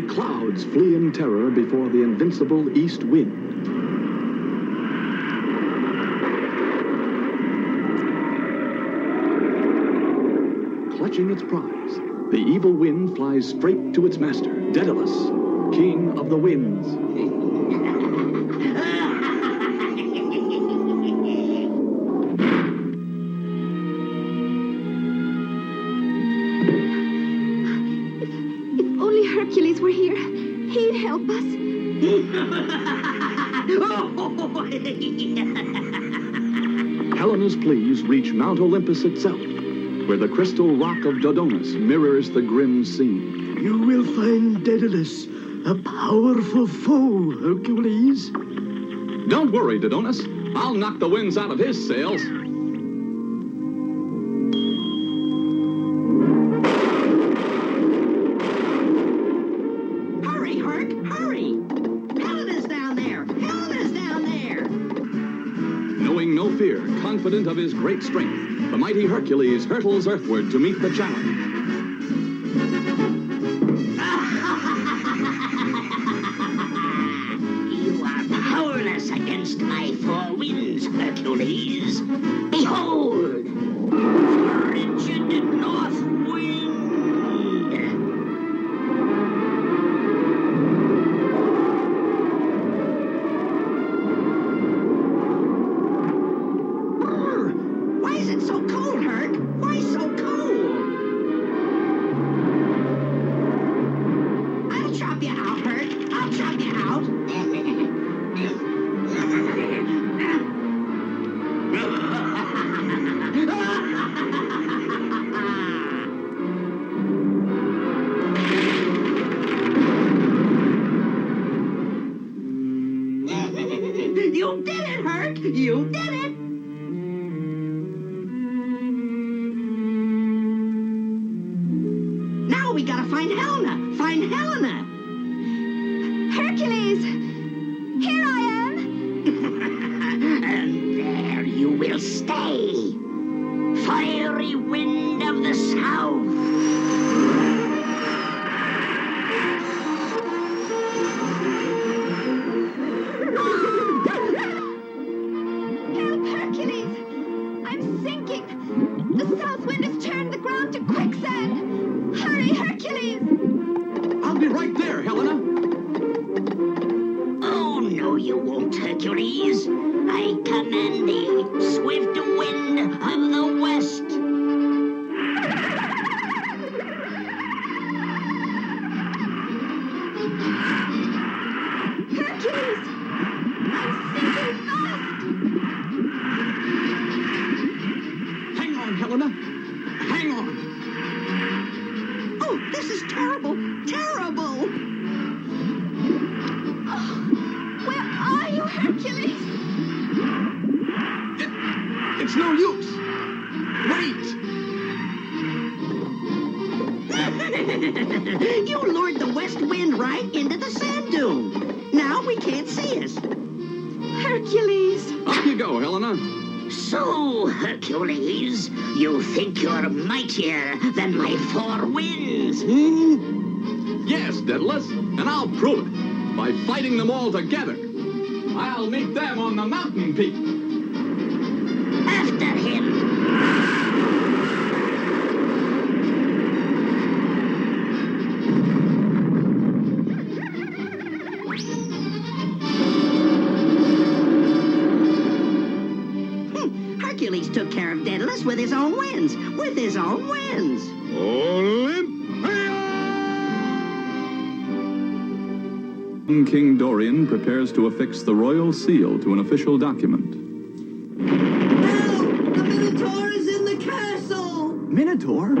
Only clouds flee in terror before the invincible east wind. Clutching its prize, the evil wind flies straight to its master, Daedalus, king of the winds. If only Hercules were here, he'd help us. Helena's pleas reach Mount Olympus itself, where the crystal rock of Dodonus mirrors the grim scene. You will find Daedalus a powerful foe, Hercules. Don't worry, Dodonus. I'll knock the winds out of his sails. Hurry, Herc, hurry! Helena's down there! Helena's down there! Knowing no fear, confident of his great strength, the mighty Hercules hurtles earthward to meet the challenge. You are powerless against my four winds, Hercules. Behold! Frigid north wind! Why is it so cold, Herc? Why so cold? I'll chop you out, Herc. I'll chop you out. You did it, Herc. You did it. Now we gotta find Helena. Find Helena. Hercules! Here I am! And there you will stay. Fiery wind of the south. Help, Hercules! I'm sinking! The south wind has turned the ground to quicksand! Hurry, Hercules! I'll be right there, Helena. Oh, no, you won't, Hercules. I command thee, swift wind of the west. Hercules! I'm sinking fast! Hang on, Helena. Hang on. Oh, this is terrible. Terrible. Oh, where are you, Hercules? It's no use. Wait. You lured the west wind right into the sand dune. Now we can't see us. Hercules! Up you go, Helena. So, Hercules, you think you're mightier than my four winds, hmm? Yes, Daedalus, and I'll prove it by fighting them all together. I'll meet them on the mountain peak. After him. Hercules took care of Daedalus with his own winds. With his own winds. King Dorian prepares to affix the royal seal to an official document. Help! The Minotaur is in the castle! Minotaur?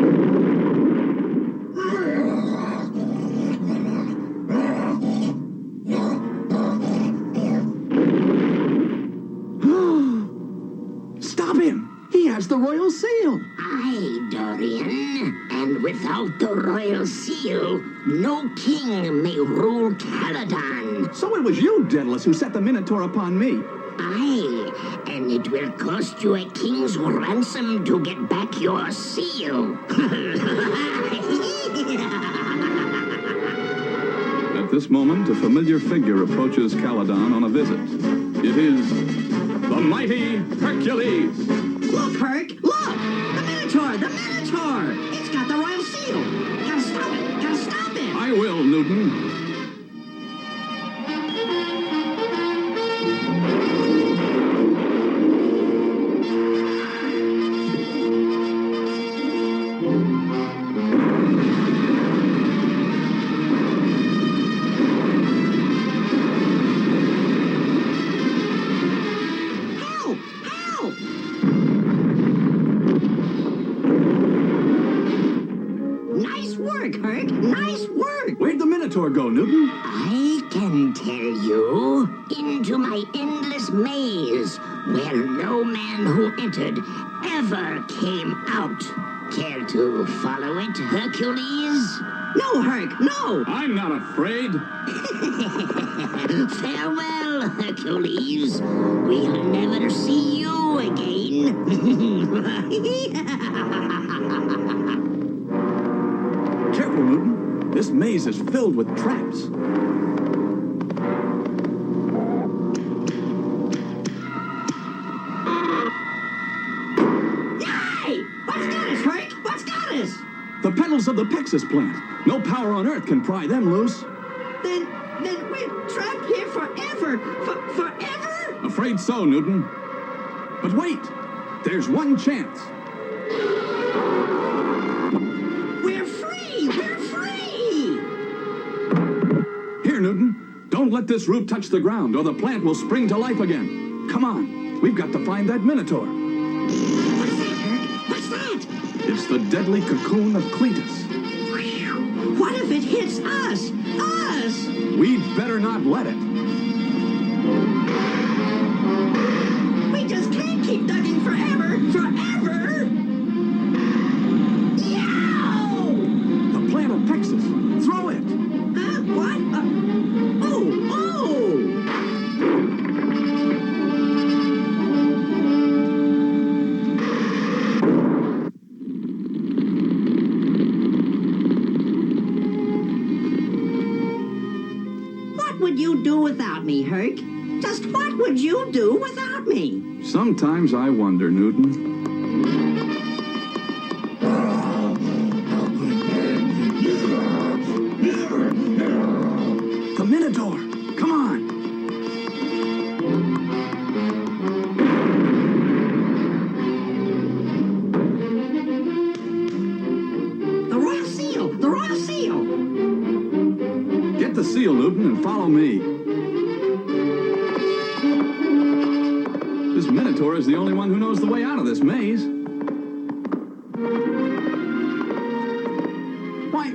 Stop him! He has the royal seal! Aye, Dorian. And without the royal seal, no king may rule Caladan. So it was you, Daedalus, who set the Minotaur upon me. Aye, and it will cost you a king's ransom to get back your seal. At this moment, a familiar figure approaches Caledon on a visit. It is the mighty Hercules. Look, Herc! Look! The Minotaur! The Minotaur! It's got the royal seal! Gotta stop it! Gotta stop it! I will, Newton. Help! Help! Nice work, Herc! Nice work! Where'd the Minotaur go, Newton? I can tell you, into my endless maze, where no man who entered ever came out. Care to follow it, Hercules? No, Herc! No! I'm not afraid. Farewell, Hercules. We'll never see you again. Careful, Newton. This maze is filled with traps. Yay! What's got us, Herc? What's got us? The petals of the Pexus plant. No power on Earth can pry them loose. Then we're trapped here forever! Forever? Afraid so, Newton. But wait! There's one chance. We're free! We're free! Here, Newton. Don't let this root touch the ground, or the plant will spring to life again. Come on. We've got to find that Minotaur. What's that, Herc? What's that? It's the deadly cocoon of Cletus. What if it hits us? Us! We'd better not let it. We just can't keep ducking forever! Forever! Yow! The plant of Pexus. Throw it. Huh? What? Oh! What would you do without me, Herc? Just what would you do without me? Sometimes I wonder, Newton. The Minotaur! Come on! The royal seal! The royal seal! Get the seal, Newton, and follow me. This Minotaur is the only one who knows the way out of this maze. Why,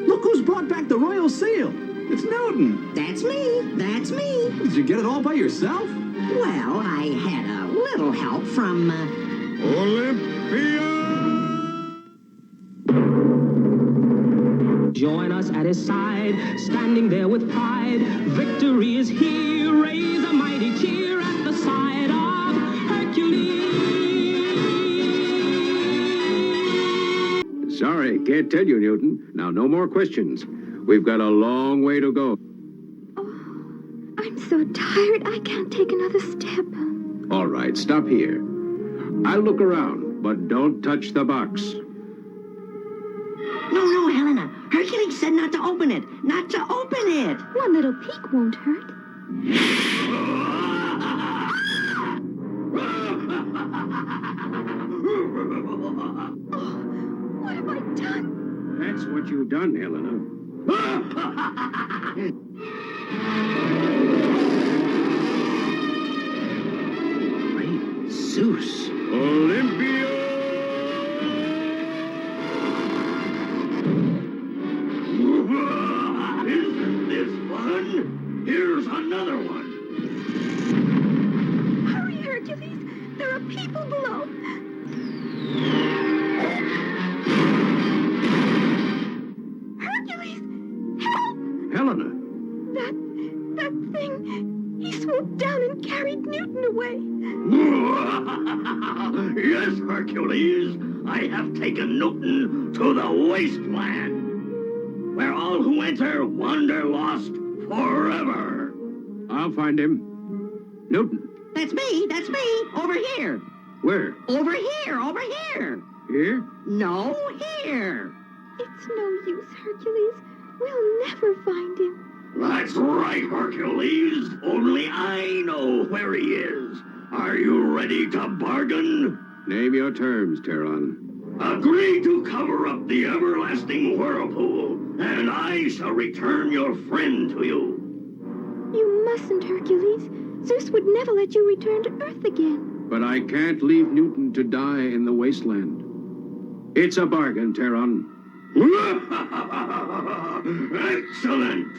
look who's brought back the royal seal. It's Newton. That's me! That's me! Did you get it all by yourself? Well, I had a little help from, Olympia! Join us at his side, standing there with pride. Victory is here, raise a mighty cheer at the side of Hercules. Sorry, can't tell you, Newton. Now, no more questions. We've got a long way to go. Oh, I'm so tired I can't take another step. All right, stop here. I'll look around, but don't touch the box. No, Helena. Hercules said not to open it. Not to open it. One little peek won't hurt. Oh, what have I done? That's what you've done, Helena. Great Zeus. Olympia! Isn't this fun? Here's another one. Hurry, Hercules. There are people below. Hercules! Help! Helena. That thing. He swooped down and carried Newton away. Yes, Hercules. I have taken Newton to the wasteland. where all who enter wander lost forever. I'll find him. Newton, That's me, over here. where? Over here, over here. Here? No, here. It's no use, Hercules. We'll never find him. That's right, Hercules. Only I know where he is. Are you ready to bargain? Name your terms, Terran. Agree to cover up the everlasting whirlpool, and I shall return your friend to you. You mustn't, Hercules. Zeus would never let you return to Earth again. But I can't leave Newton to die in the wasteland. It's a bargain, Terran. Excellent.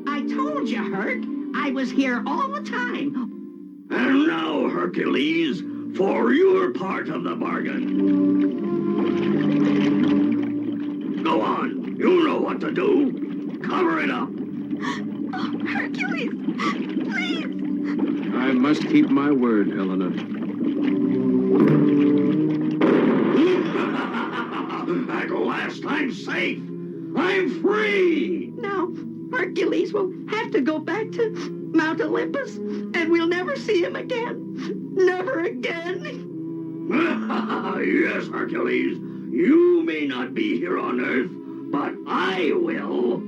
I told you, Herc. I was here all the time. And now, Hercules, for your part of the bargain. Go on. You know what to do. Cover it up. Oh, Hercules! Please! I must keep my word, Helena. At last I'm safe. I'm free. Now, Hercules will have to go back to Mount Olympus, and we'll never see him again. Never again. Yes, Hercules. You may not be here on Earth, but I will.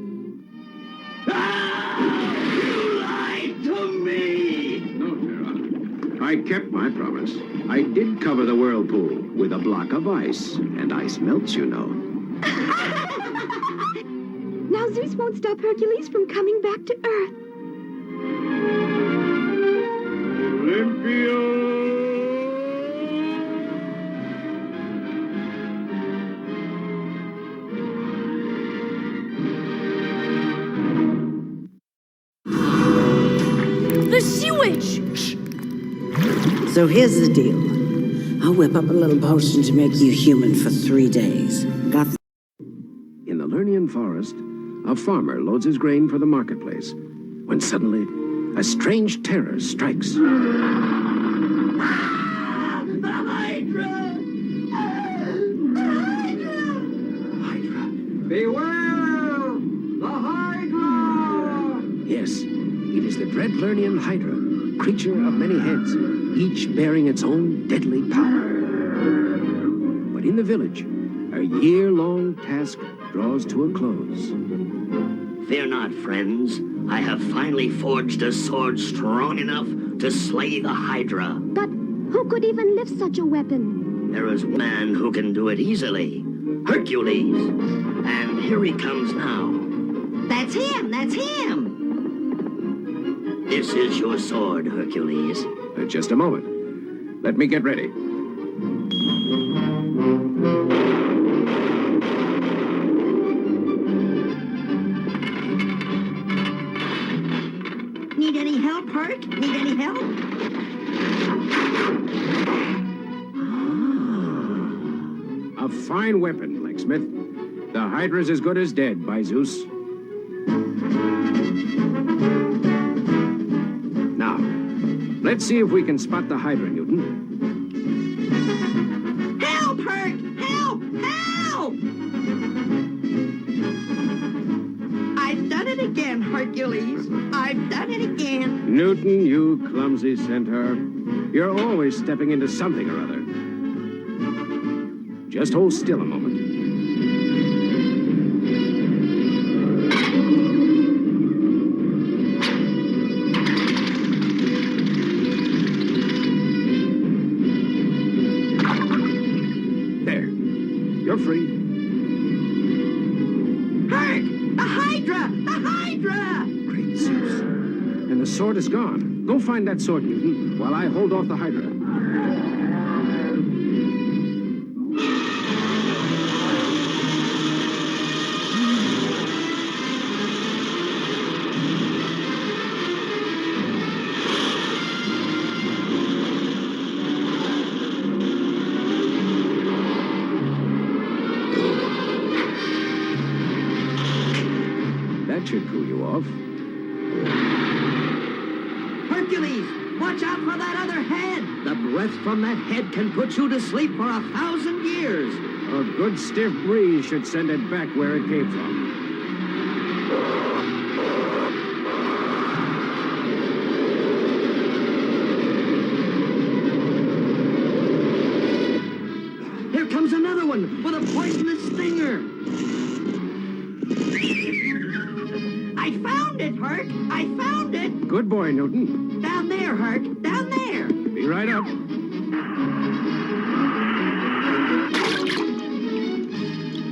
Ah! You lied to me! No, Terran. I kept my promise. I did cover the whirlpool with a block of ice, and ice melts, you know. Now Zeus won't stop Hercules from coming back to Earth. Olympia! The sewage! So here's the deal. I'll whip up a little potion to make you human for 3 days. Got In the Lernian forest, a farmer loads his grain for the marketplace, when suddenly a strange terror strikes. The Hydra! Hydra! Beware! The Hydra! Yes, it is the dread Lernian Hydra, creature of many heads, each bearing its own deadly power. But in the village, a year-long task draws to a close. Fear not, friends. I have finally forged a sword strong enough to slay the Hydra. But who could even lift such a weapon? There is one man who can do it easily. Hercules. And here he comes now. That's him, that's him. This is your sword, Hercules. Just a moment. Let me get ready. Need any help, Herc? Need any help? A fine weapon, blacksmith. The Hydra's as good as dead, by Zeus. Now, let's see if we can spot the Hydra, Newton. Help, Herc! Help! Help! I've done it again, Hercules. I've done it again. Newton, you clumsy centaur. You're always stepping into something or other. Just hold still a moment. There. You're free. Herc! The Hydra! The Hydra! Great Zeus. And the sword is gone. Go find that sword, Newton, while I hold off the Hydra. That should cool you off. Hercules, watch out for that other head. The breath from that head can put you to sleep for 1,000 years. A good stiff breeze should send it back where it came from. Here comes another one with a poisonous stinger. I found it, Herc. I found it. Good boy, Newton. Down there, Herc. Down there. Be right up.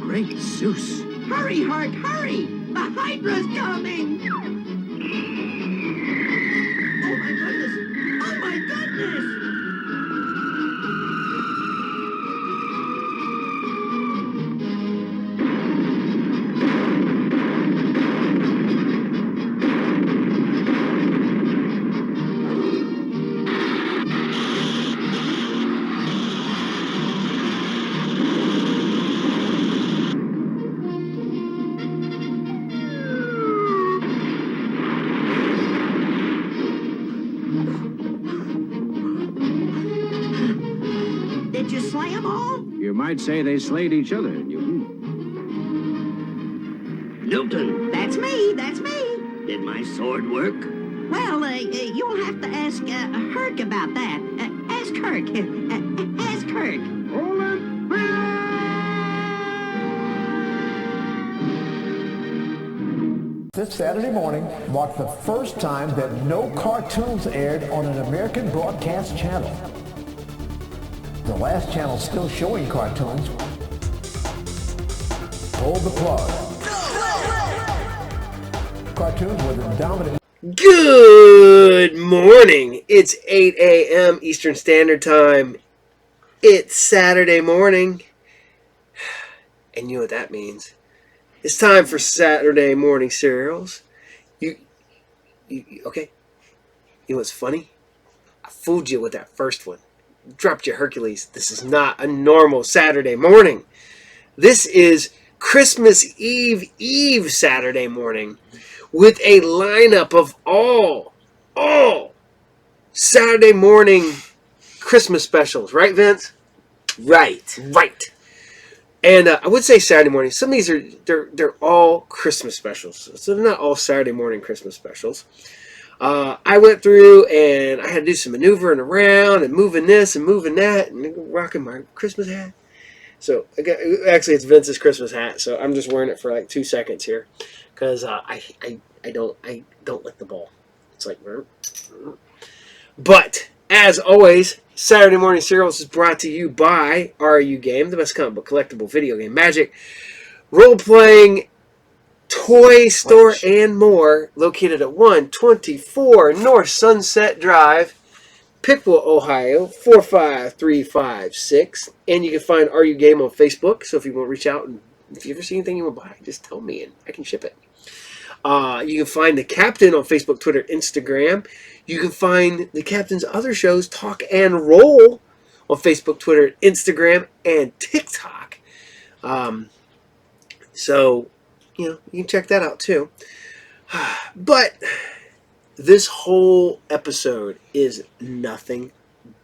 Great Zeus. Hurry, Herc, hurry. The Hydra's coming. Oh, my goodness. Oh, my goodness. Did you slay them all? You might say they slayed each other, Newton. Newton, That's me. That's me. did my sword work? Well, you'll have to ask Herc about that. Ask Herc. Ask Herc. This Saturday morning marked the first time that no cartoons aired on an American broadcast channel. The last channel still showing cartoons pulled the plug. Cartoons were the dominant. Good morning. It's 8 a.m. Eastern Standard Time. It's Saturday morning. And you know what that means. It's time for Saturday morning cereals. You okay? You know what's funny? I fooled you with that first one. Dropped your Hercules. This is not a normal Saturday morning. This is Christmas Eve Saturday morning with a lineup of all Saturday morning Christmas specials. Right, Vince? Right. And I would say Saturday morning. Some of these they're all Christmas specials, so they're not all Saturday morning Christmas specials. I went through and I had to do some maneuvering around and moving this and moving that and rocking my Christmas hat. So actually, it's Vince's Christmas hat, so I'm just wearing it for like 2 seconds here because I don't like the ball. It's like, but as always. Saturday Morning Cereals is brought to you by RU Game, the best comic book collectible video game magic, role-playing, toy store, and more, located at 124 North Sunset Drive, Pickville, Ohio, 45356. And you can find RU Game on Facebook, so if you want to reach out and if you ever see anything you want to buy, just tell me and I can ship it. You can find the Captain on Facebook, Twitter, Instagram. You can find the Captain's other shows, Talk and Roll, on Facebook, Twitter, Instagram, and TikTok. So, you can check that out too. But this whole episode is nothing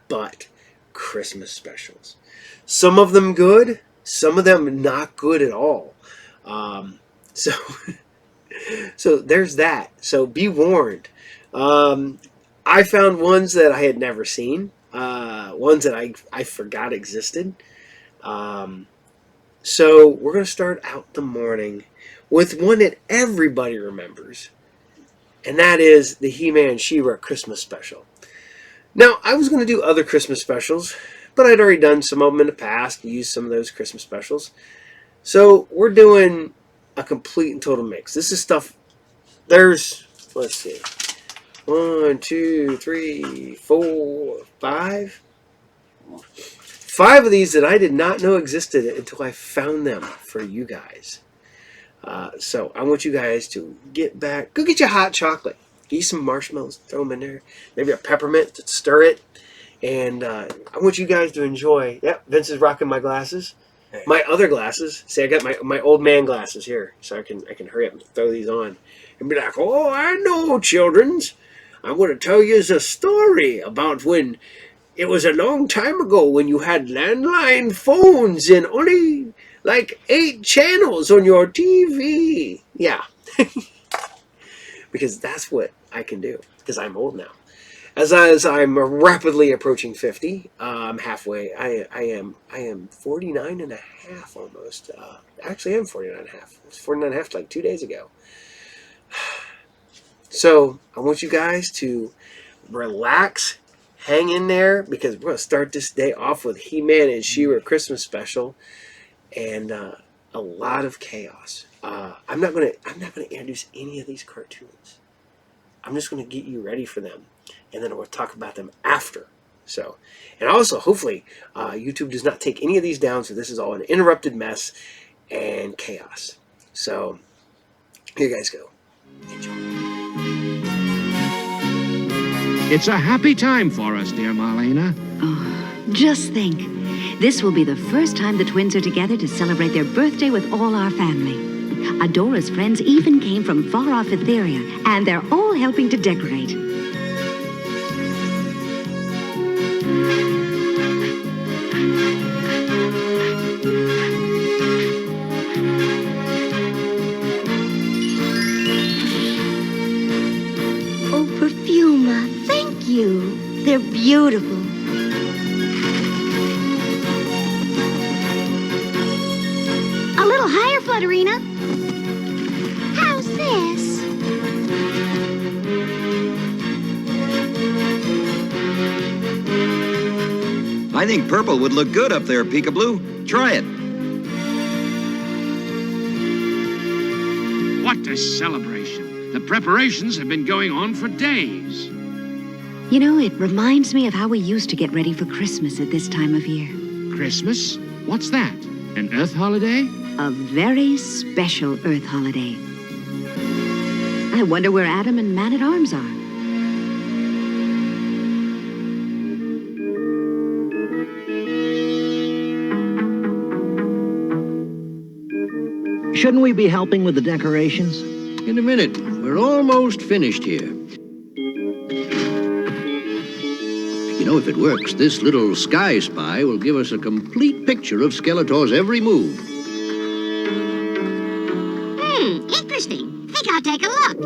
but Christmas specials. Some of them good, some of them not good at all. So there's that. So be warned. I found ones that I had never seen, ones that I forgot existed. So we're going to start out the morning with one that everybody remembers, and that is the He-Man She-Ra Christmas special. Now, I was going to do other Christmas specials, but I'd already done some of them in the past and used some of those Christmas specials. So we're doing a complete and total mix. This is stuff, let's see, 1, 2, 3, 4, 5. 5 of these that I did not know existed until I found them for you guys. So I want you guys to get back, go get your hot chocolate, get you some marshmallows, throw them in there, maybe a peppermint to stir it, and I want you guys to enjoy. Yep, Vince is rocking my glasses. My other glasses. See, I got my old man glasses here, so I can hurry up and throw these on and be like, oh, I know, childrens. I'm going to tell you a story about when It was a long time ago when you had landline phones and only like 8 channels on your TV. Yeah. Because that's what I can do. Because I'm old now. As I'm rapidly approaching 50, I'm halfway. I am 49 and a half almost. Actually, I'm 49 and a half. I was 49 and a half like 2 days ago. So I want you guys to relax, hang in there, because we're gonna start this day off with He-Man and She-Ra Christmas special, and a lot of chaos. I'm not gonna introduce any of these cartoons. I'm just gonna get you ready for them, and then we'll talk about them after. So, and also hopefully YouTube does not take any of these down, so this is all an interrupted mess and chaos. So here you guys go. Enjoy. It's a happy time for us, dear Marlena. Oh, just think. This will be the first time the twins are together to celebrate their birthday with all our family. Adora's friends even came from far-off Etheria, and they're all helping to decorate. Oh, Perfuma, thank you. They're beautiful. A little higher, Flutterina. How's this? I think purple would look good up there, Peekaboo. Try it. What a celebration. The preparations have been going on for days. You know, it reminds me of how we used to get ready for Christmas at this time of year. Christmas? What's that? An Earth holiday? A very special Earth holiday. I wonder where Adam and Man-at-Arms are. Shouldn't we be helping with the decorations? In a minute. We're almost finished here. You know, if it works, this little sky spy will give us a complete picture of Skeletor's every move. Interesting. Think I'll take a look.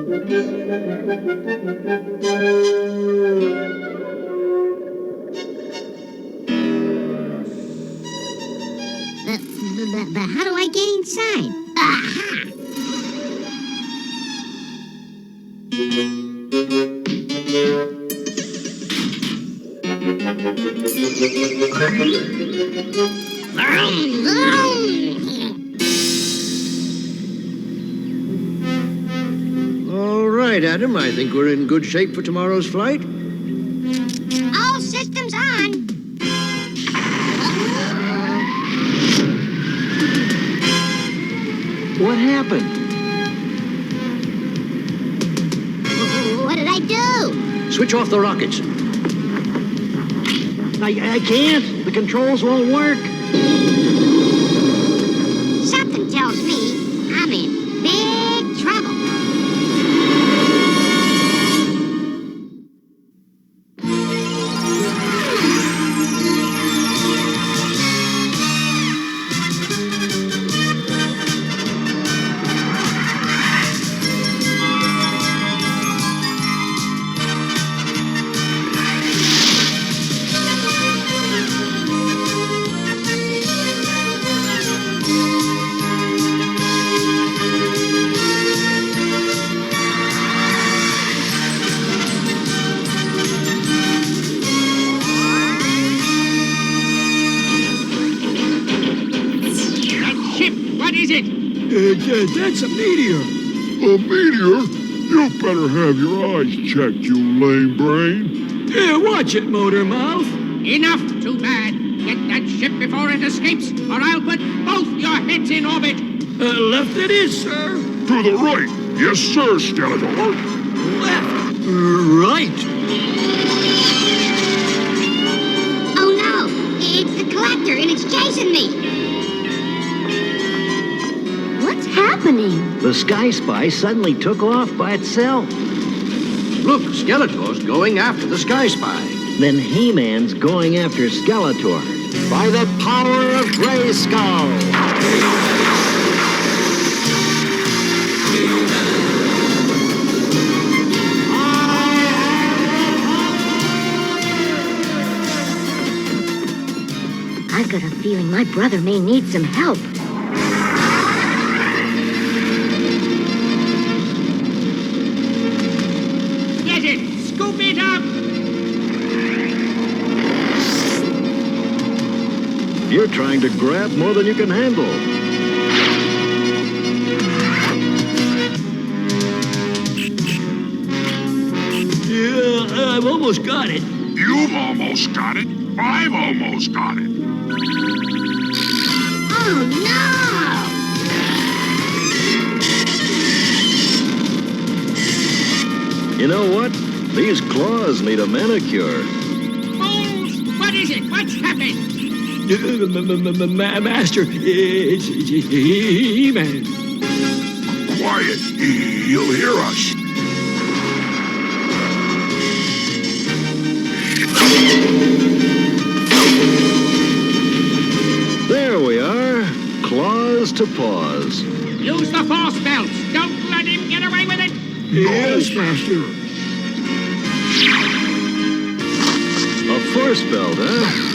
But how do I get inside? Aha! All right, Adam, I think we're in good shape for tomorrow's flight. All systems on. What happened? What did I do? Switch off the rockets. I can't. The controls won't work. Something tells me I'm in big trouble. That's a meteor. A meteor? You better have your eyes checked, you lame brain. Yeah, watch it, Motor Mouth. Enough, too bad. Get that ship before it escapes, or I'll put both your heads in orbit. Left it is, sir. To the right. Yes, sir, Skeletor. Left. Right. Oh no! It's the collector and it's chasing me! What's happening? The Sky Spy suddenly took off by itself. Look, Skeletor's going after the Sky Spy. then He-Man's going after Skeletor. By the power of Grayskull! I've got a feeling my brother may need some help. Get it! Scoop it up! You're trying to grab more than you can handle. Yeah, I've almost got it. You've almost got it. I've almost got it. Oh, no! You know what? These claws need a manicure. Fools! What is it? What's happened? Master, it's He-Man. Quiet. He'll hear us. There we are. Claws to paws. Use the force belts. Don't let him get away with it. Yes, Master. A force belt, huh?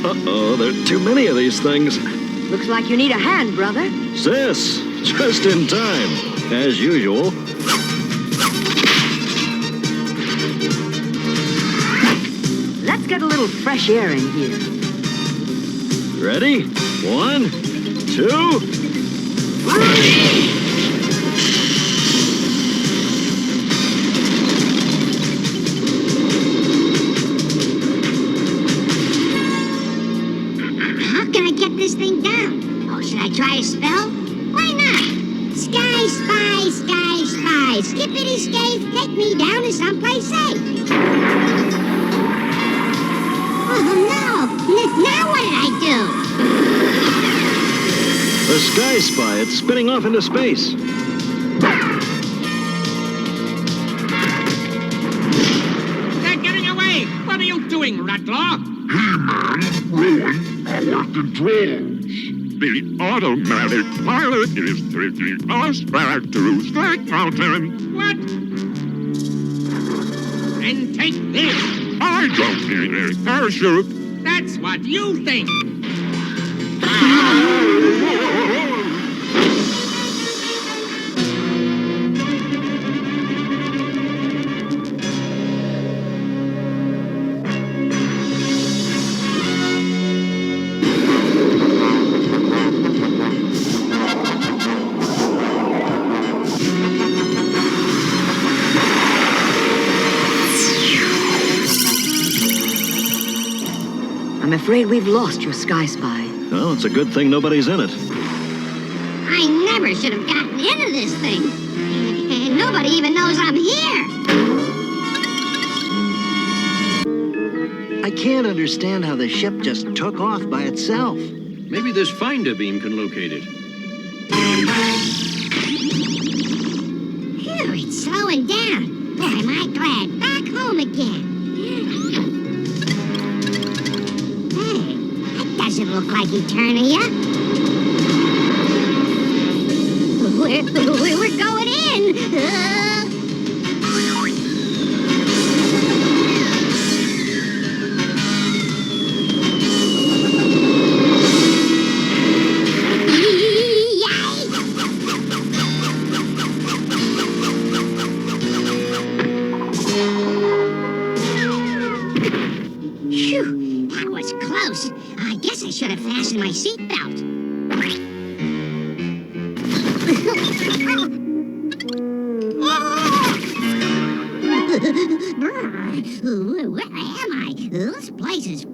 Uh-oh, there are too many of these things. Looks like you need a hand, brother. Sis, just in time, as usual. Let's get a little fresh air in here. Ready? 1, 2, 3! This thing down. Oh, should I try a spell? Why not? Sky spy, sky spy, skippity scathe, take me down to someplace safe. Oh no! Now what did I do? The Sky Spy, it's spinning off into space. They're getting away! What are you doing, Rattler? He-Man ruined our controls. The automatic pilot is taking us back to Snake Mountain. What? And take this. I don't need a parachute. That's what you think. I'm afraid we've lost your Sky Spy. Well, it's a good thing nobody's in it. I never should have gotten into this thing. And nobody even knows I'm here. I can't understand how the ship just took off by itself. Maybe this finder beam can locate it. Phew, it's slowing down. Boy, am I glad. Back home again. Hey, that doesn't look like Eternia. We're going in. Phew, that was close. I guess I should have fastened my seatbelt. Where am I? This place is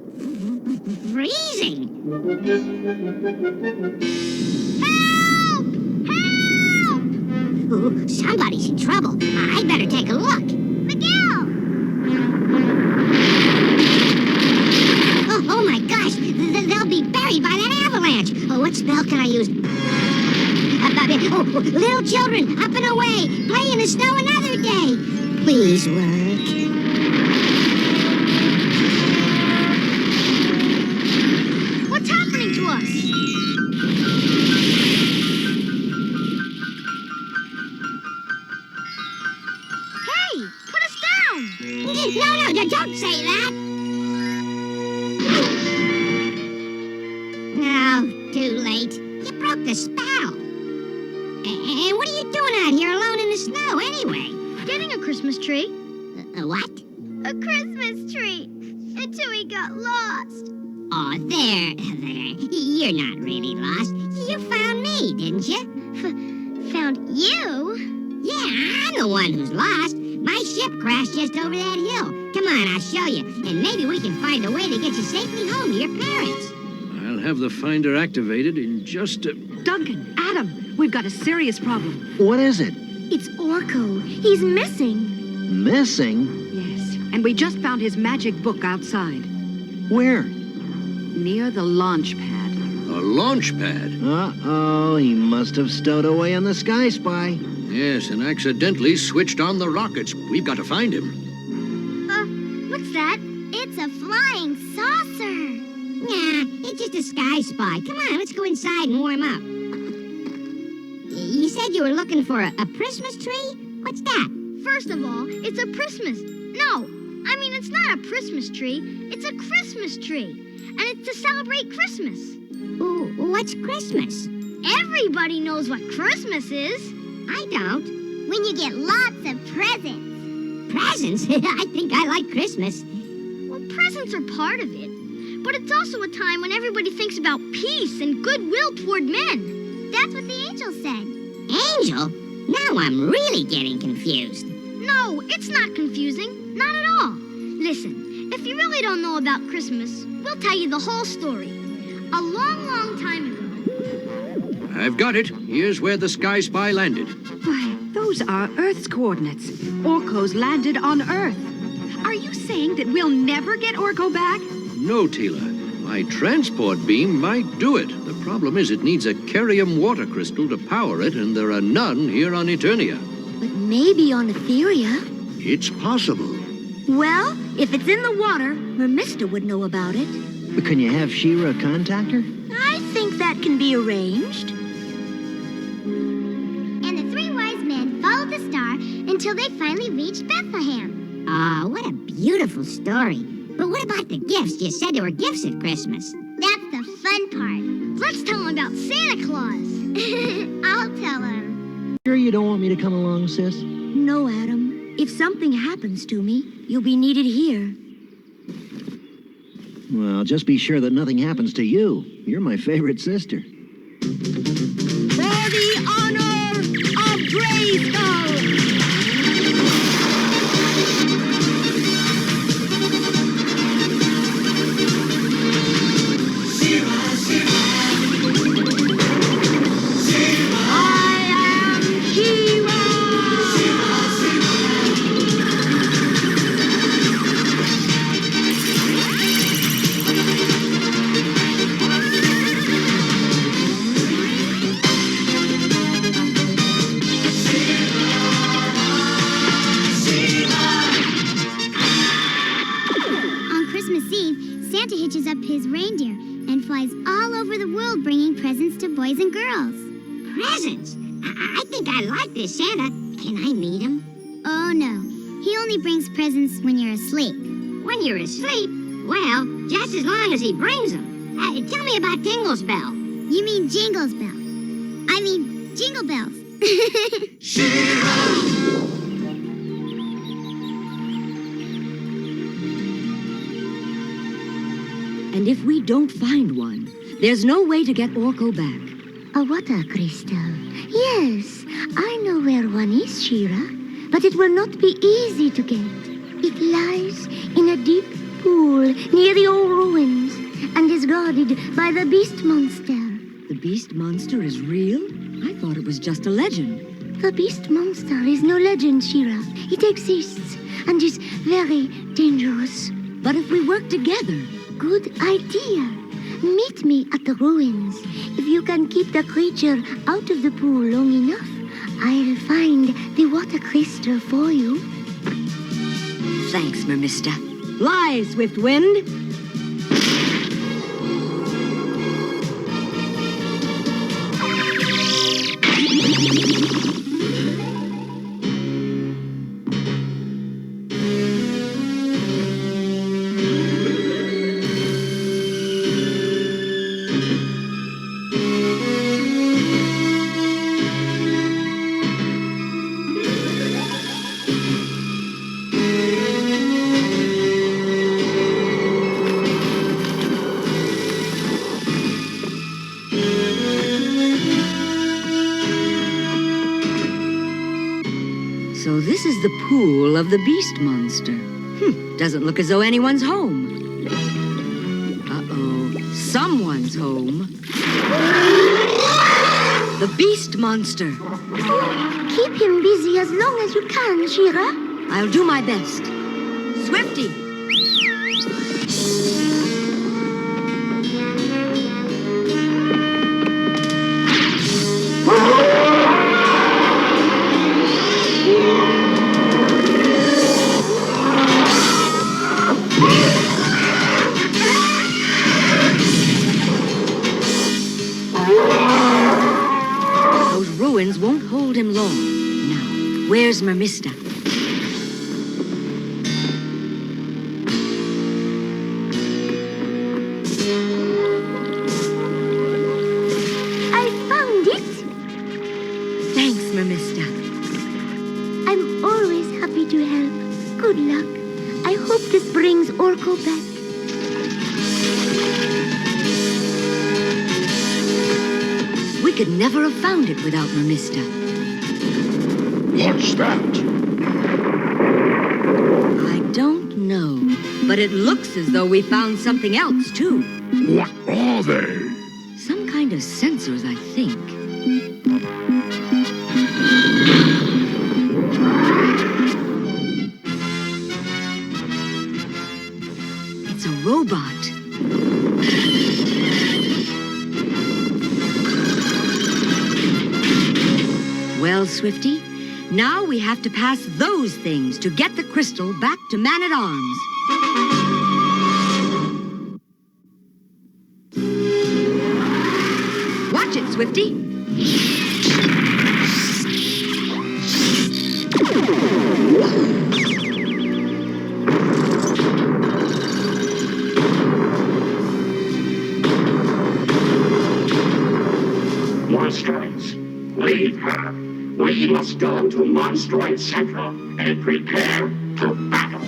freezing. Help! Help! Ooh, somebody's in trouble. I'd better take a look. Miguel! can I use? Little children, up and away. Play in the snow another day. Please work. What's happening to us? Hey, put us down! No, don't say that. No, too late. You broke the spell. And what are you doing out here alone in the snow anyway? Getting a Christmas tree. What? A Christmas tree. Until we got lost. Oh, there. You're not really lost. You found me, didn't you? Found you? Yeah, I'm the one who's lost. My ship crashed just over that hill. Come on, I'll show you. And maybe we can find a way to get you safely home to your parents. I'll have the finder activated in just a... Duncan, Adam, we've got a serious problem. What is it? It's Orko. He's missing. Missing? Yes, and we just found his magic book outside. Where? Near the launch pad. A launch pad? Uh-oh, he must have stowed away on the Sky Spy. Yes, and accidentally switched on the rockets. We've got to find him. What's that? It's a flying saucer. Nah, it's just a sky spy. Come on, let's go inside and warm up. You said you were looking for a Christmas tree? What's that? First of all, it's a Christmas. No, I mean, it's not a Christmas tree. It's a Christmas tree. And it's to celebrate Christmas. Ooh, what's Christmas? Everybody knows what Christmas is. I don't. When you get lots of presents. Presents? I think I like Christmas. Well, presents are part of it. But it's also a time when everybody thinks about peace and goodwill toward men. That's what the angel said. Angel? Now I'm really getting confused. No, it's not confusing. Not at all. Listen, if you really don't know about Christmas, we'll tell you the whole story. A long, long time ago. I've got it. Here's where the Sky Spy landed. Why, those are Earth's coordinates. Orko's landed on Earth. Are you saying that we'll never get Orko back? No, Tila. My transport beam might do it. The problem is it needs a Carium water crystal to power it, and there are none here on Eternia. But maybe on Etheria. It's possible. Well, if it's in the water, Mermista would know about it. But can you have She-Ra contact her? I think that can be arranged. And the three wise men followed the star until they finally reached Bethlehem. Ah, what a beautiful story. But what about the gifts? You said there were gifts at Christmas. That's the fun part. Let's tell them about Santa Claus. I'll tell him. Sure you don't want me to come along, sis? No, Adam. If something happens to me, you'll be needed here. Well, just be sure that nothing happens to you. You're my favorite sister. For the honor of Grayskull! Santa hitches up his reindeer and flies all over the world bringing presents to boys and girls. Presents? I think I like this Santa. Can I meet him? Oh, no. He only brings presents when you're asleep. When you're asleep? Well, just as long as he brings them. Tell me about Tingle's Bell. You mean Jingle's Bell. I mean, Jingle Bells. And if we don't find one, there's no way to get Orko back. A water crystal. Yes, I know where one is, She-Ra. But it will not be easy to get. It lies in a deep pool near the old ruins and is guarded by the beast monster. The beast monster is real? I thought it was just a legend. The beast monster is no legend, She-Ra. It exists and is very dangerous. But if we work together... Good idea. Meet me at the ruins. If you can keep the creature out of the pool long enough, I'll find the water crystal for you. Thanks, Mermista. Lie, Swiftwind. So this is the pool of the beast monster. Doesn't look as though anyone's home. Uh-oh. Someone's home. The beast monster. Keep him busy as long as you can, Shira. I'll do my best. Swifty! Those ruins won't hold him long. Now, where's Mermista? I found it. Thanks, Mermista. I'm always happy to help. Good luck. I hope this brings Orko back. We could never have found it without Mermista. What's that? I don't know, but it looks as though we found something else, too. What are they? Some kind of sensors, I think. It's a robot. Well, Swifty, now we have to pass those things to get the crystal back to Man-at-Arms. Watch it, Swifty. Monstroids, leave her. We must go to Monstroid Central and prepare to battle.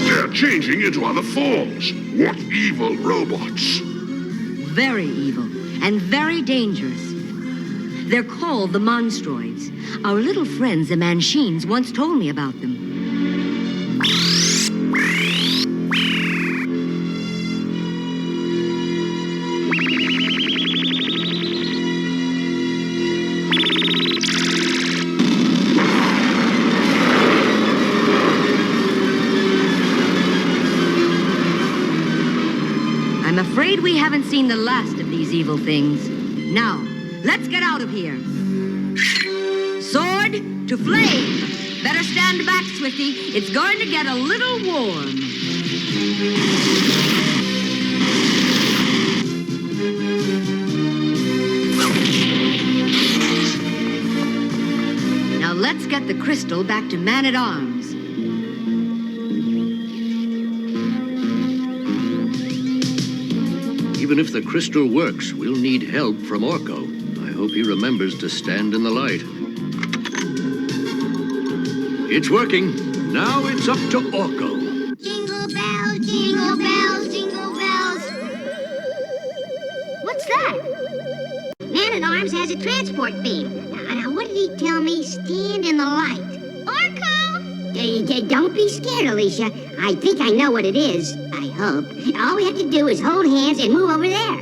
They're changing into other forms. What evil robots? Very evil and very dangerous. They're called the Monstroids. Our little friends, the Manchines, once told me about them. I'm afraid we haven't seen the last of these evil things. Now, let's get out of here. Sword to flame. Better stand back, Swifty. It's going to get a little warm. Now let's get the crystal back to Man-at-Arms. Even if the crystal works, we'll need help from Orko. I hope he remembers to stand in the light. It's working. Now it's up to Orko. Jingle bells, jingle bells, jingle bells. What's that? Man-at-Arms has a transport beam. Now, what did he tell me? Stand in the light. Orko! Don't be scared, Alicia. I think I know what it is. I hope. All we have to do is hold hands and move over there.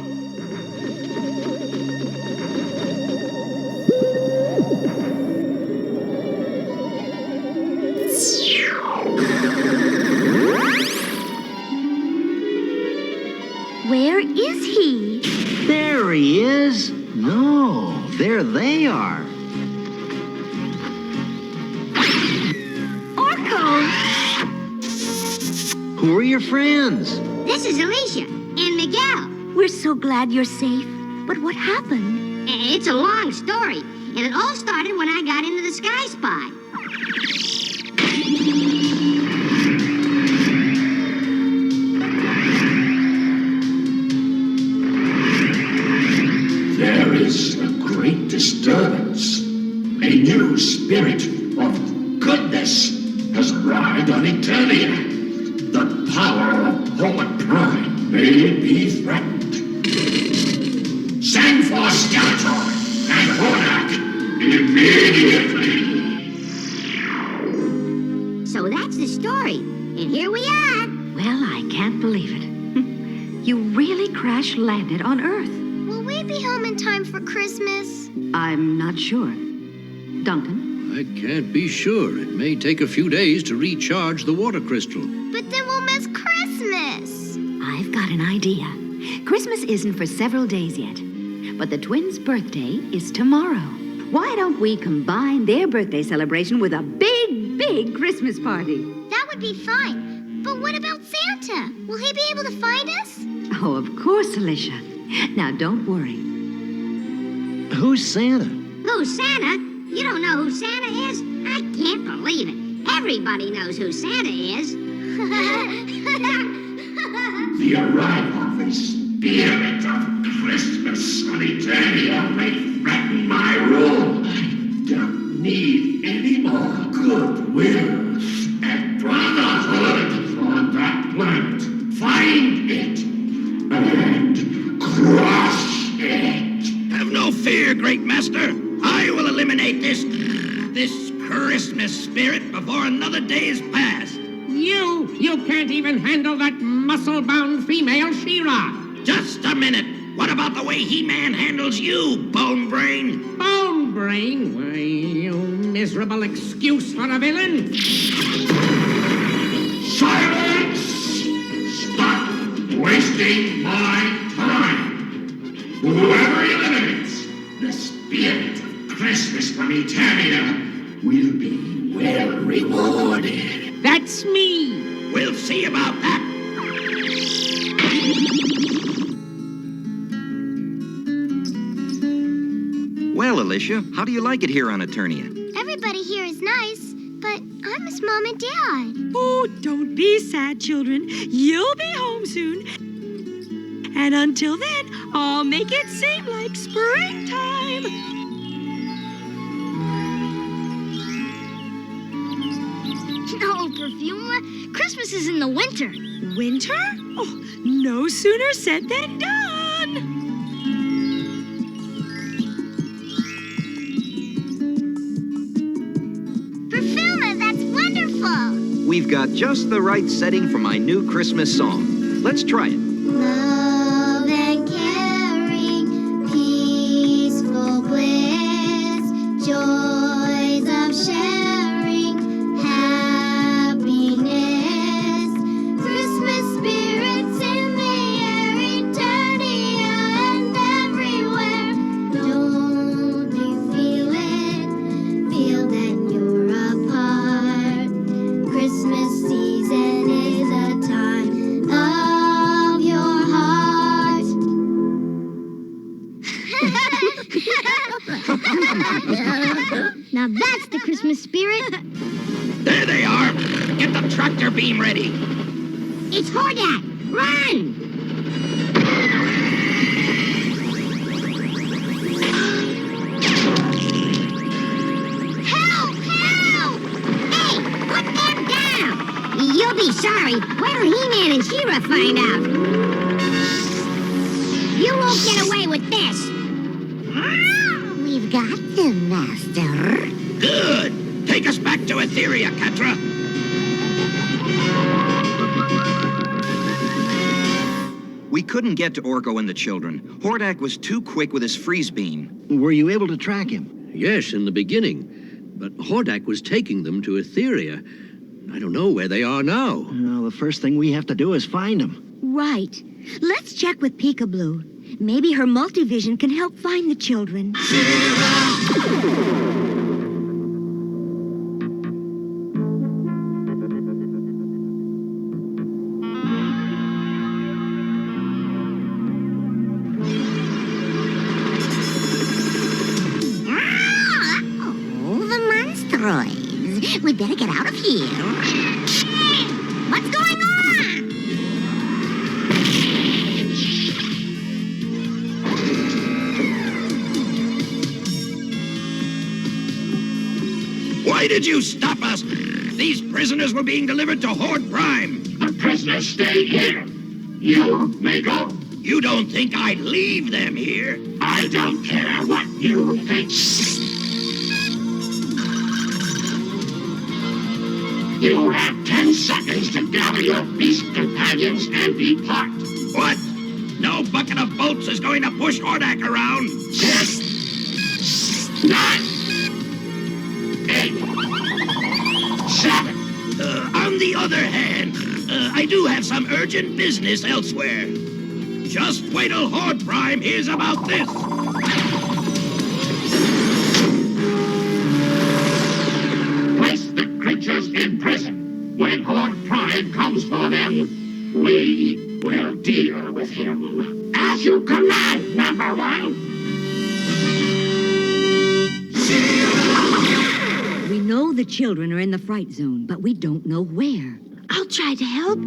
Who are your friends? This is Alicia and Miguel. We're so glad you're safe. But what happened? It's a long story, and it all started when I got into the Sky Spy. There is a great disturbance. A new spirit of goodness has arrived on Eternia. The power of Homer Prime may be threatened. Send for Skeletor and Hordak immediately. So that's the story, and here we are. Well, I can't believe it. You really crash-landed on Earth. Will we be home in time for Christmas? I'm not sure. Duncan? I can't be sure. It may take a few days to recharge the water crystal. But then we'll miss Christmas. I've got an idea. Christmas isn't for several days yet, but the twins' birthday is tomorrow. Why don't we combine their birthday celebration with a big, big Christmas party? That would be fine. But what about Santa? Will he be able to find us? Oh, of course, Alicia. Now, don't worry. Who's Santa? Who's Santa? You don't know who Santa is? I can't believe it. Everybody knows who Santa is. The arrival of the spirit of Christmas on Eternia may threaten my rule. I don't need any more goodwill and brotherhood on that planet. Find it and crush it. Have no fear, great master. I will eliminate this Christmas spirit before another day is past. You can't even handle that muscle-bound female She-Ra. Just a minute. What about the way He-Man handles you, Bone Brain? Bone Brain? Why, you miserable excuse for a villain. Silence! Stop wasting my time. Whoever eliminates the spirit of Christmas from Eternia will be well rewarded. That's me. We'll see about that. Well, Alicia, how do you like it here on Eternia? Everybody here is nice, but I miss Mom and Dad. Oh, don't be sad, children. You'll be home soon. And until then, I'll make it seem like springtime. No, Perfuma. Christmas is in the winter. Winter? Oh, no sooner said than done. Perfuma, that's wonderful. We've got just the right setting for my new Christmas song. Let's try it. Love and caring, peaceful bliss, joys of sharing, happiness, Christmas spirits in the air, Eternia and everywhere. Don't you feel it? Feel that you're a part. Christmas season is a time of your heart. Now that's the Christmas spirit. There they are. Get the tractor beam ready. It's Hordak! Run! Help! Help! Hey, put them down! You'll be sorry. Wait till He-Man and She-Ra find out. You won't get away with this. We've got them, Master. Good. Take us back to Etheria, Catra. We couldn't get to Orko and the children. Hordak was too quick with his freeze beam. Were you able to track him? Yes, in the beginning. But Hordak was taking them to Etheria. I don't know where they are now. Well, the first thing we have to do is find him. Right. Let's check with Peekaboo. Maybe her multivision can help find the children. destroys. We'd better get out of here. What's going on? Why did you stop us? These prisoners were being delivered to Horde Prime. The prisoners stay here. You may go. You don't think I'd leave them here? I don't care what you think. You have 10 seconds to gather your beast companions and depart. What? No bucket of bolts is going to push Hordak around. 10, 9, 8, 7. On the other hand, I do have some urgent business elsewhere. Just wait till Horde Prime hears about this. Place the creatures in prison. When Horde Prime comes for them, we will deal with him. As you command, number 1. We know the children are in the fright zone, but we don't know where. I'll try to help.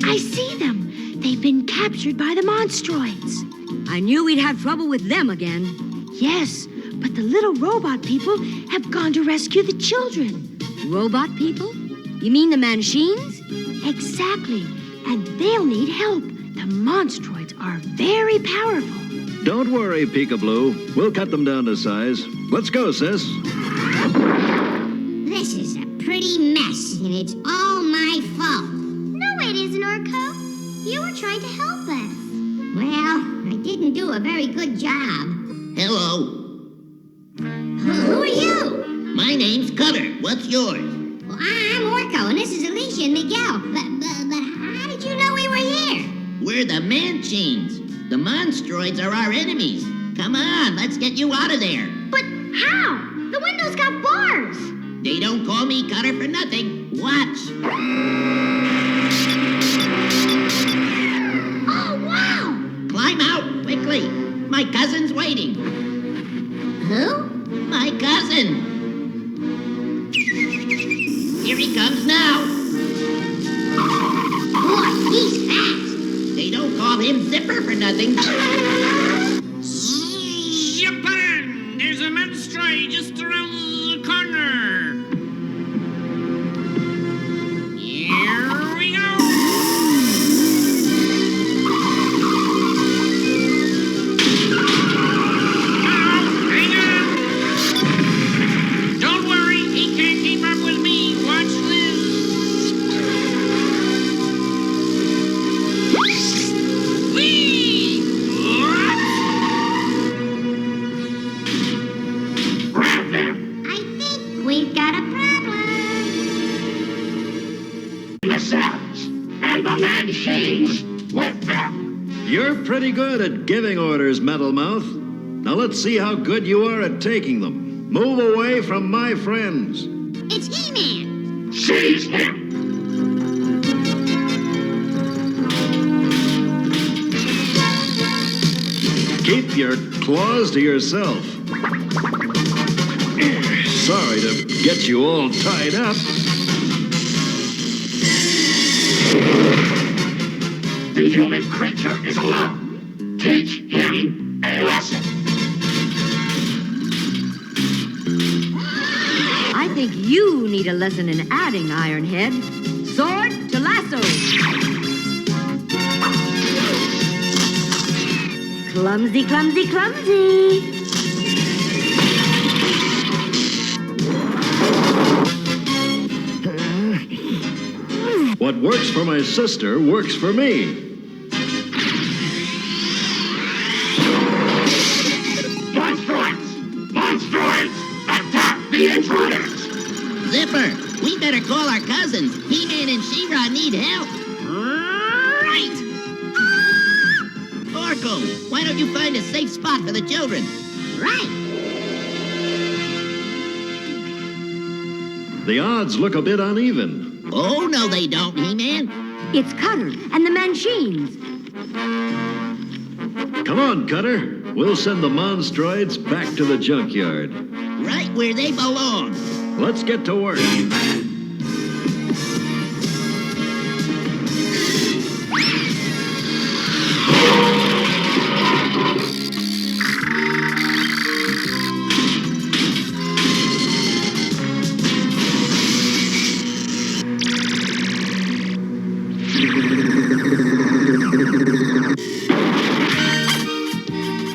I see them. They've been captured by the monstroids. I knew we'd have trouble with them again. Yes, but the little robot people have gone to rescue the children. Robot people? You mean the machines? Exactly. And they'll need help. The monstroids are very powerful. Don't worry, Peekaboo. We'll cut them down to size. Let's go, sis. This is a pretty mess, and it's all my fault. No, it isn't, Orko. You were trying to help us. Well, I didn't do a very good job. Hello. Who are you? My name's Cutter. What's yours? Well, I'm Orko, and this is Alicia and Miguel. But how did you know we were here? We're the Manchines. The Monstroids are our enemies. Come on, let's get you out of there. But how? The window's got bars. They don't call me Cutter for nothing. Watch. Oh, wow! Climb out, quickly. My cousin's waiting. Who? My cousin. Here he comes now. Boy, he's fast. They don't call him Zipper for nothing. Japan! There's a Monstroid just around the corner. Here we go. Hang on. Don't worry, he can't keep up with me. Watch this. We've got a problem. Yourselves and the machines with them. You're pretty good at giving orders, Metal Mouth. Now let's see how good you are at taking them. Move away from my friends. It's He-Man. Seize him. Keep your claws to yourself. Sorry to get you all tied up. The human creature is alone. Teach him a lesson. I think you need a lesson in adding, Ironhead. Sword to lasso. Clumsy, clumsy, clumsy. What works for my sister works for me. Monstroids! Monstroids! Attack the intruders! Zipper, we better call our cousins. He-Man and She-Ra need help. Right! Orko, why don't you find a safe spot for the children? Right. The odds look a bit uneven. Oh, no, they don't, He-Man. It's Cutter and the machines. Come on, Cutter. We'll send the monstroids back to the junkyard. Right where they belong. Let's get to work.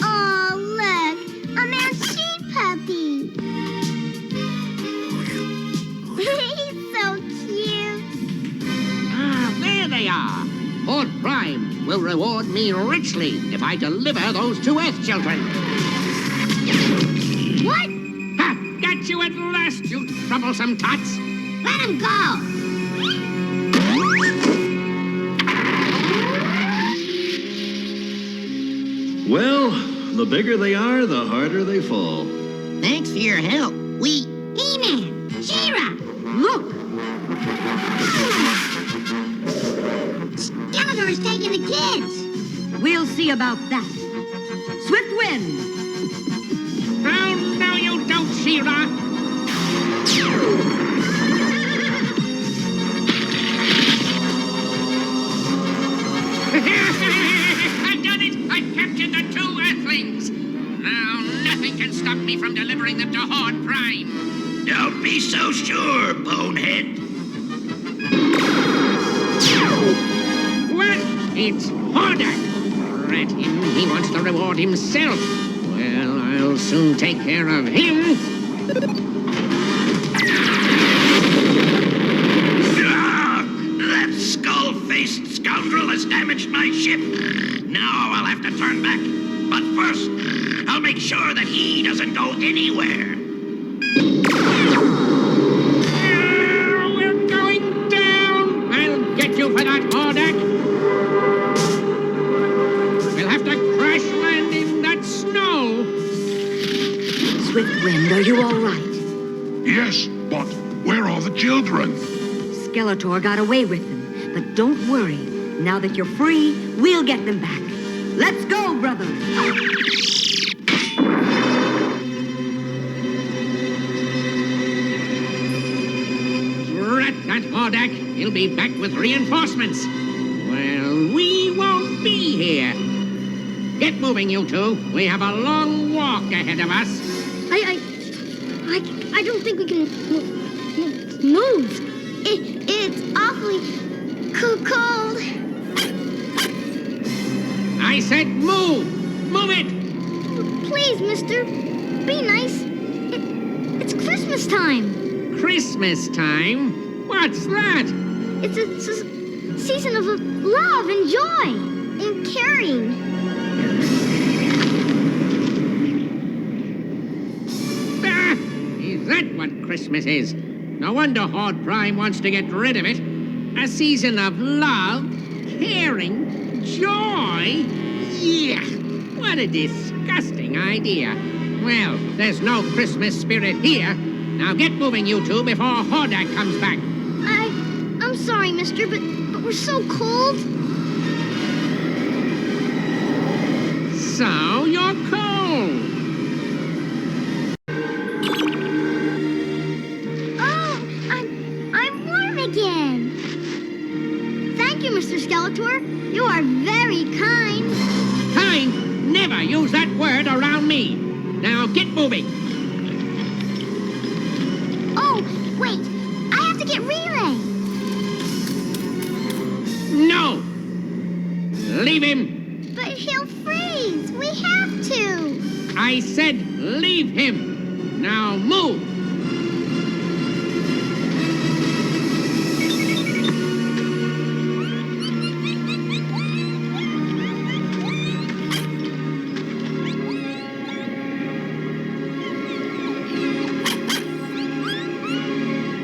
Oh, look, a man's sheep puppy. He's so cute. Ah, there they are. Horde Prime will reward me richly if I deliver those two Earth children. What? Ha! Got you at last, you troublesome tots. Let him go. Well, the bigger they are, the harder they fall. Thanks for your help. We... He-Man, She-Ra, Look! Skeletor is taking the kids. We'll see about that. Swift Wind! Oh, no, you don't, She-Ra. I've done it! I've captured the two Earthlings! Now nothing can stop me from delivering them to Horde Prime. Don't be so sure, bonehead. What? It's Hordak! Rat him, he wants the reward himself. Well, I'll soon take care of him. That skull-faced scoundrel has damaged my ship. Now I'll have to turn back. But first, I'll make sure that he doesn't go anywhere. We're going down! I'll get you for that, Hordak! We'll have to crash land in that snow! Swift Wind, are you all right? Yes, but where are the children? Skeletor got away with them. But don't worry. Now that you're free, we'll get them back. Let's go, brother! Rat that Hordak! He'll be back with reinforcements! Well, we won't be here! Get moving, you two. We have a long walk ahead of us. I don't think we can move. It's awfully cold. I said move! Move it! Please, mister, be nice. It's Christmas time. Christmas time? What's that? It's a season of love and joy and caring. Ah, is that what Christmas is? No wonder Horde Prime wants to get rid of it. A season of love, caring, joy. Yeah, what a disgusting idea. Well, there's no Christmas spirit here. Now get moving, you two, before Hordak comes back. I'm sorry, mister, but we're so cold. So you're cold. Oh, I'm warm again. Thank you, Mr. Skeletor. You are very kind. Kind? Never use that word around me. Now get moving. Oh, wait. I have to get Relay. No! Leave him! But he'll freeze. We have to. I said leave him. Now move.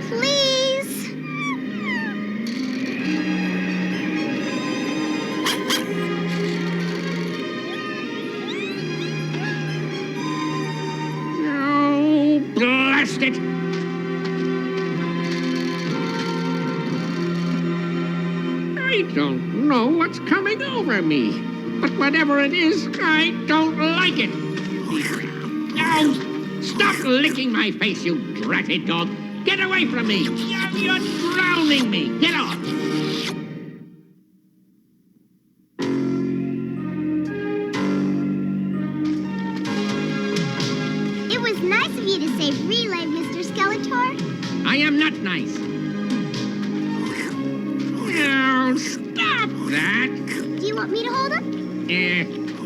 Please. Oh, blast it! I don't know what's coming over me. But whatever it is, I don't like it. Now, stop licking my face, you dratted dog. Get away from me. You're drowning me. Get off. It was nice of you to save Relay, Mr. Skeletor. I am not nice. No, stop that. Do you want me to hold him?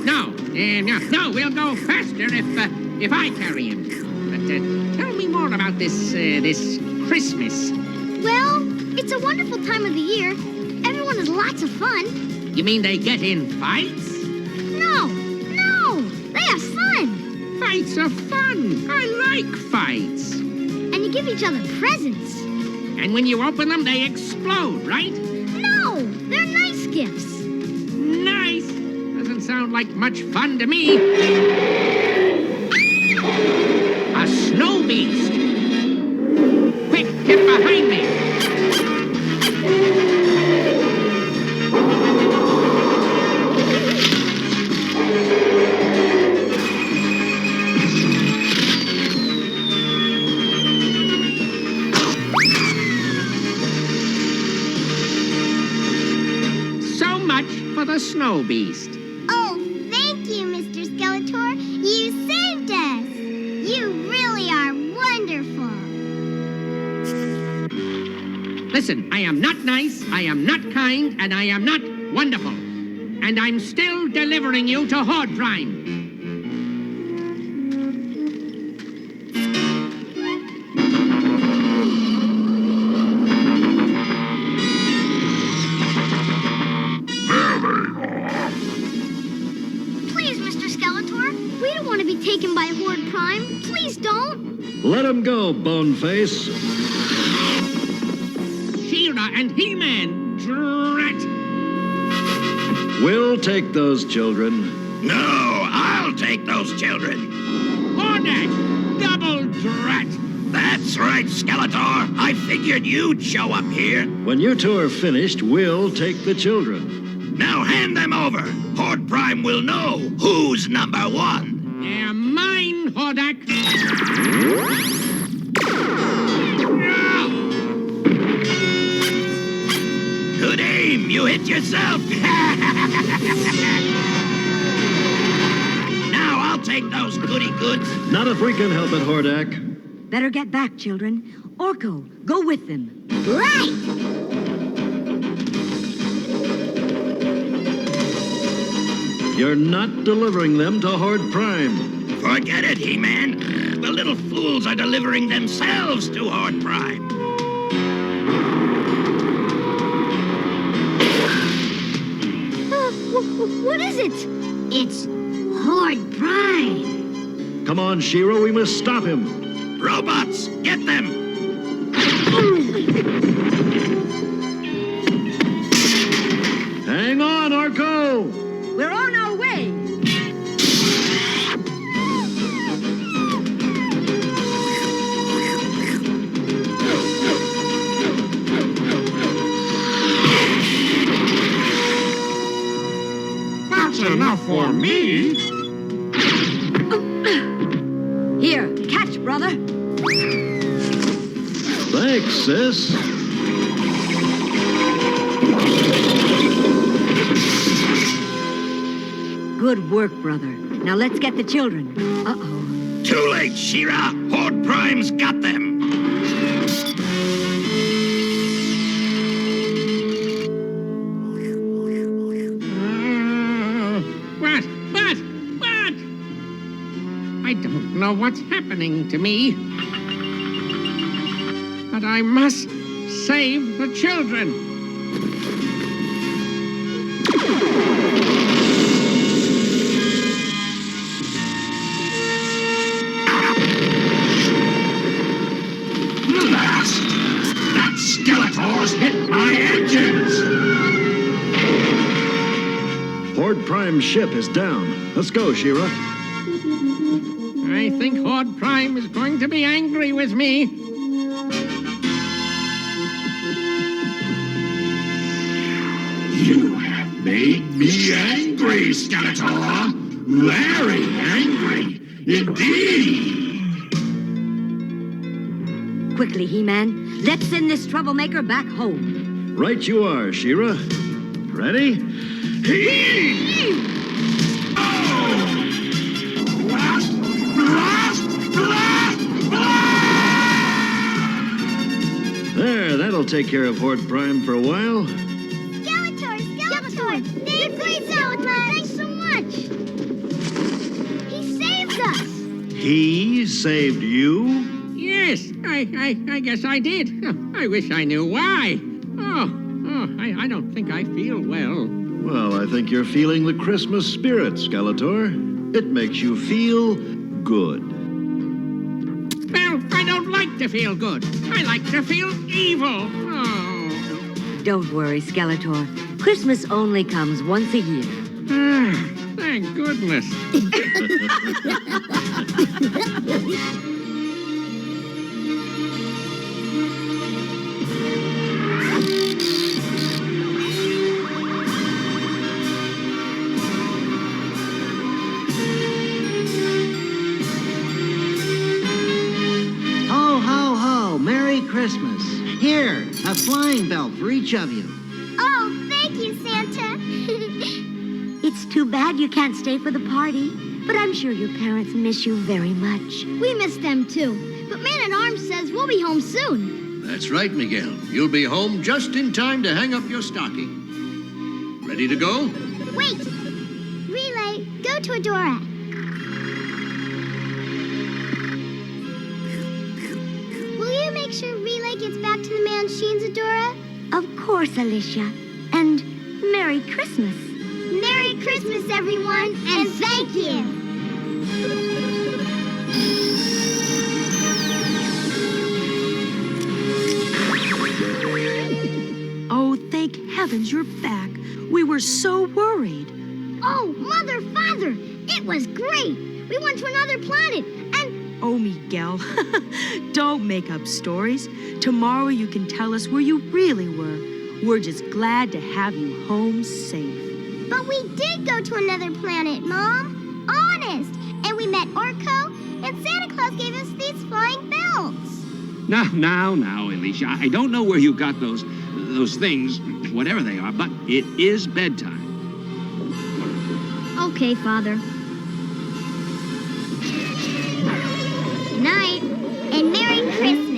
No, we'll go faster if I carry him. But tell me more about this Christmas. Well, it's a wonderful time of the year. Everyone has lots of fun. You mean they get in fights? No, they have fun. Fights are fun. I like fights. And you give each other presents. And when you open them, they explode, right? No, they're nice gifts. Nice? Doesn't sound like much fun to me. A snow beast. Quick, get behind me. So much for the snow beast. Oh, thank you, Mr. Skeletor. You saved us. You really are wonderful. Listen, I am not nice, I am not kind, and I am not wonderful. And I'm still delivering you to Horde Prime. Please, Mr. Skeletor. We don't want to be taken by Horde Prime. Please don't. Let him go, Boneface. She-Ra and He-Man, drat! We'll take those children. No, I'll take those children. Hordak, double drat! That's right, Skeletor. I figured you'd show up here. When you two are finished, we'll take the children. Now hand them over. Horde Prime will know who's number one. They're mine, Hordak. Good aim. You hit yourself. Now I'll take those goody goods. Not if we can help it, Hordak. Better get back, children. Orko, go with them. Right! You're not delivering them to Horde Prime. Forget it, He-Man. The little fools are delivering themselves to Horde Prime. What is it? It's Horde Prime. Come on, She-Ra, we must stop him. Robots, get them! Hang on, Orko! We're on our way. That's enough for me. Here, catch, brother. Thanks, sis. Good work, brother. Now let's get the children. Uh-oh. Too late, She-Ra. Horde Prime's got them. What? I don't know what's happening to me. But I must save the children. Blast! That Skeletor's hit my engines! Horde Prime's ship is down. Let's go, She-Ra. I think Horde Prime is going to be angry with me. You have made me angry! angry, Skeletor. Very angry indeed. Quickly, He-Man. Let's send this troublemaker back home. Right you are, She-Ra. Ready? There, that'll take care of Horde Prime for a while. Skeletor! Thank you, Skeletor! Thanks so much! He saved us! He saved you? Yes, I guess I did. I wish I knew why. I don't think I feel well. Well, I think you're feeling the Christmas spirit, Skeletor. It makes you feel good. Well, I don't like to feel good. I like to feel evil. Oh. Don't worry, Skeletor. Christmas only comes once a year. Thank goodness. Ho, ho, ho. Merry Christmas. Here, a flying belt for each of you. Oh, thank you, Santa. It's too bad you can't stay for the party, but I'm sure your parents miss you very much. We miss them too. But Man-at-Arms says we'll be home soon. That's right, Miguel. You'll be home just in time to hang up your stocking. Ready to go? Wait! Relay, go to Adora. Will you make sure Relay gets back to the machines, Adora? Of course, Alicia. And Merry Christmas. Merry Christmas, everyone, and thank you! Oh, thank heavens you're back. We were so worried. Oh, Mother, Father, it was great! We went to another planet, and... Oh, Miguel, don't make up stories. Tomorrow you can tell us where you really were. We're just glad to have you home safe. But we did go to another planet, Mom. Honest. And we met Orko, and Santa Claus gave us these flying belts. Now, Alicia. I don't know where you got those things, whatever they are, but it is bedtime. Okay, Father. Good night, and Merry Christmas.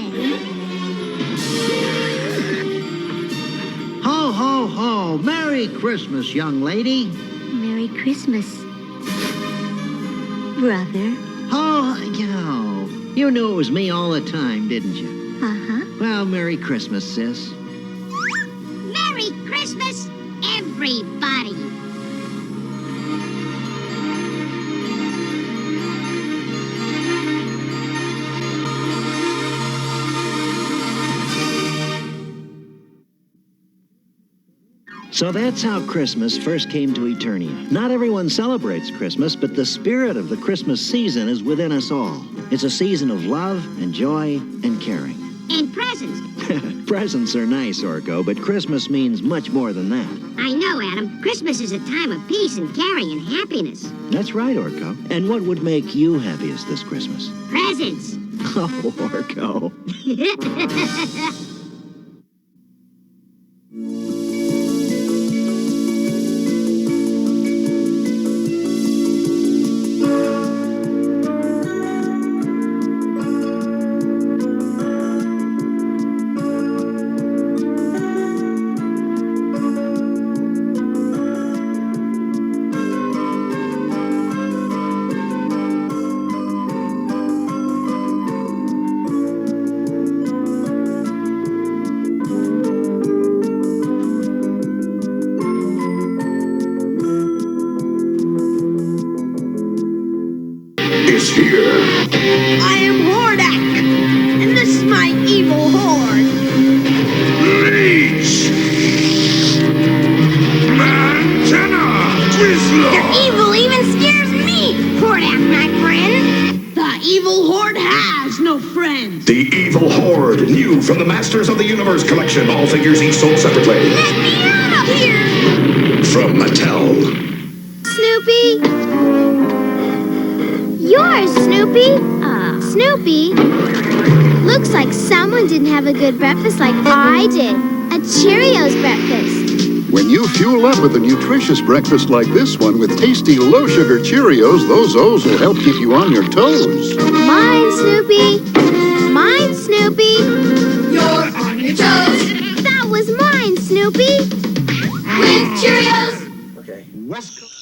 Ho, ho, ho. Merry Christmas, young lady. Merry Christmas, brother. Oh, you knew it was me all the time, didn't you? Uh-huh. Well, Merry Christmas, sis. Merry Christmas, everybody. So that's how Christmas first came to Eternia. Not everyone celebrates Christmas, but the spirit of the Christmas season is within us all. It's a season of love and joy and caring. And presents. Presents are nice, Orko, but Christmas means much more than that. I know, Adam. Christmas is a time of peace and caring and happiness. That's right, Orko. And what would make you happiest this Christmas? Presents. Oh, Orko. Is here. I am Hordak, and this is my evil horde. Leech! Mantenna! Twizzler! Your evil even scares me, Hordak, my friend. The evil horde has no friends. The Evil Horde, new from the Masters of the Universe collection. All figures each sold separately. Let me out of here! From Mattel. Snoopy? Yours, Snoopy. Snoopy? Looks like someone didn't have a good breakfast like I did. A Cheerios breakfast. When you fuel up with a nutritious breakfast like this one with tasty low-sugar Cheerios, those O's will help keep you on your toes. Mine, Snoopy. Mine, Snoopy. You're on your toes. That was mine, Snoopy. With Cheerios. Okay. West Coast.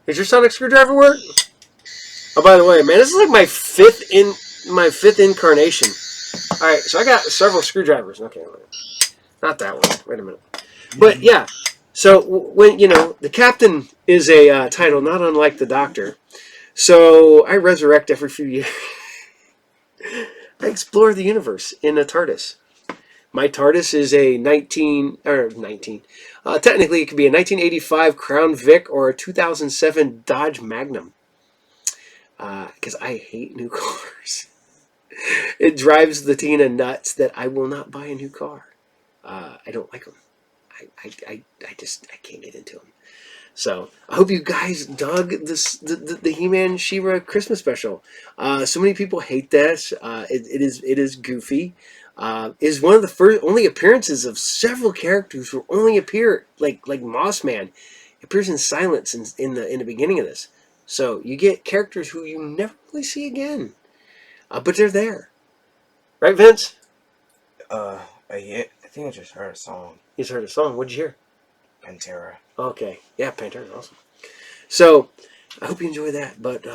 Does your sonic screwdriver work? Oh, by the way, man, this is like my fifth incarnation. All right, so I got several screwdrivers. Okay, not that one. Wait a minute. But yeah, so when the captain is a title not unlike the doctor. So I resurrect every few years. I explore the universe in a TARDIS. My TARDIS is a 19. Technically, it could be a 1985 Crown Vic or a 2007 Dodge Magnum. Because I hate new cars. It drives the Tina nuts that I will not buy a new car. I don't like them. I can't get into them. So I hope you guys dug the He-Man She-Ra Christmas special. So many people hate this. It is goofy. Is one of the only appearances of several characters who only appear like Moss Man appears in silence in the beginning of this. So you get characters who you never really see again, but they're there, right, Vince? Yeah, I think I just heard a song. You just heard a song. What'd you hear? Pantera. Okay, yeah, Pantera's awesome. So I hope you enjoy that, but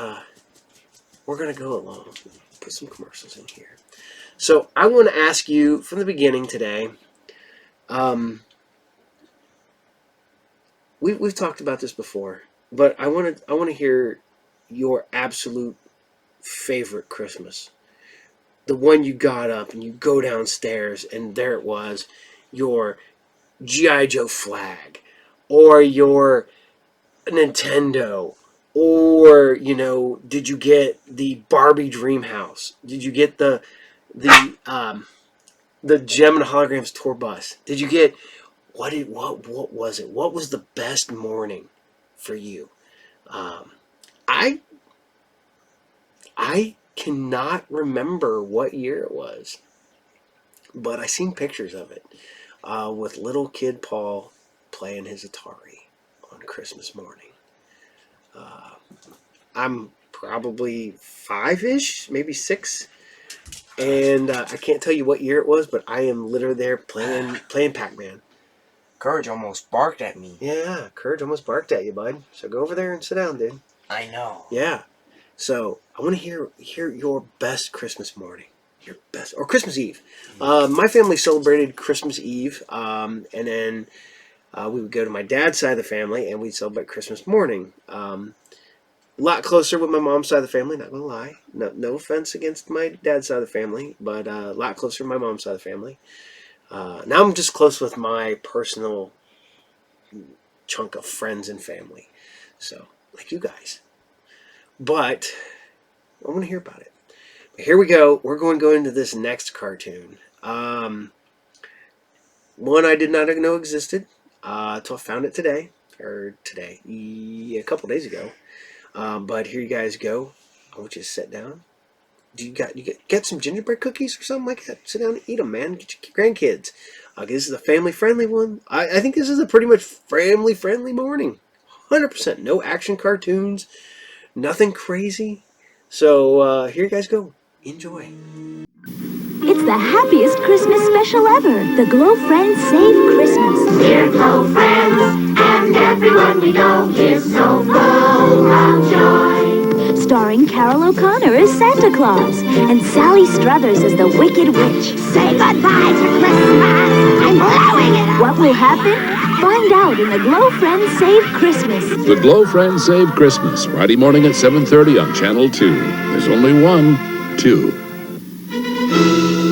we're gonna go along. Put some commercials in here. So I want to ask you from the beginning today. We've talked about this before, but I want to hear your absolute favorite Christmas. The one you got up and you go downstairs and there it was, your G.I. Joe flag, or your Nintendo, or did you get the Barbie Dream House? Did you get the Gem and Holograms tour bus? Did you get what was it? What was the best morning for you? I cannot remember what year it was, but I seen pictures of it with little kid Paul playing his Atari on Christmas morning. I'm probably 5-ish, maybe 6. And I can't tell you what year it was, but I am literally there playing Pac-Man. Courage almost barked at me. Yeah, Courage almost barked at you, bud. So go over there and sit down, dude. I know. Yeah. So I want to hear your best Christmas morning. Your best, or Christmas Eve. My family celebrated Christmas Eve, and then we would go to my dad's side of the family, and we'd celebrate Christmas morning. A lot closer with my mom's side of the family, not gonna lie. No offense against my dad's side of the family, but a lot closer with my mom's side of the family. Now I'm just close with my personal chunk of friends and family. So, like you guys. But I want to hear about it. But here we go. We're going to go into this next cartoon. One I did not know existed until I found it today. A couple days ago. But here you guys go. I want you to sit down. You get some gingerbread cookies or something like that? Sit down and eat them, man. Get your grandkids. This is a family-friendly one. I think this is a pretty much family-friendly morning. 100%. No action cartoons. Nothing crazy. So here you guys go. Enjoy. It's the happiest Christmas special ever. The Glow Friends Save Christmas. Dear Glow Friends, and everyone we know is so full of joy. Starring Carol O'Connor as Santa Claus and Sally Struthers as the Wicked Witch. Say goodbye to Christmas. I'm blowing it up. What will happen? Find out in the Glow Friends Save Christmas. The Glow Friends Save Christmas, Friday morning at 7:30 on Channel 2. There's only one, 2.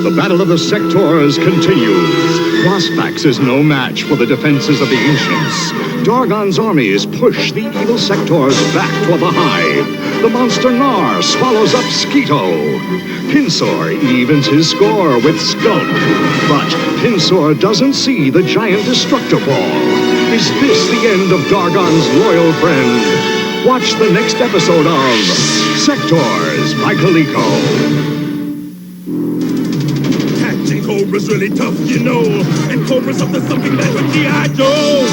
The battle of the sectors continues. Waspax is no match for the defenses of the ancients. Dargon's armies push the evil sectors back toward the hive. The monster Nar swallows up Skeeto. Pinsor evens his score with Skunk. But Pinsor doesn't see the giant destructor ball. Is this the end of Dargon's loyal friend? Watch the next episode of Sectors by Coleco. Catching Cobra's really tough, you know. And Cobra's up to something bad with G.I. Joe.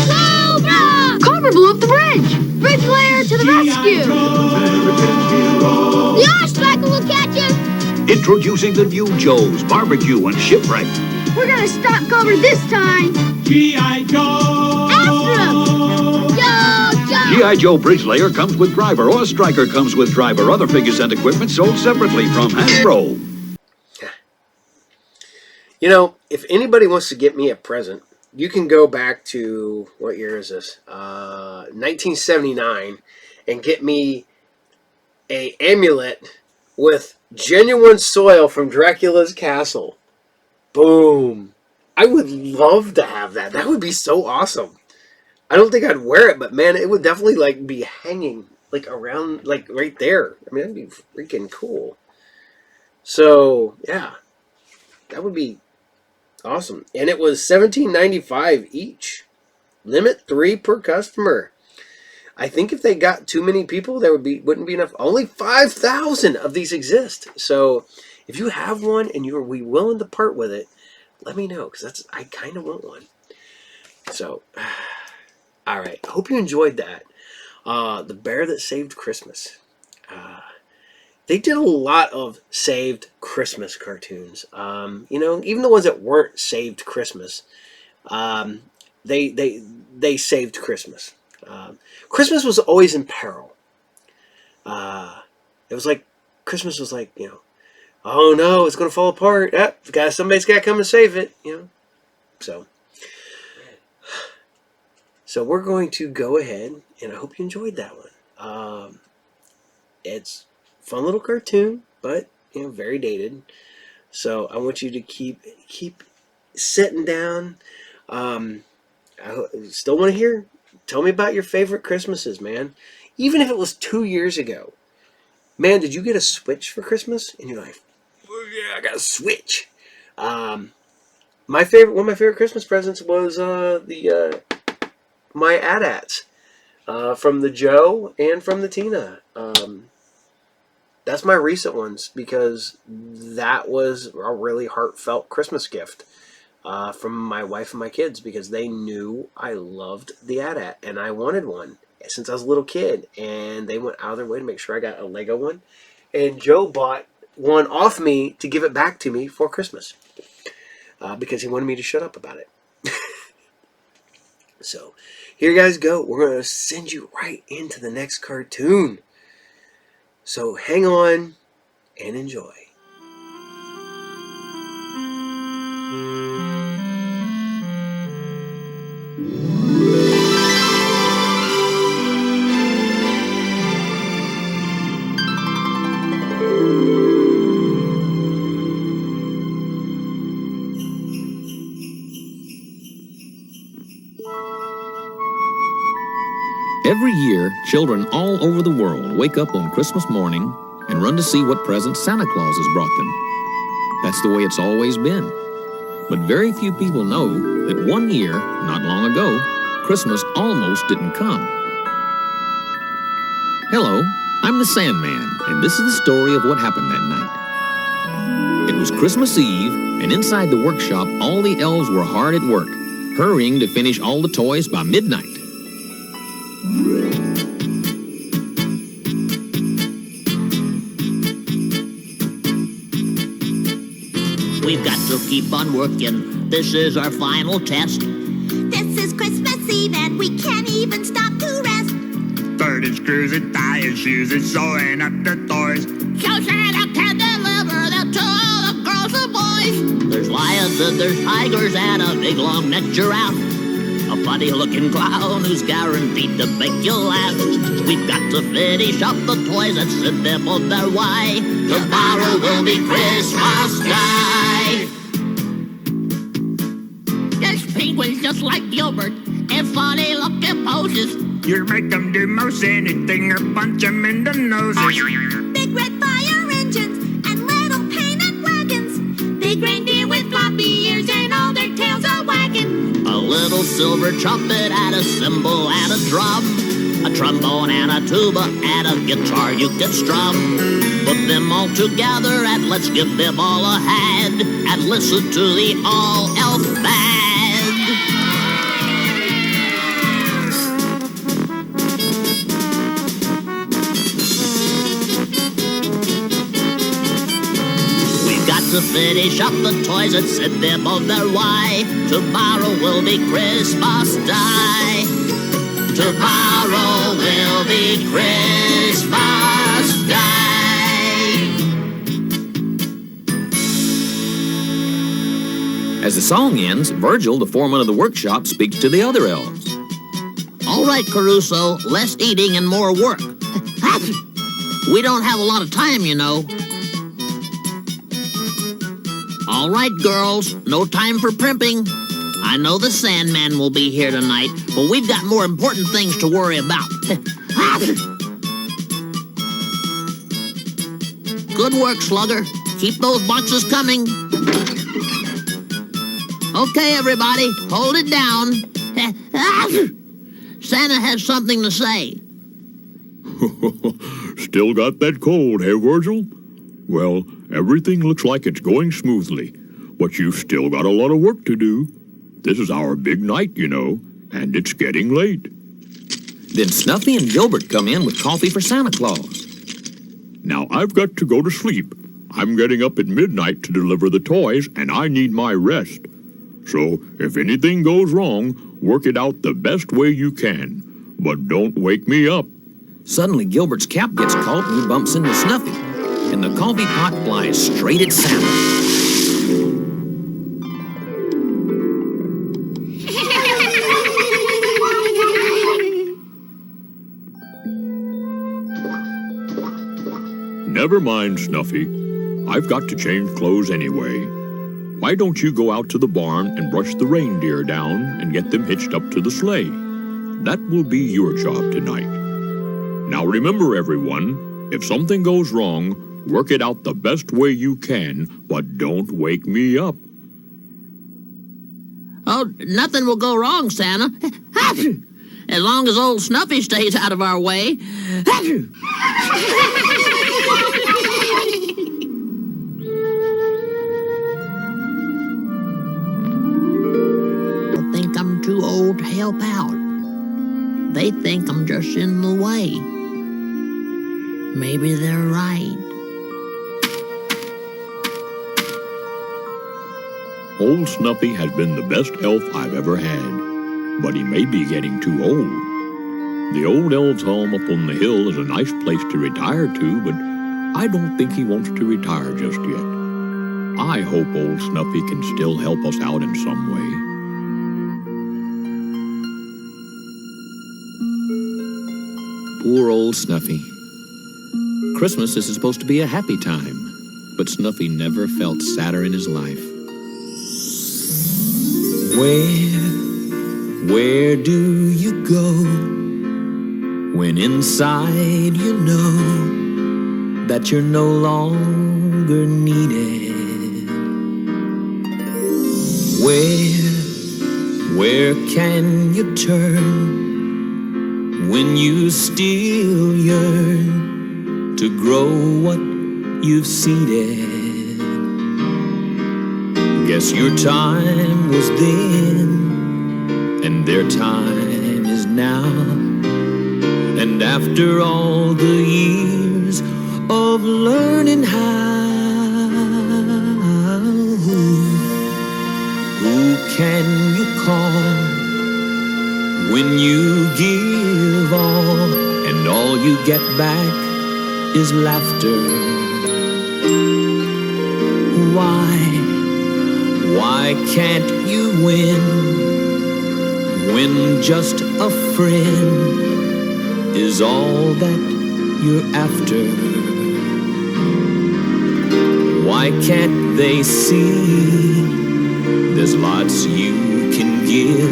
Cobra! Cobra blew up the bridge! Bridge layer to the rescue! The Ostriker will catch him! Introducing the new Joes, Barbecue and Shipwreck. We're gonna stop Cobra this time! G.I. Joe! After him! Joe! G.I. Joe Bridge Layer comes with driver, or Striker comes with driver. Other figures and equipment sold separately from Hasbro. You know, if anybody wants to get me a present, you can go back to, what year is this? 1979, and get me a amulet with genuine soil from Dracula's castle. Boom. I would love to have that. That would be so awesome. I don't think I'd wear it, but man, it would definitely like be hanging like around, like right there. I mean, that'd be freaking cool. So, yeah. That would be awesome. And it was $17.95 each. Limit 3 per customer. I think if they got too many people, there wouldn't be enough. Only 5,000 of these exist. So if you have one and you're willing to part with it, let me know, because I kind of want one. So, all right. I hope you enjoyed that. The Bear That Saved Christmas. They did a lot of saved Christmas cartoons. You know, even the ones that weren't saved Christmas, they saved Christmas. Christmas was always in peril. It was like Christmas was like, you know, oh no, it's going to fall apart. Somebody's got to come and save it. You know, so we're going to go ahead, and I hope you enjoyed that one. It's fun little cartoon, but you know, very dated. So I want you to keep sitting down. I still want to hear. Tell me about your favorite Christmases, man. Even if it was 2 years ago. Man, did you get a Switch for Christmas? And you're like, oh, yeah, I got a Switch. One of my favorite Christmas presents was my AT-ATs from the Joe and from the Tina. That's my recent ones, because that was a really heartfelt Christmas gift from my wife and my kids, because they knew I loved the AT-AT and I wanted one since I was a little kid, and they went out of their way to make sure I got a Lego one, and Joe bought one off me to give it back to me for Christmas because he wanted me to shut up about it. So here you guys go. We're going to send you right into the next cartoon. So hang on and enjoy. Every year, children all over the world wake up on Christmas morning and run to see what presents Santa Claus has brought them. That's the way it's always been. But very few people know that one year, not long ago, Christmas almost didn't come. Hello, I'm the Sandman, and this is the story of what happened that night. It was Christmas Eve, and inside the workshop, all the elves were hard at work, hurrying to finish all the toys by midnight. We've got to keep on working. This is our final test. This is Christmas Eve and we can't even stop to rest. Burning screws and tying shoes and sewing up the toys. So Santa can deliver them to all the girls and boys. There's lions and there's tigers and a big long-necked giraffe. A funny-looking clown who's guaranteed to make you laugh. We've got to finish up the toys and send them on their way. Tomorrow will be Christmas Day. There's penguins just like Gilbert, and funny looking poses. You'll make them do most anything or punch them in the noses. Big red fire engines and little painted wagons. Big reindeer with floppy ears and all their tails are wagging. A little silver trumpet and a cymbal and a drum. A trombone and a tuba and a guitar you can strum. Put them all together and let's give them all a hand and listen to the all-elf band. We've got to finish up the toys and send them on their way. Tomorrow will be Christmas Day. Tomorrow will be Christmas Day. As the song ends, Virgil, the foreman of the workshop, speaks to the other elves. All right, Caruso, less eating and more work. We don't have a lot of time, you know. All right, girls, no time for primping. I know the Sandman will be here tonight, but we've got more important things to worry about. Good work, Slugger. Keep those boxes coming. Okay, everybody, hold it down. Santa has something to say. Still got that cold, hey, Virgil? Well, everything looks like it's going smoothly, but you've still got a lot of work to do. This is our big night, you know, and it's getting late. Then Snuffy and Gilbert come in with coffee for Santa Claus. Now I've got to go to sleep. I'm getting up at midnight to deliver the toys, and I need my rest. So if anything goes wrong, work it out the best way you can. But don't wake me up. Suddenly, Gilbert's cap gets caught and he bumps into Snuffy, and the coffee pot flies straight at Santa. Never mind, Snuffy. I've got to change clothes anyway. Why don't you go out to the barn and brush the reindeer down and get them hitched up to the sleigh? That will be your job tonight. Now remember, everyone, if something goes wrong, work it out the best way you can, but don't wake me up. Oh, nothing will go wrong, Santa. As long as old Snuffy stays out of our way. I think I'm too old to help out. They think I'm just in the way. Maybe they're right. Old Snuffy has been the best elf I've ever had, but he may be getting too old. The old elf's home up on the hill is a nice place to retire to, but I don't think he wants to retire just yet. I hope old Snuffy can still help us out in some way. Poor old Snuffy. Christmas is supposed to be a happy time, but Snuffy never felt sadder in his life. Where do you go when inside you know that you're no longer needed? Where can you turn when you still yearn to grow what you've seeded? Guess your time was then, and their time is now. And after all the years of learning how, who can you call when you give all, and all you get back is laughter? Why can't you win when just a friend is all that you're after? Why can't they see there's lots you can give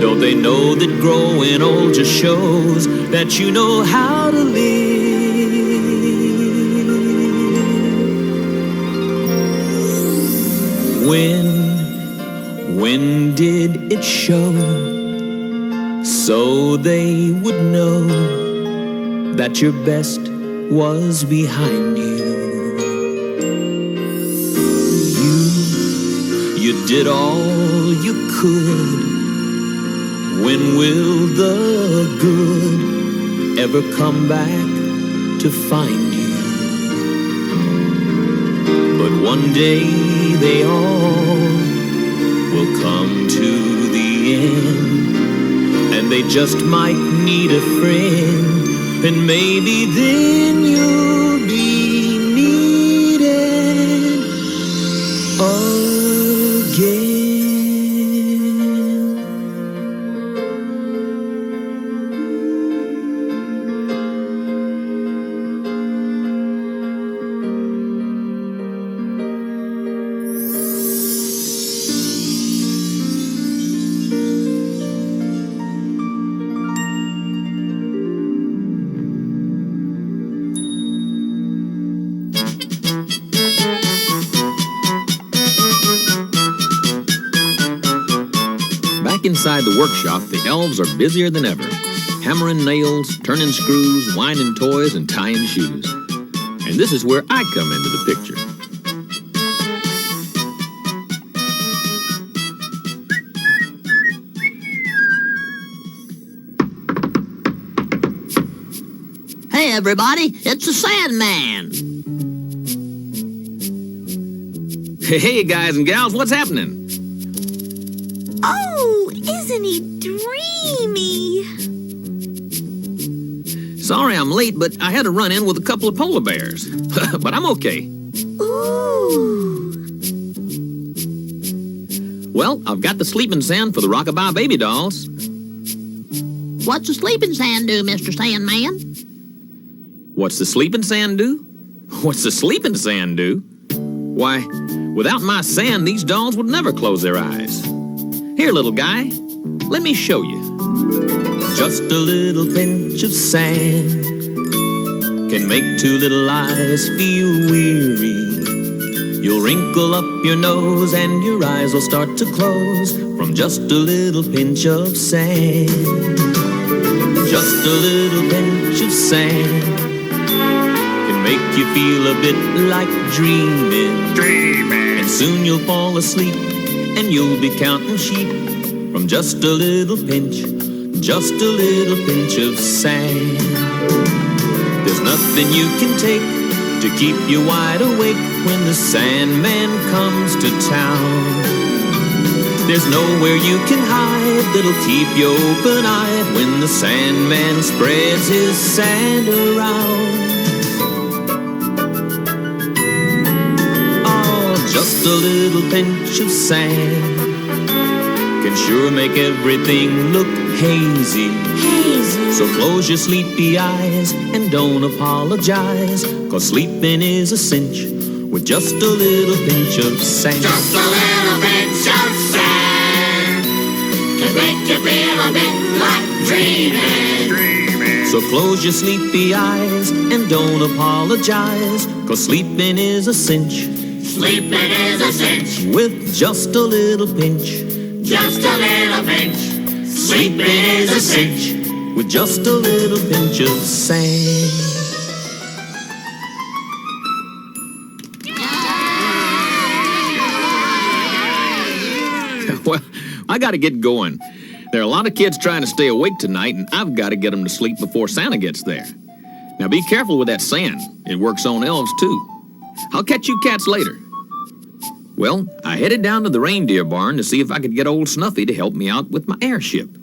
Don't they know that growing old just shows that you know how to live? When did it show? So they would know that your best was behind you. You did all you could. When will the good ever come back to find you? But one day they all will come to the end, and they just might need a friend, and maybe then you'll be needed again. Inside the workshop, the elves are busier than ever, hammering nails, turning screws, winding toys, and tying shoes. And this is where I come into the picture. Hey, everybody, it's the Sandman. Hey, guys and gals, what's happening? Oh, isn't he dreamy? Sorry I'm late, but I had to run in with a couple of polar bears. But I'm okay. Ooh. Well, I've got the sleeping sand for the Rockabye baby dolls. What's the sleeping sand do, Mr. Sandman? What's the sleeping sand do? What's the sleeping sand do? Why, without my sand, these dolls would never close their eyes. Here, little guy, let me show you. Just a little pinch of sand can make two little eyes feel weary. You'll wrinkle up your nose and your eyes will start to close from just a little pinch of sand. Just a little pinch of sand can make you feel a bit like dreaming. And soon you'll fall asleep and you'll be counting sheep from just a little pinch of sand. There's nothing you can take to keep you wide awake when the Sandman comes to town. There's nowhere you can hide that'll keep you open-eyed when the Sandman spreads his sand around. Just a little pinch of sand can sure make everything look hazy. So close your sleepy eyes and don't apologize, 'cause sleeping is a cinch with just a little pinch of sand. Just a little pinch of sand can make you feel a bit like dreaming. So close your sleepy eyes and don't apologize, 'cause sleeping is a cinch. Sleeping is a cinch with just a little pinch. Just a little pinch. Sleeping is a cinch with just a little pinch of sand. Well, I gotta get going. There are a lot of kids trying to stay awake tonight, and I've got to get them to sleep before Santa gets there. Now be careful with that sand. It works on elves too. I'll catch you cats later. Well, I headed down to the reindeer barn to see if I could get old Snuffy to help me out with my airship.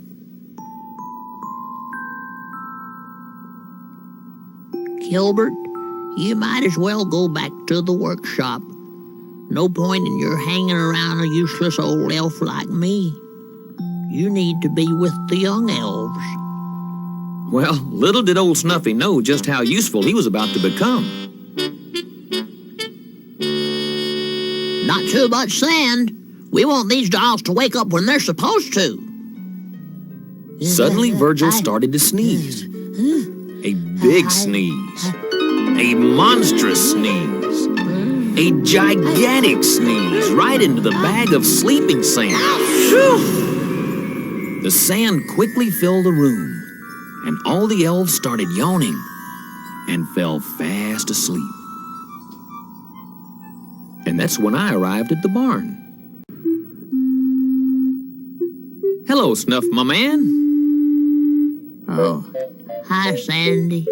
Gilbert, you might as well go back to the workshop. No point in your hanging around a useless old elf like me. You need to be with the young elves. Well, little did old Snuffy know just how useful he was about to become. Not too much sand. We want these dolls to wake up when they're supposed to. Suddenly, Virgil started to sneeze. A big sneeze. A monstrous sneeze. A gigantic sneeze right into the bag of sleeping sand. Phew! The sand quickly filled the room, and all the elves started yawning and fell fast asleep. And that's when I arrived at the barn. Hello, Snuff, my man. Oh, hi, Sandy.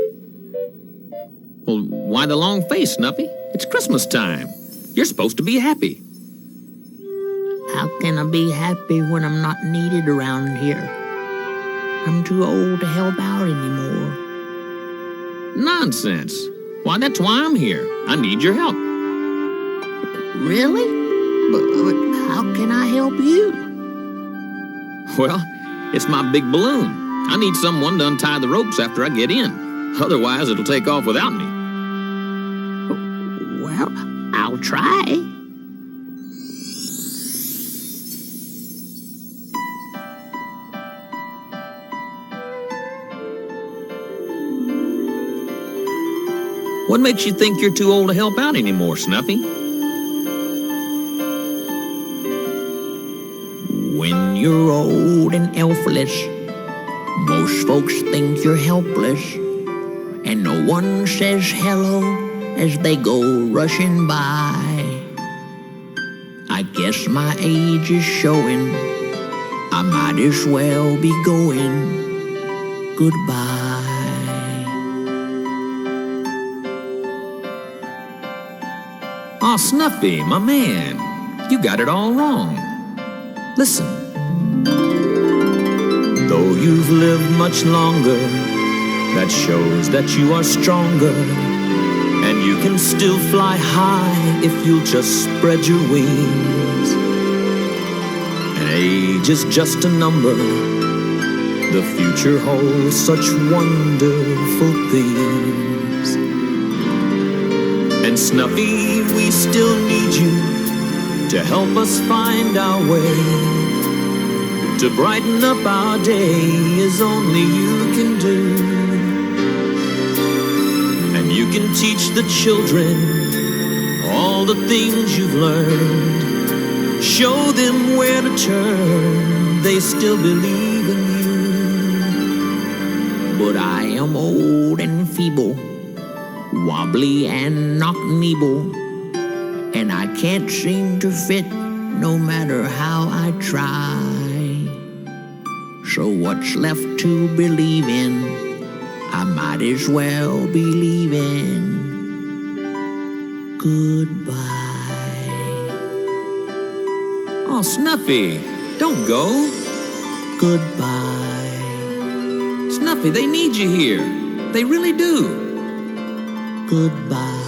Well, why the long face, Snuffy? It's Christmas time. You're supposed to be happy. How can I be happy when I'm not needed around here? I'm too old to help out anymore. Nonsense. Why, that's why I'm here. I need your help. Really? But how can I help you? Well, it's my big balloon. I need someone to untie the ropes after I get in. Otherwise, it'll take off without me. Well, I'll try. What makes you think you're too old to help out anymore, Snuffy? When you're old and elfless, most folks think you're helpless, and no one says hello as they go rushing by. I guess my age is showing, I might as well be going goodbye. Aw, Snuffy, my man, you got it all wrong. Listen. Though you've lived much longer, that shows that you are stronger, and you can still fly high if you'll just spread your wings. And age is just a number, the future holds such wonderful things. And Snuffy, we still need you to help us find our way, to brighten up our day as only you can do. And you can teach the children all the things you've learned. Show them where to turn, they still believe in you. But I am old and feeble, wobbly and knock-kneeble, and I can't seem to fit no matter how I try. So what's left to believe in? I might as well be leaving. Goodbye. Oh, Snuffy, don't go. Goodbye. Snuffy, they need you here. They really do. Goodbye.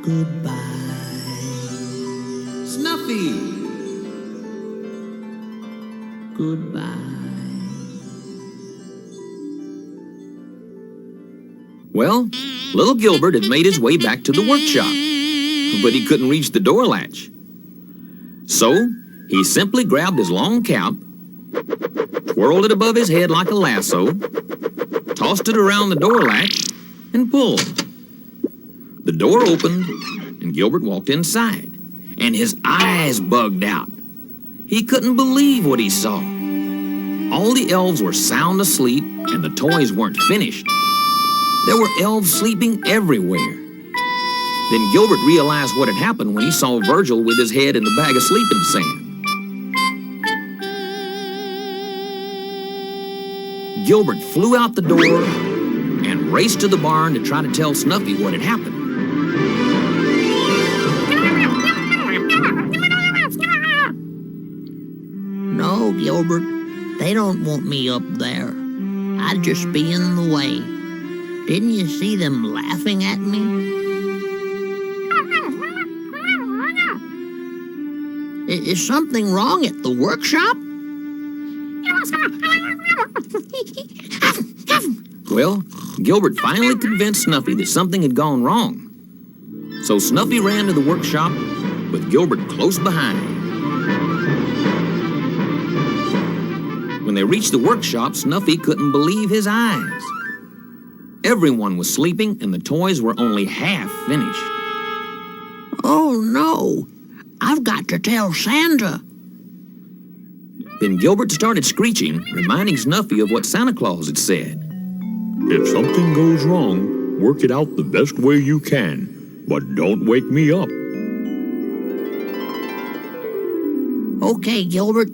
Goodbye. Snuffy! Goodbye. Well, little Gilbert had made his way back to the workshop, but he couldn't reach the door latch. So, he simply grabbed his long cap, twirled it above his head like a lasso, tossed it around the door latch, and pulled. The door opened, and Gilbert walked inside, and his eyes bugged out. He couldn't believe what he saw. All the elves were sound asleep, and the toys weren't finished. There were elves sleeping everywhere. Then Gilbert realized what had happened when he saw Virgil with his head in the bag of sleeping sand. Gilbert flew out the door and raced to the barn to try to tell Snuffy what had happened. No, Gilbert, they don't want me up there. I'd just be in the way. Didn't you see them laughing at me? Is something wrong at the workshop? Well, Gilbert finally convinced Snuffy that something had gone wrong. So Snuffy ran to the workshop with Gilbert close behind him. When they reached the workshop, Snuffy couldn't believe his eyes. Everyone was sleeping, and the toys were only half finished. Oh, no. I've got to tell Santa. Then Gilbert started screeching, reminding Snuffy of what Santa Claus had said. If something goes wrong, work it out the best way you can, but don't wake me up. Okay, Gilbert.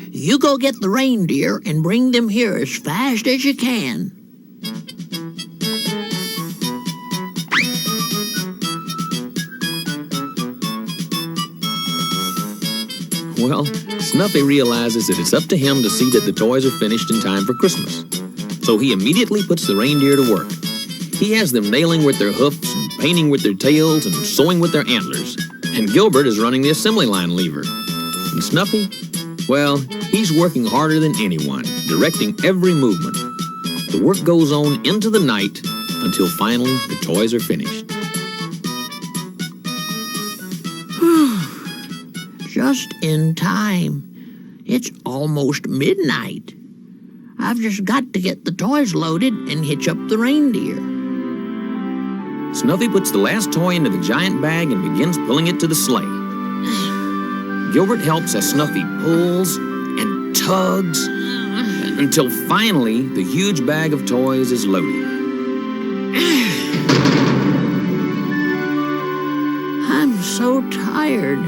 You go get the reindeer and bring them here as fast as you can. Well, Snuffy realizes that it's up to him to see that the toys are finished in time for Christmas. So he immediately puts the reindeer to work. He has them nailing with their hoofs and painting with their tails and sewing with their antlers. And Gilbert is running the assembly line lever. And Snuffy, well, he's working harder than anyone, directing every movement. The work goes on into the night until finally the toys are finished. Just in time. It's almost midnight. I've just got to get the toys loaded and hitch up the reindeer. Snuffy puts the last toy into the giant bag and begins pulling it to the sleigh. Gilbert helps as Snuffy pulls and tugs until finally the huge bag of toys is loaded. I'm so tired.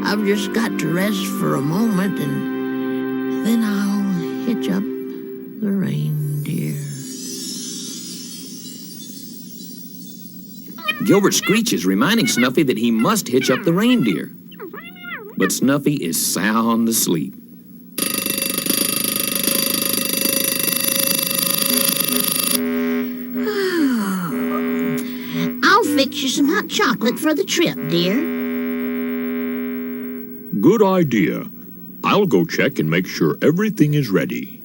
I've just got to rest for a moment and then I'll hitch up the reindeer. Gilbert screeches, reminding Snuffy that he must hitch up the reindeer. But Snuffy is sound asleep. I'll fix you some hot chocolate for the trip, dear. Good idea. I'll go check and make sure everything is ready.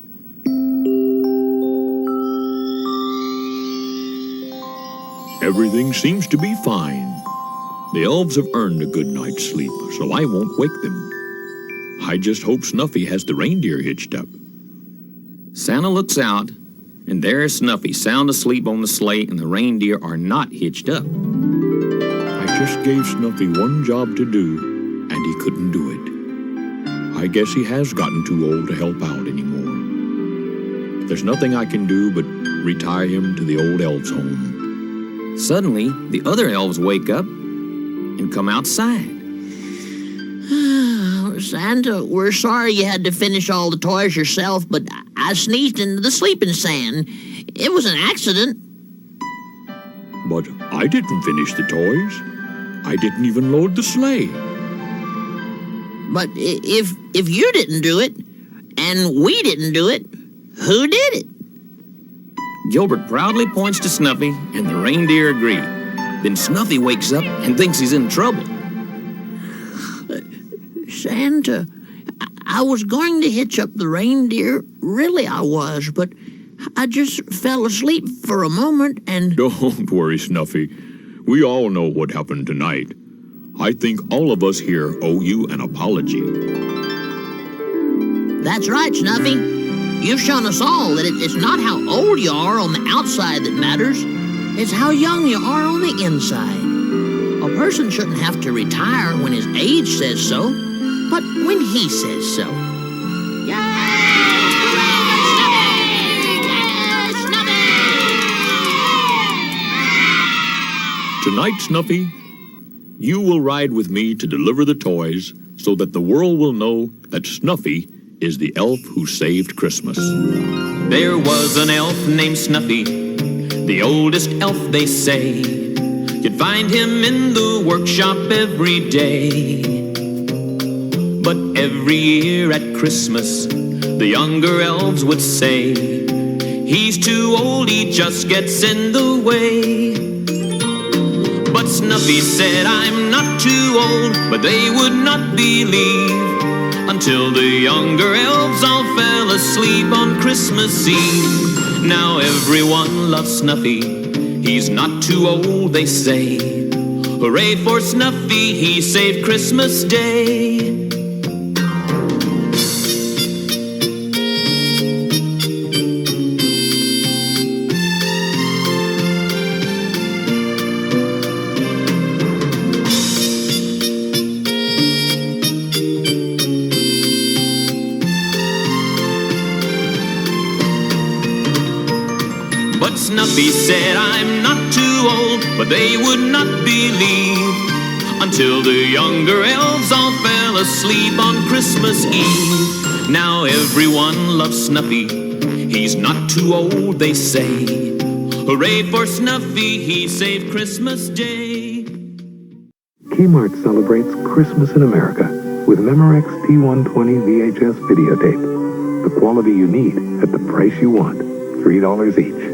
Everything seems to be fine. The elves have earned a good night's sleep, so I won't wake them. I just hope Snuffy has the reindeer hitched up. Santa looks out, and there's Snuffy sound asleep on the sleigh, and the reindeer are not hitched up. I just gave Snuffy one job to do, and he couldn't do it. I guess he has gotten too old to help out anymore. There's nothing I can do but retire him to the old elves' home. Suddenly, the other elves wake up and come outside. Santa, we're sorry you had to finish all the toys yourself, but I sneezed into the sleeping sand. It was an accident. But I didn't finish the toys. I didn't even load the sleigh. But if you didn't do it, and we didn't do it, who did it? Gilbert proudly points to Snuffy, and the reindeer agree. Then Snuffy wakes up and thinks he's in trouble. Santa, I was going to hitch up the reindeer, really I was, but I just fell asleep for a moment and... Don't worry, Snuffy. We all know what happened tonight. I think all of us here owe you an apology. That's right, Snuffy. You've shown us all that it's not how old you are on the outside that matters. It's how young you are on the inside. A person shouldn't have to retire when his age says so, but when he says so. Tonight, Snuffy, you will ride with me to deliver the toys so that the world will know that Snuffy is the elf who saved Christmas. There was an elf named Snuffy, the oldest elf they say. You'd find him in the workshop every day. But every year at Christmas, the younger elves would say, he's too old, he just gets in the way. But Snuffy said, I'm not too old, but they would not believe until the younger elves all fell asleep on Christmas Eve. Now everyone loves Snuffy, he's not too old, they say. Hooray for Snuffy, he saved Christmas Day. Snuffy said, I'm not too old, but they would not believe until the younger elves all fell asleep on Christmas Eve. Now everyone loves Snuffy, he's not too old, they say. Hooray for Snuffy, he saved Christmas Day. Kmart celebrates Christmas in America with Memorex T120 VHS videotape. The quality you need at the price you want. $3 each.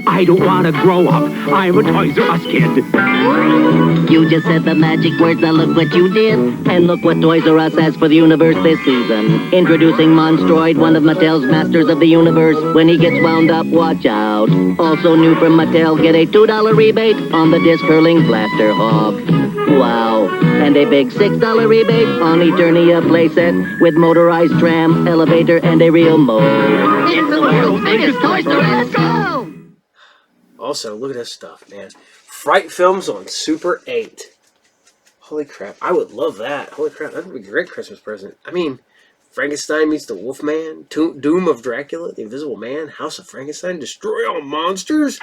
I don't want to grow up. I'm a Toys R Us kid. You just said the magic words, now look what you did. And look what Toys R Us has for the universe this season. Introducing Monstroid, one of Mattel's masters of the universe. When he gets wound up, watch out. Also new from Mattel, get a $2 rebate on the disc-hurling Blaster Hawk. Wow. And a big $6 rebate on Eternia playset with motorized tram, elevator, and a real mode. It's the world's biggest Toys R Us. Go! Also, look at this stuff, man. Fright Films on Super 8. Holy crap. I would love that. Holy crap. That would be a great Christmas present. I mean, Frankenstein meets the Wolfman, Doom of Dracula, The Invisible Man, House of Frankenstein, Destroy All Monsters,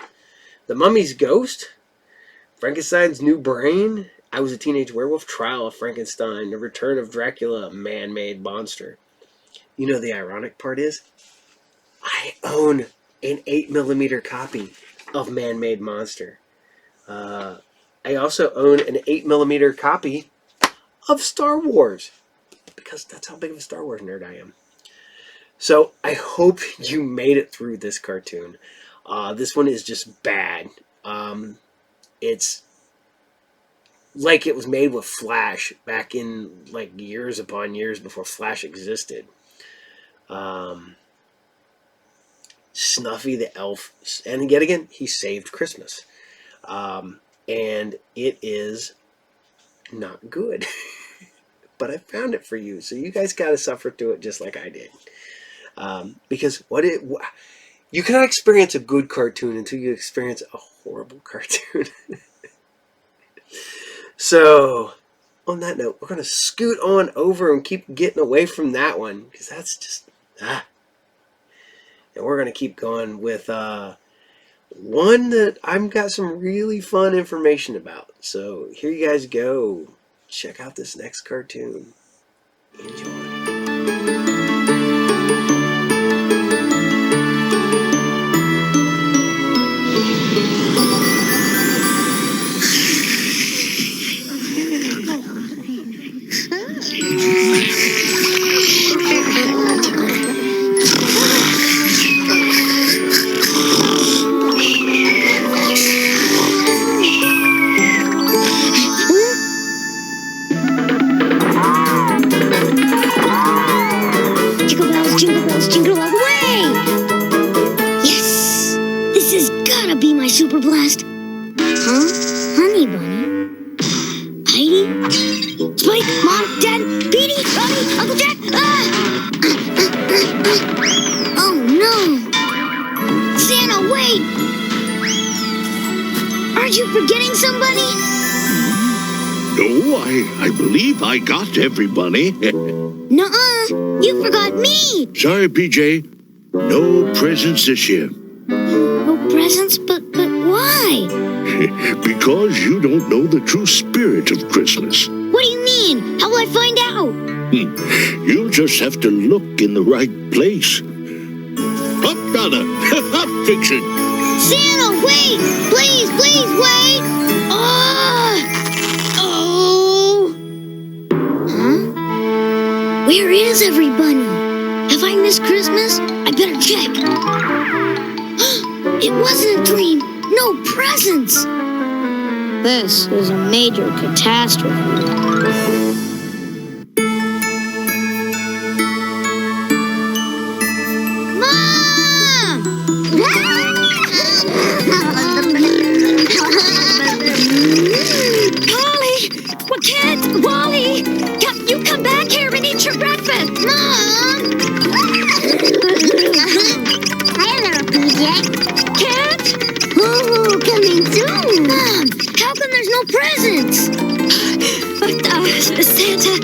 The Mummy's Ghost, Frankenstein's New Brain, I Was a Teenage Werewolf, Trial of Frankenstein, The Return of Dracula, Man-Made Monster. You know, the ironic part is, I own an 8mm copy of Man-Made Monster. I also own an 8mm copy of Star Wars, because that's how big of a Star Wars nerd I am. So I hope you made it through this cartoon. This one is just bad. It's like it was made with Flash back in like years upon years before Flash existed. Snuffy the elf, and yet again, he saved Christmas. And it is not good. But I found it for you, so you guys got to suffer through it just like I did. Because you cannot experience a good cartoon until you experience a horrible cartoon. So, on that note, we're going to scoot on over and keep getting away from that one, because that's just... And we're going to keep going with one that I've got some really fun information about. So here you guys go. Check out this next cartoon. Enjoy. Jingle all the way! Yes! This has gotta be my super blast. Huh? Honey Bunny? Heidi? Spike? Mom? Dad? Petey? Robbie? Uncle Jack? Oh no! Santa, wait! Aren't you forgetting somebody? No, I believe I got everybody. Nuh-uh! You forgot me! Sorry, PJ. No presents this year. No presents? But why? Because you don't know the true spirit of Christmas. What do you mean? How will I find out? You'll just have to look in the right place. Up, Donna! Up, Fiction! Santa, wait! Please, please, wait! Where is everybody? Have I missed Christmas? I better check. It wasn't a dream. No presents. This is a major catastrophe. Mom! Polly! Well, Kent! Wally! You come back here and eat your breakfast! Mom! Hi there, PJ. Kent? Ooh, coming soon! Mom, how come there's no presents? Santa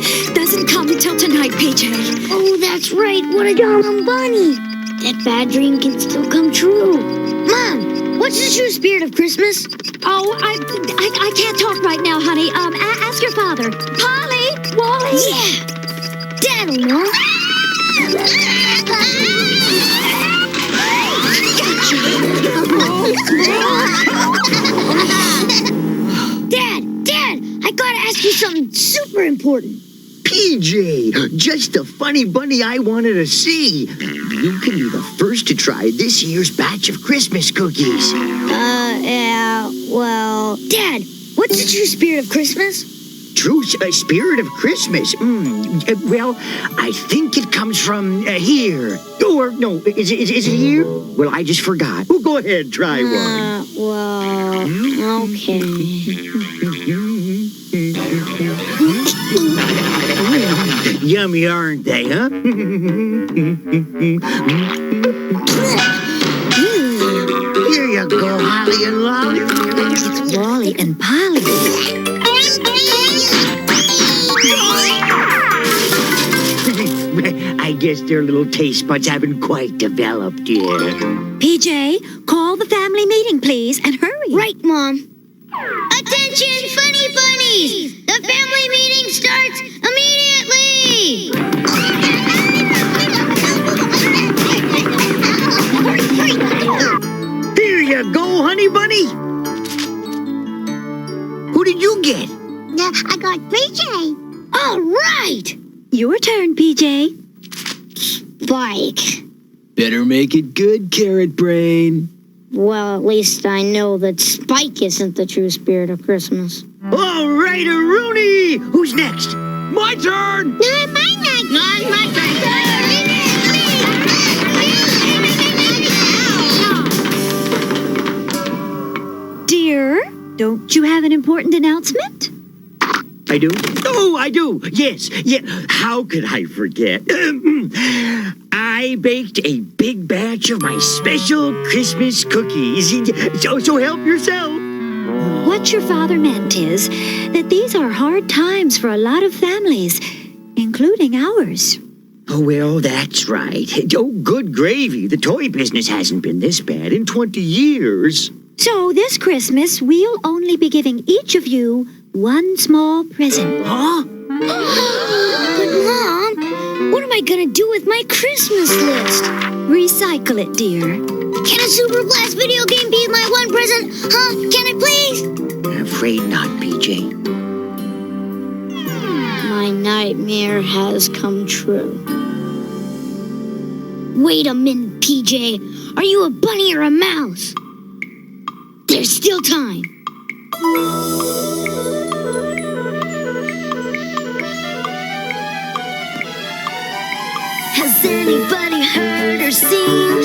doesn't come until tonight, PJ. Oh, that's right. What a dumb bunny. That bad dream can still come true. Mom, what's the true spirit of Christmas? Oh, I can't talk right now, honey. Ask your father. Polly, Wally. Yeah, Dad'll know. Dad, I gotta ask you something super important. PJ, just the funny bunny I wanted to see. You can be the first to try this year's batch of Christmas cookies. Yeah, well... Dad, what's the true spirit of Christmas? True spirit of Christmas? Well, I think it comes from here. Or, no, is it here? Well, I just forgot. Well, go ahead, try one. Well, okay. Yummy, aren't they, huh? Here you go, Holly and Lolly. It's Wally and Polly. I guess their little taste buds haven't quite developed yet. PJ, call the family meeting, please, and hurry. Right, Mom. Attention, funny bunnies! The family meeting starts immediately! Here you go, honey bunny. Who did you get? I got PJ. All right! Your turn, PJ. Spike. Better make it good, Carrot Brain. Well, at least I know that Spike isn't the true spirit of Christmas. All right, Rooney. Who's next? My turn. Not my turn. Not my turn. Dear, don't you have an important announcement? I do? Oh, I do. Yes. Yeah. How could I forget? I baked a big batch of my special Christmas cookies. So help yourself. What your father meant is that these are hard times for a lot of families, including ours. Oh, well, that's right. Oh, good gravy. The toy business hasn't been this bad in 20 years. So this Christmas, we'll only be giving each of you one small present. Huh? But, Mom, what am I gonna do with my Christmas list? Recycle it, dear. Can a Super Blast video game be my one present? Huh? Can it please? I'm afraid not, PJ. My nightmare has come true. Wait a minute, PJ. Are you a bunny or a mouse? There's still time. Has anybody heard or seen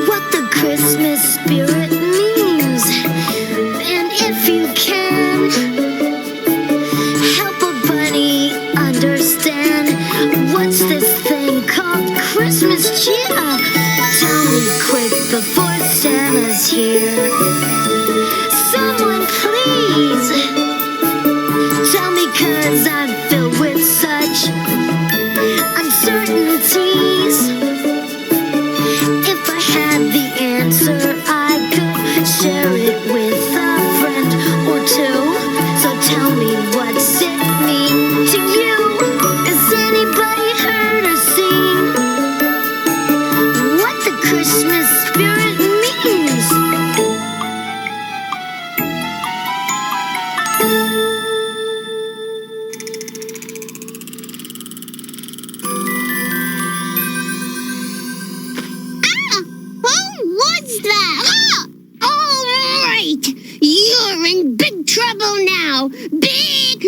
what the Christmas spirit means? And if you can, help a bunny understand what's this thing called Christmas cheer? Tell me quick before Santa's here. Someone please tell me, 'cause I'm filled with such uncertainties. If I had the answer, I could share it with a friend or two. So tell me, what's it mean to you? Has anybody heard or seen what the Christmas spirit means? Trouble now. Big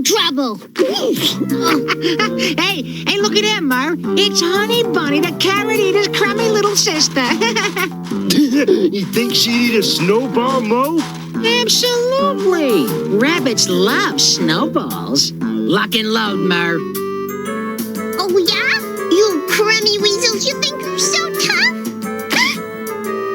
trouble. Hey, look at him, Mar. It's Honey Bunny, the carrot eater's crummy little sister. You think she'd eat a snowball, Mo? Absolutely. Rabbits love snowballs. Lock and load, Mar. Oh, yeah? You crummy weasels, you think you're so tough?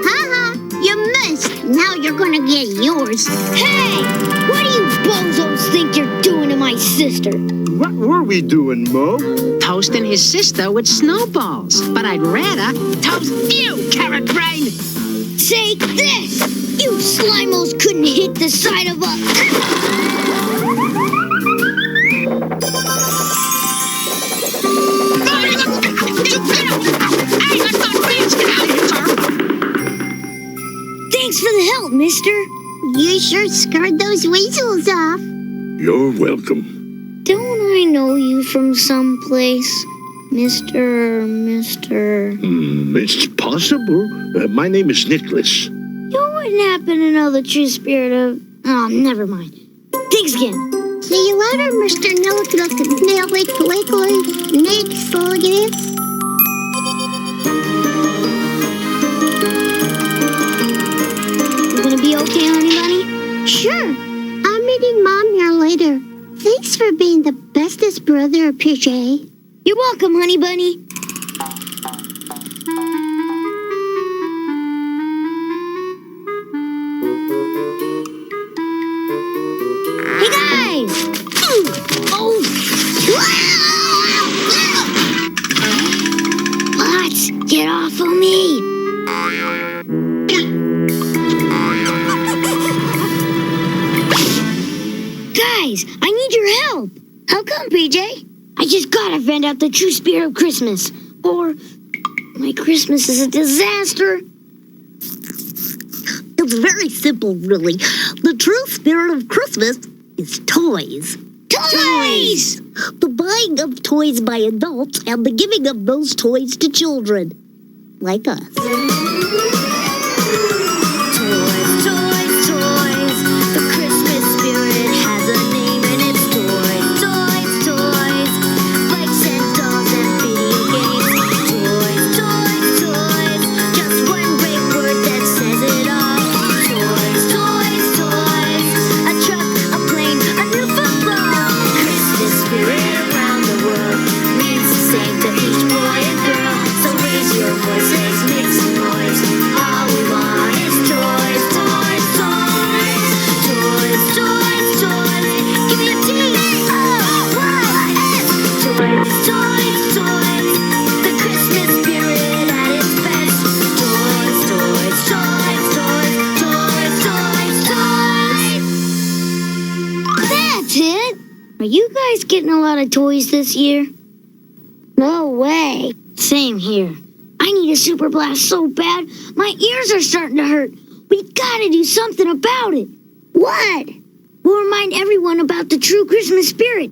Ha-ha, you missed. Now you're you're gonna get yours. Hey! What do you bozos think you're doing to my sister? What were we doing, Mo? Toasting his sister with snowballs. But I'd rather toast you, carrot brain! Take this! You slimos couldn't hit the side of a... Thanks for the help, mister. You sure scared those weasels off. You're welcome. Don't I know you from someplace, Mr. It's possible. My name is Nicholas. You wouldn't happen to know the true spirit of... Oh, never mind. Thanks again. See you later, Mr. Nicholas. You gonna be okay, honey bunny? Sure. I'm meeting Mom here later. Thanks for being the bestest brother, PJ. You're welcome, honey bunny. Hey guys! Oh! Let's get off of me! Guys, I need your help. How come, PJ? I just gotta find out the true spirit of Christmas. Or my Christmas is a disaster. It's very simple, really. The true spirit of Christmas is toys. Toys! The buying of toys by adults and the giving of those toys to children. Like us. Are you guys getting a lot of toys this year? No way. Same here. I need a super blast so bad, my ears are starting to hurt. We gotta do something about it. What? We'll remind everyone about the true Christmas spirit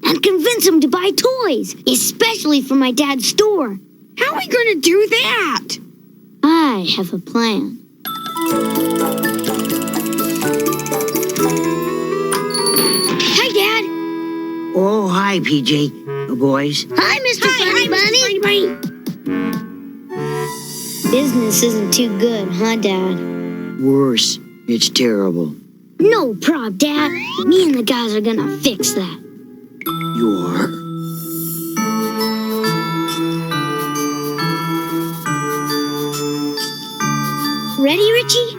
and convince them to buy toys, especially from my dad's store. How are we gonna do that? I have a plan. Hi, Dad. Oh, hi, PJ. Boys. Hi, Mr. Funny Bunny. Business isn't too good, huh, Dad? Worse. It's terrible. No prob, Dad. Me and the guys are gonna fix that. You are? Ready, Richie?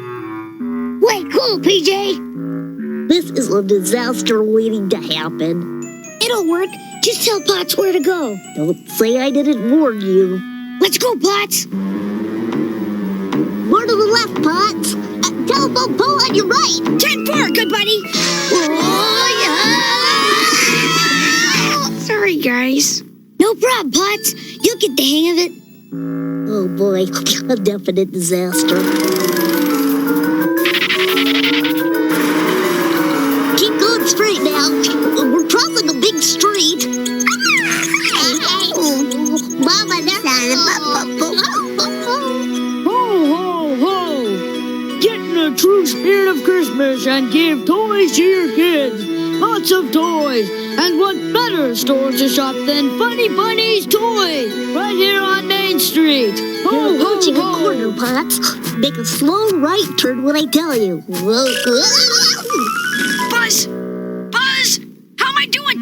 Way cool, PJ. This is a disaster waiting to happen. It'll work. Just tell Potts where to go. Don't say I didn't warn you. Let's go, Potts. More to the left, Potts. Telephone pole on your right. 10-4, good buddy. Oh, yeah. Sorry, guys. No problem, Potts. You'll get the hang of it. Oh, boy. A definite disaster. Keep going straight now. We're crossing a big street. Mama, Ho, ho, ho! Get in the true spirit of Christmas and give toys to your kids. Lots of toys. And what better store to shop than Funny Bunny's Toys? Right here on Main Street. Ho, You're approaching ho, ho. a corner, Potts. Make a slow right turn when I tell you. Buzz! Buzz! How am I doing?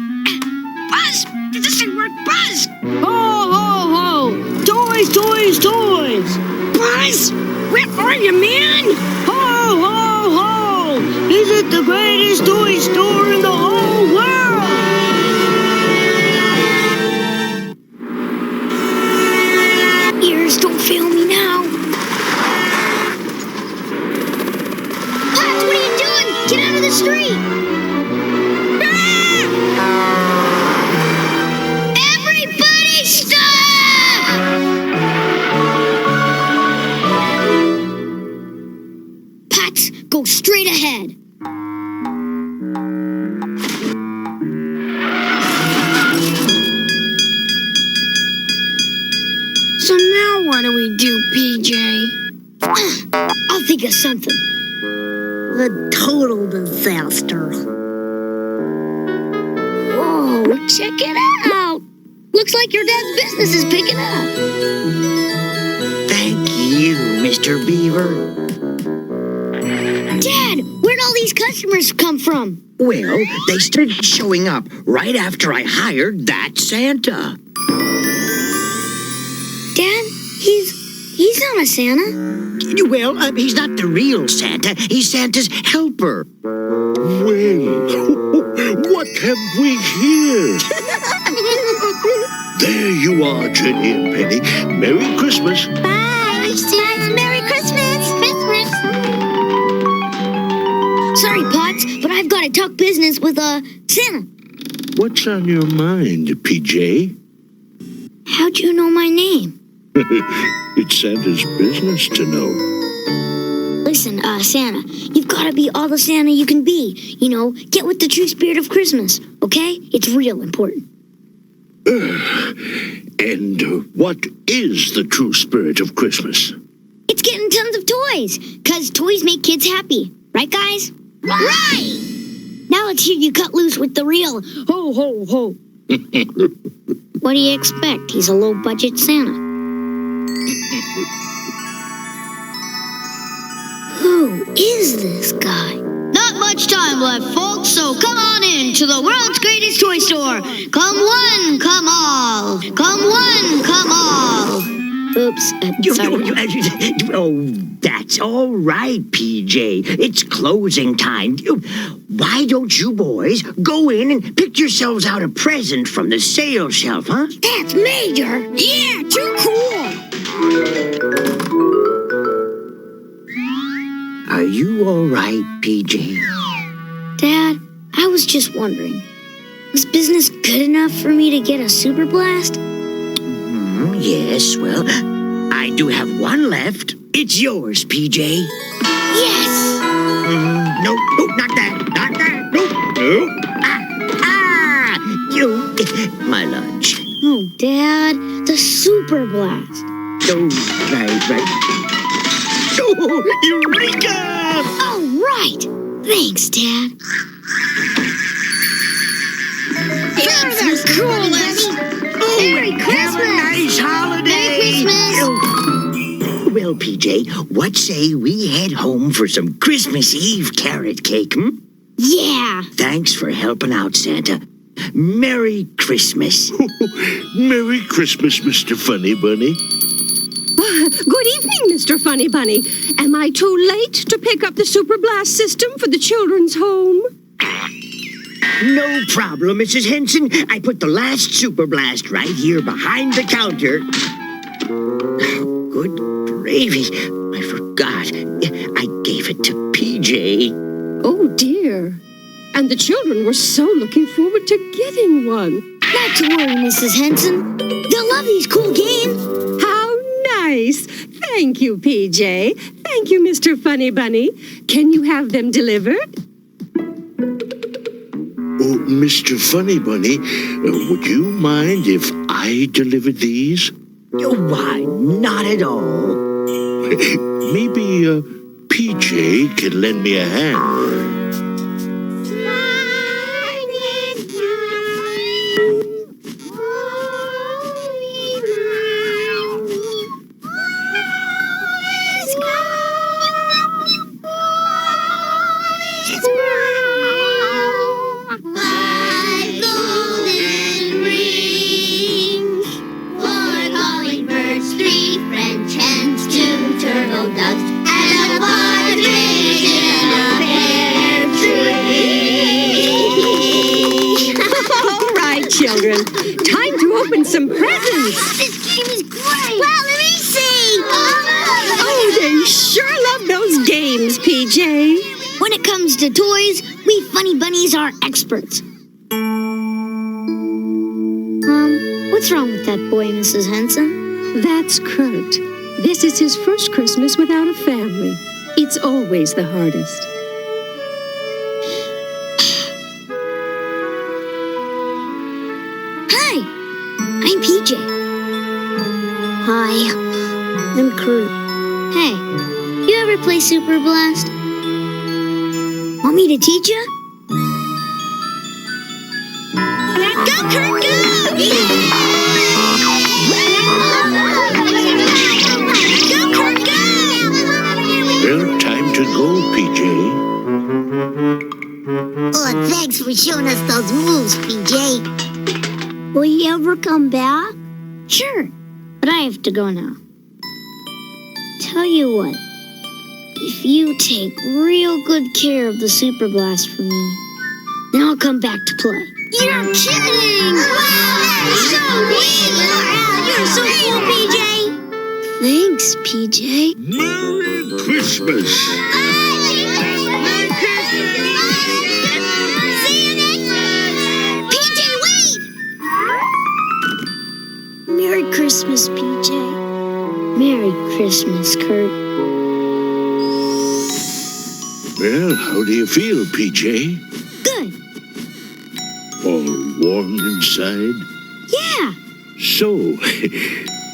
Buzz! Did this thing work? Buzz! Ho, ho, ho! Toys, toys, toys! Buzz! Where are you, man? Ho, ho, ho! Is it the greatest toy store in the whole world? Ears, don't fail me now. What are you doing? Get out of the street! Everybody stop! Pats, go straight ahead. So now what do we do, PJ? I'll think of something. A total disaster. Whoa, check it out. Looks like your dad's business is picking up. Thank you, Mr. Beaver. Dad, where'd all these customers come from? Well, they started showing up right after I hired that Santa. Dad, he's not a Santa. Well, he's not the real Santa. He's Santa's helper. Well, what have we here? There you are, Jenny and Penny. Merry Christmas. Bye! Merry Christmas! Christmas! Sorry, Potts, but I've got to talk business with, Santa. What's on your mind, PJ? How'd you know my name? It's Santa's business to know. Listen, Santa, you've got to be all the Santa you can be. You know, get with the true spirit of Christmas, okay? It's real important. And what is the true spirit of Christmas? It's getting tons of toys, 'cause toys make kids happy. Right, guys? Right! Now let's hear you cut loose with the real ho, ho, ho. What do you expect? He's a low-budget Santa. Who is this guy? Not much time left, folks, so come on in to the world's greatest toy store. Come one, come all. Come one, come all. Oops. Sorry. Oh, that's all right, PJ. It's closing time. Why don't you boys go in and pick yourselves out a present from the sale shelf, huh? That's major. Yeah, too cool. Are you all right, PJ? Dad, I was just wondering, was business good enough for me to get a super blast? Yes, well, I do have one left. It's yours, PJ. Yes! No, not that. Not that. No. You, my lunch. Oh, Dad, the super blast. Oh, right. Oh, Eureka! All right. Thanks, Dad. You're the coolest! Merry Christmas! Have a nice holiday! Merry Christmas! Well, PJ, what say we head home for some Christmas Eve carrot cake, Yeah! Thanks for helping out, Santa. Merry Christmas. Merry Christmas, Mr. Funny Bunny. Good evening, Mr. Funny Bunny. Am I too late to pick up the Super Blast system for the children's home? No problem, Mrs. Henson. I put the last Super Blast right here behind the counter. Good gravy. I forgot. I gave it to PJ. Oh, dear. And the children were so looking forward to getting one. Not to worry, Mrs. Henson. They'll love these cool games. How nice. Thank you, PJ. Thank you, Mr. Funny Bunny. Can you have them delivered? Oh, Mr. Funny Bunny, would you mind if I delivered these? Why, not at all. Maybe PJ can lend me a hand. Turtle doves and a partridge in a some presents. This game is great. Well, let me see. Oh, they sure love those games, PJ. When it comes to toys, we funny bunnies are experts. What's wrong with that boy, Mrs. Henson? That's Kurt. This is his first Christmas without a family. It's always the hardest. Hi, I'm PJ. Hi, I'm Kurt. Hey, you ever play Super Blast? Want me to teach you? Go, Kurt, go! Yeah! Go, Kurt, go! Well, time to go, PJ. Oh, thanks for showing us those moves, PJ. Will you ever come back? Sure, but I have to go now. Tell you what, if you take real good care of the Super Blast for me, then I'll come back to play. You're kidding! Wow, that's so neat! You're so cool, PJ! Thanks, PJ. Merry Christmas! PJ, wait! Merry Christmas, PJ. Merry Christmas, Kurt. Well, how do you feel, PJ? Good. All warm inside? Yeah. So,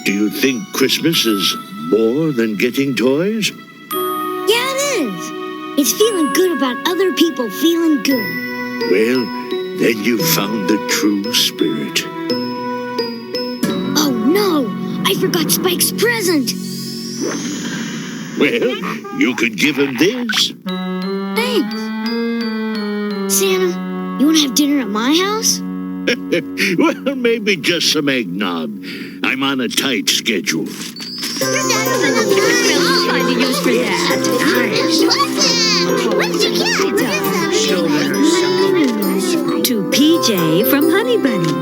do you think Christmas is more than getting toys? Yeah, it is. It's feeling good about other people feeling good. Well, then you found the true spirit. Oh, no. I forgot Spike's present. Well, you could give him this. Thanks. Santa, you want to have dinner at my house? Well, maybe just some eggnog. I'm on a tight schedule. We'll find a use for that. What did you get? To PJ from Honey Bunny.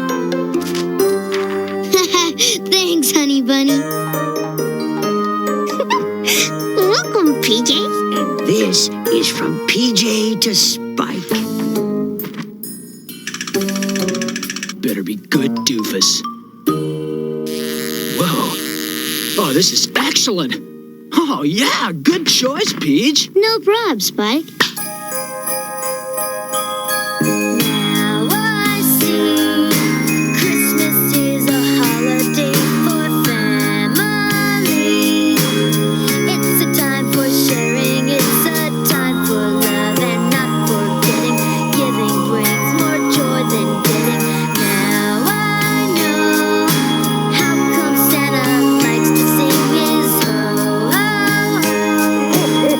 Thanks, Honey Bunny. Welcome, PJ. And this is from PJ to Spike. Better be good, doofus. Whoa. Oh, this is excellent. Oh, yeah, good choice, Peach. No prob, Spike. Now I see Christmas is a holiday for family. It's a time for sharing, it's a time for love and not forgetting. Giving brings more joy than getting. Now I know how come Santa likes to sing his ho ho ho.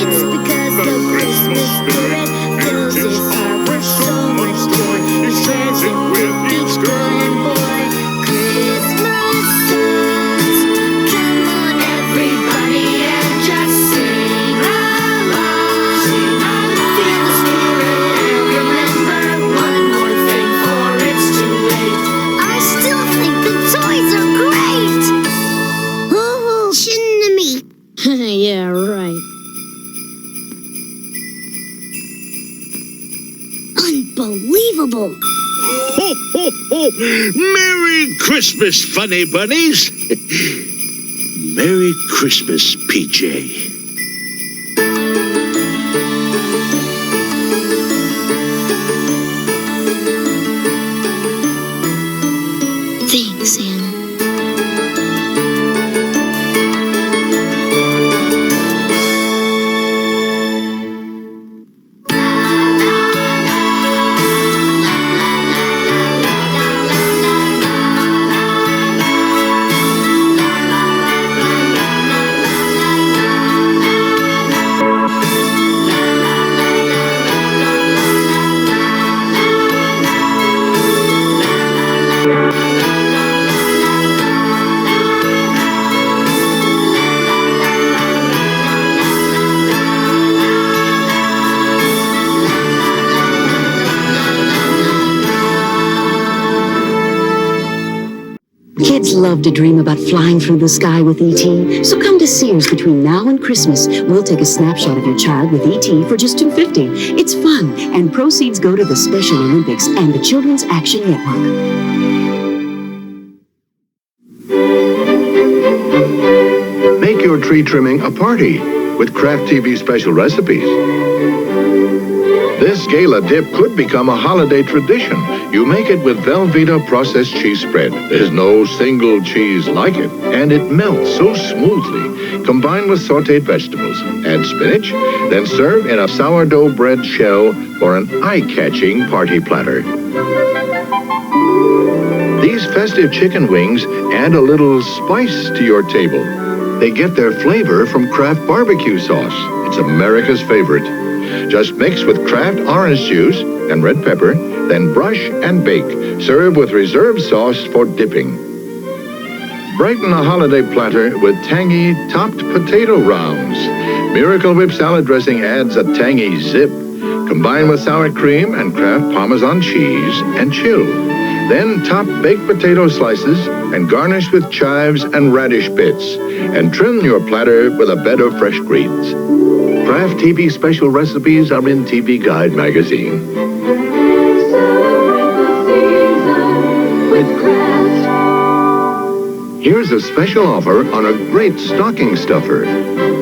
It's because the Christmas spirit fills his heart with so much joy. He shares it with each girl and boy. Christmas songs, come on everybody and just sing along. Feel the spirit and remember one more thing, for it's too late. I still think the toys are great. Oh, shouldn't have me. Yeah, right. Unbelievable. Ho, ho, ho! Merry Christmas, funny bunnies! Merry Christmas, PJ. Thanks, Santa. love to dream about flying through the sky with E.T., so come to Sears between now and Christmas. We'll take a snapshot of your child with E.T. for just $2.50. It's fun, and proceeds go to the Special Olympics and the Children's Action Network. Make your tree trimming a party with Kraft TV special recipes. This gala dip could become a holiday tradition. You make it with Velveeta processed cheese spread. There's no single cheese like it, and it melts so smoothly. Combine with sautéed vegetables. Add spinach, then serve in a sourdough bread shell for an eye-catching party platter. These festive chicken wings add a little spice to your table. They get their flavor from Kraft barbecue sauce. It's America's favorite. Just mix with Kraft orange juice and red pepper, then brush and bake. Serve with reserve sauce for dipping. Brighten a holiday platter with tangy topped potato rounds. Miracle Whip salad dressing adds a tangy zip. Combine with sour cream and Kraft Parmesan cheese and chill. Then top baked potato slices and garnish with chives and radish bits. And trim your platter with a bed of fresh greens. Kraft TV special recipes are in TV Guide magazine. Here's a special offer on a great stocking stuffer.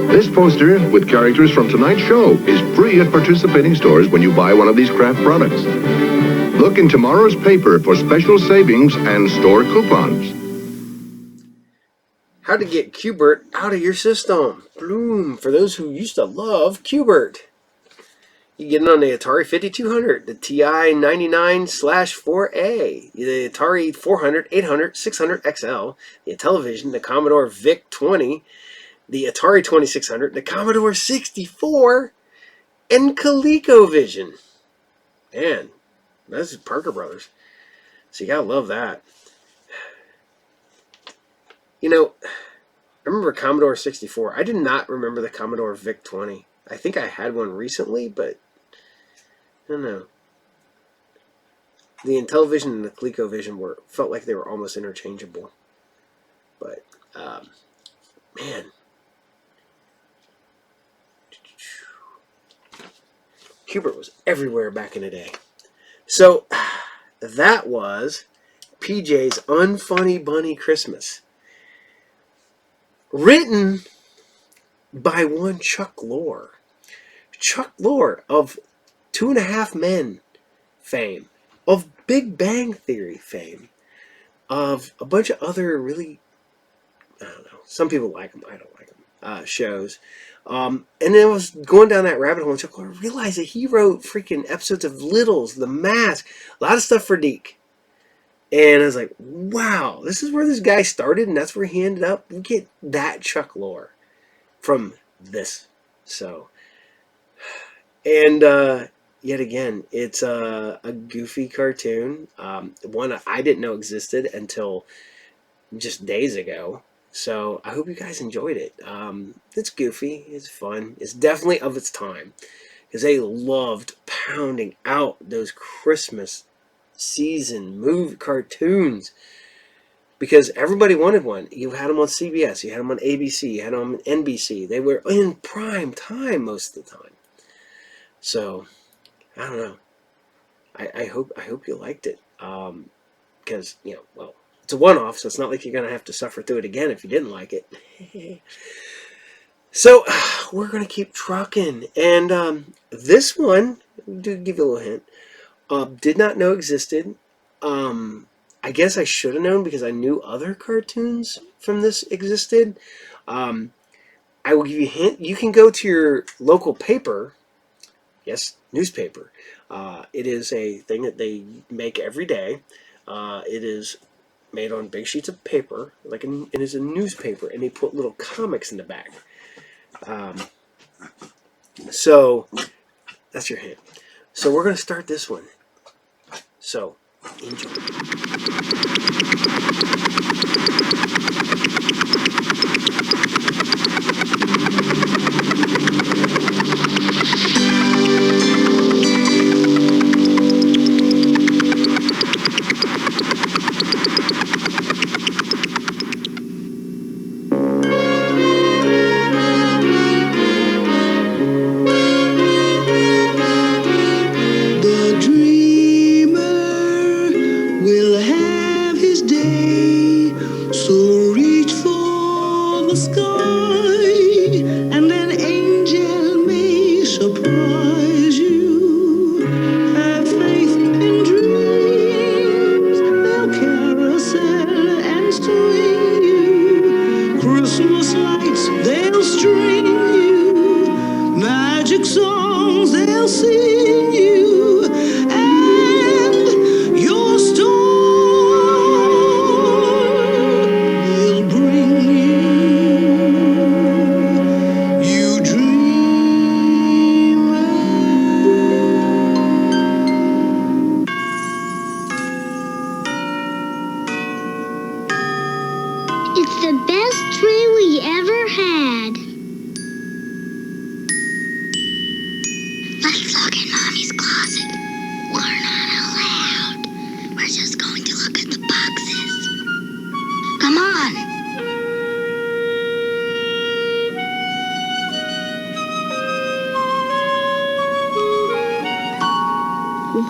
This poster with characters from tonight's show is free at participating stores when you buy one of these Kraft products. Look in tomorrow's paper for special savings and store coupons. How to get Q*bert out of your system. Bloom, for those who used to love Q*bert. You get it on the Atari 5200, the TI 99/4A, the Atari 400, 800, 600 XL, the Intellivision, the Commodore VIC-20, the Atari 2600, the Commodore 64, and ColecoVision. Man, that's Parker Brothers. So you gotta love that. You know, I remember Commodore 64. I did not remember the Commodore VIC-20. I think I had one recently, but I don't know. The Intellivision and the ColecoVision felt like they were almost interchangeable. But, man. Q*bert was everywhere back in the day. So, that was PJ's Unfunny Bunny Christmas. Written by one Chuck Lorre. Chuck Lorre of 2.5 Men fame, of Big Bang Theory fame, of a bunch of other really, I don't know, some people like him, I don't like him, shows. And then I was going down that rabbit hole and Chuck Lorre realized that he wrote freaking episodes of Littles, The Mask, a lot of stuff for Deke. And I was like, wow, this is where this guy started, and that's where he ended up. We get that Chuck Lorre from this. So, and yet again, it's a goofy cartoon, one I didn't know existed until just days ago. So I hope you guys enjoyed it. It's goofy, it's fun, it's definitely of its time, because they loved pounding out those Christmas season movie cartoons, because everybody wanted one. You had them on CBS, you had them on ABC, you had them on NBC. They were in prime time most of the time. So I don't know. I hope you liked it, because well, it's a one-off, so it's not like you're gonna have to suffer through it again if you didn't like it. So we're gonna keep trucking, and this one, to give you a little hint, did not know existed. I guess I should have known because I knew other cartoons from this existed. I will give you a hint. You can go to your local paper. Yes, newspaper. It is a thing that they make every day. It is made on big sheets of paper. It is a newspaper, and they put little comics in the back. So that's your hint. So we're going to start this one. So, enjoy.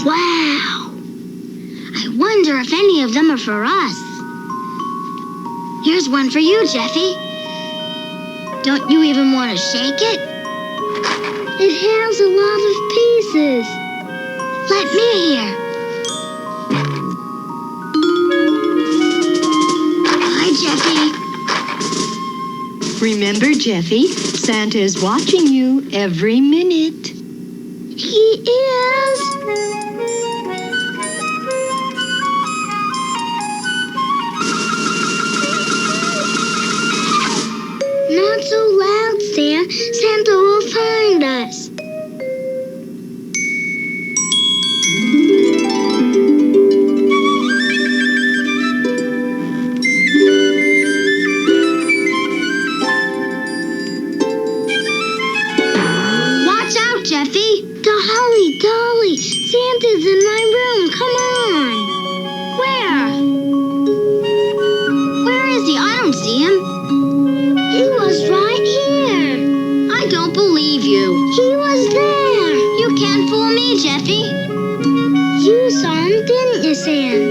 Wow. I wonder if any of them are for us. Here's one for you, Jeffy. Don't you even want to shake it? It has a lot of pieces. Let me hear. Hi, Jeffy. Remember, Jeffy, Santa is watching you every minute. He is. Not so loud, Sam. Santa will find us. Watch out, Jeffy. Dolly, Santa's in my room. Come on. Where? Where is he? I don't see him. He was right here. I don't believe you. He was there. You can't fool me, Jeffy. You saw him, didn't you, Sam?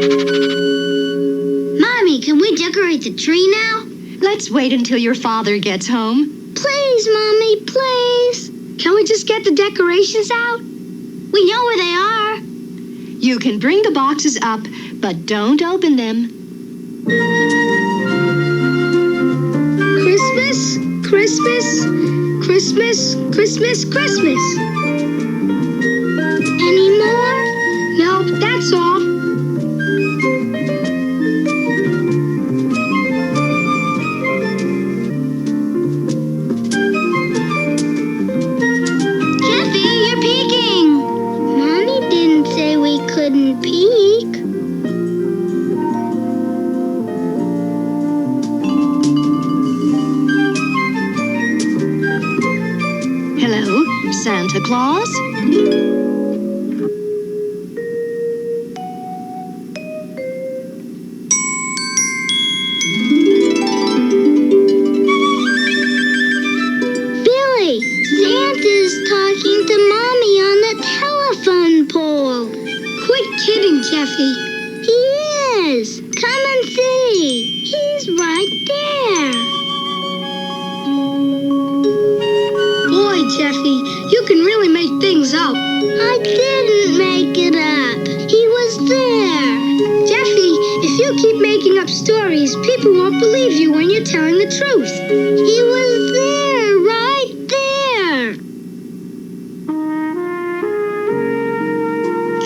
Mommy, can we decorate the tree now? Let's wait until your father gets home. Please, Mommy, please. Can we just get the decorations out? We know where they are. You can bring the boxes up, but don't open them. Christmas, Christmas, Christmas, Christmas, Christmas. Any more? No, that's all. Jeffy, you're peeking. Mommy didn't say we couldn't peek. Hello, Santa Claus? Billy, Santa's talking to Mommy on the telephone pole. Quit kidding, Jeffy. He is. Come and see. He's right there. Boy, Jeffy, you can really make things up. I didn't make it up. He was there. Jeffy, if you keep making up stories, people won't believe you when you're telling the truth. He was there, right there.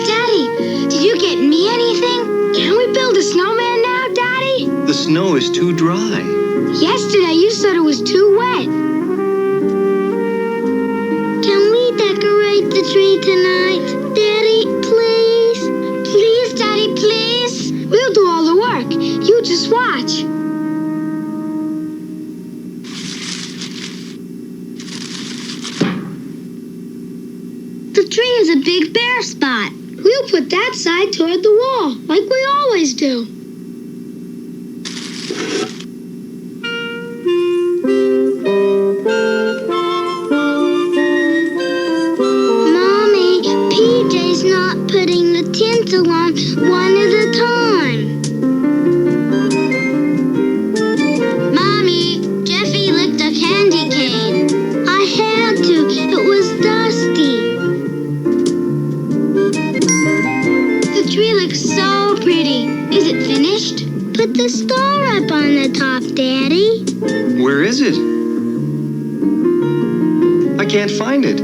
Daddy, did you get me anything? Can we build a snowman now, Daddy? The snow is too dry. Yesterday you said it was too wet. Can we decorate the tree tonight? Daddy, please? Please, Daddy, please. We'll do all the work. You just watch. The tree is a big bare spot. We'll put that side toward the wall, like we always do. Mommy, PJ's not putting the tinsel on one at a time. Mommy, Jeffy licked a candy cane. I had to. It was dusty. The tree looks so pretty. Is it finished? Put the star up on the top, Daddy. Where is it? I can't find it.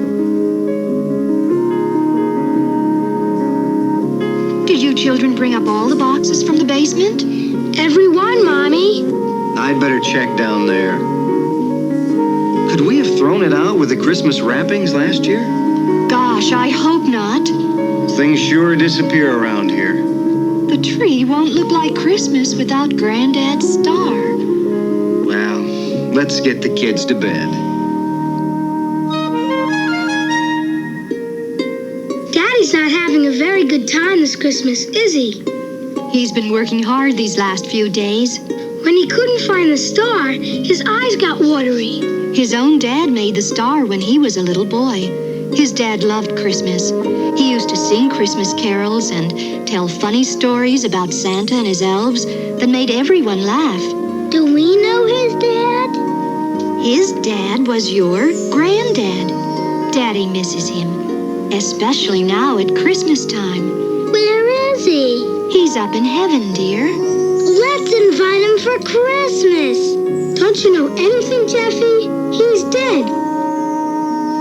Did you children bring up all the boxes from the basement? Every one, Mommy. I'd better check down there. Could we have thrown it out with the Christmas wrappings last year? Gosh, I hope not. Things sure disappear around here. The tree won't look like Christmas without Granddad's star. Well, let's get the kids to bed. Daddy's not having a very good time this Christmas, is he? He's been working hard these last few days. When he couldn't find the star, his eyes got watery. His own dad made the star when he was a little boy. His dad loved Christmas. He used to sing Christmas carols and tell funny stories about Santa and his elves that made everyone laugh. Do we know his dad? His dad was your granddad. Daddy misses him, especially now at Christmas time. Where is he? He's up in heaven, dear. Let's invite him for Christmas. Don't you know anything, Jeffy? He's dead.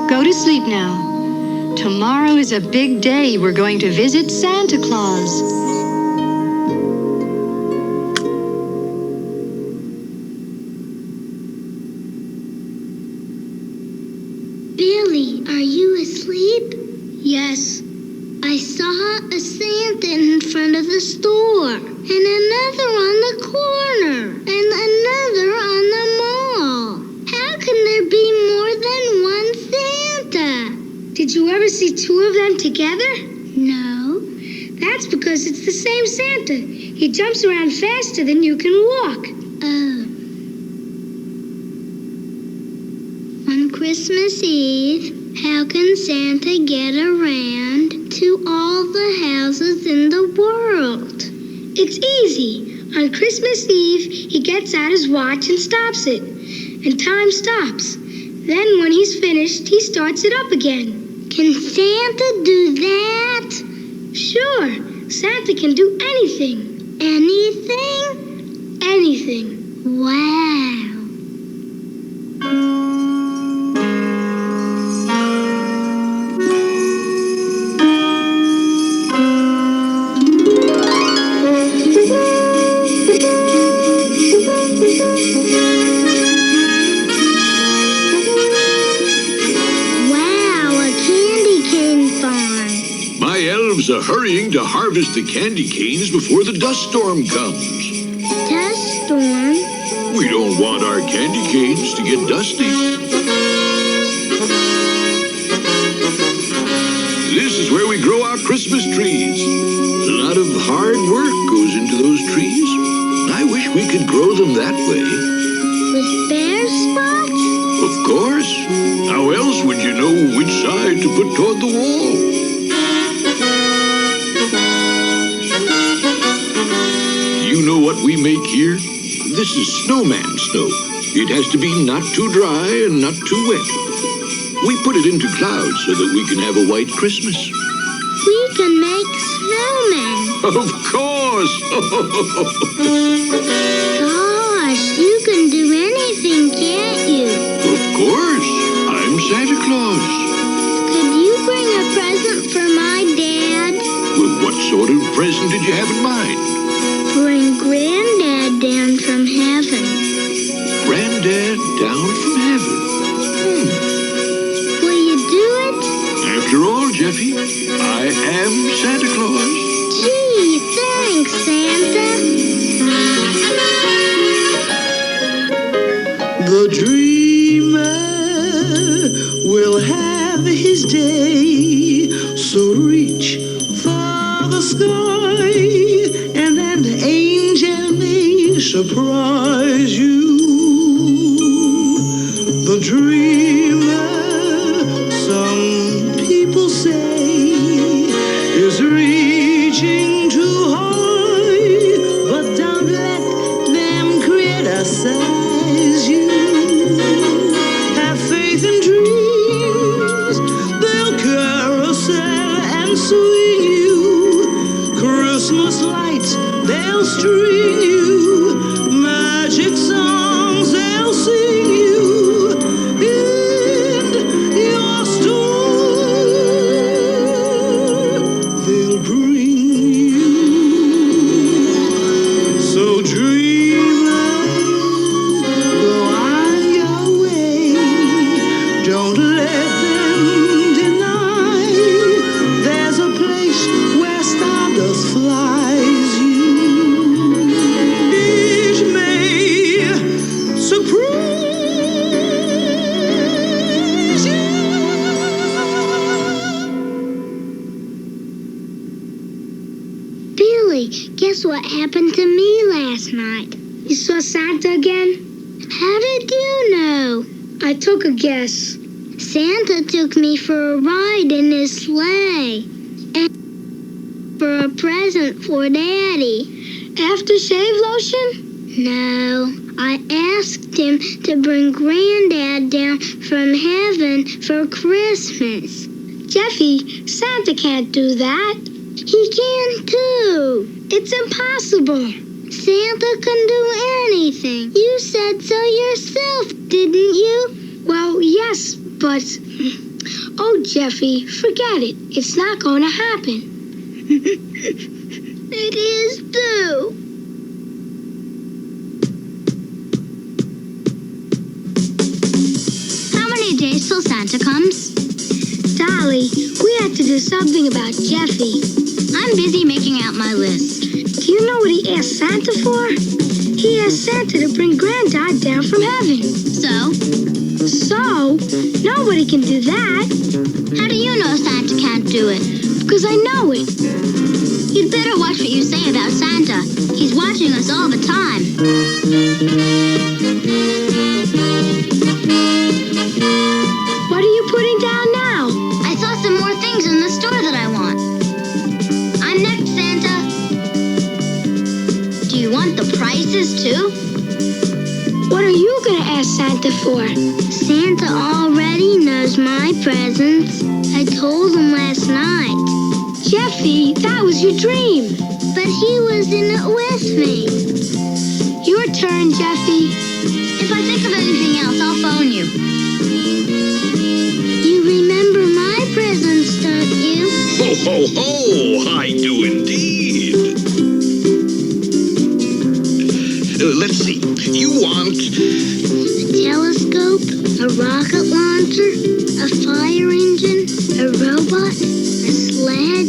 Go to sleep now. Tomorrow is a big day. We're going to visit Santa Claus. Billy, are you asleep? Yes. I saw a Santa in front of the store, and another on the corner, and another on the mall. How can there be more than one Santa? Did you ever see two of them together? No. That's because it's the same Santa. He jumps around faster than you can walk. Oh. On Christmas Eve, how can Santa get around to all the houses in the world? It's easy. On Christmas Eve, he gets out his watch and stops it. And time stops. Then when he's finished, he starts it up again. Can Santa do that? Sure. Santa can do anything. Anything? Anything. Wow. Are hurrying to harvest the candy canes before the dust storm comes. Dust storm? We don't want our candy canes to get dusty. This is where we grow our Christmas trees. A lot of hard work goes into those trees. I wish we could grow them that way. With bare spots? Of course. How else would you know which side to put toward the wall? You know what we make here? This is snowman snow. It has to be not too dry and not too wet. We put it into clouds so that we can have a white Christmas. We can make snowmen. Of course! Gosh, you can do anything, can't you? Of course. I'm Santa Claus. Could you bring a present for my dad? Well, what sort of present did you have in mind? Bring Granddad down from heaven. Granddad down from heaven? Will you do it? After all, Jeffy, I am Santa Claus. Gee, thanks, Santa. The dreamer will have his day, so reach for the sky, and an angel may surprise you. The dreamer, some people say, is reaching too high, but don't let them criticize you. Have faith in dreams, they'll carousel and swing you. Christmas lights, they'll string you. Magic songs, they'll sing you. And your store, they'll bring you. So dreamer, go on your way. Don't let them deny there's a place where stardust flies you. Each may surprise you. Billy, guess what happened to me last night? You saw Santa again? How did you know? I took a guess. Santa took me for a ride in his sleigh. And for a present for Daddy. Aftershave lotion? No. I asked him to bring Granddad down from heaven for Christmas. Jeffy, Santa can't do that. He can too. It's impossible. Santa can do anything. You said so yourself, didn't you? Well, yes, but... Oh, Jeffy, forget it. It's not going to happen. It is too. How many days till Santa comes? Dolly, we have to do something about Jeffy. I'm busy making out my list. Do you know what he asked Santa for? He asked Santa to bring Granddad down from heaven. So? So? Nobody can do that. How do you know Santa can't do it? Because I know it. You'd better watch what you say about Santa. He's watching us all the time. What are you putting down now? I saw some more things in the store that I want. I'm next, Santa. Do you want the prices too? What are you going to ask Santa for? Santa already knows my presents. I told him last night. Jeffy, that was your dream. But he was in it with me. Your turn, Jeffy. If I think of anything else, I'll phone you. You remember my presents, don't you? Ho, ho, ho! I do indeed. Let's see. You want... A telescope, a rocket launcher, a fire engine, a robot, a sled,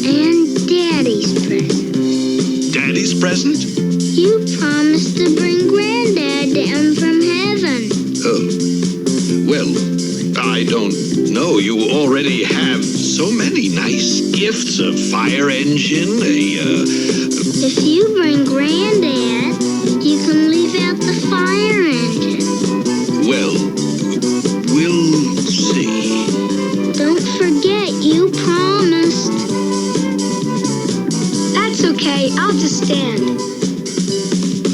and Daddy's present. Daddy's present? You promised to bring Granddad down from heaven. Oh. Well, I don't know. You already have so many nice gifts. A fire engine, If you bring Granddad, you can leave out the fire engine. Well, we'll see. Don't forget you promised. That's okay. I'll just stand.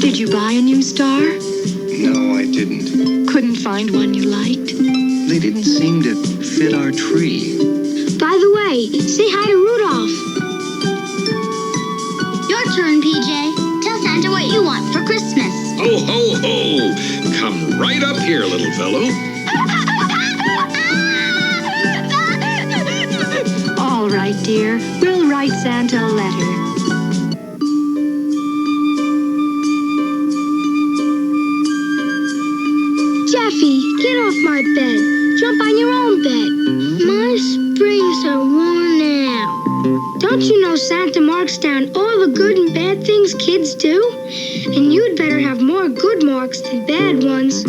Did you buy a new star? No, I didn't. Couldn't find one you liked? They didn't seem to fit our tree. By the way, say hi to Rudolph. Your turn, PJ. Tell Santa what you want for Christmas. Ho, ho, ho! Come right up here, little fellow. All right, dear. We'll write Santa a letter. Jeffy, get off my bed. Jump on your own bed. My springs are worn out. Don't you know Santa marks down all the good and bad things kids do? And you'd better have more good marks than bad ones.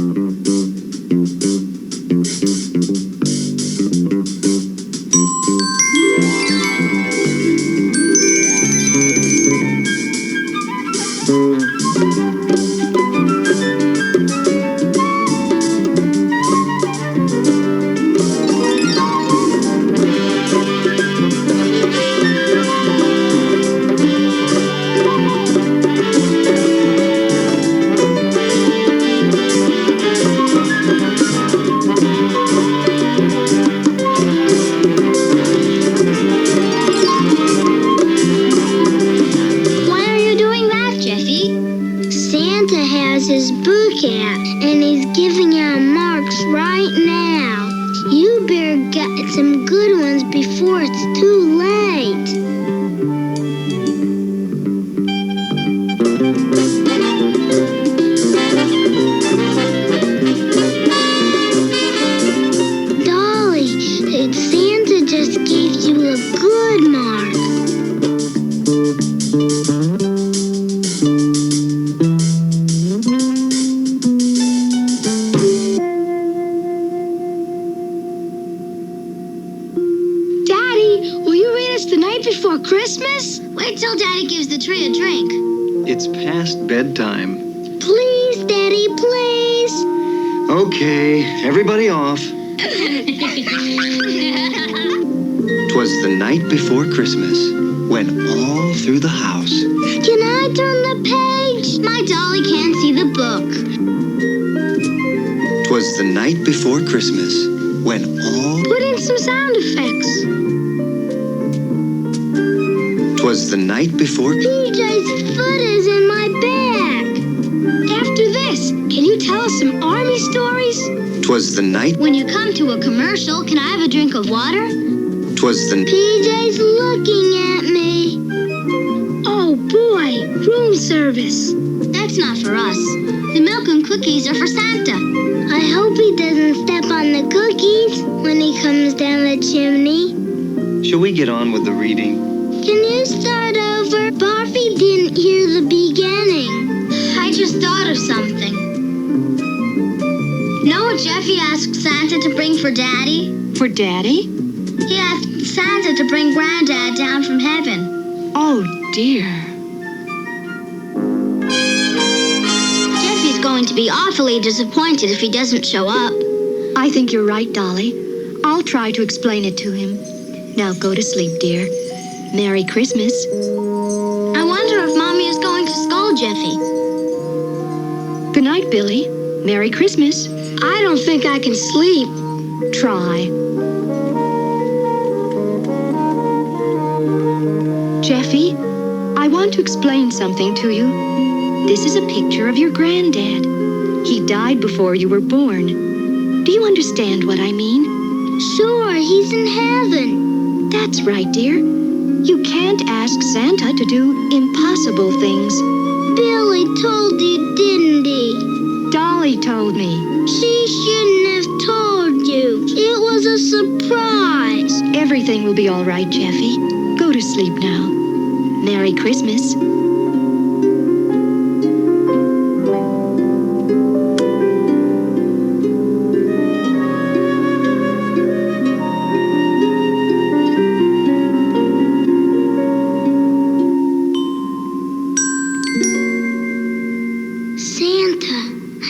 Why are you doing that, Jeffy? Santa has his book out, and he's giving out marks right now. You better get some good ones before it's too late. Dolly, Santa just gave you a good mark. Daddy, will you read us the night before Christmas? Wait till Daddy gives the tree a drink. It's past bedtime. Please, Daddy, please. Okay, everybody off. 'Twas the night before Christmas, when all through the house. Can I turn the page? My dolly can't see the book. 'Twas the night before Christmas, when all. Put in some sound effects. 'Twas the night before. PJ's foot is in my bag. After this, can you tell us some army stories? 'Twas the night. When you come to a commercial, can I have a drink of water? 'Twas the. PJ's looking at me. Oh boy, room service. That's not for us. The milk and cookies are for Santa. I hope he doesn't step on the cookies when he comes down the chimney. Shall we get on with the reading? Can you start over? Barfy didn't hear the beginning. I just thought of something. Know what Jeffy asked Santa to bring for Daddy? For Daddy? He asked Santa to bring Granddad down from heaven. Oh, dear. Jeffy's going to be awfully disappointed if he doesn't show up. I think you're right, Dolly. I'll try to explain it to him. Now go to sleep, dear. Merry Christmas. I wonder if Mommy is going to scold Jeffy. Good night, Billy. Merry Christmas. I don't think I can sleep. Try. Jeffy, I want to explain something to you. This is a picture of your granddad. He died before you were born. Do you understand what I mean? Sure, he's in heaven. That's right, dear. You can't ask Santa to do impossible things. Billy told you, didn't he? Dolly told me. She shouldn't have told you. It was a surprise. Everything will be all right, Jeffy. Go to sleep now. Merry Christmas. Santa,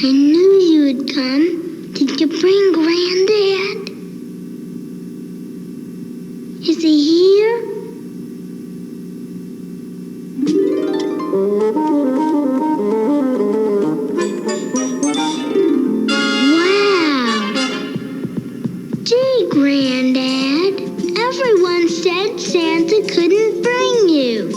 I knew you would come. Did you bring Granddad? Is he here? Wow! Gee, Granddad, everyone said Santa couldn't bring you.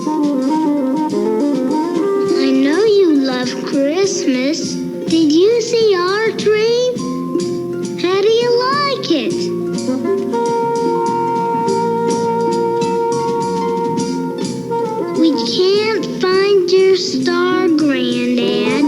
I know you love Christmas. Did you see our tree? How do you like it? We can't find your star, Granddad.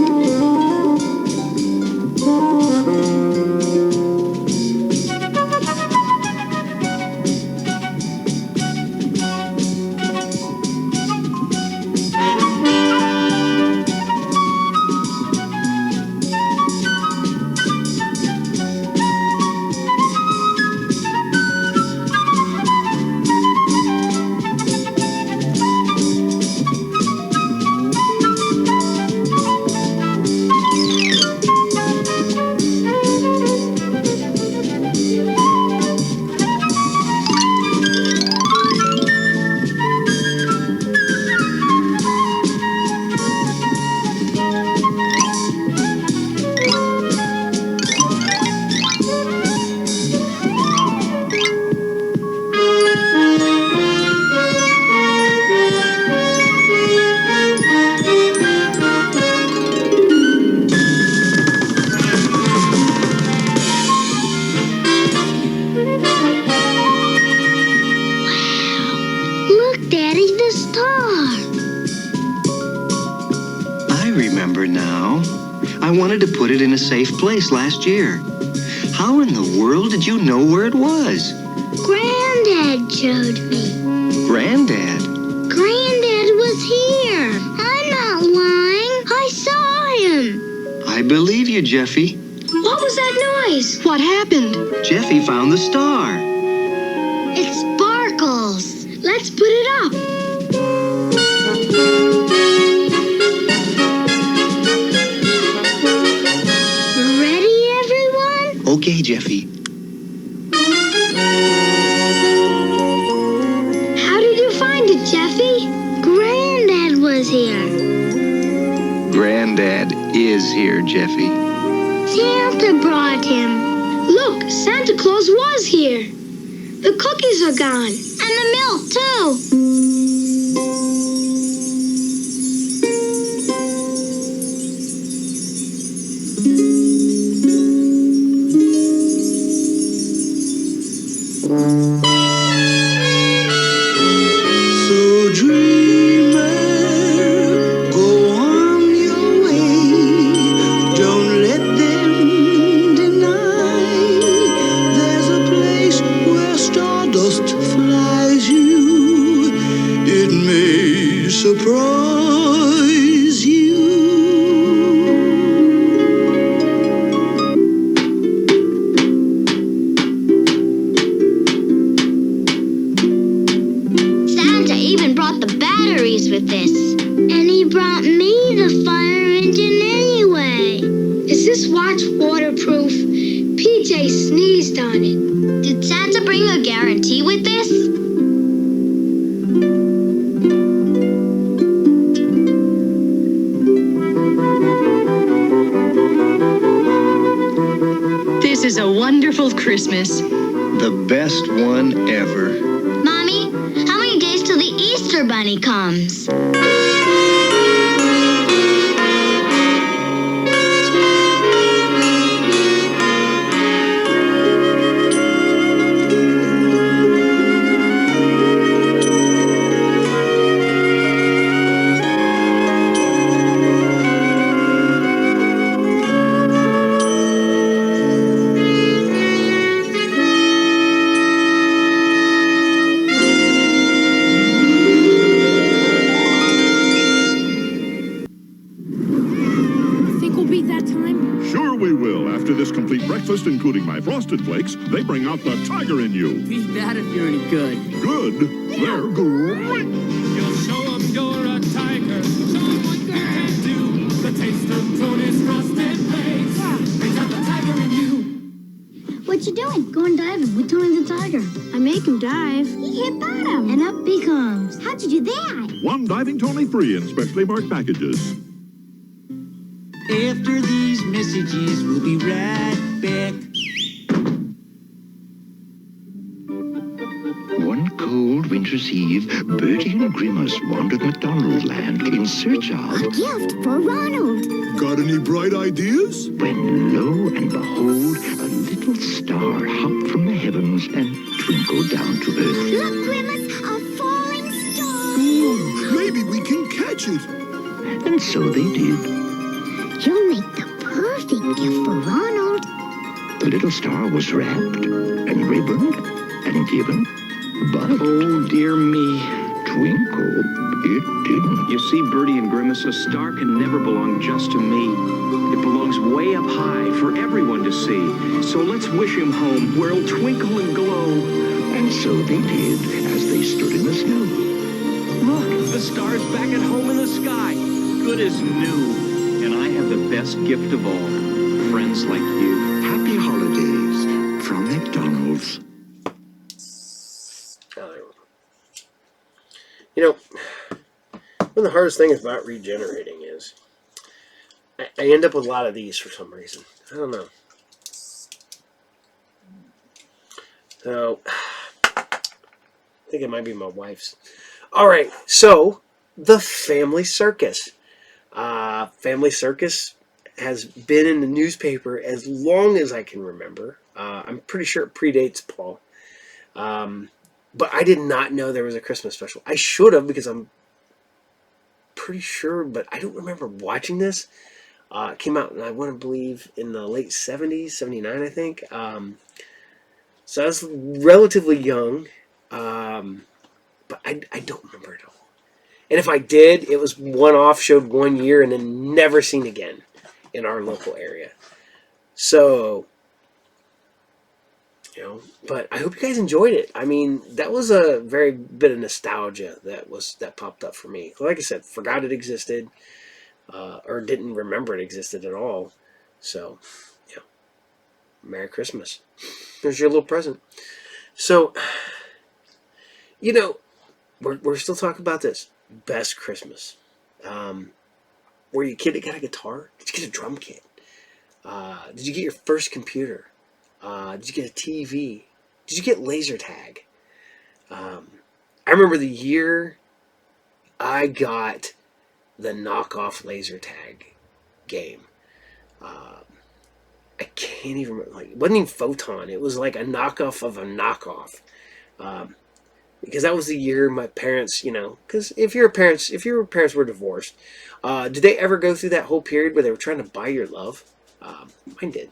Look, Daddy, the star. I remember now. I wanted to put it in a safe place last year. How in the world did you know where it was? Granddad showed me. Granddad? Granddad was here. I'm not lying. I saw him. I believe you, Jeffy. What was that noise? What happened? Jeffy found the star. It sparkles. Let's put it up. Ready, everyone? Jeffy. How did you find it, Jeffy? Granddad was here. Granddad is here, Jeffy. Santa brought him. Look, Santa Claus was here. The cookies are gone. And the milk, too. So dreamer, go on your way. Don't let them deny. There's a place where stardust flies you. It may surprise you. Santa even brought the batteries with this. And he brought me the fire engine anyway. Is this watch waterproof? PJ sneezed on it. Did Santa bring a guarantee with this? This is a wonderful Christmas. The best one ever. Mommy, how many days till the Easter Bunny comes? Think we'll beat that time? Sure we will. After this complete breakfast, including my Frosted Flakes, they bring out the tiger in you. Beat that if you're any good. Good? They're great. You'll show 'em you're a tiger. Show 'em what you can do. The taste of Tony's Frosted Flakes brings out the tiger in you. What you doing? Going diving with Tony the Tiger. I make him dive. He hit bottom. And up he comes. How'd you do that? One Diving Tony free in specially marked packages. After these messages, we'll be right back. One cold winter's eve, Bertie and Grimace wandered McDonald Land in search of... A gift for Ronald. Got any bright ideas? When lo and behold, a little star hopped from the heavens and twinkled down to earth. Look, Grimace, a falling star. Ooh, maybe we can catch it. And so they did. You'll make the perfect gift for Ronald. The little star was wrapped and ribboned and given, but... Oh, dear me. Twinkle, it didn't. You see, Bertie and Grimace, a star can never belong just to me. It belongs way up high for everyone to see. So let's wish him home where it'll twinkle and glow. And so they did as they stood in the snow. Look, the star's back at home in the sky. Good as new. And I have the best gift of all. Friends like you. Happy holidays from McDonald's. You know, one of the hardest things about regenerating is I end up with a lot of these for some reason. I don't know. So, I think it might be my wife's. All right, so the Family Circus. Family Circus has been in the newspaper as long as I can remember. I'm pretty sure it predates Paul. But I did not know there was a Christmas special. I should have, because I'm pretty sure, but I don't remember watching this. It came out, I want to believe, in the late 70s, 79, I think. So I was relatively young, but I don't remember it all. And if I did, it was one-off, showed 1 year, and then never seen again in our local area. So... you know, but I hope you guys enjoyed it. I mean, that was a very bit of nostalgia that popped up for me. Like I said, forgot it existed, or didn't remember it existed at all. So, yeah. Merry Christmas. Here's your little present. So, you know, we're still talking about this. Best Christmas. Were you a kid that got a guitar? Did you get a drum kit? Did you get your first computer? Did you get a TV? Did you get laser tag? I remember the year I got the knockoff laser tag game. I can't even remember. Like, it wasn't even Photon. It was like a knockoff of a knockoff. Because that was the year my parents, because if your parents were divorced, did they ever go through that whole period where they were trying to buy your love? Mine did.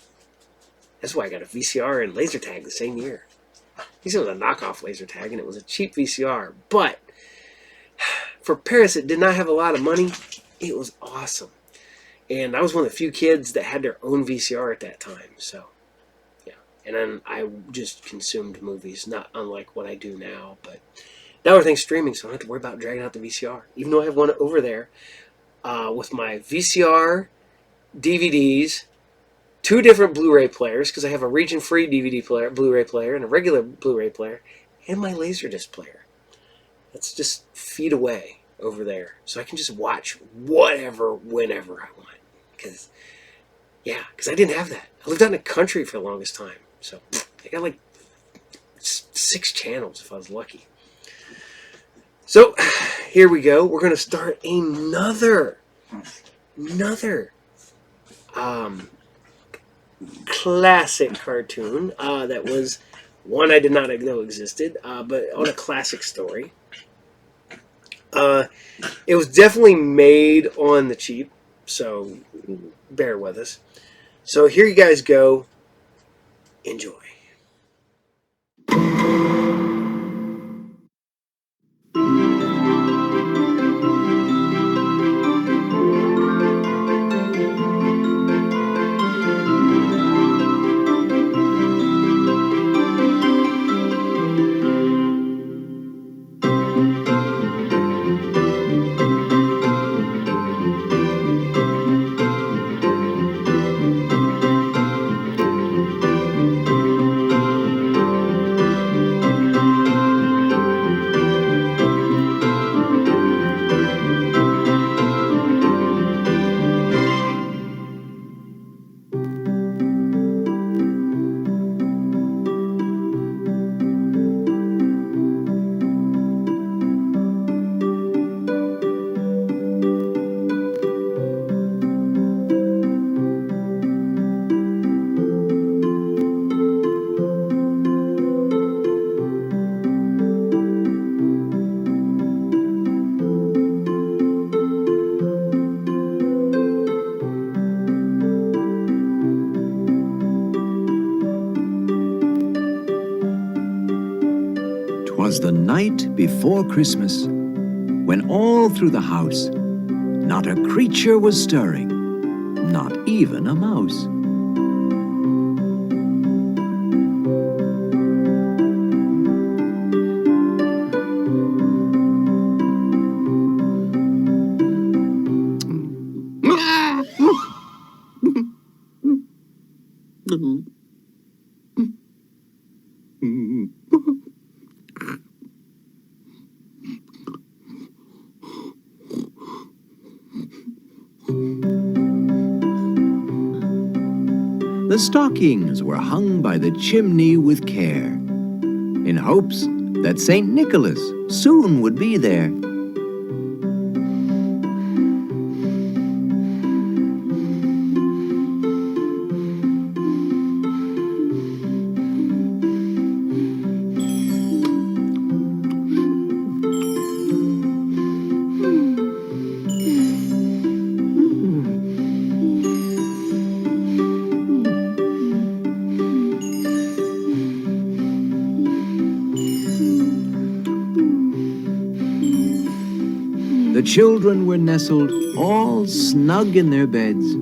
That's why I got a VCR and laser tag the same year. It was a knockoff laser tag, and it was a cheap VCR. But for parents that did not have a lot of money, it was awesome. And I was one of the few kids that had their own VCR at that time. So, yeah. And then I just consumed movies, not unlike what I do now. But now everything's streaming, so I don't have to worry about dragging out the VCR. Even though I have one over there with my VCR, DVDs, 2 different Blu-ray players, because I have a region-free DVD player, Blu-ray player, and a regular Blu-ray player, and my Laserdisc player. That's just feet away over there. So I can just watch whatever, whenever I want. Because I didn't have that. I lived out in the country for the longest time. So I got like 6 channels if I was lucky. So here we go. We're going to start another classic cartoon that was one I did not know existed, but on a classic story. It was definitely made on the cheap, so bear with us. So here you guys go. Enjoy. Was the night before Christmas, when all through the house, not a creature was stirring, not even a mouse. The stockings were hung by the chimney with care, in hopes that St. Nicholas soon would be there. The children were nestled all snug in their beds,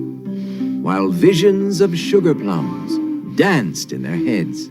while visions of sugar plums danced in their heads.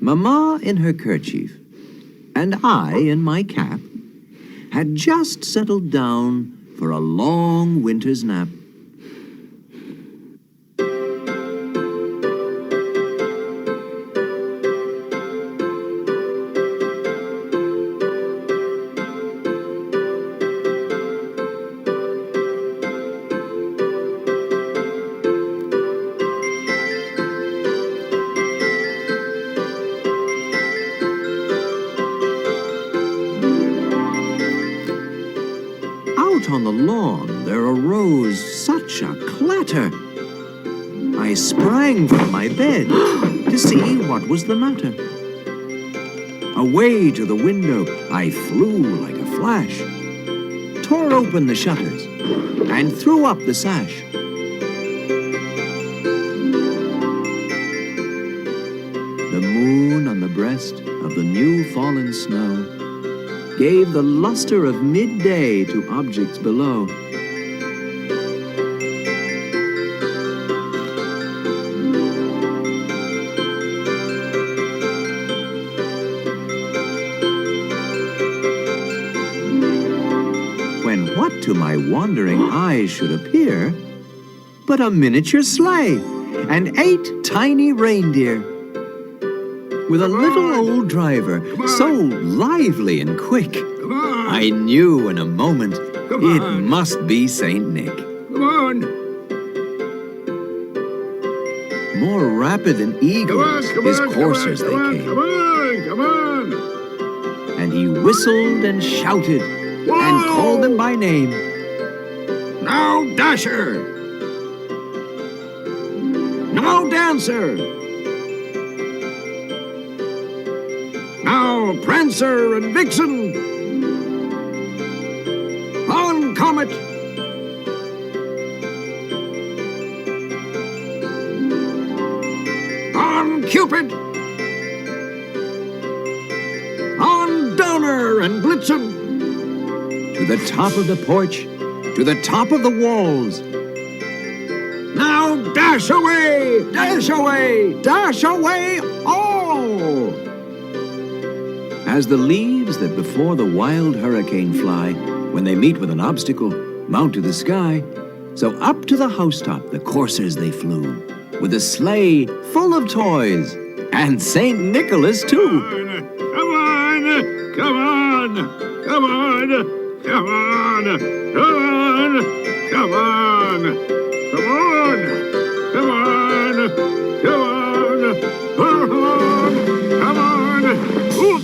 Mamma in her kerchief, and I in my cap, had just settled down for a long winter's nap. Out on the lawn there arose such a clatter. I sprang from my bed to see what was the matter. Away to the window I flew like a flash, tore open the shutters, and threw up the sash. The moon on the breast of the new fallen snow gave the luster of midday to objects below. When what to my wandering eyes should appear but a miniature sleigh and 8 tiny reindeer, with a little old driver so lively and quick, I knew in a moment it must be Saint Nick. Come on! More rapid than eagles, his coursers they came. Come on, come on! And he whistled and shouted and called them by name. Now, Dasher! Now, Dancer! Now, Prancer and Vixen! On, Comet! On, Cupid! On, Donner and Blitzen! To the top of the porch, to the top of the walls. Now, dash away! Dash away! Dash away all! As the leaves that before the wild hurricane fly, when they meet with an obstacle, mount to the sky, so up to the housetop the coursers they flew, with a sleigh full of toys, and St. Nicholas too. Come on! Come on! Come on! Come on! Come on! Come on! Come on! Come on! Come on! Come on! Come on! Ooh.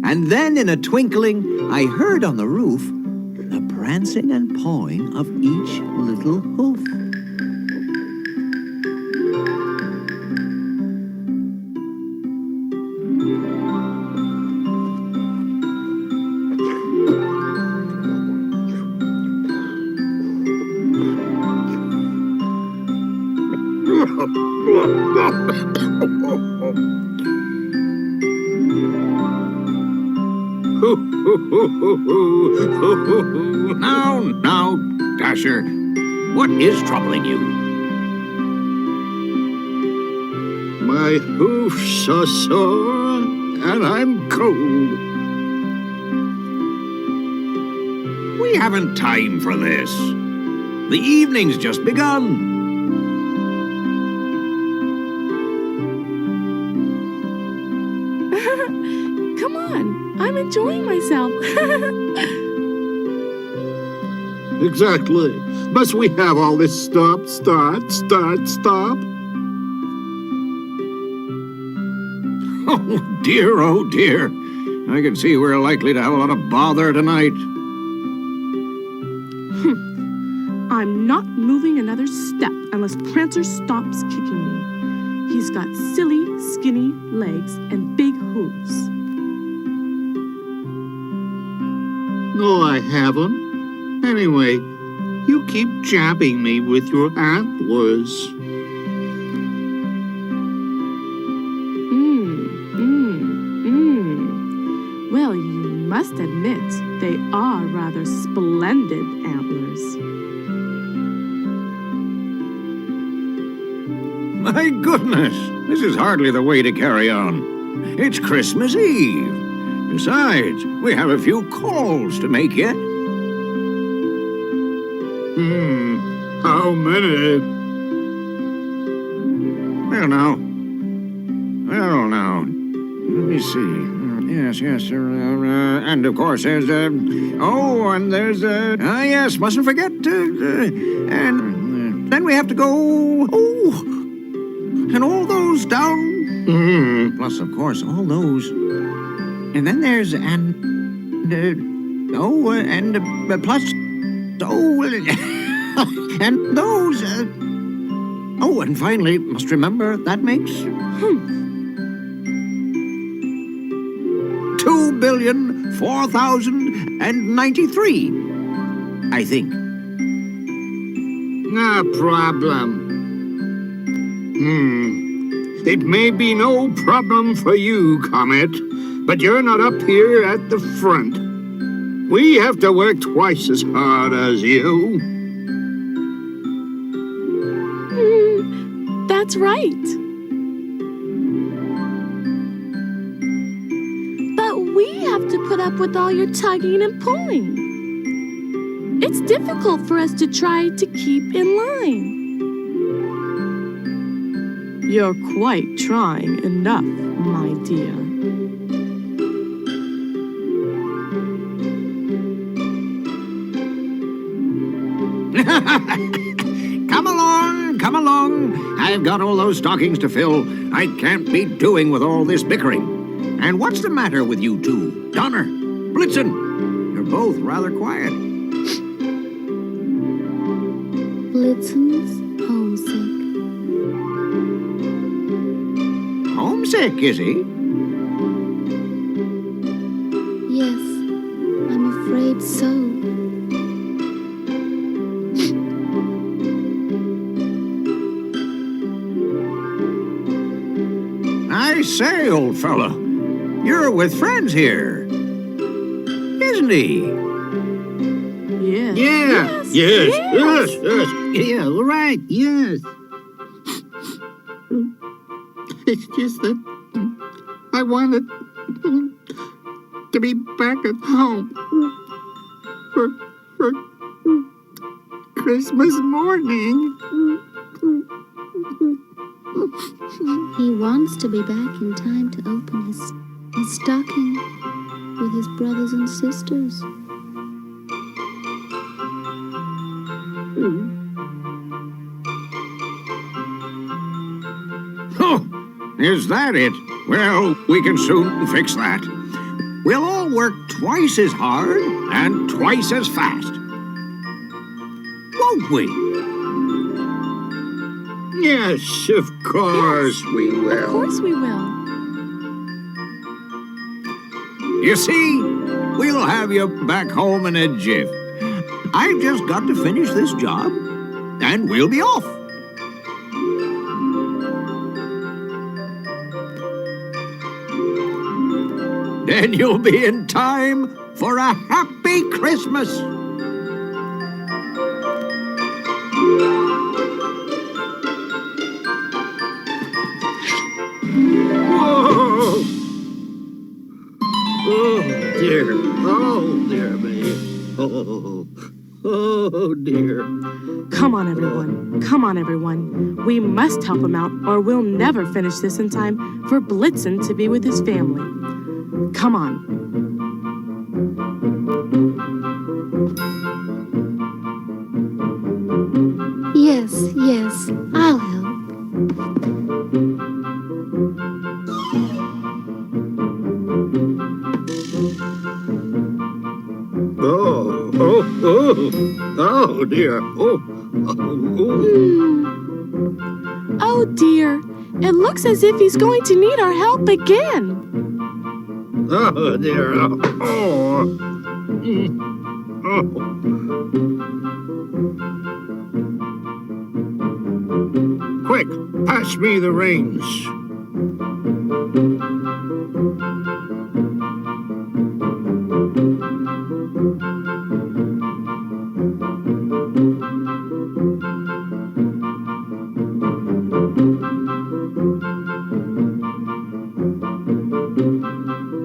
And then in a twinkling, I heard on the roof the prancing and pawing of each little hoof. Now, Dasher, what is troubling you? My hoofs are sore, and I'm cold. We haven't time for this. The evening's just begun. Come on, I'm enjoying myself. Exactly. Must we have all this stop? Oh dear. I can see we're likely to have a lot of bother tonight. I'm not moving another step unless Prancer stops kicking me. He's got silly, skinny legs and big hooves. No, I haven't. Anyway, you keep jabbing me with your antlers. Well, you must admit, they are rather splendid antlers. My goodness, this is hardly the way to carry on. It's Christmas Eve. Besides, we have a few calls to make yet. How many? Well, now. Let me see. Yes. And of course, there's and there's yes, mustn't forget. And then we have to go. And all those down. Plus, of course, all those. And then there's plus. And those. And finally, must remember that makes 2,004,093. I think. No problem. It may be no problem for you, Comet, but you're not up here at the front. We have to work twice as hard as you. That's right. But we have to put up with all your tugging and pulling. It's difficult for us to try to keep in line. You're quite trying enough, my dear. Come along. I've got all those stockings to fill. I can't be doing with all this bickering. And what's the matter with you two? Donner, Blitzen, you're both rather quiet. Blitzen's homesick. Homesick, is he? Yes, I'm afraid so. I say, old fella, you're with friends here, isn't he? Yes. Yes. Yeah, right, yes. It's just that I wanted to be back at home for Christmas morning. He wants to be back in time to open his stocking with his brothers and sisters. Oh, is that it? Well, we can soon fix that. We'll all work twice as hard and twice as fast. Won't we? Yes, of course we will. Of course we will. You see, we'll have you back home in a jiff. I've just got to finish this job, and we'll be off. Then you'll be in time for a happy Christmas. Whoa! Oh, dear. Oh, dear me. Oh, dear. Come on, everyone. Come on, everyone. We must help him out, or we'll never finish this in time for Blitzen to be with his family. Come on. Yes, yes, I'll help. Oh, dear. Oh, dear. It looks as if he's going to need our help again. Oh, dear. Quick, pass me the reins.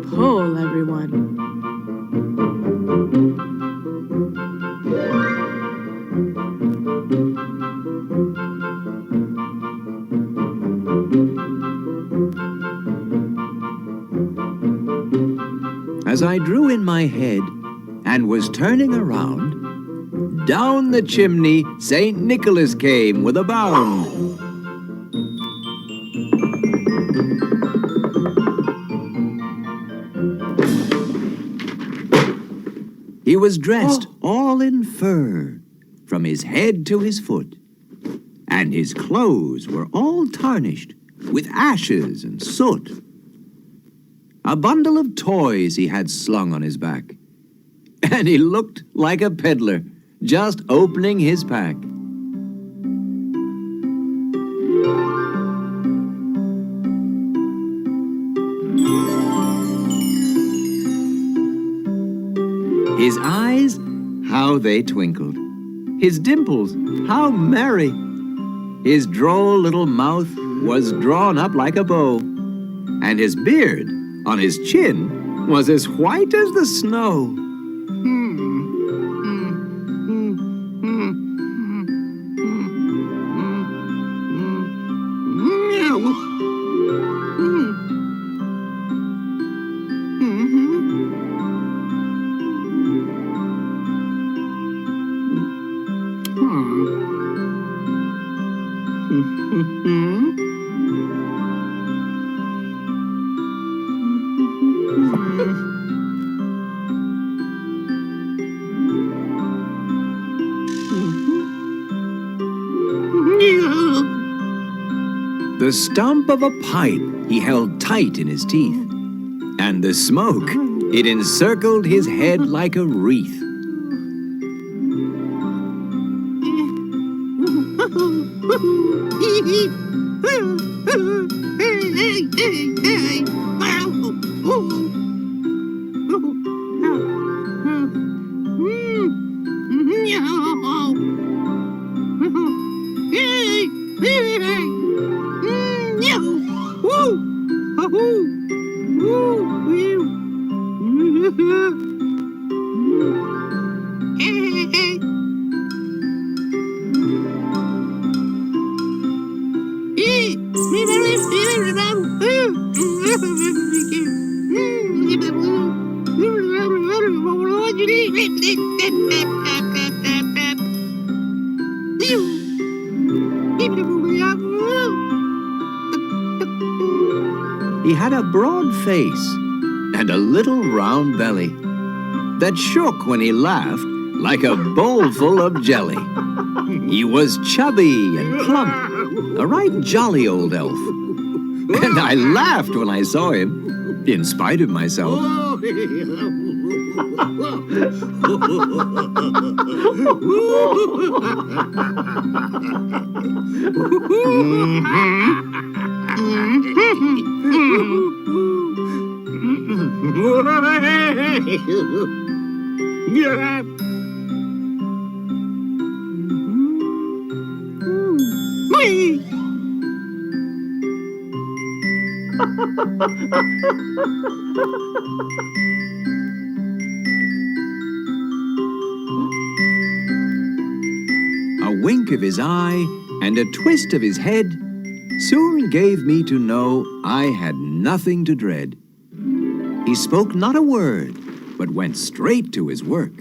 Pull, everyone. As I drew in my head and was turning around, down the chimney St. Nicholas came with a bound. He was dressed all in fur, from his head to his foot, and his clothes were all tarnished with ashes and soot. A bundle of toys he had slung on his back, and he looked like a peddler just opening his pack. His eyes, how they twinkled. His dimples, how merry. His droll little mouth was drawn up like a bow, and his beard on his chin was as white as the snow. The stump of a pipe he held tight in his teeth, and the smoke, it encircled his head like a wreath. He had a broad face and a little round belly that shook when he laughed like a bowl full of jelly. He was chubby and plump, a right jolly old elf. And I laughed when I saw him, in spite of myself. Yeah. Whee! A wink of his eye and a twist of his head soon gave me to know I had nothing to dread. He spoke not a word, but went straight to his work,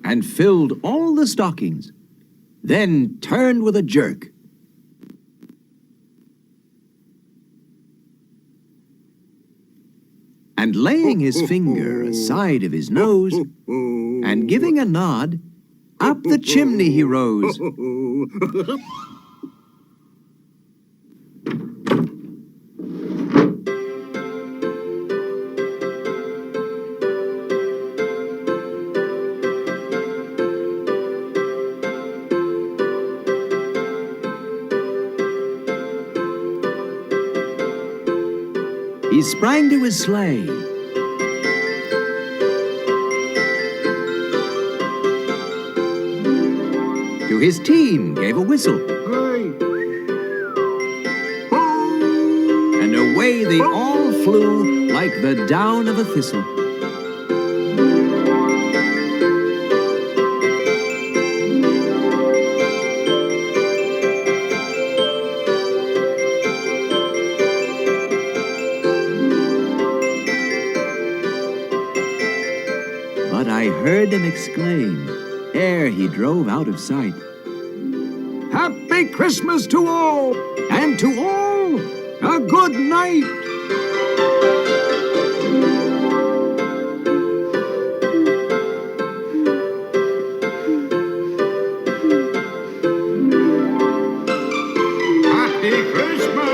and filled all the stockings, then turned with a jerk. And laying his finger aside of his nose, and giving a nod, up the chimney he rose. He sprang to his sleigh. To his team gave a whistle. And away they all flew like the down of a thistle. But I heard him exclaim, ere he drove out of sight, Happy Christmas to all, and to all a good night. Happy Christmas!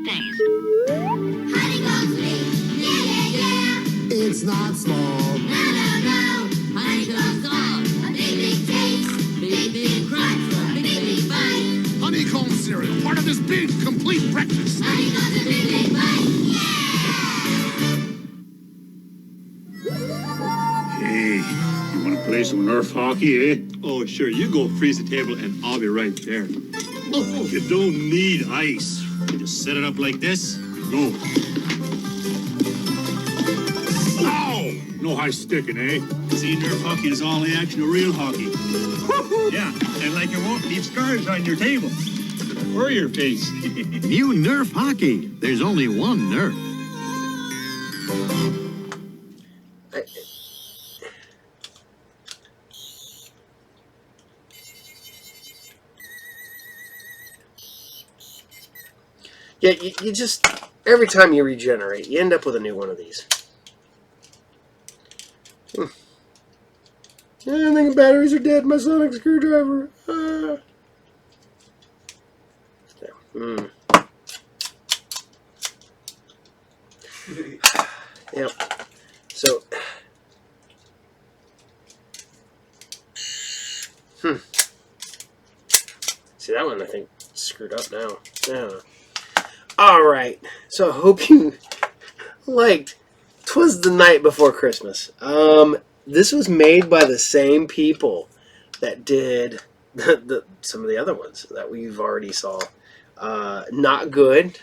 taste. Honeycomb sweet. Yeah, yeah, yeah. It's not small. No, no, no. Honeycomb salt. A big, big taste. Big, big crunch. A big, big bite. Honeycomb cereal, part of this big, complete breakfast. Honeycomb's a big, big bite. Hey, you want to play some Nerf hockey, eh? Oh, sure. You go freeze the table and I'll be right there. Oh, you don't need ice. You just set it up like this. Go. Ow! No high sticking, eh? See, Nerf hockey is all the action of real hockey. Yeah, and like it won't leave scars on your table. Or your face. New Nerf hockey. There's only one Nerf. Yeah, you just, every time you regenerate, you end up with a new one of these. Yeah, I think the batteries are dead. My sonic screwdriver. Yep. So, see, that one I think screwed up now. Yeah. All right. So I hope you liked 'Twas the Night Before Christmas. This was made by the same people that did some of the other ones that we've already saw. Not good.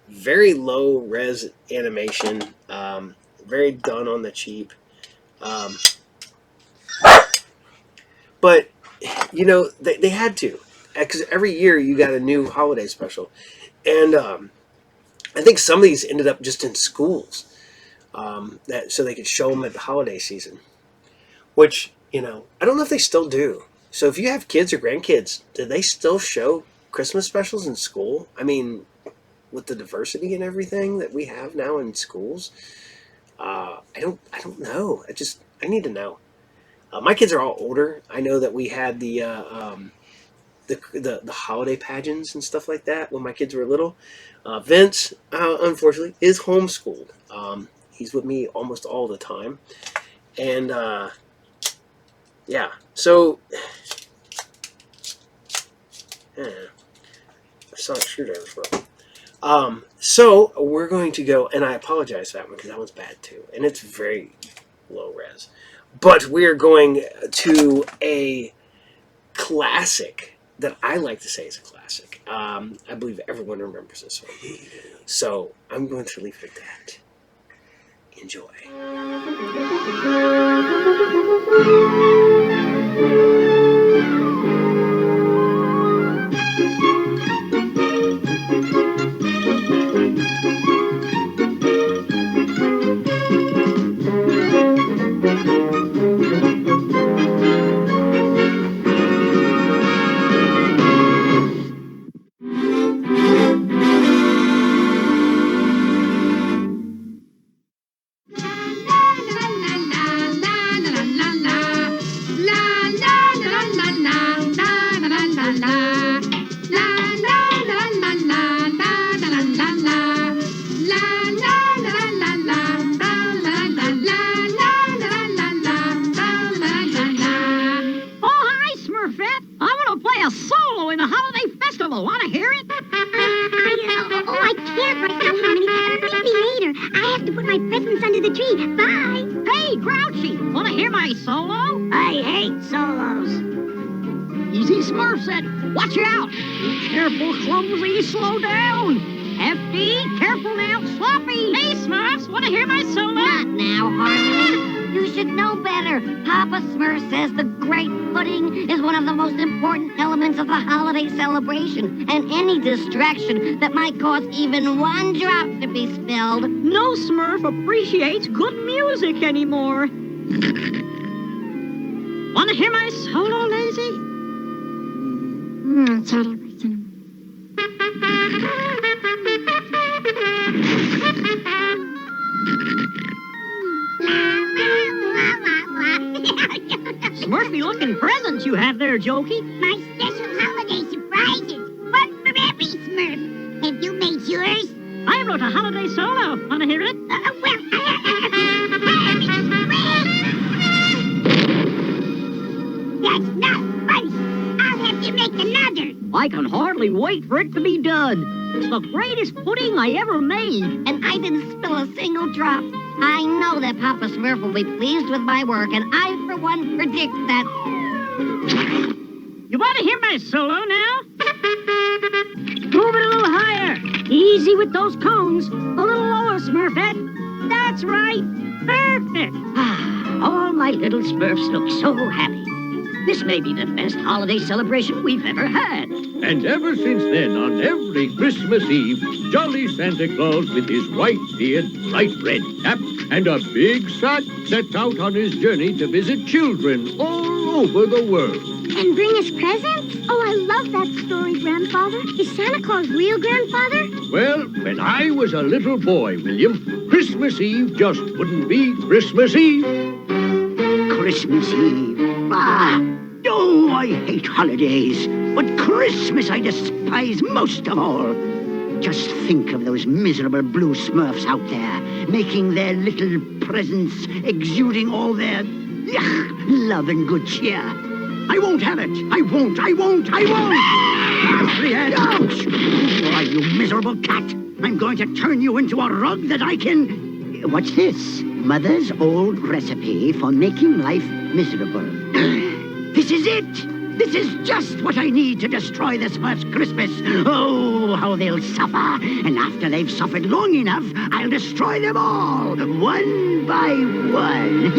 Very low res animation. Very done on the cheap. But, you know, they had to. Because every year you got a new holiday special. And I think some of these ended up just in schools. So they could show them at the holiday season. Which, you know, I don't know if they still do. So if you have kids or grandkids, do they still show Christmas specials in school? I mean, with the diversity and everything that we have now in schools, I don't know. I need to know. My kids are all older. I know that we had the holiday pageants and stuff like that when my kids were little. Vince, unfortunately, is homeschooled. He's with me almost all the time. And, yeah. So, my sonic screwdriver's broken. So, we're going to go, and I apologize for that one because that one's bad too. And it's very low res. But we're going to a classic that I like to say is a classic. I believe everyone remembers this one. So I'm going to leave it at that. Enjoy. Distraction that might cause even one drop to be spilled. No Smurf appreciates good music anymore. Want to hear my solo, Lazy? Smurfy looking presents you have there, Jokey. My special holiday surprises. One for every Smurf. Have you made yours? wrote a holiday solo. Want to hear it? That's not funny. I'll have to make another. I can hardly wait for it to be done. It's the greatest pudding I ever made. And I didn't spill a single drop. I know that Papa Smurf will be pleased with my work, and I, for one, predict that... You want to hear my solo now? Move it a little higher. Easy with those cones. A little lower, Smurfette. That's right. Perfect. All my little Smurfs look so happy. This may be the best holiday celebration we've ever had. And ever since then, on every Christmas Eve, jolly Santa Claus with his white beard, bright red cap, and a big sack sets out on his journey to visit children all over the world. And bring us presents? Oh, I love that story, Grandfather. Is Santa Claus real, Grandfather? Well, when I was a little boy, William, Christmas Eve just wouldn't be Christmas Eve. Christmas Eve. Ah! Oh, I hate holidays. But Christmas I despise most of all. Just think of those miserable blue Smurfs out there, making their little presents, exuding all their love and good cheer. I won't have it. I won't. Adrian, ouch! Why, you miserable cat. I'm going to turn you into a rug that I can... What's this? Mother's old recipe for making life miserable. This is it! This is just what I need to destroy the Smurfs' Christmas. Oh, how they'll suffer. And after they've suffered long enough, I'll destroy them all, one by one.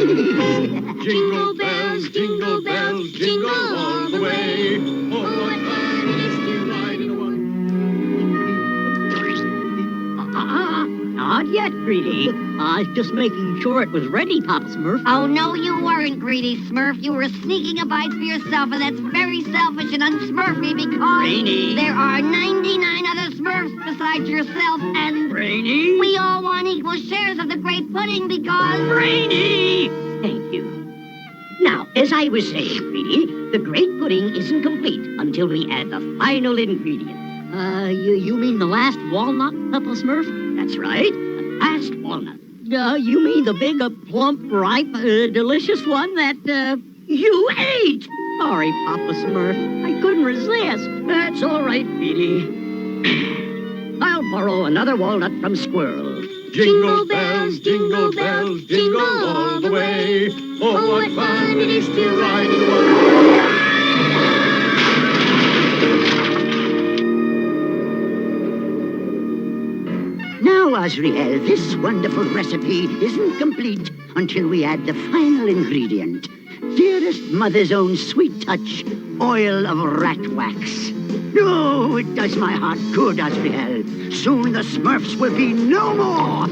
Jingle bells, jingle bells, jingle all the way. Oh, what fun it is to ride in a one. Not yet, Greedy. I was just making sure it was ready, Papa Smurf. Oh, no, you weren't, Greedy Smurf. You were sneaking a bite for yourself, and that's very selfish and unsmurfy because... Brainy. There are 99 other Smurfs besides yourself, and... Brainy. We all want equal shares of the great pudding because... Brainy! Thank you. Now, as I was saying, Greedy, the great pudding isn't complete until we add the final ingredient. You mean the last walnut, Papa Smurf? That's right, the last walnut. You mean the big, plump, ripe, delicious one that, you ate? Sorry, Papa Smurf. I couldn't resist. That's all right, Petey. I'll borrow another walnut from Squirrel. Jingle bells, jingle bells, jingle all the way. Oh, what fun it is to ride in one. Now, Azrael, this wonderful recipe isn't complete until we add the final ingredient. Dearest Mother's own sweet touch, oil of rat wax. Oh, it does my heart good, Azrael. Soon the Smurfs will be no more.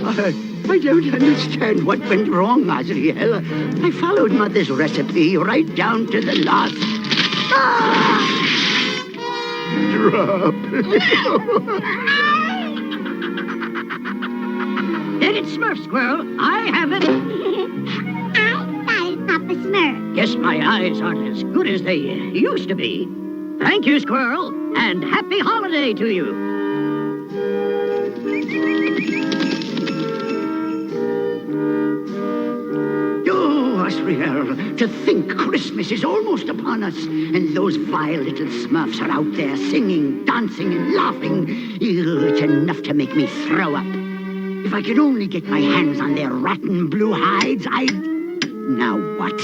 I don't understand what went wrong, Azrael. I followed Mother's recipe right down to the last... drop. Get it, Smurf Squirrel. I have it. I got it, Papa Smurf. Guess my eyes aren't as good as they used to be. Thank you, Squirrel, and happy holiday to you. Oh, Azrael, to think Christmas is almost upon us, and those vile little Smurfs are out there singing, dancing, and laughing. Ew, it's enough to make me throw up. If I could only get my hands on their rotten blue hides, I'd... Now what?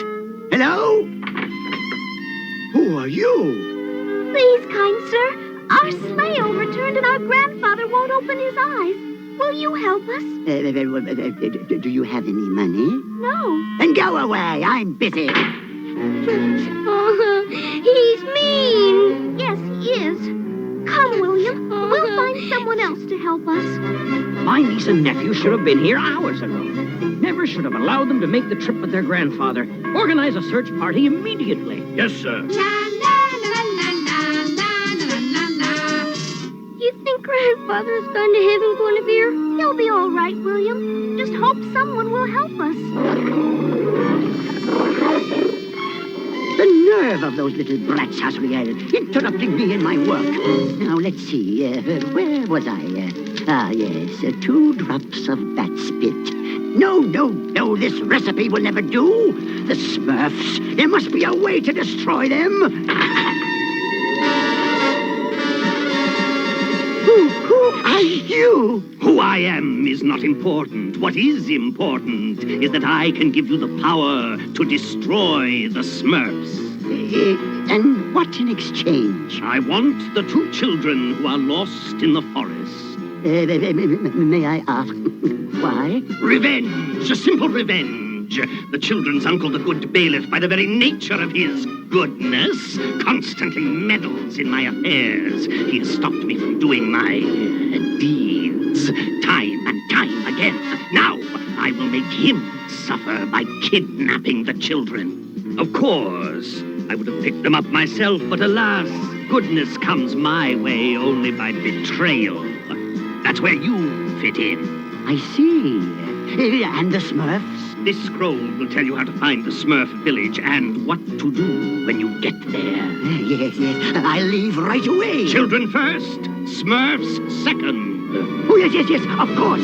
Hello? Who are you? Please, kind sir, our sleigh overturned and our grandfather won't open his eyes. Will you help us? Do you have any money? No. Then go away. I'm busy. Oh, he's mean. Yes, he is. Come, William. We'll find someone else to help us. My niece and nephew should have been here hours ago. Never should have allowed them to make the trip with their grandfather. Organize a search party immediately. Yes, sir. You think Grandfather's gone to heaven, Guinevere? He'll be all right, William. Just hope someone will help us. The nerve of those little brats, Azrael, interrupting me in my work. Now, let's see. Where was I? Yes. 2 drops of bat spit. No. This recipe will never do. The Smurfs. There must be a way to destroy them. Who are you? Who I am is not important. What is important is that I can give you the power to destroy the Smurfs. And what in exchange? I want the 2 children who are lost in the forest. May I ask why? Revenge! A simple revenge! The children's uncle, the good bailiff, by the very nature of his goodness, constantly meddles in my affairs. He has stopped me from doing my deeds time and time again. Now, I will make him suffer by kidnapping the children. Of course, I would have picked them up myself, but alas, goodness comes my way only by betrayal. That's where you fit in. I see. And the Smurfs? This scroll will tell you how to find the Smurf village and what to do when you get there. Yes. I'll leave right away. Children first, Smurfs second. Oh, yes. Of course.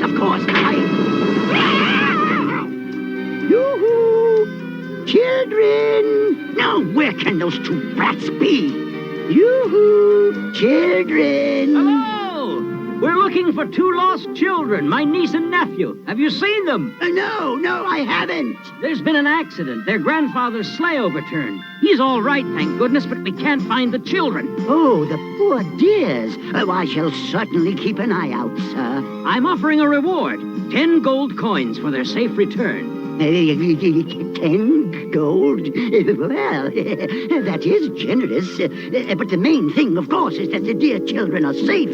Yoo-hoo! Children! Now, where can those 2 brats be? Yoo-hoo! Children! Hello! We're looking for 2 lost children, my niece and nephew. Have you seen them? No, I haven't. There's been an accident. Their grandfather's sleigh overturned. He's all right, thank goodness, but we can't find the children. Oh, the poor dears. Oh, I shall certainly keep an eye out, sir. I'm offering a reward. 10 gold coins for their safe return. 10 gold? Well, that is generous. But the main thing, of course, is that the dear children are safe.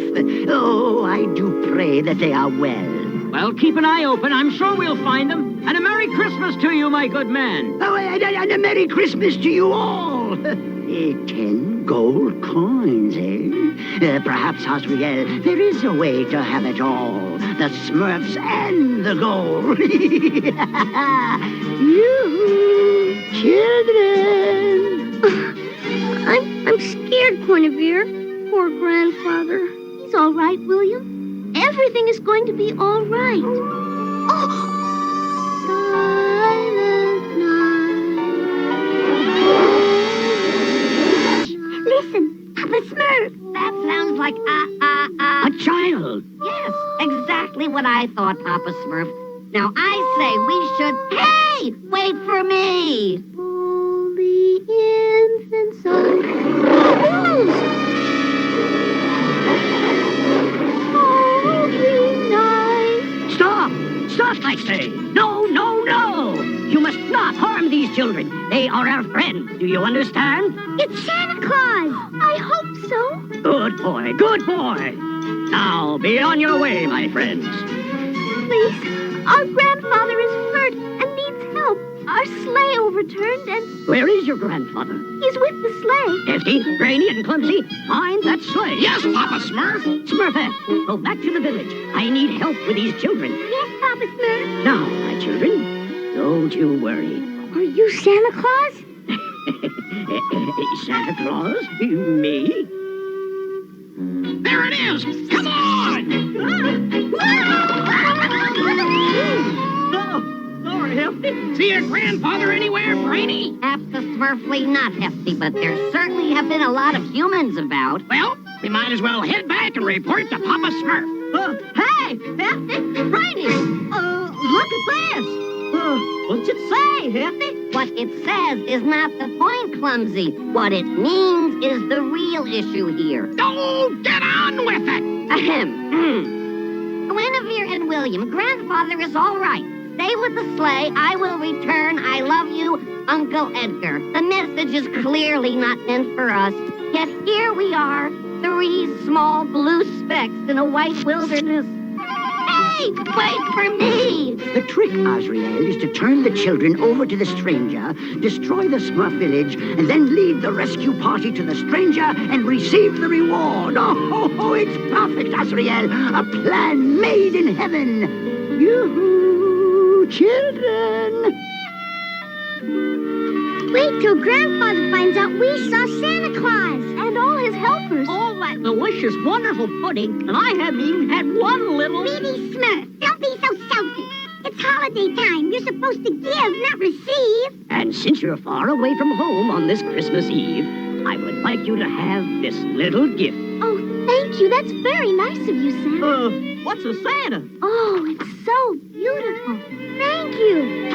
Oh, I do pray that they are well. Well, keep an eye open. I'm sure we'll find them. And a Merry Christmas to you, my good man. Oh, and a Merry Christmas to you all. 10 gold coins, eh? Perhaps, Azrael, there is a way to have it all. The Smurfs and the gold. Yoo-hoo, children. I'm scared, Guinevere. Poor grandfather. He's all right, William. Everything is going to be all right. Oh! Silent night. Listen, Papa Smurf. That sounds like A child. Yes, exactly what I thought, Papa Smurf. Now, I say we should... Hey! Wait for me! Holy infants of... Holy night. Stop, I say! No! You must not harm these children. They are our friends. Do you understand? It's Santa Claus. I hope so. Good boy. Now, be on your way, my friends. Please, our grandfather is hurt and needs help. Our sleigh overturned and... Where is your grandfather? He's with the sleigh. Hefty, Brainy, and Clumsy, find that sleigh. Yes, Papa Smurf. Smurfette, go back to the village. I need help with these children. Yes, Papa Smurf. Now, my children, don't you worry. Are you Santa Claus? Santa Claus? Me? There it is. Come on. Sorry, Hefty. See your grandfather anywhere, Brainy? Smurfly not Hefty, but there certainly have been a lot of humans about. Well, we might as well head back and report to Papa Smurf. Hey, Hefty, Brainy, look at this. What's it say, Hefty? What it says is not the point, Clumsy. What it means is the real issue here. Oh, get on with it! Guinevere and William, grandfather is all right. Stay with the sleigh. I will return. I love you, Uncle Edgar. The message is clearly not meant for us. Yet here we are, 3 small blue specks in a white wilderness. Hey, wait for me! The trick, Azrael, is to turn the children over to the stranger, destroy the Smurf village, and then lead the rescue party to the stranger and receive the reward. Oh, it's perfect, Azrael. A plan made in heaven. Yoo-hoo, children. Wait, till Grandfather finds out we saw Santa Claus and all his helpers. All that delicious, wonderful pudding, and I haven't even had one little... Speedy Smurf, don't be so selfish. It's holiday time. You're supposed to give, not receive. And since you're far away from home on this Christmas Eve, I would like you to have this little gift. Oh, thank you. That's very nice of you, Santa. What's a Santa? Oh, it's so beautiful. Thank you.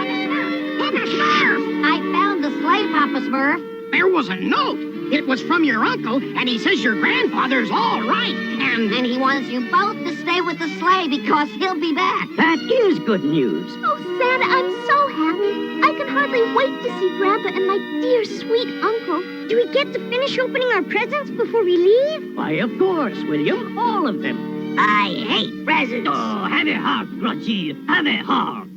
Papa Smurf! I found the sleigh, Papa Smurf. There was a note. It was from your uncle, and he says your grandfather's all right. And he wants you both to stay with the sleigh because he'll be back. That is good news. Oh, Santa, I'm so happy. I can hardly wait to see Grandpa and my dear, sweet uncle. Do we get to finish opening our presents before we leave? Why, of course, William. All of them. I hate presents. Oh, have a heart, Grudgy. Have a heart.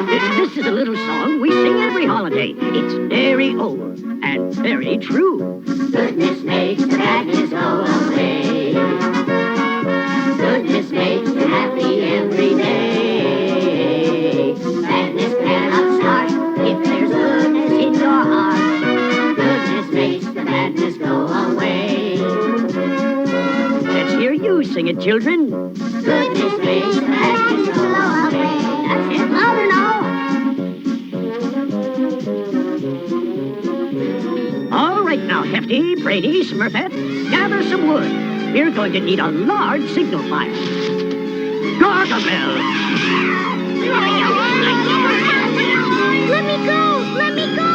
This is a little song we sing every holiday. It's very old and very true. Goodness makes the badness go away. Goodness makes you happy every day. Badness cannot start if there's goodness in your heart. Goodness makes the badness go away. Let's hear you sing it, children. Goodness makes the badness go away. That's it, louder now. All right now, Hefty, Brady, Smurfette, gather some wood. We're going to need a large signal fire. Gargamel! Let me go! Let me go!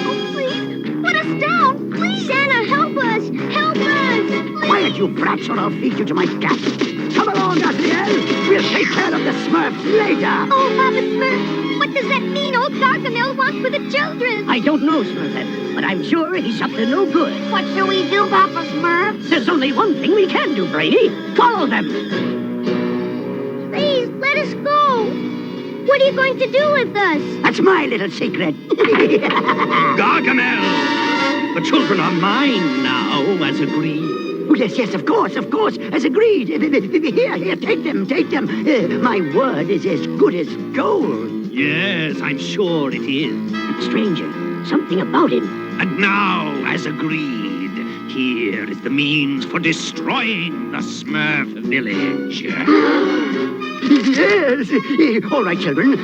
Oh, please, put us down! Please, Santa, help us! Help us! Quiet, you brats, or I'll feed you to my cat. Come along, Gabrielle. We'll take care of the Smurfs later. Oh, Papa Smurf, what does that mean old Gargamel wants for the children? I don't know, Smurfette, but I'm sure he's up to no good. What shall we do, Papa Smurf? There's only one thing we can do, Brady. Follow them. Please, let us go. What are you going to do with us? That's my little secret. Gargamel! The children are mine now, as agreed. Oh, yes, of course, as agreed. Here, take them. My word is as good as gold. Yes, I'm sure it is. That stranger, something about him. And now, as agreed, here is the means for destroying the Smurf village. Yes. All right, children.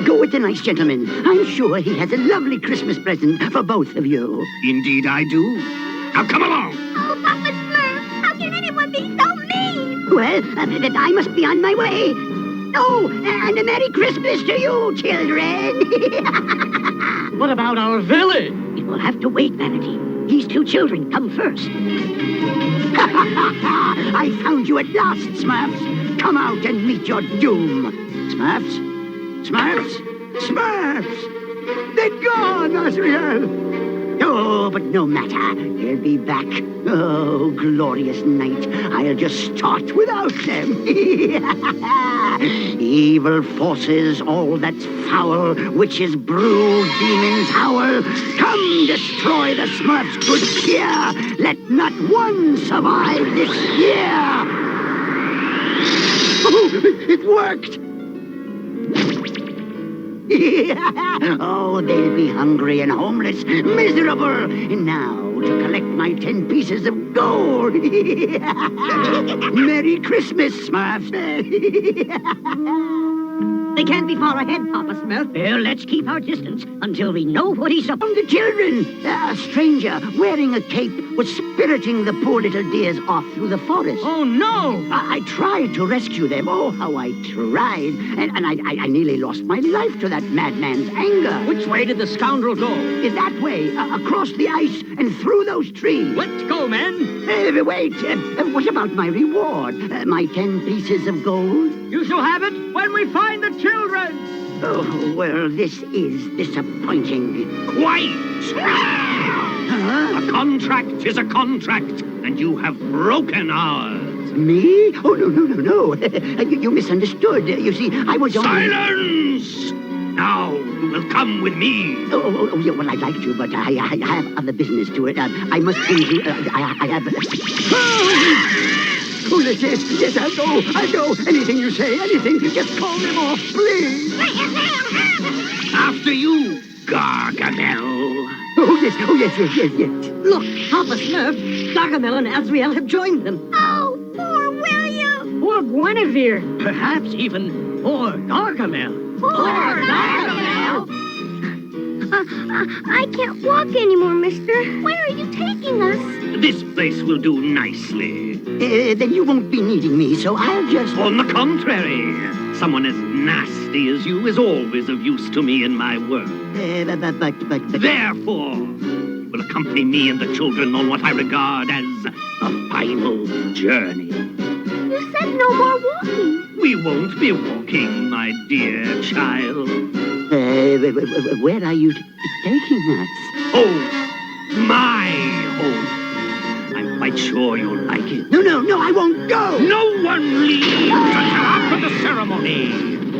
Go with the nice gentleman. I'm sure he has a lovely Christmas present for both of you. Indeed I do. Now come along. Oh, Papa Smurf, how can anyone be so mean? Well, I must be on my way. Oh, and a Merry Christmas to you, children. What about our village? It will have to wait, Vanity. These two children come first. I found you at last, Smurfs. Come out and meet your doom. Smurfs? They're gone, Azrael. Oh, but no matter. They'll be back. Oh, glorious night. I'll just start without them. Evil forces, all that's foul, witches brew, demons howl. Come destroy the Smurfs' good cheer. Let not one survive this year. Oh, it worked. Oh, they'll be hungry and homeless, miserable. Now, to collect my 10 pieces of gold. Merry Christmas, Smurfs. They can't be far ahead, Papa Smurf. Well, let's keep our distance until we know what he's up to. The children! A stranger wearing a cape was spiriting the poor little dears off through the forest. Oh, no! I tried to rescue them. Oh, how I tried. And I nearly lost my life to that madman's anger. Which way did the scoundrel go? That way, across the ice and through those trees. Let's go, men. Wait, what about my reward? My 10 pieces of gold? You shall have it when we find the children. Oh, well, this is disappointing. Quiet! A contract is a contract, and you have broken ours. Me? Oh, no. You misunderstood. You see, I was only... Silence! Now you will come with me. Oh, yeah, well, I'd like to, but I have other business to it. I must bring you... I have... Oh, yes, I'll go. Anything you say, anything. Just call them off, please. After you, Gargamel. yes. Look, Papa Smurf, Gargamel and Azrael have joined them. Oh, poor William. Poor Guinevere. Perhaps even poor Gargamel. Poor Gargamel. I can't walk anymore, mister. Where are you taking us? This place will do nicely. Then you won't be needing me, so I'll just... On the contrary, someone as nasty as you is always of use to me in my work. But... Therefore, you will accompany me and the children on what I regard as the final journey. You said no more walking. We won't be walking, my dear child. Where are you taking us? Home. My home. I'm quite sure you'll like it. No, I won't go. No one leaves until after the ceremony.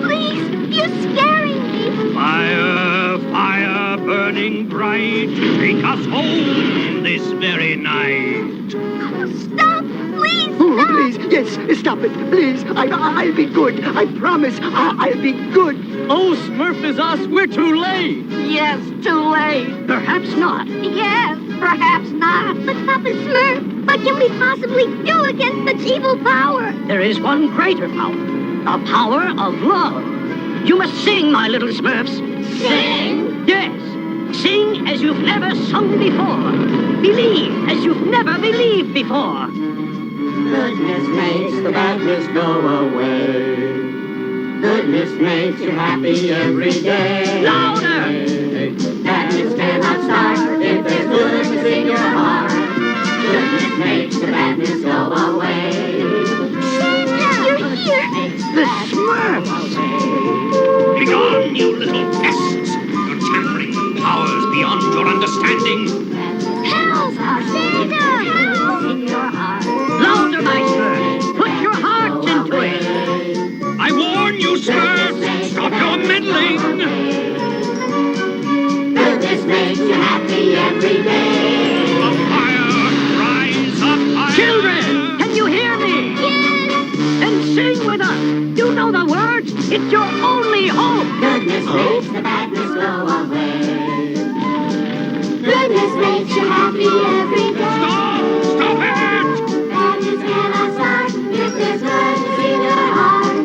Please, you're scaring me. Fire, fire, burning bright, take us home this very night. Oh, stop, please, Oh, stop. please, yes, stop it, please. I'll be good. I promise I'll be good. Oh, Smurf is us. We're too late. Yes, too late. Perhaps not. Yes, perhaps not. But Papa Smurf, what can we possibly do against such evil power? There is one greater power. The power of love. You must sing, my little Smurfs. Sing? Yes. Sing as you've never sung before. Believe as you've never believed before. Goodness makes the badness go away. Goodness makes you happy every day. Louder! Badness cannot start if there's goodness in your heart. Goodness makes the badness go away. You're here. The Smurfs! Begone, you little pests! You're tampering with powers beyond your understanding. Help! Santa! Help! In your heart. Louder, my Smurfs! Put your hearts into it! I warn you, Smurfs! Stop your meddling! Goodness makes you happy every day. Up higher! Rise up higher! Children, can you hear me? Yes! Then sing with us! You know the words! It's your only hope! Goodness makes the badness go away. Goodness makes you happy every day. Stop it! Badness cannot start if there's goodness in your heart.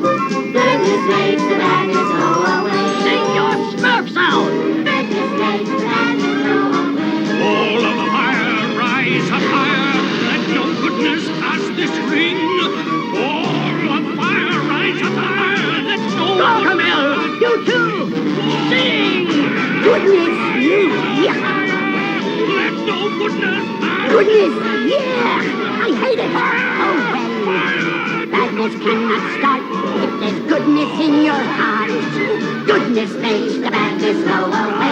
Goodness makes the badness go away. Sing your Smurfs out! Goodness makes the badness go away. All of higher! Rise up higher! Let no goodness pass this ring! All of fire! Rise up higher! Let no Gargamel, you too! Sing! Goodness, yeah! Let no goodness pass! Goodness, yeah! I hate it! Oh, well, badness cannot start if there's goodness in your heart. Goodness makes the badness go away.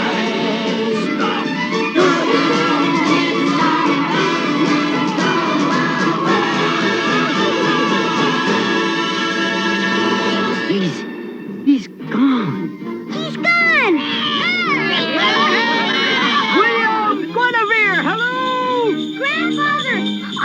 He's gone. He's gone! William! Guinevere! Hello! Grandfather!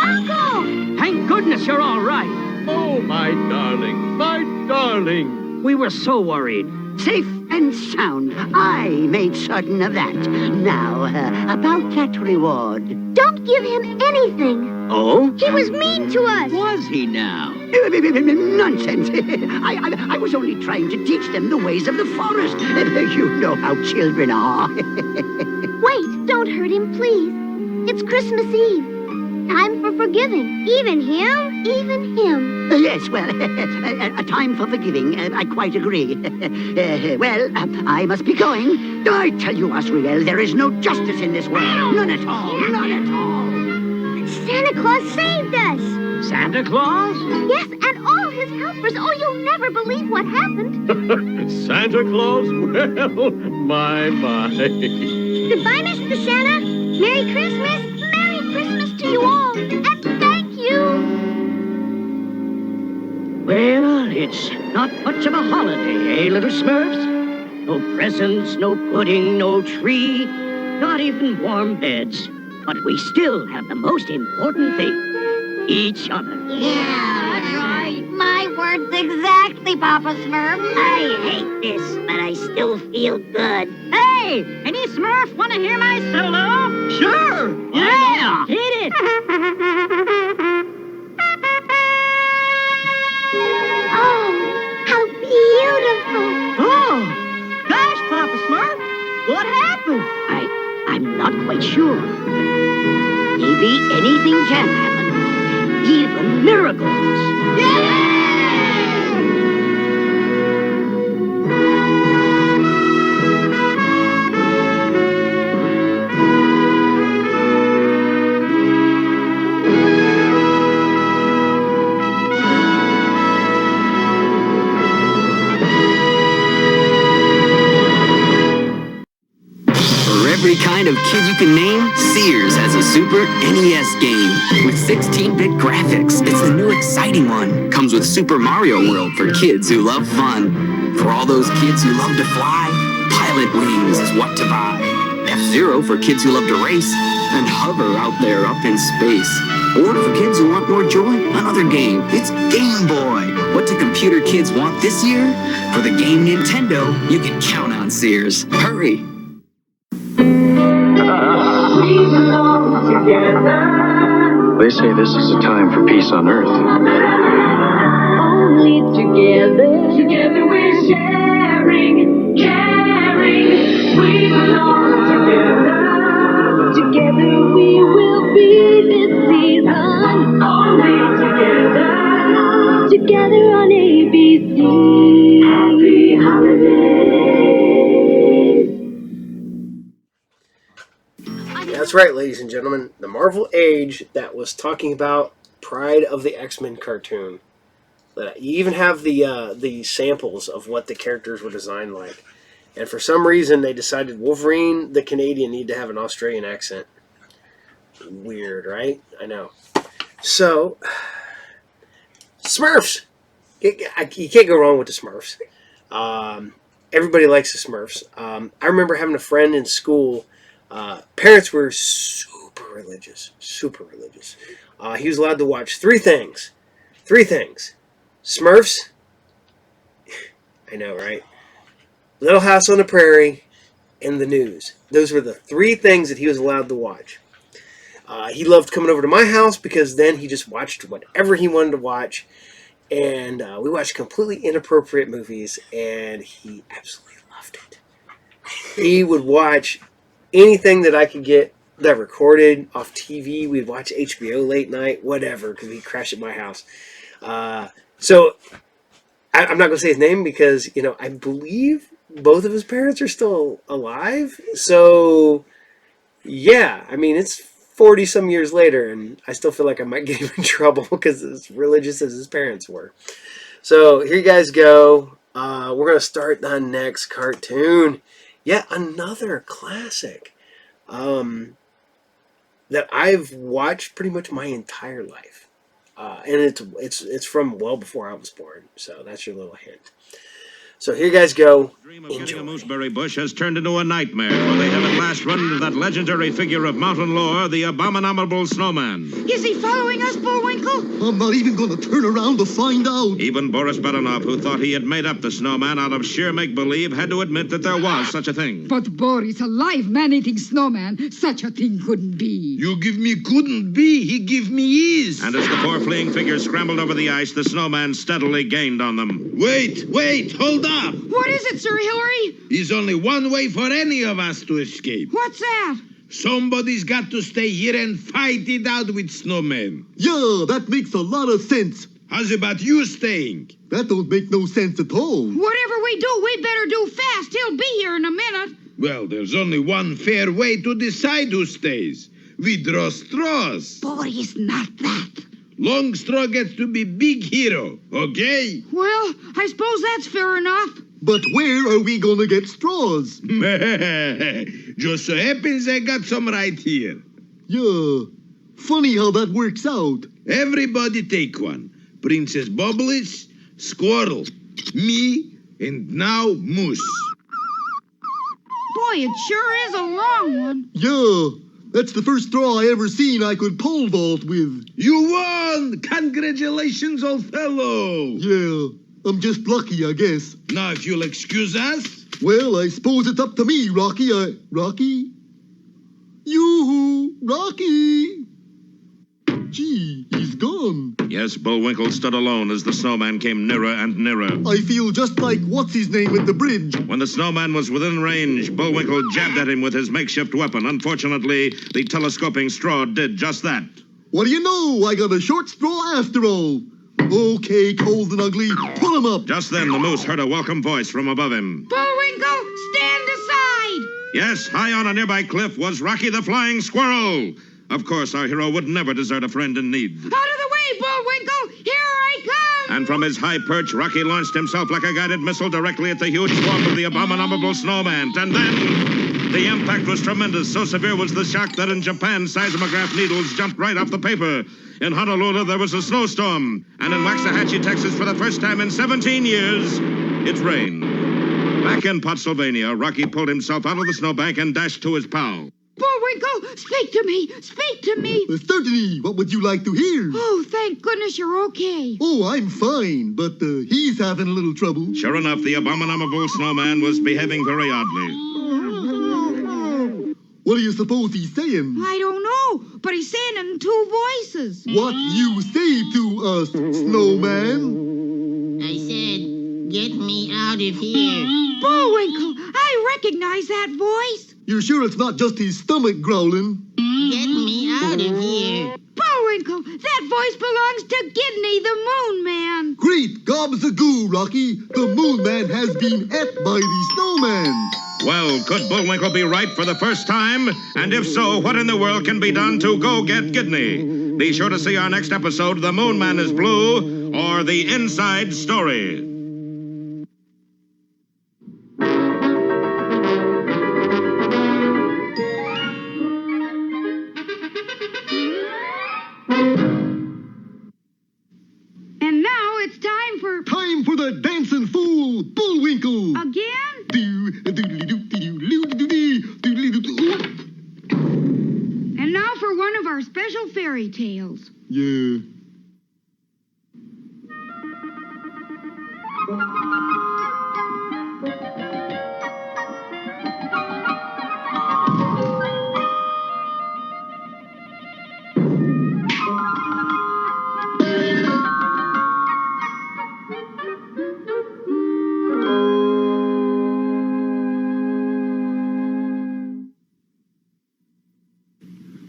Uncle! Thank goodness you're all right. Oh, my darling, my darling. We were so worried. Safe and sound. I made certain of that. Now, about that reward. Don't give him anything. Oh? He was mean to us. Was he now? Nonsense. I was only trying to teach them the ways of the forest. You know how children are. Wait, don't hurt him, please. It's Christmas Eve. Time for forgiving. Even him, even him. Yes, well, a time for forgiving. I quite agree. Well, I must be going. I tell you, Azrael, there is no justice in this world. None at all. None at all. Santa Claus saved us. Santa Claus? Yes, and all his helpers. Oh, you'll never believe what happened. Santa Claus? Well, my. Goodbye, Mr. Santa. Merry Christmas. Merry Christmas to you all. And thank you. Well, it's not much of a holiday, eh, little Smurfs? No presents, no pudding, no tree, not even warm beds. But we still have the most important thing, each other. Yeah, that's right. My words exactly, Papa Smurf. I hate this, but I still feel good. Hey, Hey, any Smurf want to hear my solo? Sure. Yeah. Hit it. Oh, how beautiful. Oh, gosh, Papa Smurf. What happened? I'm not quite sure. Maybe anything can happen. Even miracles. Yeah! For every kind of kid you can name, Sears has a Super NES game with 16-bit graphics. It's the new exciting one. Comes with Super Mario World for kids who love fun. For all those kids who love to fly, Pilot Wings is what to buy. F-Zero for kids who love to race and hover out there up in space. Or for kids who want more joy, another game. It's Game Boy. What do computer kids want this year? For the game Nintendo, you can count on Sears. Hurry! They say this is a time for peace on Earth. Only together we're sharing, caring. We belong together. Together we will be this season. Only together on ABC. Happy holidays. That's right, ladies and gentlemen. The Marvel Age that was talking about Pride of the X-Men cartoon. You even have the samples of what the characters were designed like. And for some reason, they decided Wolverine, the Canadian, needed to have an Australian accent. Weird, right? I know. So, Smurfs! You can't go wrong with the Smurfs. Everybody likes the Smurfs. I remember having a friend in school. Parents were super religious. He was allowed to watch three things. Smurfs. I know, right? Little House on the Prairie and the news. Those were the three things that he was allowed to watch. He loved coming over to my house because then he just watched whatever he wanted to watch. And we watched completely inappropriate movies, and he absolutely loved it. He would watch anything that I could get that recorded off TV. We'd watch HBO late night, whatever, because he'd crash at my house. So I'm not going to say his name because, I believe both of his parents are still alive. So, yeah, I mean, it's 40-some years later, and I still feel like I might get him in trouble because as religious as his parents were. So, here you guys go. We're going to start the next cartoon. Yet another classic that I've watched pretty much my entire life. And it's from well before I was born. So that's your little hint. So here you guys go. Getting a mooseberry bush has turned into a nightmare, for they have at last run into that legendary figure of mountain lore, the abominable snowman. Is he following us, Bullwinkle? I'm not even going to turn around to find out. Even Boris Badenov, who thought he had made up the snowman out of sheer make-believe, had to admit that there was such a thing. But Boris, a live man-eating snowman, such a thing couldn't be. You give me couldn't be, he give me is. And as the four fleeing figures scrambled over the ice, the snowman steadily gained on them. Wait, hold up. What is it, Sir Hillary? There's only one way for any of us to escape. What's that? Somebody's got to stay here and fight it out with snowmen. Yeah, that makes a lot of sense. How's about you staying? That don't make no sense at all. Whatever we do, we better do fast. He'll be here in a minute. Well, there's only one fair way to decide who stays. We draw straws. Boris, not that. Long straw gets to be big hero, okay? Well, I suppose that's fair enough. But where are we gonna get straws? Just so happens I got some right here. Yeah, funny how that works out. Everybody take one. Princess Bubbles, Squirrel, me, and now Moose. Boy, it sure is a long one. Yeah, that's the first straw I ever seen I could pole vault with. You won! Congratulations, old fellow! Yeah. I'm just lucky, I guess. Now, if you'll excuse us. Well, I suppose it's up to me, Rocky. Rocky? Yoo-hoo, Rocky! Gee, he's gone. Yes, Bullwinkle stood alone as the snowman came nearer and nearer. I feel just like what's-his-name at the bridge. When the snowman was within range, Bullwinkle jabbed at him with his makeshift weapon. Unfortunately, the telescoping straw did just that. What do you know? I got a short straw after all. Okay, Cold and Ugly, pull him up. Just then, the moose heard a welcome voice from above him. Bullwinkle, stand aside! Yes, high on a nearby cliff was Rocky the Flying Squirrel. Of course, our hero would never desert a friend in need. Out of the way, Bullwinkle! Here I come! And from his high perch, Rocky launched himself like a guided missile directly at the huge form of the abominable snowman. And then, the impact was tremendous. So severe was the shock that in Japan, seismograph needles jumped right off the paper. In Honolulu, there was a snowstorm. And in Waxahachie, Texas, for the first time in 17 years, it rained. Back in Pottsylvania, Rocky pulled himself out of the snowbank and dashed to his pal. Bullwinkle, speak to me! Speak to me! Certainly. What would you like to hear? Oh, thank goodness you're okay. Oh, I'm fine, but he's having a little trouble. Sure enough, the abominable snowman was behaving very oddly. What do you suppose he's saying? I don't know, but he's saying it in two voices. What you say to us, snowman? I said, get me out of here. Bullwinkle, I recognize that voice. You're sure it's not just his stomach growling? Get me out of here. Bullwinkle, that voice belongs to Gidney, the Moon Man. Great gobs-a-goo, Rocky. The Moon Man has been ate by the snowman. Well, could Bullwinkle be right for the first time? And if so, what in the world can be done to go get Gidney? Be sure to see our next episode, The Moon Man is Blue, or The Inside Story. And now it's time for... Time for the dancing fool, Bullwinkle. Again? And now for one of our special fairy tales. Yeah.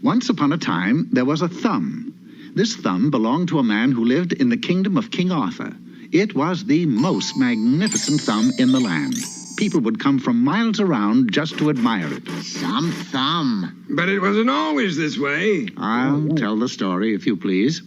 Once upon a time, there was a thumb. This thumb belonged to a man who lived in the kingdom of King Arthur. It was the most magnificent thumb in the land. People would come from miles around just to admire it. Some thumb. But it wasn't always this way. I'll tell the story, if you please.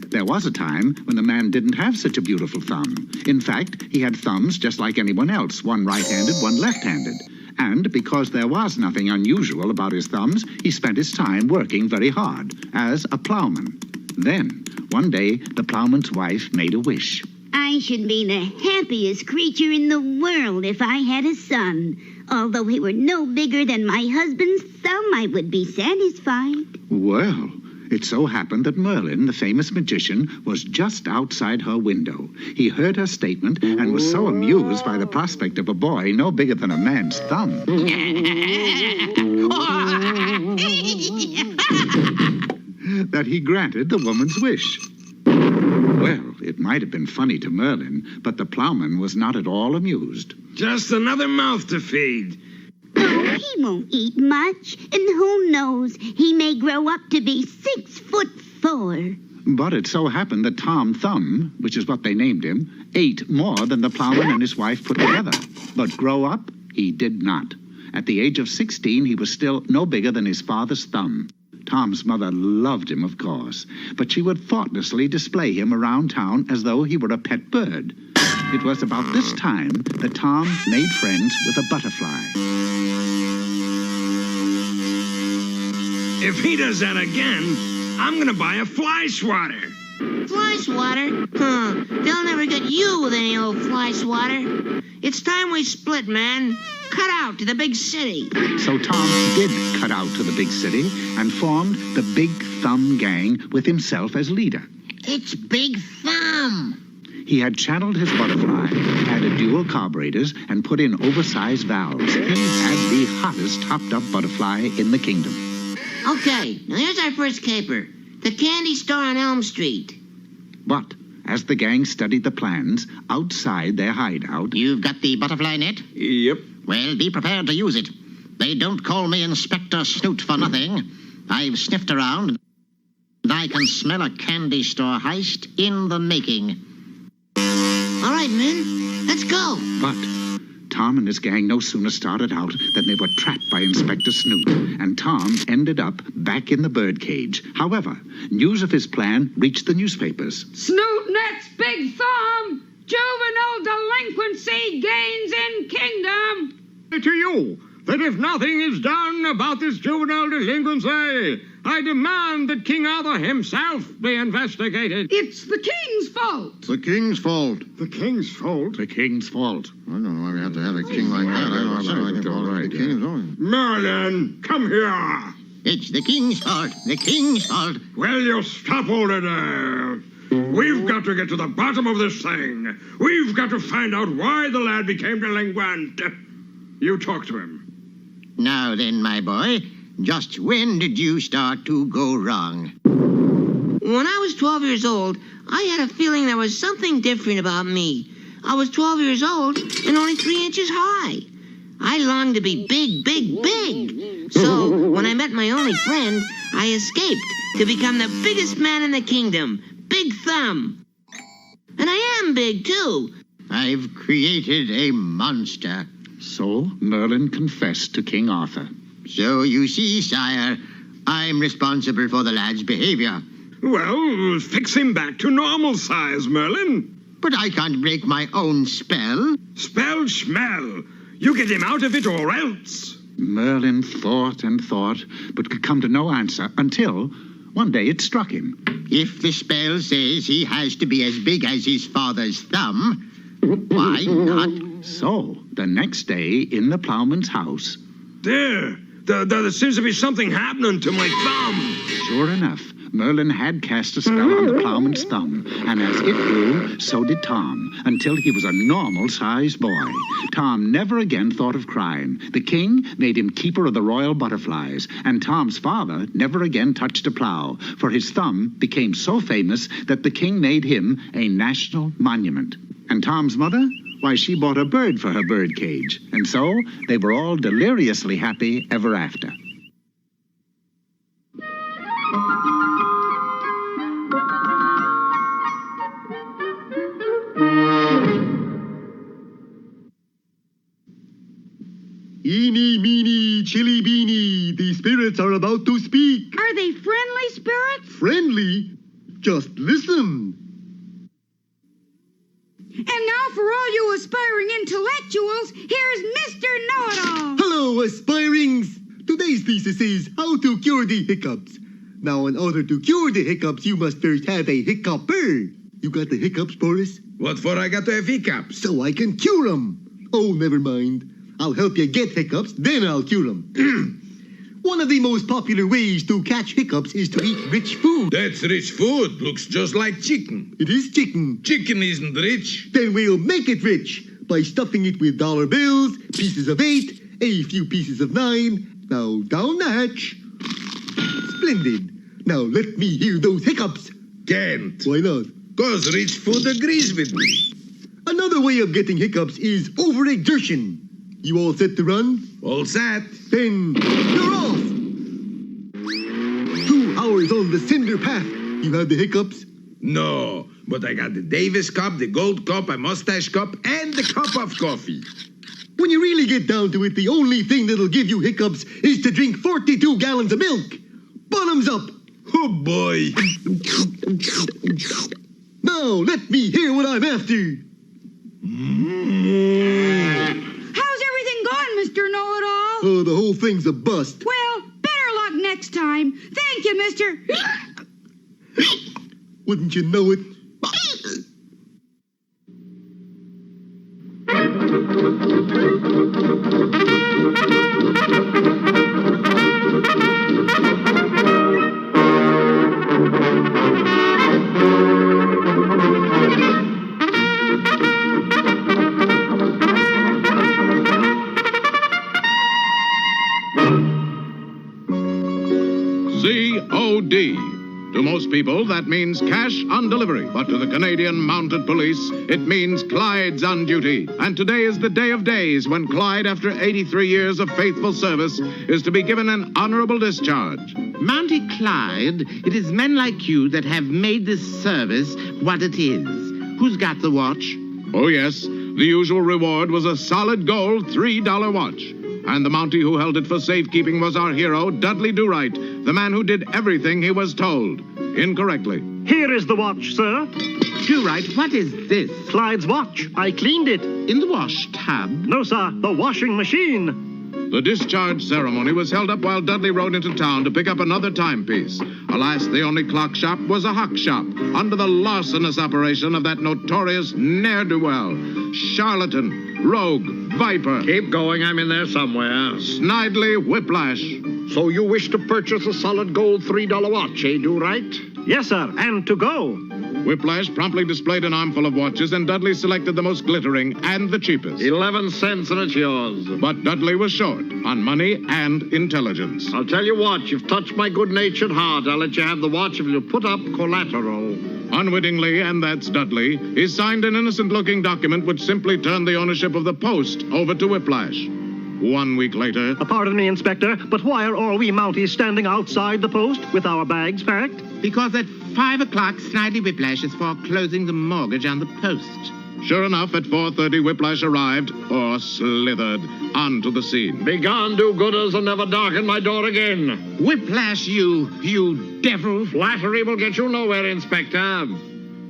There was a time when the man didn't have such a beautiful thumb. In fact, he had thumbs just like anyone else, one right-handed, one left-handed. And because there was nothing unusual about his thumbs, he spent his time working very hard as a plowman. Then, one day, the plowman's wife made a wish. I should be the happiest creature in the world if I had a son. Although he were no bigger than my husband's thumb, I would be satisfied. Well, it so happened that Merlin, the famous magician, was just outside her window. He heard her statement and was so amused by the prospect of a boy no bigger than a man's thumb that he granted the woman's wish. Well, it might have been funny to Merlin, but the plowman was not at all amused. Just another mouth to feed. Oh, he won't eat much, and who knows, he may grow up to be 6'4". But it so happened that Tom Thumb, which is what they named him, ate more than the plowman and his wife put together. But grow up, he did not. At the age of 16, he was still no bigger than his father's thumb. Tom's mother loved him, of course, but she would thoughtlessly display him around town as though he were a pet bird. It was about this time that Tom made friends with a butterfly. If he does that again, I'm gonna buy a fly swatter. Fly swatter? Huh. They'll never get you with any old fly swatter. It's time we split, man. Cut out to the big city. So Tom did cut out to the big city and formed the Big Thumb Gang with himself as leader. It's Big Thumb. He had channeled his butterfly, added dual carburetors, and put in oversized valves. He had the hottest topped-up butterfly in the kingdom. Okay, now here's our first caper. The candy store on Elm Street. But as the gang studied the plans outside their hideout... You've got the butterfly net? Yep. Well, be prepared to use it. They don't call me Inspector Snoot for nothing. I've sniffed around, and I can smell a candy store heist in the making. All right, men, let's go. But Tom and his gang no sooner started out than they were trapped by Inspector Snoot, and Tom ended up back in the birdcage. However, news of his plan reached the newspapers. Snoot Net's big thumb! Juvenile delinquency gains in kingdom! To you, that if nothing is done about this juvenile delinquency, I demand that King Arthur himself be investigated. It's the king's fault! The king's fault. The king's fault? The king's fault. I don't know why we have to have a king like that. I don't know. I think the king's own. Merlin, come here. It's the king's fault. The king's fault. Will you stop all of that? We've got to get to the bottom of this thing. We've got to find out why the lad became delinquent. You talk to him. Now then, my boy, just when did you start to go wrong? When I was 12 years old, I had a feeling there was something different about me. I was 12 years old and only 3 inches high. I longed to be big, big, big. So when I met my only friend, I escaped to become the biggest man in the kingdom, Big Thumb. And I am big, too. I've created a monster. So Merlin confessed to King Arthur. So you see, sire, I'm responsible for the lad's behavior. Well, fix him back to normal size, Merlin. But I can't break my own spell. Spell schmell. You get him out of it or else. Merlin thought and thought, but could come to no answer until one day it struck him. If the spell says he has to be as big as his father's thumb, why not? So, the next day in the plowman's house... There seems to be something happening to my thumb. Sure enough, Merlin had cast a spell on the plowman's thumb, and as it grew, so did Tom, until he was a normal-sized boy. Tom never again thought of crime. The king made him keeper of the royal butterflies, and Tom's father never again touched a plow, for his thumb became so famous that the king made him a national monument. And Tom's mother? Why, she bought a bird for her bird cage, and so they were all deliriously happy ever after. Eeny, meeny, chilly beany, the spirits are about to speak. Are they friendly spirits? Friendly? Just listen. And now for all you aspiring intellectuals, here's Mr. Know-It-All. Hello, aspirings. Today's thesis is how to cure the hiccups. Now, in order to cure the hiccups, you must first have a hiccuper. You got the hiccups, Boris? What for I got to have hiccups? So I can cure them. Oh, never mind. I'll help you get hiccups, then I'll cure them. One of the most popular ways to catch hiccups is to eat rich food. That's rich food. Looks just like chicken. It is chicken. Chicken isn't rich. Then we'll make it rich by stuffing it with dollar bills, pieces of 8, a few pieces of 9. Now, down the hatch. Splendid. Now, let me hear those hiccups. Can't. Why not? 'Cause rich food agrees with me. Another way of getting hiccups is overexertion. You all set to run? All set. Then you're off. 2 hours on the cinder path. You have the hiccups? No, but I got the Davis cup, the gold cup, a mustache cup, and the cup of coffee. When you really get down to it, the only thing that'll give you hiccups is to drink 42 gallons of milk. Bottoms up. Oh, boy. Now, let me hear what I'm after. How's everything going, Mr. Know-It-All? Oh, the whole thing's a bust. Well, better luck next time. Thank you, Mr. Wouldn't you know it? COD. To most people, that means cash on delivery. But to the Canadian Mounted Police, it means Clyde's on duty. And today is the day of days when Clyde, after 83 years of faithful service, is to be given an honorable discharge. Mounty Clyde, it is men like you that have made this service what it is. Who's got the watch? Oh, yes. The usual reward was a solid gold $3 watch. And the Mountie who held it for safekeeping was our hero, Dudley Do-Right, the man who did everything he was told, incorrectly. Here is the watch, sir. Do-Right, what is this? Clyde's watch. I cleaned it. In the wash tub? No, sir, the washing machine. The discharge ceremony was held up while Dudley rode into town to pick up another timepiece. Alas, the only clock shop was a hock shop, under the larcenous operation of that notorious ne'er-do-well, charlatan, rogue, viper. Keep going, I'm in there somewhere. Snidely Whiplash. So you wish to purchase a solid gold $3 watch, eh, Do-Right? Yes, sir, and to go. Whiplash promptly displayed an armful of watches, and Dudley selected the most glittering and the cheapest. 11 cents and it's yours. But Dudley was short on money and intelligence. I'll tell you what, you've touched my good-natured heart. I'll let you have the watch if you'll put up collateral. Unwittingly, and that's Dudley, he signed an innocent-looking document which simply turned the ownership of the post over to Whiplash. 1 week later... Pardon me, Inspector, but why are all we Mounties standing outside the post with our bags packed? Because at 5 o'clock, Snidely Whiplash is foreclosing the mortgage on the post. Sure enough, at 4:30, Whiplash arrived, or slithered, onto the scene. Begone, do-gooders, and never darken my door again. Whiplash, you devil. Flattery will get you nowhere, Inspector.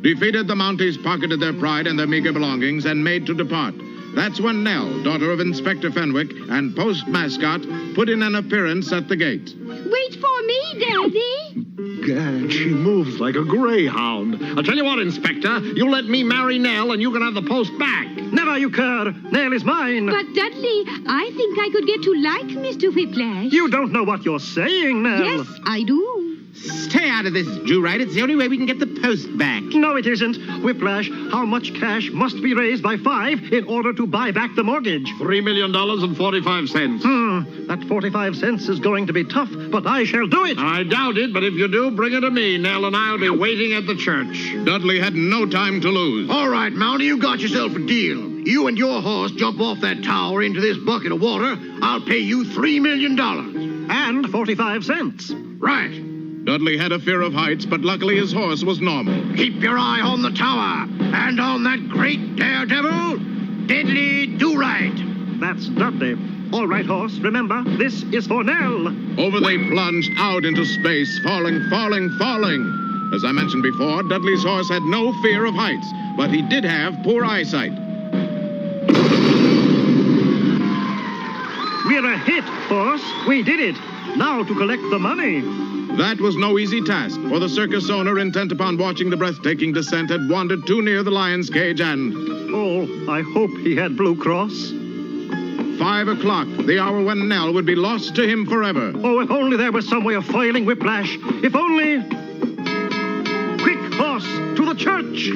Defeated, the Mounties pocketed their pride and their meager belongings and made to depart. That's when Nell, daughter of Inspector Fenwick and post mascot, put in an appearance at the gate. Wait for me, Daddy. Gad, she moves like a greyhound. I'll tell you what, Inspector, you let me marry Nell and you can have the post back. Never, you cur. Nell is mine. But, Dudley, I think I could get to like Mr. Whiplash. You don't know what you're saying, Nell. Yes, I do. Stay out of this, Do-Right. It's the only way we can get the post back. No, it isn't. Whiplash, how much cash must be raised by 5 in order to buy back the mortgage? $3 million and 45 cents. That 45 cents is going to be tough, but I shall do it. I doubt it, but if you do, bring it to me. Nell and I'll be waiting at the church. Dudley had no time to lose. All right, Mountie, you got yourself a deal. You and your horse jump off that tower into this bucket of water. I'll pay you $3 million. And 45 cents. Right. Dudley had a fear of heights, but luckily his horse was normal. Keep your eye on the tower and on that great daredevil, Deadly Do-Right. That's Dudley. All right, horse, remember, this is for Nell. Over they plunged out into space, falling. As I mentioned before, Dudley's horse had no fear of heights, but he did have poor eyesight. We're a hit, horse. We did it. Now to collect the money. That was no easy task, for the circus owner, intent upon watching the breathtaking descent, had wandered too near the lion's cage and... Oh, I hope he had Blue Cross. 5 o'clock, the hour when Nell would be lost to him forever. Oh, if only there was some way of foiling Whiplash. If only... Quick, horse, to the church!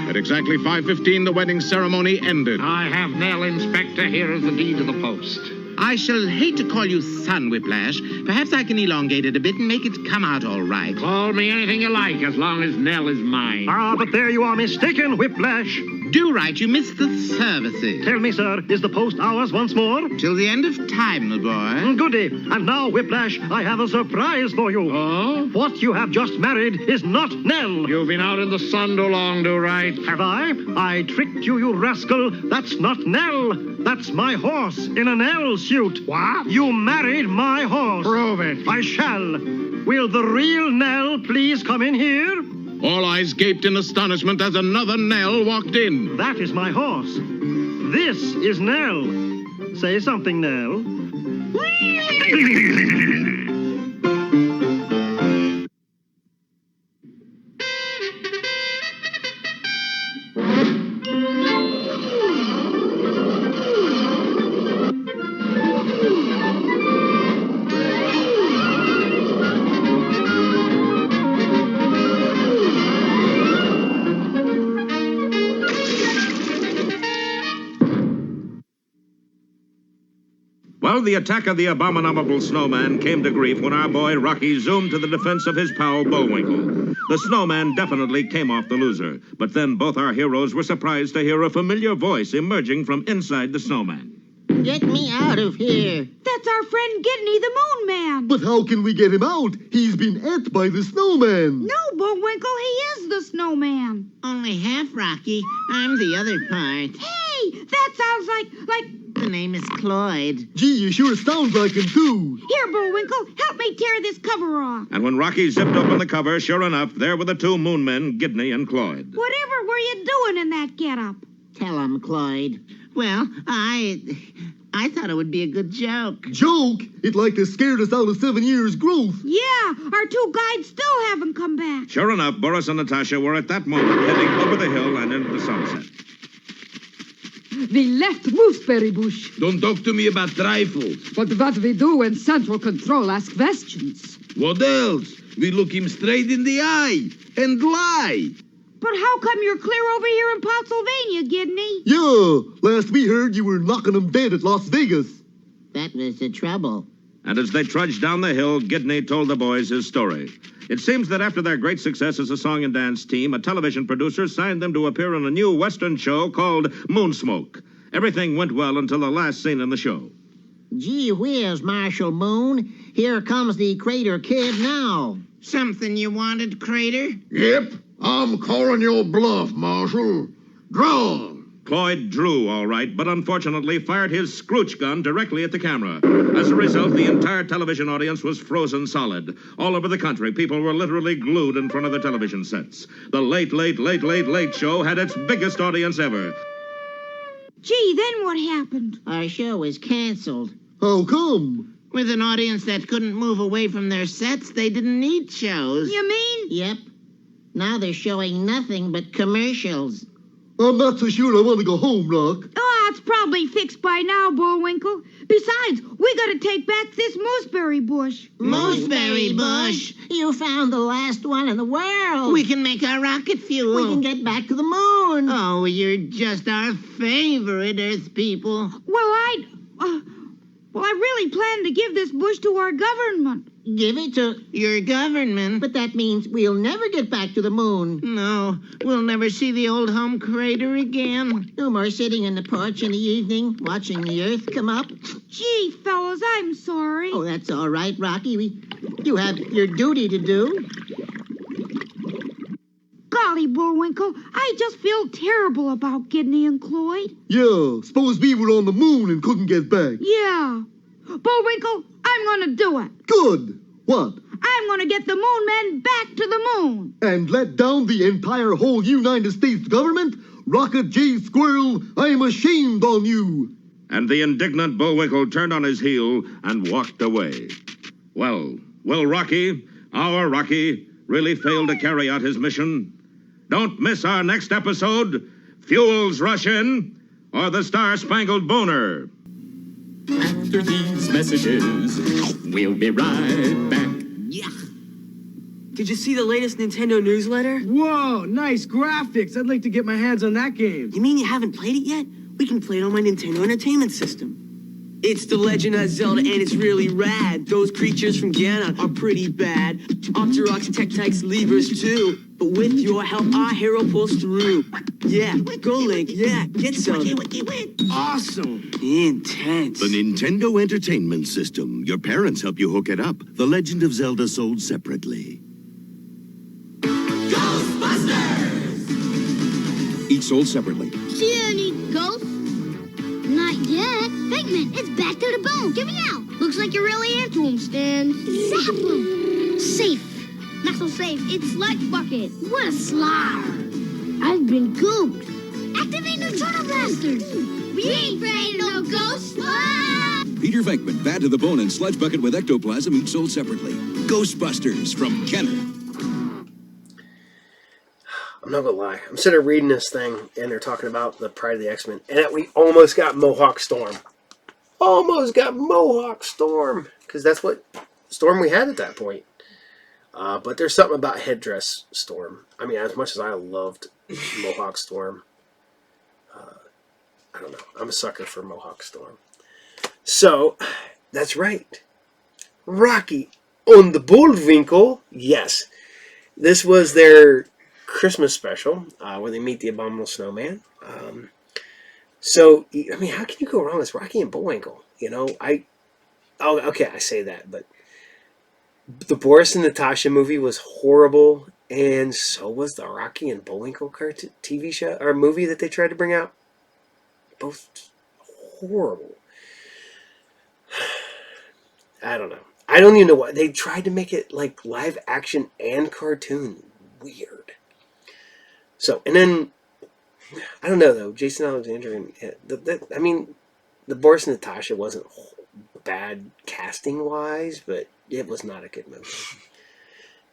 At exactly 5:15, the wedding ceremony ended. I have Nell, Inspector. Here is the deed to the post. I shall hate to call you son, Whiplash. Perhaps I can elongate it a bit and make it come out all right. Call me anything you like, as long as Nell is mine. Ah, but there you are mistaken, Whiplash. Do-Right, you missed the services. Tell me, sir, is the post ours once more? Till the end of time, my boy. Goody. And now, Whiplash, I have a surprise for you. Oh? What you have just married is not Nell. You've been out in the sun too long, Do-Right. Have I? I tricked you, you rascal. That's not Nell. That's my horse in a Nell suit. What? You married my horse. Prove it. I shall. Will the real Nell please come in here? All eyes gaped in astonishment as another Nell walked in. That is my horse. This is Nell. Say something, Nell. Well, Well, the attack of the abominable snowman came to grief when our boy Rocky zoomed to the defense of his pal Bullwinkle. The snowman definitely came off the loser, but then both our heroes were surprised to hear a familiar voice emerging from inside the snowman. Get me out of here. That's our friend Gidney the Moon Man. But how can we get him out? He's been ate by the snowman. No, Bullwinkle, he is the snowman. Only half, Rocky. I'm the other part. Hey, that sounds like... The name is Cloyd. Gee, you sure sounds like him, too. Here, Bullwinkle, help me tear this cover off. And when Rocky zipped open the cover, sure enough, there were the two moon men, Gidney and Cloyd. Whatever were you doing in that getup? Tell him, Cloyd. Well, I thought it would be a good joke. Joke? It like to scared us out of 7 years' growth. Yeah, our two guides still haven't come back. Sure enough, Boris and Natasha were at that moment heading over the hill and into the sunset. We left Mooseberry Bush. Don't talk to me about trifles. But what we do when Central Control asks questions? What else? We look him straight in the eye and lie. But how come you're clear over here in Pennsylvania, Gidney? Yeah, last we heard you were knocking him dead at Las Vegas. That was the trouble. And as they trudged down the hill, Gidney told the boys his story. It seems that after their great success as a song and dance team, a television producer signed them to appear in a new Western show called Moonsmoke. Everything went well until the last scene in the show. Gee whiz, Marshal Moon. Here comes the Crater Kid now. Something you wanted, Crater? Yep, I'm calling your bluff, Marshal. Draw. Cloyd drew, all right, but unfortunately fired his scrooch gun directly at the camera. As a result, the entire television audience was frozen solid. All over the country, people were literally glued in front of the television sets. The Late Show had its biggest audience ever. Gee, then what happened? Our show was canceled. How come? With an audience that couldn't move away from their sets, they didn't need shows. You mean? Yep. Now they're showing nothing but commercials. I'm not so sure I want to go home, Rock. Oh, it's probably fixed by now, Bullwinkle. Besides, we gotta take back this mooseberry bush. Mooseberry bush? You found the last one in the world. We can make our rocket fuel. We can get back to the moon. Oh, you're just our favorite Earth people. Well, I really plan to give this bush to our government. Give it to your government? But that means we'll never get back to the moon. No, we'll never see the old home crater again. No more sitting in the porch in the evening, watching the Earth come up. Gee, fellas, I'm sorry. Oh, that's all right, Rocky. You have your duty to do. Golly, Bullwinkle, I just feel terrible about Gidney and Cloyd. Yeah, suppose we were on the moon and couldn't get back. Yeah. Bullwinkle, I'm gonna do it. Good. What? I'm gonna get the moon men back to the moon. And let down the entire whole United States government? Rocket J. Squirrel, I am ashamed on you. And the indignant Bullwinkle turned on his heel and walked away. Well, Rocky, our Rocky, really failed to carry out his mission. Don't miss our next episode, Fuels Rush In, or the Star-Spangled Boner. After these messages, we'll be right back. Yeah. Did you see the latest Nintendo newsletter? Whoa, nice graphics. I'd like to get my hands on that game. You mean you haven't played it yet? We can play it on my Nintendo Entertainment System. It's The Legend of Zelda, and it's really rad. Those creatures from Ganon are pretty bad. Octoroks, Tektites, Levers, too. But with your help, our hero pulls through. Yeah, go Link, yeah, get some. Awesome. Intense. The Nintendo Entertainment System. Your parents help you hook it up. The Legend of Zelda sold separately. Ghostbusters! Each sold separately. See any ghosts? Not yet. Figment, it's back to the bone. Give me out. Looks like you're really into them, Stan. Zap them. Safe. Not so safe. It's Sludge Bucket. What a slobber. I've been gooped. Activate Neutrino Blasters. We ain't afraid of no ghosts. Ah! Peter Venkman, Bad to the Bone, and Sludge Bucket with Ectoplasm, each sold separately. Ghostbusters from Kenner. I'm not gonna lie. I'm sitting there reading this thing, and they're talking about the Pride of the X-Men, and that we almost got Mohawk Storm. Almost got Mohawk Storm, because that's what Storm we had at that point. But there's something about Headdress Storm. I mean, as much as I loved Mohawk Storm, I don't know. I'm a sucker for Mohawk Storm. So, That's right. Rocky on the Bullwinkle. Yes. This was their Christmas special where they meet the Abominable Snowman. So, I mean, how can you go wrong with Rocky and Bullwinkle? You know, okay, I say that, but the Boris and Natasha movie was horrible, and so was the Rocky and Bullwinkle TV show or movie that they tried to bring out. Both horrible. I don't know. I don't even know why they tried to make it like live action and cartoon. Weird. So, and then I don't know though. Jason Alexander and I mean, the Boris and Natasha wasn't bad casting wise, but it was not a good movie.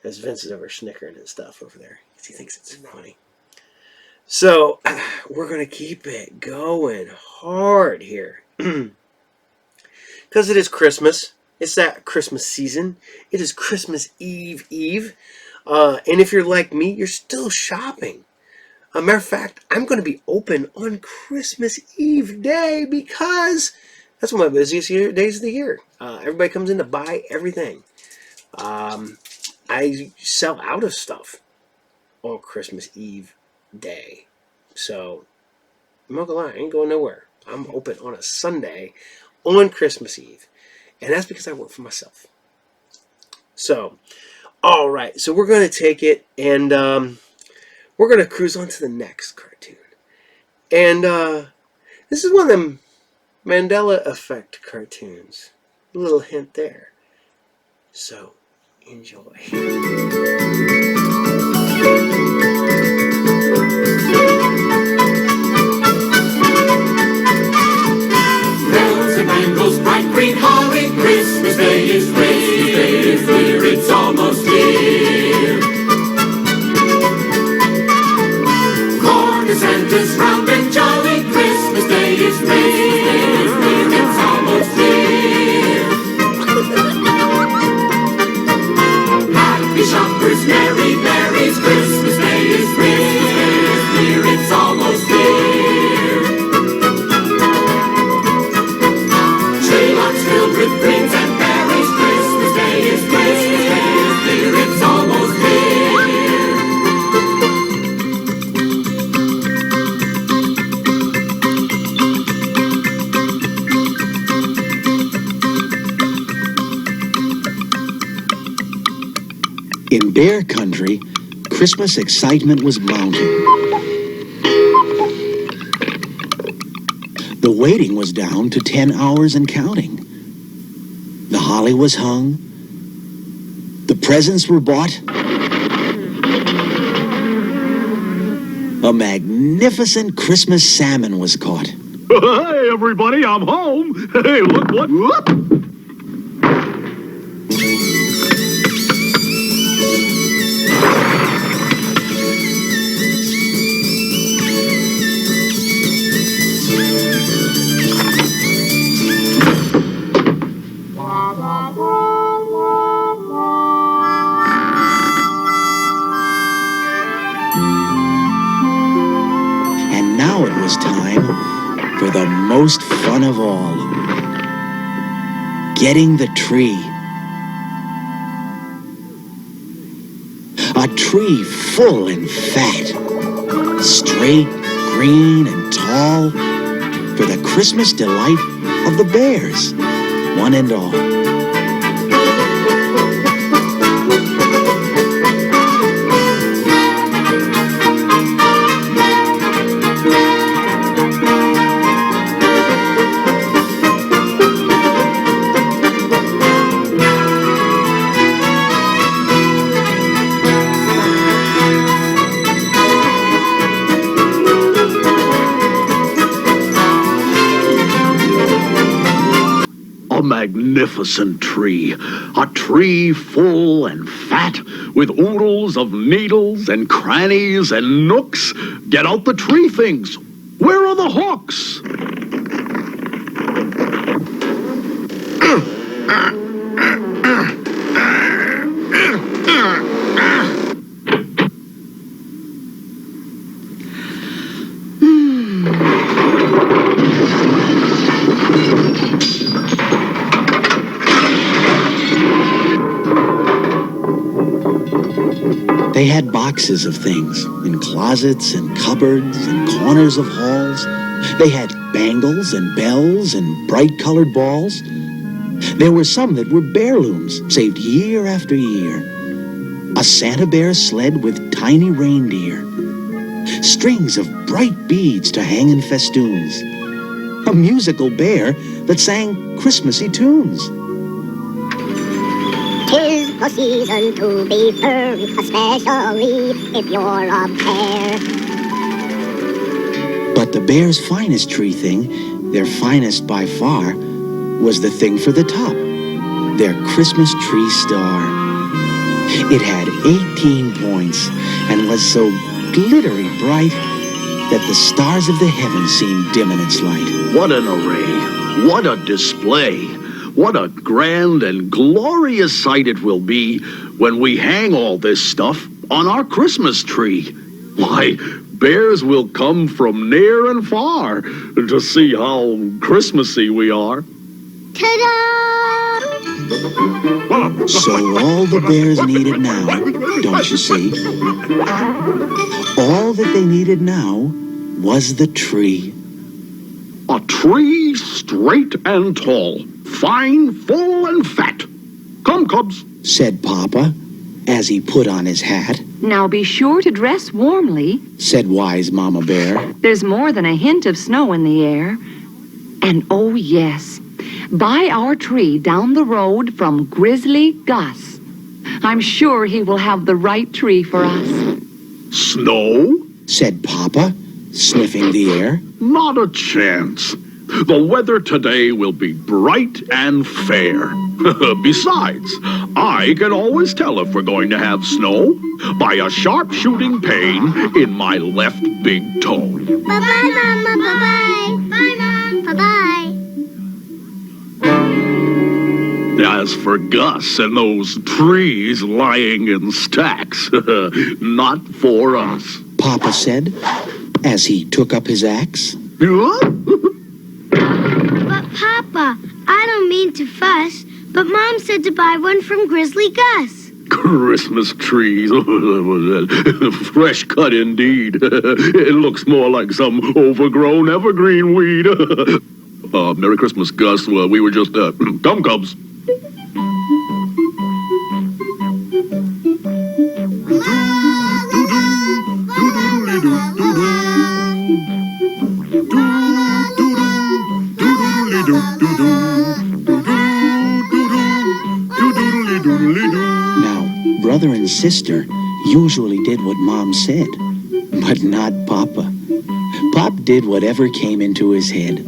As Vince is over snickering and stuff over there because he thinks it's funny. So we're gonna keep it going hard here because it is Christmas. It's that Christmas season. It is Christmas Eve. And if you're like me, you're still shopping. As a matter of fact, I'm going to be open on Christmas Eve day because that's one of my busiest days of the year. Everybody comes in to buy everything. I sell out of stuff on Christmas Eve day. So, I'm not going to lie, I ain't going nowhere. I'm open on a Sunday on Christmas Eve. And that's because I work for myself. So, all right. So we're going to take it and we're going to cruise on to the next cartoon. And this is one of them Mandela Effect cartoons. A little hint there. So, enjoy. Bangles, bright green holly, Christmas Day is here, it's almost here. Corn and Santa's round and jolly, Christmas Day is here, it's almost here. Happy shoppers, merry berries, Christmas Day is here, it's almost here. With greens and berries, Christmas Day is here, it's almost here. In Bear Country, Christmas excitement was mounting. The waiting was down to 10 hours and counting. The holly was hung. The presents were bought. A magnificent Christmas salmon was caught. Hey, everybody, I'm home. Hey, look what... Whoop. Time for the most fun of all. Getting the tree. A tree full and fat. Straight, green, and tall. For the Christmas delight of the bears. One and all. Magnificent tree. A tree full and fat with oodles of needles and crannies and nooks. Get out the tree things. Where are the hooks? They had boxes of things in closets and cupboards and corners of halls. They had bangles and bells and bright-colored balls. There were some that were heirlooms, saved year after year. A Santa Bear sled with tiny reindeer. Strings of bright beads to hang in festoons. A musical bear that sang Christmassy tunes. 'Tis the season to be furry, especially if you're a bear. But the bear's finest tree thing, their finest by far, was the thing for the top, their Christmas tree star. It had 18 points and was so glittery bright that the stars of the heavens seemed dim in its light. What an array! What a display! What a grand and glorious sight it will be when we hang all this stuff on our Christmas tree. Why, bears will come from near and far to see how Christmassy we are. Ta-da! So all the bears needed now, don't you see? All that they needed now was the tree. A tree straight and tall, fine, full, and fat. Come, Cubs, said Papa, as he put on his hat. Now be sure to dress warmly, said wise Mama Bear. There's more than a hint of snow in the air. And oh yes, buy our tree down the road from Grizzly Gus. I'm sure he will have the right tree for us. Snow? Said Papa, sniffing the air. Not a chance. The weather today will be bright and fair. Besides, I can always tell if we're going to have snow by a sharp shooting pain in my left big toe. Bye-bye, Mama. Bye-bye. Bye, Mom. Bye-bye. As for Gus and those trees lying in stacks, not for us. Papa said, as he took up his axe. But Papa, I don't mean to fuss, but Mom said to buy one from Grizzly Gus. Christmas trees. Fresh cut indeed. It looks more like some overgrown evergreen weed. Merry Christmas, Gus. We were just, come, Cubs. Now, brother and sister usually did what Mom said, but not Papa. Pop did whatever came into his head.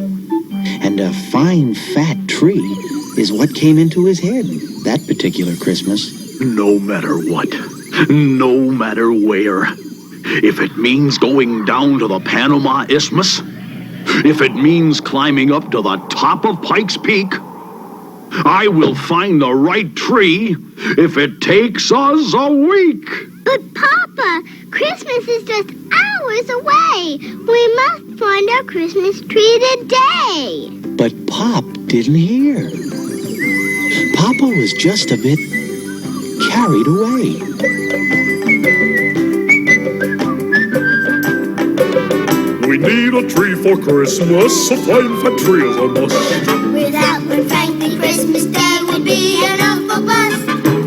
And a fine, fat tree is what came into his head that particular Christmas. No matter what, no matter where, if it means going down to the Panama Isthmus, if it means climbing up to the top of Pikes Peak, I will find the right tree if it takes us a week. But Papa, Christmas is just hours away. We must find our Christmas tree today. But Pop didn't hear. Papa was just a bit carried away. We need a tree for Christmas, a fine fat tree is a must. Without one, frankly, Christmas Day would be an awful bust.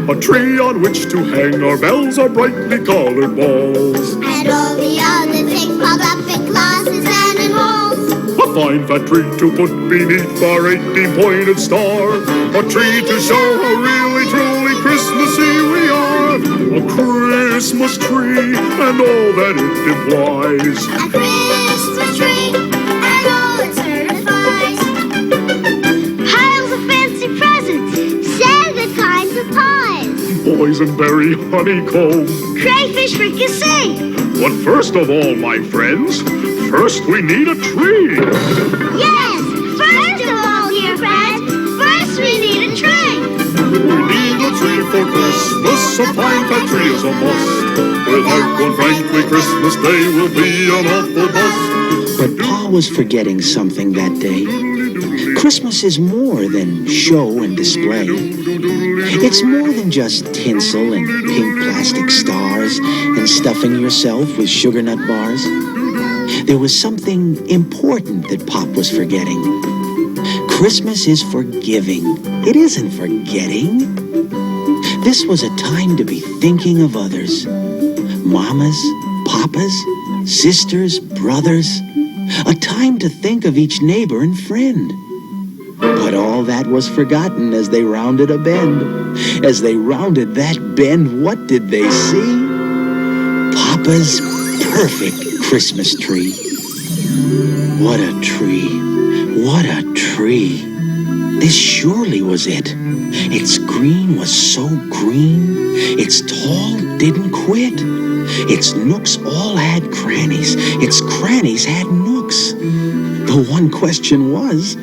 A tree on which to hang our bells, our brightly colored balls. And all the other things piled up in closets and in halls. A fine fat tree to put beneath our 18-pointed star. A tree to show how really, truly Christmassy we are. A Christmas tree and all that it implies. A Christmas tree and all it certifies. Piles of fancy presents, Santa kinds of pies. Boysenberry honeycomb. Crayfish fricassee. But first of all, my friends, first we need a tree. Yes, first of all, dear friends, first we need a tree. We need a tree for Christmas, a fine fat tree is a must. Without one, frankly, Christmas Day will be an awful bust. But Pa was forgetting something that day. Christmas is more than show and display. It's more than just tinsel and pink plastic stars and stuffing yourself with sugar nut bars. There was something important that Pop was forgetting. Christmas is forgiving. It isn't forgetting. This was a time to be thinking of others. Mamas, papas, sisters, brothers. A time to think of each neighbor and friend. But all that was forgotten as they rounded a bend. As they rounded that bend, what did they see? Papa's perfect Christmas tree. What a tree. What a tree. This surely was it. Its green was so green. Its tall didn't quit. Its nooks all had crannies. Its crannies had nooks. The one question was,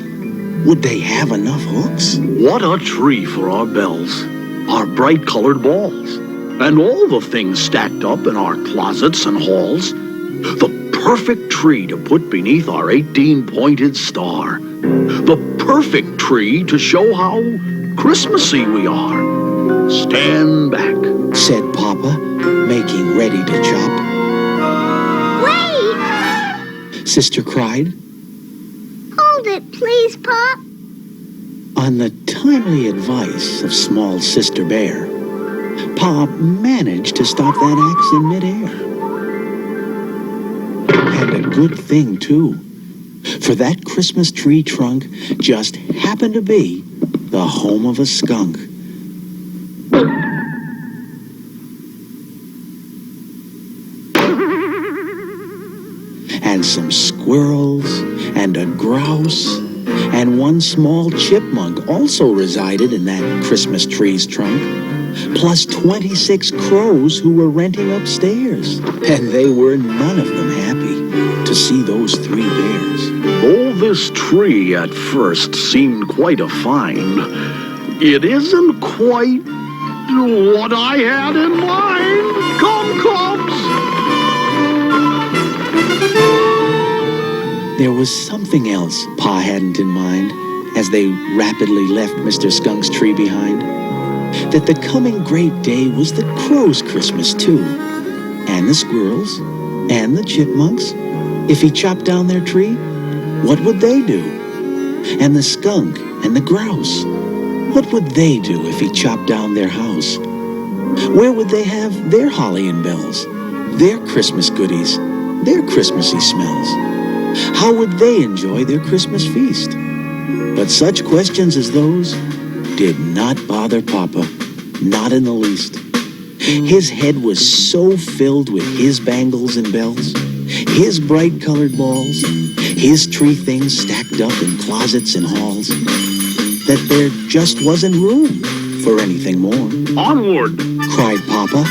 would they have enough hooks? What a tree for our bells, our bright-colored balls, and all the things stacked up in our closets and halls. The perfect tree to put beneath our 18-pointed star. The perfect tree to show how Christmassy we are. Stand back, said Papa, making ready to chop. Wait! Sister cried. Hold it, please, Pop. On the timely advice of small Sister Bear, Pop managed to stop that axe in midair. And a good thing, too, for that Christmas tree trunk just happened to be the home of a skunk. And some squirrels, and a grouse, and one small chipmunk also resided in that Christmas tree's trunk, plus 26 crows who were renting upstairs. And they were none of them happy to see those 3 bears. Though this tree at first seemed quite a find, it isn't quite what I had in mind. Come, Cubs! There was something else Pa hadn't in mind as they rapidly left Mr. Skunk's tree behind. That the coming great day was the crows' Christmas, too. And the squirrels, and the chipmunks. If he chopped down their tree, what would they do? And the skunk and the grouse, what would they do if he chopped down their house? Where would they have their holly and bells, their Christmas goodies, their Christmassy smells? How would they enjoy their Christmas feast? But such questions as those did not bother Papa, not in the least. His head was so filled with his bangles and bells, his bright-colored balls, his tree things stacked up in closets and halls, that there just wasn't room for anything more. Onward! Cried Papa,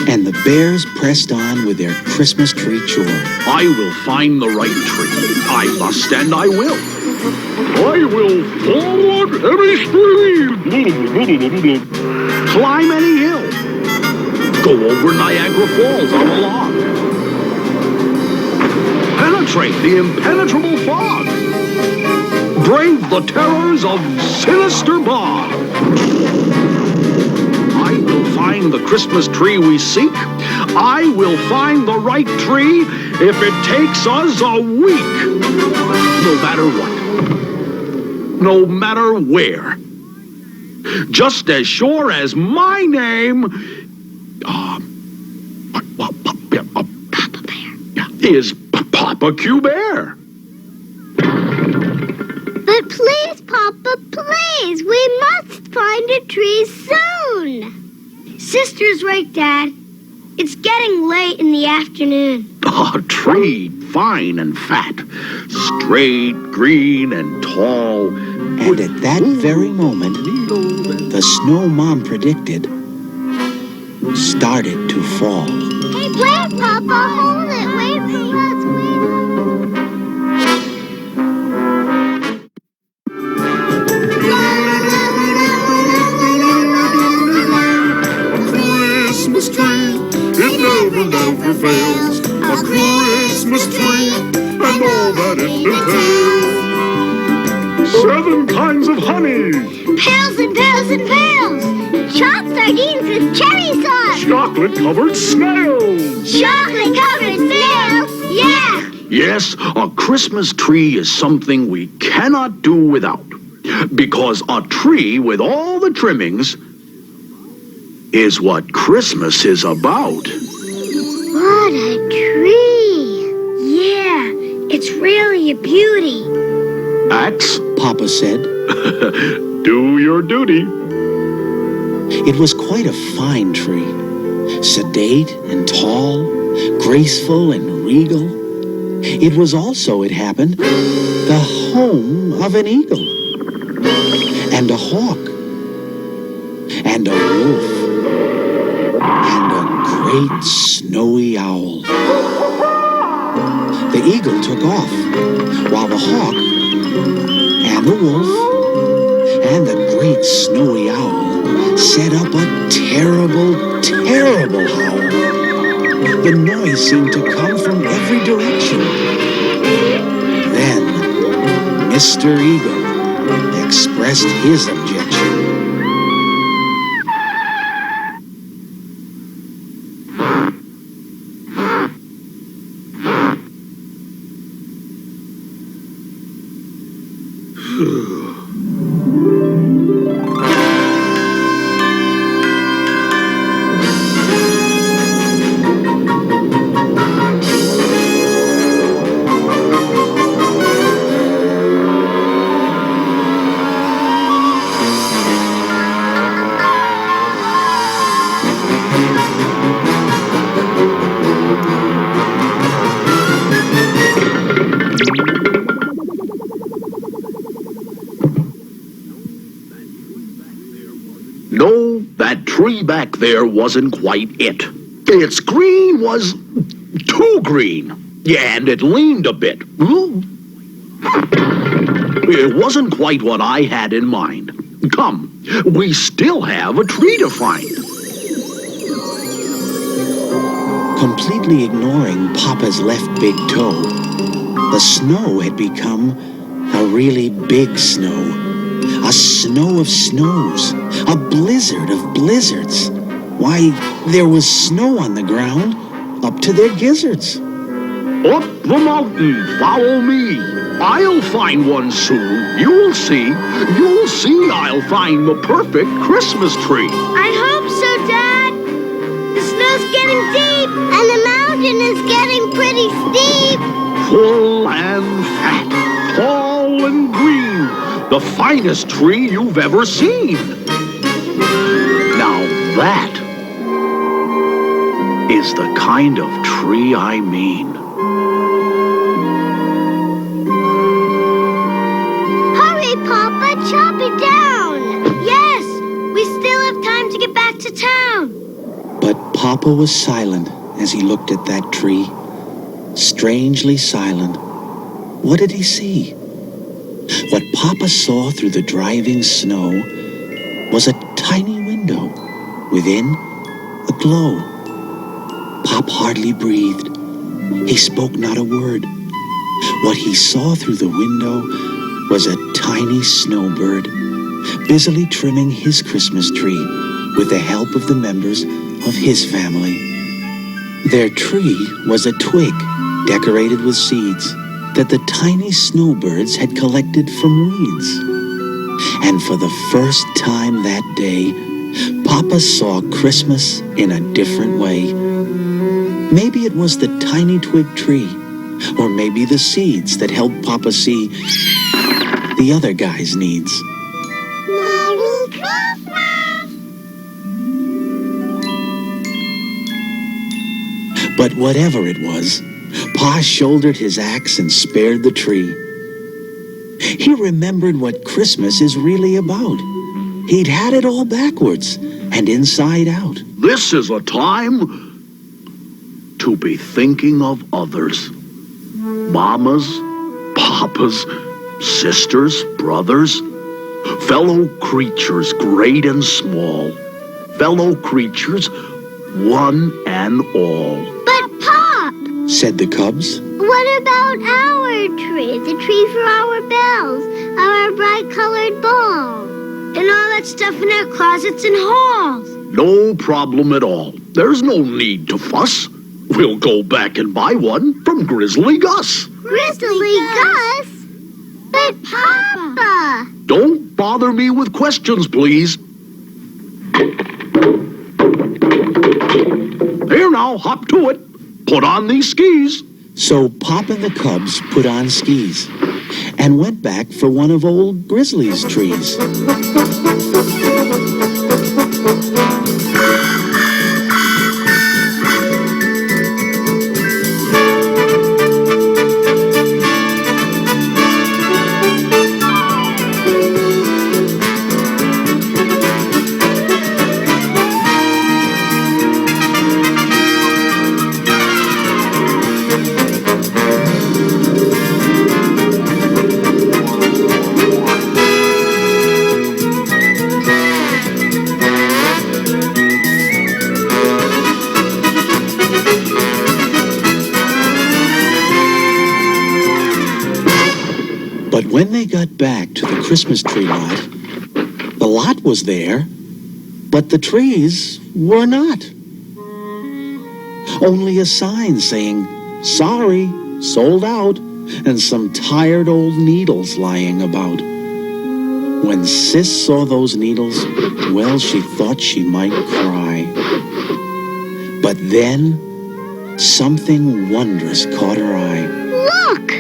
and the bears pressed on with their Christmas tree chore. I will find the right tree. I must and I will. I will forward any stream. Climb any hill. Go over Niagara Falls on a log. Penetrate the impenetrable fog. Brave the terrors of sinister bog. I will find the Christmas tree we seek. I will find the right tree if it takes us a week. No matter what. No matter where. Just as sure as my name is Papa Q Bear. But please, Papa, please, we must find a tree soon. Sister's right, Dad. It's getting late in the afternoon. A tree, fine and fat, straight, green, and tall. And at that very moment, the snow Mom predicted started to fall. Hey, wait, Papa, hold it. Wait for us, Christmas tree, it never, never fails. A Christmas tree and all that it entails. 7 kinds of honey. Pails and pails and pails. Chopped sardines with cherry sauce. Chocolate-covered snails. Chocolate-covered snails? Yeah! Yes, a Christmas tree is something we cannot do without. Because a tree with all the trimmings is what Christmas is about. What a tree! Yeah, it's really a beauty. Axe, Papa said. Do your duty. It was quite a fine tree. Sedate and tall, graceful and regal. It was also, it happened, the home of an eagle. And a hawk. And a wolf. And a great snowy owl. The eagle took off, while the hawk and the wolf and the great snowy owl set up a terrible, terrible howl. The noise seemed to come from every direction. Then Mr. Eagle expressed his objection. No, that tree back there wasn't quite it. Its green was too green. Yeah, and it leaned a bit. It wasn't quite what I had in mind. Come, we still have a tree to find. Completely ignoring Papa's left big toe, the snow had become a really big snow. A snow of snows. A blizzard of blizzards. Why, there was snow on the ground up to their gizzards. Up the mountain, follow me. I'll find one soon. You'll see. You'll see I'll find the perfect Christmas tree. I hope so, Dad. The snow's getting deep, and the mountain is getting pretty steep. Full and fat, tall and green. The finest tree you've ever seen. Now that is the kind of tree I mean. Hurry, Papa, chop it down. Yes, we still have time to get back to town. But Papa was silent as he looked at that tree. Strangely silent. What did he see? What Papa saw through the driving snow was a tiny window. Within, a glow. Pop hardly breathed. He spoke not a word. What he saw through the window was a tiny snowbird busily trimming his Christmas tree with the help of the members of his family. Their tree was a twig decorated with seeds that the tiny snowbirds had collected from weeds. And for the first time that day, Papa saw Christmas in a different way. Maybe it was the tiny twig tree, or maybe the seeds that helped Papa see the other guy's needs. Merry Christmas! But whatever it was, Pa shouldered his axe and spared the tree. He remembered what Christmas is really about. He'd had it all backwards and inside out. This is a time to be thinking of others. Mamas, papas, sisters, brothers, fellow creatures great and small, fellow creatures one and all. But, Pop, said the cubs. what about our tree? The tree for our bells, our bright-colored ball. And all that stuff in our closets and halls. No problem at all. There's no need to fuss. We'll go back and buy one from Grizzly Gus. Grizzly Gus? But Papa! Don't bother me with questions, please. Here now, hop to it. Put on these skis. So Pop and the Cubs put on skis and went back for one of old Grizzly's trees. But when they got back to the Christmas tree lot, the lot was there, but the trees were not. Only a sign saying, "Sorry, sold out," and some tired old needles lying about. When Sis saw those needles, well, she thought she might cry. But then, something wondrous caught her eye. Look!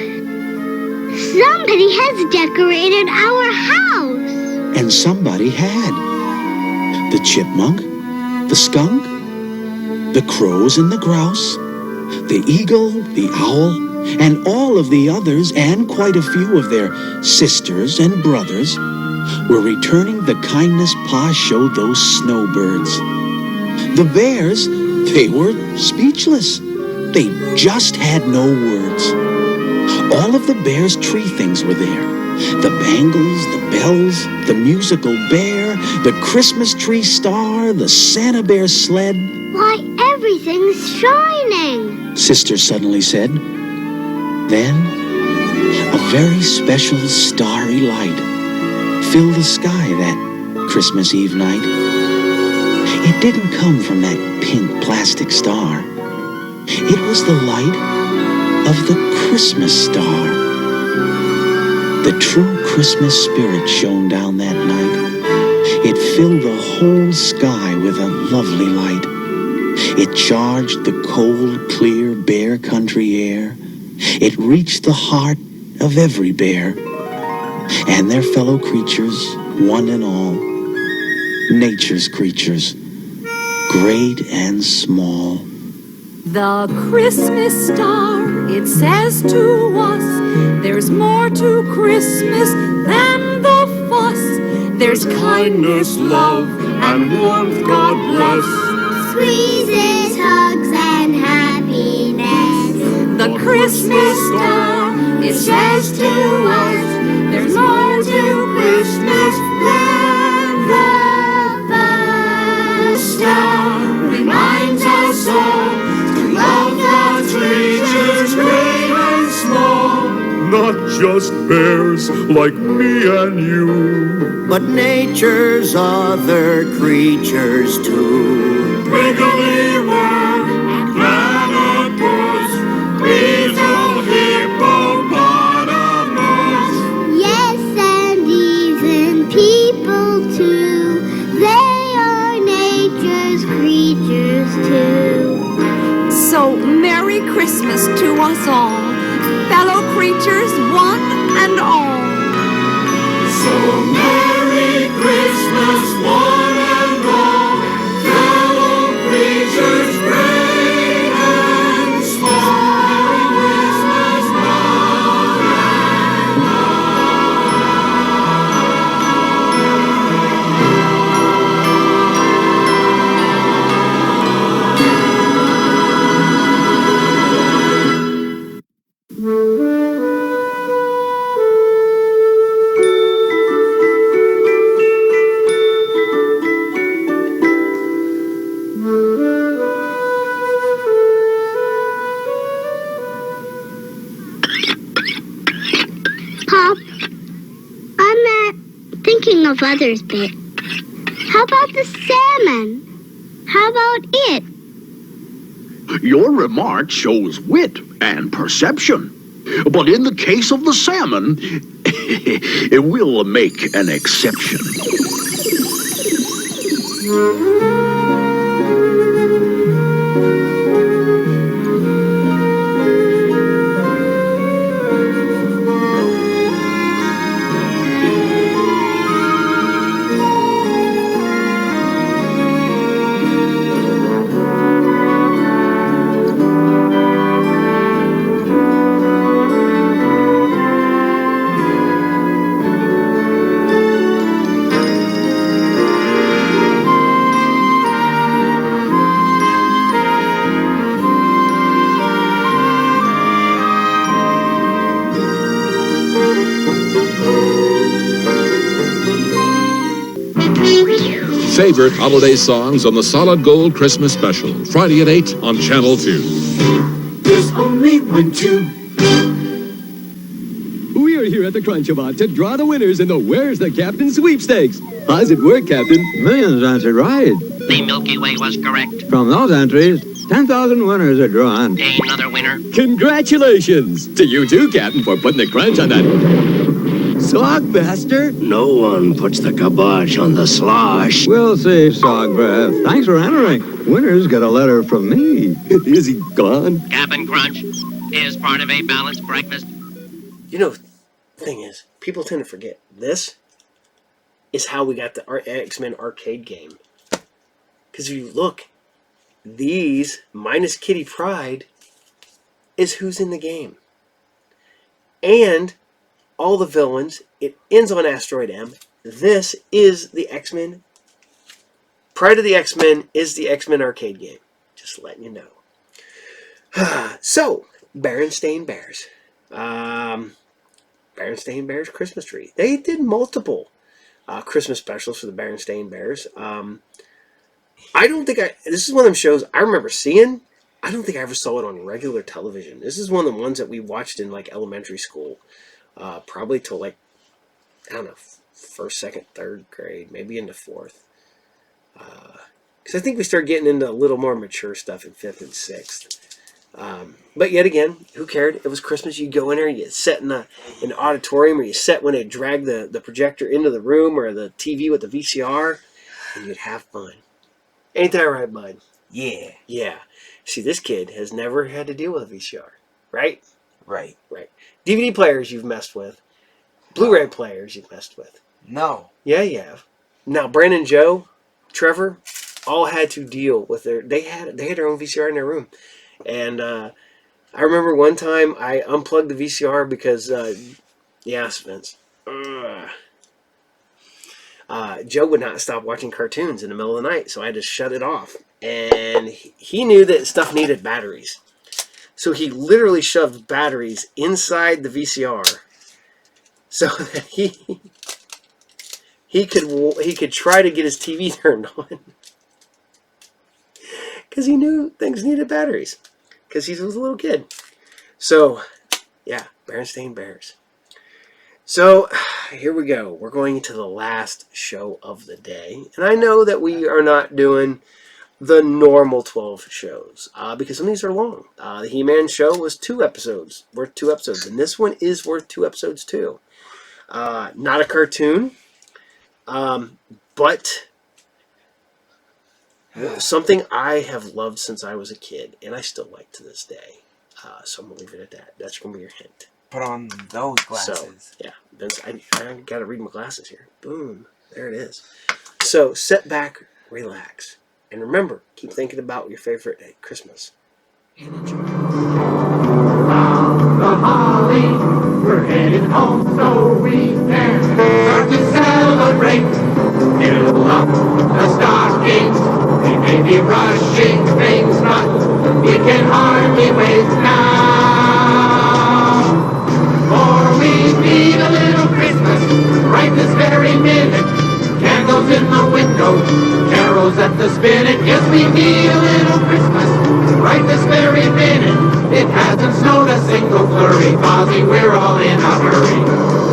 Somebody has decorated our house. And somebody had. The chipmunk, the skunk, the crows and the grouse, the eagle, the owl, and all of the others, and quite a few of their sisters and brothers, were returning the kindness Pa showed those snowbirds. The bears, they were speechless. They just had no words. All of the bear's tree things were there. The bangles, the bells, the musical bear, the Christmas tree star, the Santa Bear sled. Why, everything's shining. Sister suddenly said. Then, a very special starry light filled the sky that Christmas Eve night. It didn't come from that pink plastic star. It was the light of the Christmas star. The true Christmas spirit shone down that night. It filled the whole sky with a lovely light. It charged the cold, clear, bare country air. It reached the heart of every bear and their fellow creatures, one and all. Nature's creatures, great and small. The Christmas star, it says to us, there's more to Christmas than the fuss. There's kindness, love, and warmth, God bless. Squeezes, hugs, and happiness. The Christmas star, it says to us, there's more to Christmas than the fuss. Star reminds us all to love God's creatures, great and small. Not just bears like me and you, but nature's other creatures too. Wiggly worm and platypus, weasel, hippopotamus. Yes, and even people too. They are nature's creatures too. So Merry Christmas to us all, fellow creatures one and all. So Merry Christmas, one and all, fellow creatures. my brother's bit. How about the salmon? How about it? Your remark shows wit and perception. But in the case of the salmon, it will make an exception. Favorite holiday songs on the Solid Gold Christmas Special, Friday at 8 on Channel 2. There's only one tune. We are here at the Crunchabout to draw the winners in the Where's the Captain sweepstakes. How's it work, Captain? Millions answered right. The Milky Way was correct. From those entries, 10,000 winners are drawn. Another winner. Congratulations to you too, Captain, for putting the crunch on that sock bastard. No one puts the kibosh on the slosh. We'll see, Sog Breath. Thanks for entering. Winners get a letter from me. Is he gone? Cap'n Crunch is part of a balanced breakfast. You know, the thing is, people tend to forget. This is how we got the X-Men arcade game. Because if you look, these, minus Kitty Pryde, is who's in the game. And all the villains, it ends on Asteroid M. This is the X-Men. Pride of the X-Men is the X-Men arcade game. Just letting you know. So, Berenstain Bears. Berenstain Bears Christmas Tree. They did multiple Christmas specials for the Berenstain Bears. I don't think this is one of them shows I remember seeing. I don't think I ever saw it on regular television. This is one of the ones that we watched in like elementary school. Probably till like, I don't know, first, second, third grade, maybe into fourth. Because I think we started getting into a little more mature stuff in fifth and sixth. But yet again, who cared? It was Christmas. You go in there, you sit in an auditorium, or you sit when they drag the projector into the room or the TV with the VCR, and you'd have fun. Ain't that right, bud? Yeah. Yeah. See, this kid has never had to deal with a VCR, right? Right. Right. DVD players you've messed with. Blu-ray players you've messed with. No. Yeah, you have. Now, Brandon, Joe, Trevor, all had to deal with they had their own VCR in their room. And I remember one time I unplugged the VCR because, Vince. Joe would not stop watching cartoons in the middle of the night, so I had to shut it off. And he knew that stuff needed batteries. So he literally shoved batteries inside the VCR so that he could try to get his TV turned on. Because he knew things needed batteries. Because he was a little kid. So, yeah, Berenstain Bears. So, here we go. We're going into the last show of the day. And I know that we are not doing the normal 12 shows, because some of these are long. The He-Man show was 2 episodes, worth 2 episodes, and this one is worth 2 episodes too. Not a cartoon, but something I have loved since I was a kid, and I still like to this day. So I'm going to leave it at that. That's going to be your hint. Put on those glasses. So, yeah, Vince, I got to read my glasses here. Boom, there it is. So, sit back, relax. And remember, keep thinking about your favorite at Christmas. And enjoy. Around the holly, we're headed home so we can start to celebrate. Fill up the stockings, we may be rushing things, but we can hardly wait now. For we need a little Christmas right this very minute. Candles in the window, carols at the spinet. Yes, we need a little Christmas right this very minute. It hasn't snowed a single flurry, Fozzie, we're all in a hurry.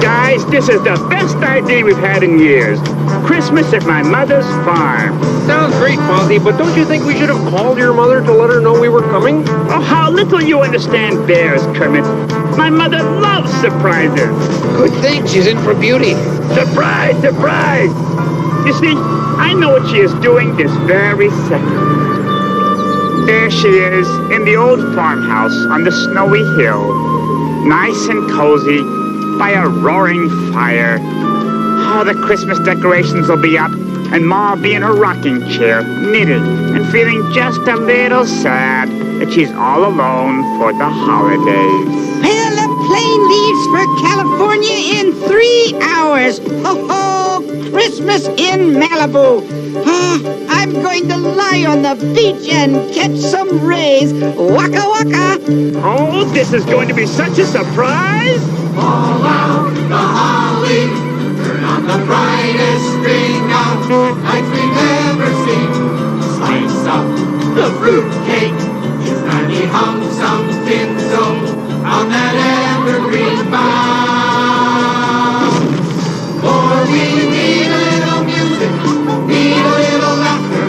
Guys, this is the best idea we've had in years. Christmas at my mother's farm. Sounds great, Fozzie, but don't you think we should have called your mother to let her know we were coming? Oh, how little you understand bears, Kermit. My mother loves surprises. Good thing she's in for beauty. Surprise, surprise! You see, I know what she is doing this very second. There she is, in the old farmhouse on the snowy hill. Nice and cozy, by a roaring fire. Oh, the Christmas decorations will be up, and Ma will be in her rocking chair, knitting, and feeling just a little sad that she's all alone for the holidays. Well, the plane leaves for California in 3 hours. Ho, ho! Christmas in Malibu. I'm going to lie on the beach and catch some rays. Waka waka. Oh, this is going to be such a surprise. All out the holly, turn on the brightest string of lights we've ever seen. Spice up the fruitcake, it's 90 humps of tinsel on that evergreen bough. For we need a little music, need a little laughter,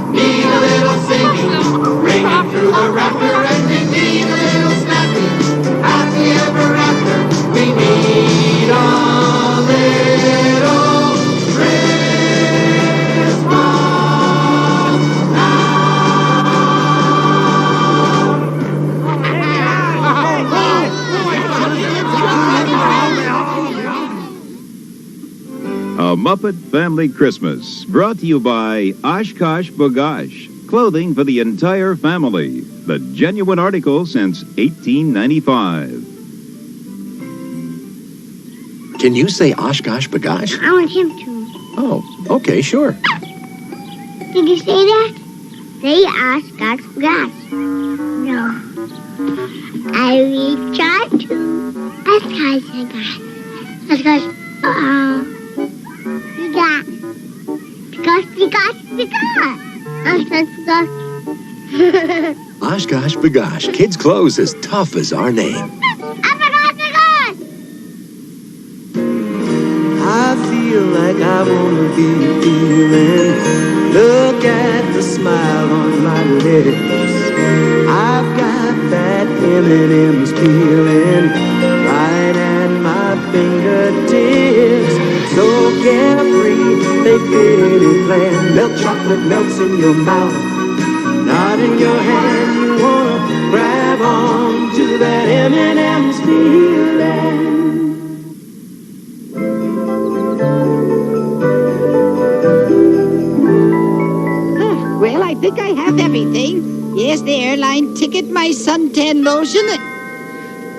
need a little singing, ringing through the rafter, and we need a little snapping, happy ever after. We need a little Christmas A Muppet Family Christmas, brought to you by Oshkosh B'gosh, clothing for the entire family. The genuine article since 1895. Can you say Oshkosh B'gosh? I want him to. Oh, okay, sure. Did you say that? Say Oshkosh B'gosh. No. I will try to. Oshkosh B'gosh. Oshkosh. Oshkosh B'gosh, kids' clothes as tough as our name. I feel like I wanna be feeling. Look at the smile on my lips. I've got that M&M's feeling right at my fingertips. So carefree, they fit any plan. Milk chocolate melts in your mouth, not in your hand. You wanna grab on to that M&M's feeling. Well, I think I have everything. Yes, the airline ticket, my suntan lotion.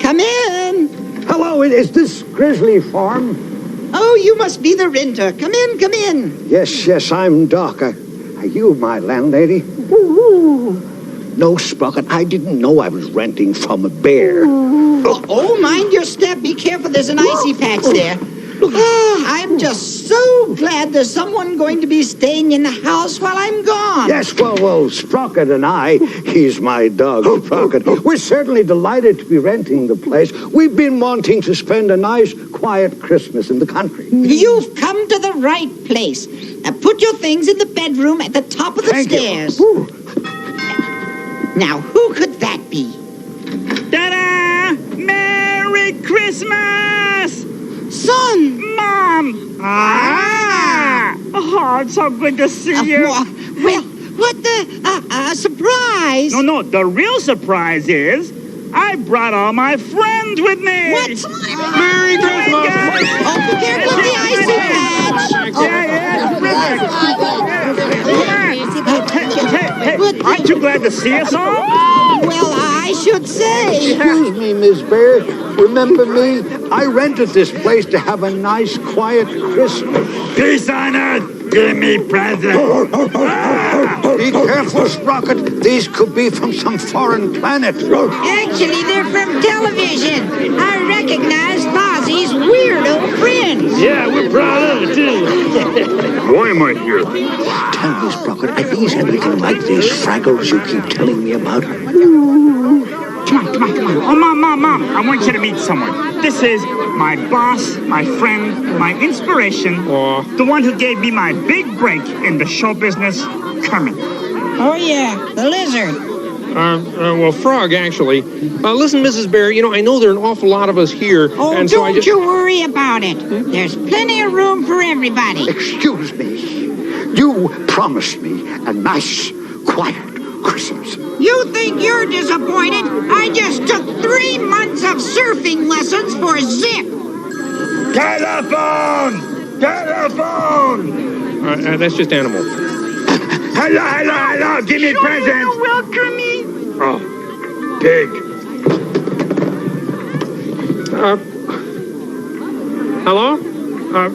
Come in. Hello, is this Grizzly Farm? Oh, you must be the renter. Come in, come in. Yes, I'm Doc. Are you my landlady? No, Sprocket, I didn't know I was renting from a bear. Oh, mind your step. Be careful. There's an icy patch there. I'm just so glad there's someone going to be staying in the house while I'm gone. Yes, well, Sprocket and I, he's my dog, Sprocket, we're certainly delighted to be renting the place. We've been wanting to spend a nice, quiet Christmas in the country. You've come to the right place. Now put your things in the bedroom at the top of the stairs. Now, who could that be? Ta-da! Merry Christmas! Son! Mom! Ah! Oh, it's so good to see you. Well, what the... surprise! No, the real surprise is I brought all my friends with me. What? Merry Christmas! Oh, there goes the icy patch. Hey, aren't you glad to see us all? Well, I should say. Excuse me, Miss Bear. Remember me? I rented this place to have a nice, quiet Christmas. Peace on earth. Give me presents. Be careful, Sprocket. These could be from some foreign planet. Actually, they're from television. I recognize Fozzie's weirdo friends. Yeah, we're proud of it, too. Why am I here? Tell me, Sprocket, are these anything like these Fraggles you keep telling me about? Come on. Oh, Mom, I want you to meet someone. This is my boss, my friend, my inspiration, the one who gave me my big break in the show business, Kermit. Oh, yeah, the lizard. Well, Frog, actually. Listen, Mrs. Bear, I know there are an awful lot of us here. Oh, and don't you worry about it. There's plenty of room for everybody. Excuse me. You promised me a nice, quiet Christmas. You think you're disappointed? I just took 3 months of surfing lessons for Zip. Telephone! That's just animal. Hello, give me presents. Welcome me. Oh, pig. Hello?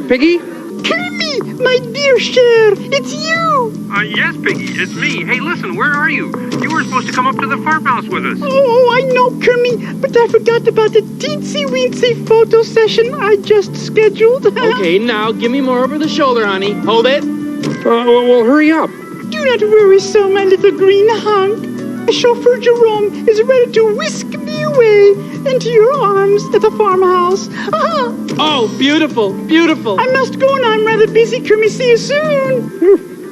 Piggy? Kermit, my dear Cher, it's you. Yes, Piggy, it's me. Hey, listen, where are you? You were supposed to come up to the farmhouse with us. Oh, I know, Kermit, but I forgot about the teensy-weensy photo session I just scheduled. Okay, now give me more over the shoulder, honey. Hold it. Well, hurry up. Do not worry so, my little green hunk. My chauffeur Jerome is ready to whisk me away into your arms at the farmhouse. Oh, beautiful. I must go now. I'm rather busy, Kermit. See you soon.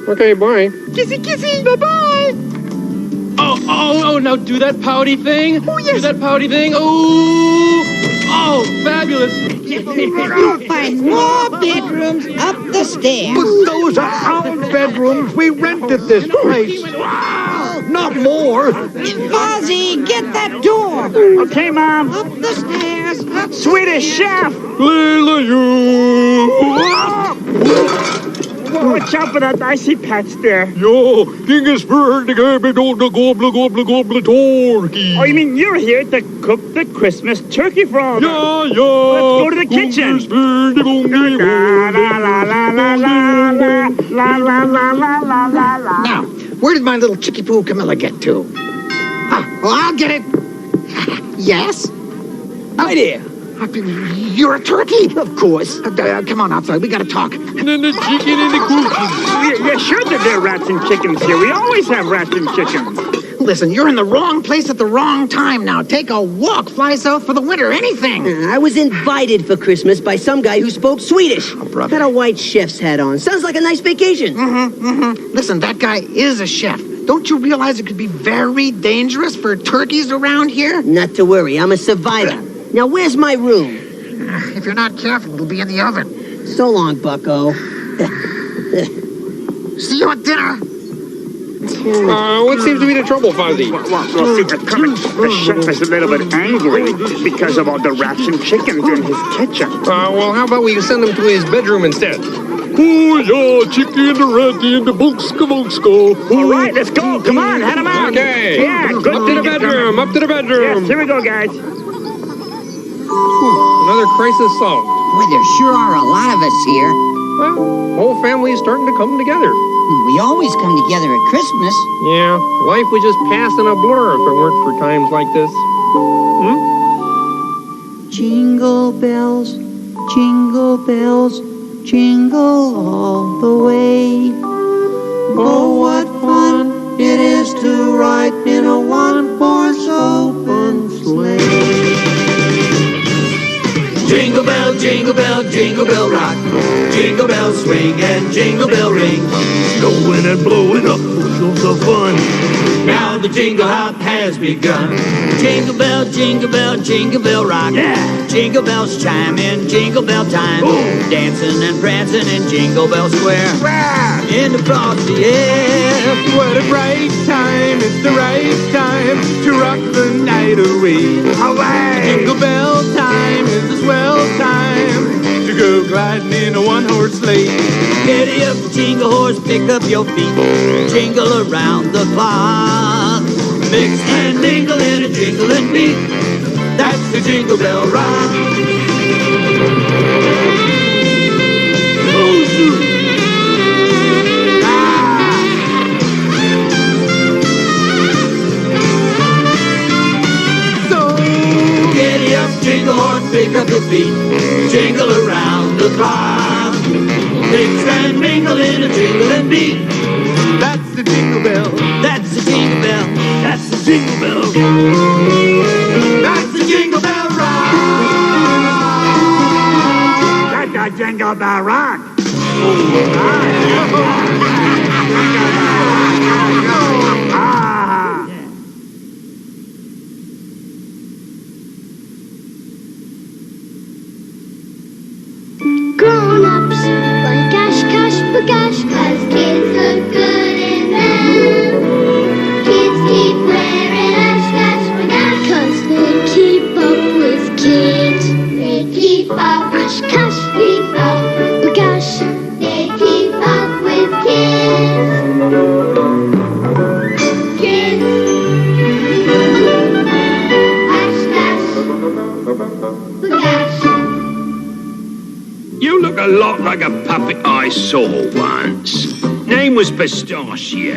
Okay, bye. Kissy, bye-bye. Oh, now do that pouty thing. Oh, yes. Do that pouty thing. Oh, fabulous. You'll find more bedrooms up the stairs. But those are our bedrooms. We rented this place. Not more. Fozzie, get that door. Okay, Mom. Up the stairs. Swedish chef. Watch out for that icy patch there. Ja, ingen spör det går med gobble torky. Oh, you mean you're here to cook the Christmas turkey for all of us? Ja. Let's go to the kitchen. Now, where did my little chickie poo Camilla get to? Well, I'll get it. Yes? Hi there. You're a turkey? Of course. Come on outside. We gotta talk. And the chicken and the cookies. Yeah, sure that there are rats and chickens here. We always have rats and chickens. Listen, you're in the wrong place at the wrong time now. Take a walk. Fly south for the winter. Anything. I was invited for Christmas by some guy who spoke Swedish. Oh, brother. Had a white chef's hat on. Sounds like a nice vacation. Listen, that guy is a chef. Don't you realize it could be very dangerous for turkeys around here? Not to worry. I'm a survivor. Now, where's my room? If you're not careful, it'll be in the oven. So long, bucko. See you at dinner. What seems to be the trouble, Fozzie? Well, the chef is a little bit angry because of all the rats and chickens in his kitchen. Well, how about we send him to his bedroom instead? Oh, yeah, chicky and the ratty and the bookska. All right, let's go. Come on, head him out. Okay. Yeah, good. Up to the bedroom. Yes, here we go, guys. Another crisis solved. Boy, there sure are a lot of us here. Well, whole family is starting to come together. We always come together at Christmas. Yeah, life would just pass in a blur if it weren't for times like this. Jingle bells, jingle all the way. Oh, what fun it is to ride in a one-horse open sleigh. Jingle bell rock. Jingle bell swing and jingle bell ring. Snowing and blowing up bushels of fun. Now the jingle hop has begun. Jingle bell rock. Yeah. Jingle bells chime in jingle bell time. Ooh. Dancing and prancing in Jingle Bell Square. Wow. In the frosty air. What a bright time, it's the right time to rock the night away. Away. Jingle bell time is the swell time to go gliding in a one-horse sleigh. Giddy up, jingle horse, pick up your feet. Jingle around the clock. Mix and mingle in a jingling beat. That's the Jingle Bell Rock. Jingle horse, pick up your feet, jingle around the clock. Mix and mingle in a jingling beat. That's the jingle bell. That's the jingle bell. That's the jingle bells. That's the Jingle Bell Rock. That's the Jingle Bell Rock. Grown-ups like gosh, gosh, bagosh, 'cause kids look good in them. Kids keep wearing gosh, gosh, bagosh, 'cause they keep up with kids. They keep up, gosh, gosh, keep up, bagosh. They keep up with kids. Kids. Gosh, gosh, bagosh. You look a lot like a puppet I saw once. Name was Pistachio.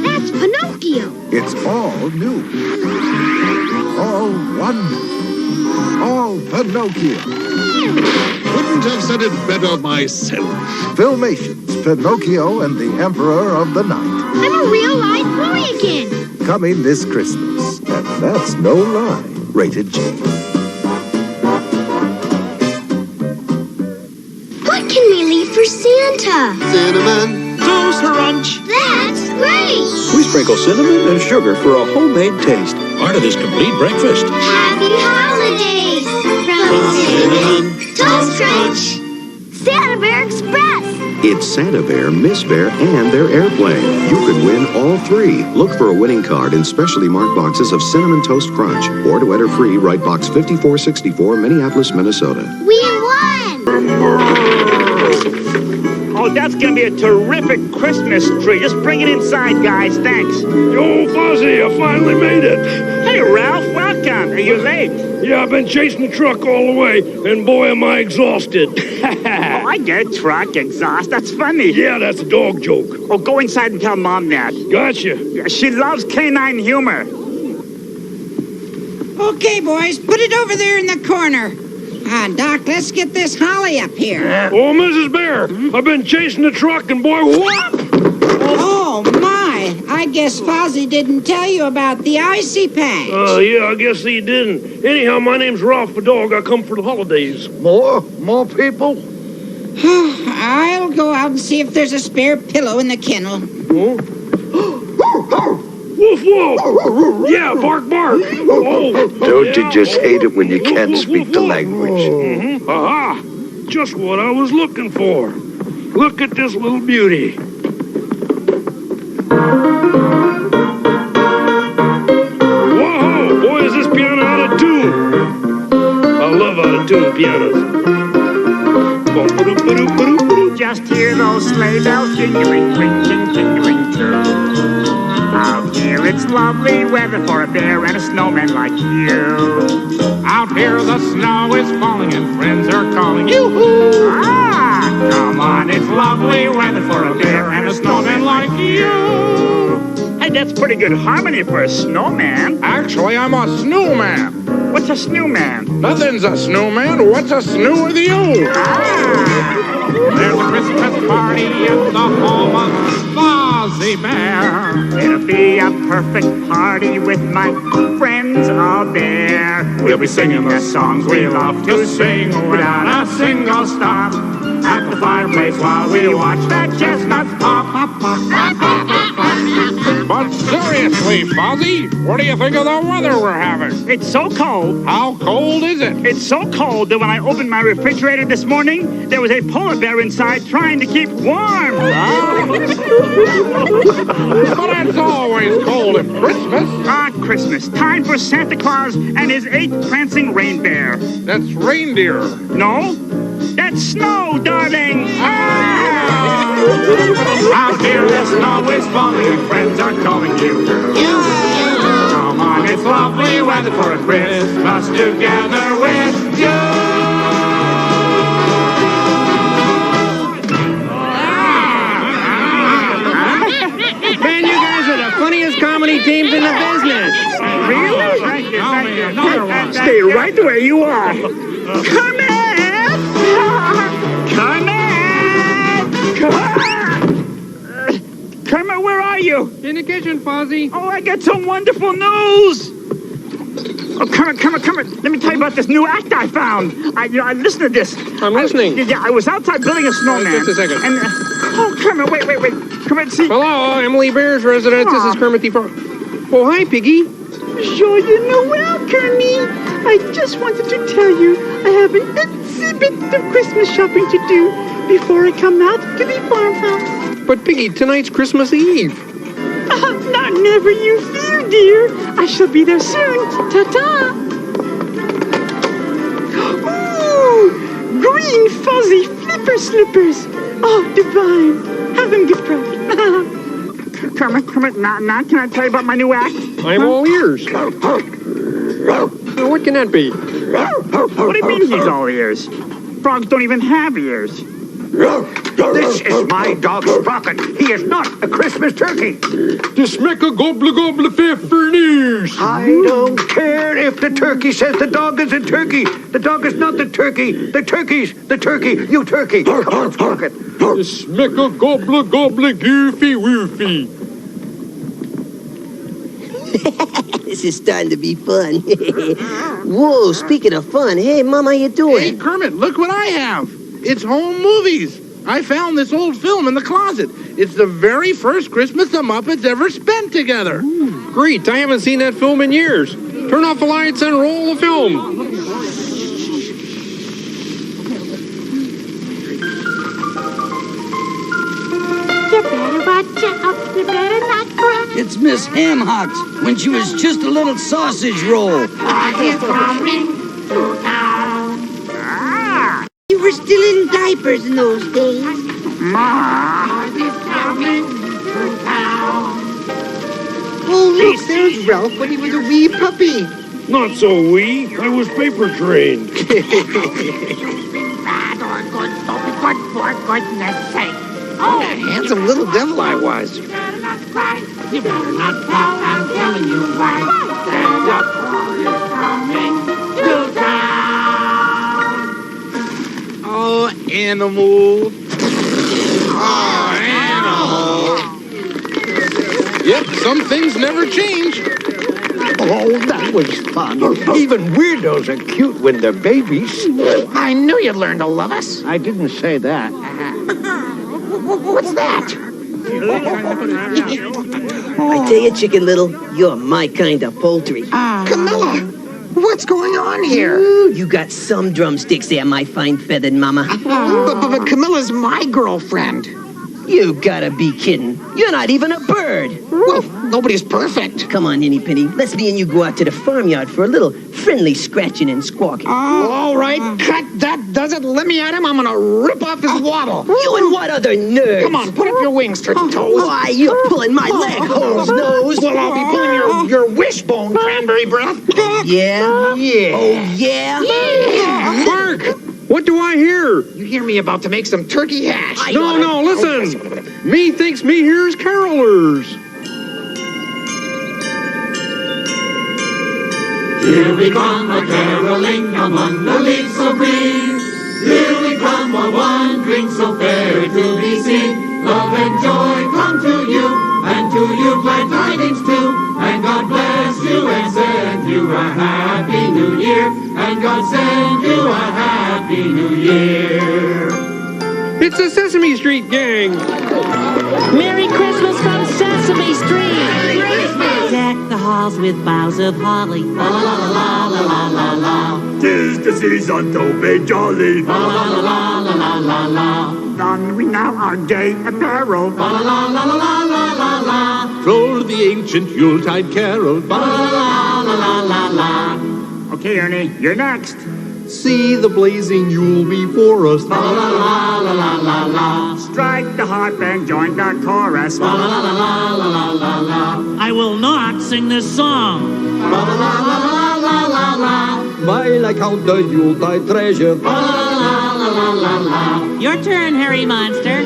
That's Pinocchio. It's all new. All one. All Pinocchio. Couldn't have said it better myself. Filmation's Pinocchio and the Emperor of the Night. I'm a real live boy again. Coming this Christmas. And that's no lie. Rated G. What can we leave for Santa? Cinnamon Toast Crunch. That's great. We sprinkle cinnamon and sugar for a homemade taste. Part of this complete breakfast. Happy holidays from Cinnamon Toast Crunch. Santa Bear Express. It's Santa Bear, Miss Bear, and their airplane. You could win all three. Look for a winning card in specially marked boxes of Cinnamon Toast Crunch. Or to enter free, write Box 5464, Minneapolis, Minnesota. We won. Oh, that's gonna be a terrific Christmas tree. Just bring it inside, guys. Thanks. Yo, Fozzie, I finally made it. Hey, Ralph, welcome. Are you late? Yeah, I've been chasing the truck all the way, and boy, am I exhausted. Oh, I get truck exhaust. That's funny. Yeah, that's a dog joke. Oh, go inside and tell Mom that. Gotcha. Yeah, she loves canine humor. Okay, boys, put it over there in the corner. Doc, let's get this holly up here. Oh, Mrs. Bear, I've been chasing the truck, and boy, whoop! Oh, my. I guess Fozzie didn't tell you about the icy patch. Yeah, I guess he didn't. Anyhow, my name's Ralph the dog. I come for the holidays. More people? I'll go out and see if there's a spare pillow in the kennel. Woof, woof! Yeah, bark, bark! Oh, Don't you just hate it when you can't speak the language? Mm-hmm. Aha! Just what I was looking for. Look at this little beauty. Whoa! Boy, is this piano out of tune. I love out of tune pianos. Just hear those sleigh bells jingling, ring, jingling too. Out here it's lovely weather for a bear and a snowman like you. Out here the snow is falling and friends are calling. Yoo-hoo! Ah! Come on, it's lovely weather for a bear and a snowman like you. Hey, that's pretty good harmony for a snowman. Actually, I'm a snowman. What's a snowman? Nothing's a snowman. What's a snow with you? There's a Christmas party at the home of Fozzie Bear. It'll be a perfect party with my friends all there. We'll be singing the songs we love to sing without a single stop. At the fireplace while we watch the chestnuts pop. But seriously, Fozzie, what do you think of the weather we're having? It's so cold. How cold is it? It's so cold that when I opened my refrigerator this morning, there was a polar bear inside trying to keep warm. But it's always cold at Christmas. Ah, Christmas. Time for Santa Claus and his 8th prancing reindeer. That's reindeer. No, that's snow, darling. Out here the snow is falling and friends are calling you. Come on, it's lovely weather for a Christmas together with you. Man, you guys are the funniest comedy teams in the business. Really? Thank you, thank you. Another one. Stay right where you are. Kermit! Kermit! Kermit, where are you? in the kitchen, Fozzie. Oh, I got some wonderful news! Oh, come on. Let me tell you about this new act I found. I listened to this. I'm listening. I was outside building a snowman. Just a second. And, oh, Kermit, wait. Come on, see. Hello, Emily Bear's residence. This is Kermit the Frog. Oh, hi, Piggy. Sure, you know well, Kermit. I just wanted to tell you I have an exhibit of Christmas shopping to do before I come out to the farmhouse. But, Piggy, tonight's Christmas Eve. Now, never you fear, dear. I shall be there soon. Ta-ta. Ooh, green fuzzy flipper slippers. Oh, divine. Have them gift wrapped. Kermit, now can I tell you about my new act? I'm all ears. What can that be? What do you mean he's all ears? Frogs don't even have ears. This is my dog Sprocket. He is not a Christmas turkey. The smacker gobble gobble furnish. I don't care if the turkey says the dog is a turkey. The dog is not the turkey. The turkey's the turkey. You turkey. Come on, Sprocket. The smacker gobble gobble goofy woofy. This is starting to be fun. Whoa, speaking of fun, hey, Mom, how you doing? Hey, Kermit, look what I have. It's home movies. I found this old film in the closet. It's the very first Christmas the Muppets ever spent together. Ooh, great. I haven't seen that film in years. Turn off the lights and roll the film. You better watch out. You better not cry. It's Miss Hamhocks when she was just a little sausage roll. He's coming to town. You were still in diapers in those days. He's coming to town. Oh, look, there's Ralph when he was a wee puppy. Not so wee. I was paper trained. Bad or good, so be good for goodness sake. Oh, Handsome little devil I was. you better not cry. You better not pout. I'm telling you why. Santa Claus is coming to town. Oh, animal. Yep, some things never change. Oh, that was fun. Even weirdos are cute when they're babies. I knew you'd learn to love us. I didn't say that. What's that? I tell you, Chicken Little, you're my kind of poultry. Camilla, what's going on here? Ooh, you got some drumsticks there, my fine feathered mama. But Camilla's my girlfriend. You gotta be kidding. You're not even a bird. Well, nobody's perfect. Come on, Henny Penny. Let's me and you go out to the farmyard for a little friendly scratching and squawking. All right, cut. That does it. Let me at him. I'm gonna rip off his waddle. You and what other nerds? Come on, put up your wings, Turkey Toes. Why, you're pulling my leg, hose nose. Well, I'll be pulling your wishbone, cranberry breath. Yeah? Yeah. Oh, yeah? Mark! What do I hear? You hear me about to make some turkey hash. No, listen. Me thinks me hears carolers. Here we come a-caroling among the leaves so green. Here we come a-wandering so fair to be seen. Love and joy come to you, and to you glad tidings too. And God bless you and send you a happy new year. And God send you a happy new year. It's the Sesame Street gang. Merry Christmas from Sesame Street. Deck the halls with boughs of holly. La la la la la la la la. 'Tis the season to be jolly. La la la la la la la la. Don we now our gay apparel. La la la la la la la la. Troll the ancient Yuletide carol. La la la la la la la. Okay, Ernie, you're next. See the blazing Yule before us. La la la la la la la. Strike the harp and join the chorus. La la la la la la la la. I will not sing this song. La la la la la la la. While I count the Yuletide treasure. La la la la la la. Your turn, hairy monster.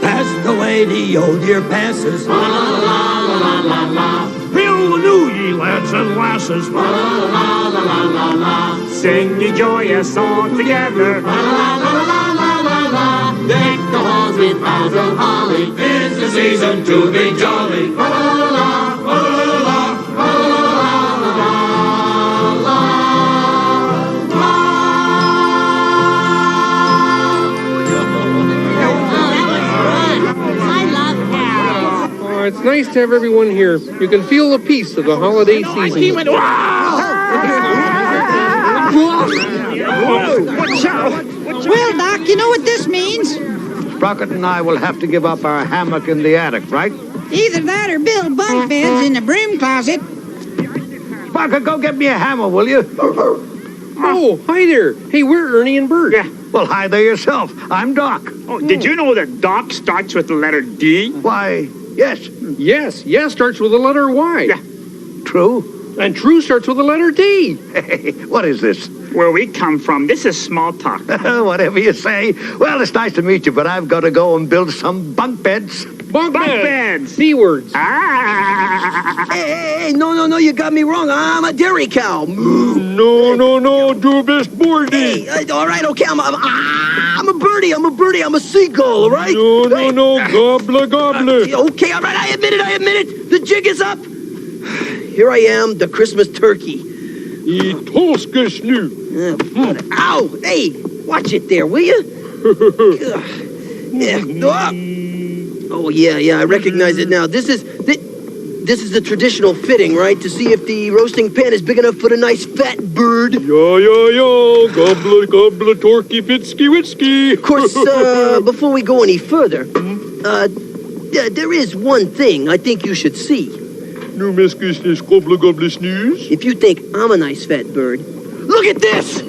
Pass the lady, oh dear, passes. La la la la la la la. Hail anew, ye lads and lasses. La la la la la la la. Sing ye joyous all together. La la la la la la la. Deck the halls with with boughs of holly. It's the season to be jolly. La la la la, la la la, Oh, it's nice to have everyone here. You can feel the peace of the holiday season. Well, Doc, you know what this means? Sprocket and I will have to give up our hammock in the attic, right? Either that or build bunk beds in the broom closet. Sprocket, go get me a hammer, will you? Oh, hi there. Hey, we're Ernie and Bert. Yeah. Well, hi there yourself. I'm Doc. Oh, did you know that Doc starts with the letter D? Why, yes. Yes starts with the letter Y. Yeah. True. And true starts with the letter D. Hey, what is this? Where we come from, this is small talk. Whatever you say. Well, it's nice to meet you, but I've got to go and build some bunk beds. Bunk beds. C words. Hey, no, you got me wrong. I'm a dairy cow. No, do best birdie. Hey, all right, okay, I'm a birdie, I'm a seagull, all right? No, gobbler. Okay, all right, I admit it. The jig is up. Here I am, the Christmas turkey. Ow! Hey, watch it there, will you? Oh, yeah, I recognize it now. This is the traditional fitting, right? To see if the roasting pan is big enough for the nice fat bird. Yeah. Gobbler, torky, fitsky, witsky. Of course, before we go any further, there is one thing I think you should see. Nu meskus is gobbler snooze. If you think I'm a nice fat bird, look at this!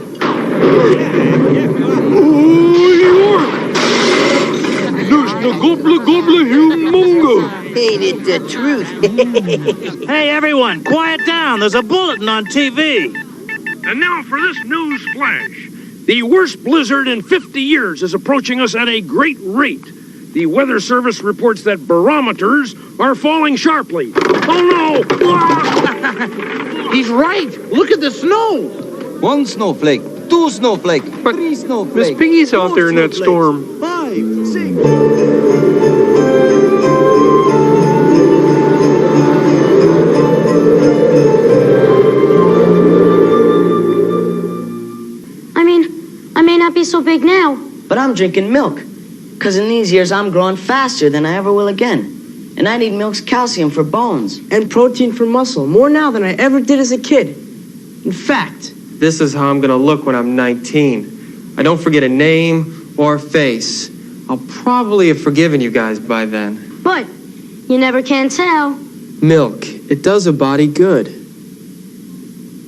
There's the gobbler humongo. Ain't it the truth? Hey, everyone, quiet down. There's a bulletin on TV. And now for this news flash. The worst blizzard in 50 years is approaching us at a great rate. The Weather Service reports that barometers are falling sharply. Oh, no! He's right. Look at the snow. 1 snowflake, 2 snowflake, 3 snowflake. Miss Piggy's out there in that storm. 5, 6. I may not be so big now. But I'm drinking milk. Because in these years, I'm growing faster than I ever will again. And I need milk's calcium for bones. And protein for muscle, more now than I ever did as a kid. In fact, this is how I'm gonna look when I'm 19. I don't forget a name or face. I'll probably have forgiven you guys by then. But you never can tell. Milk, it does a body good.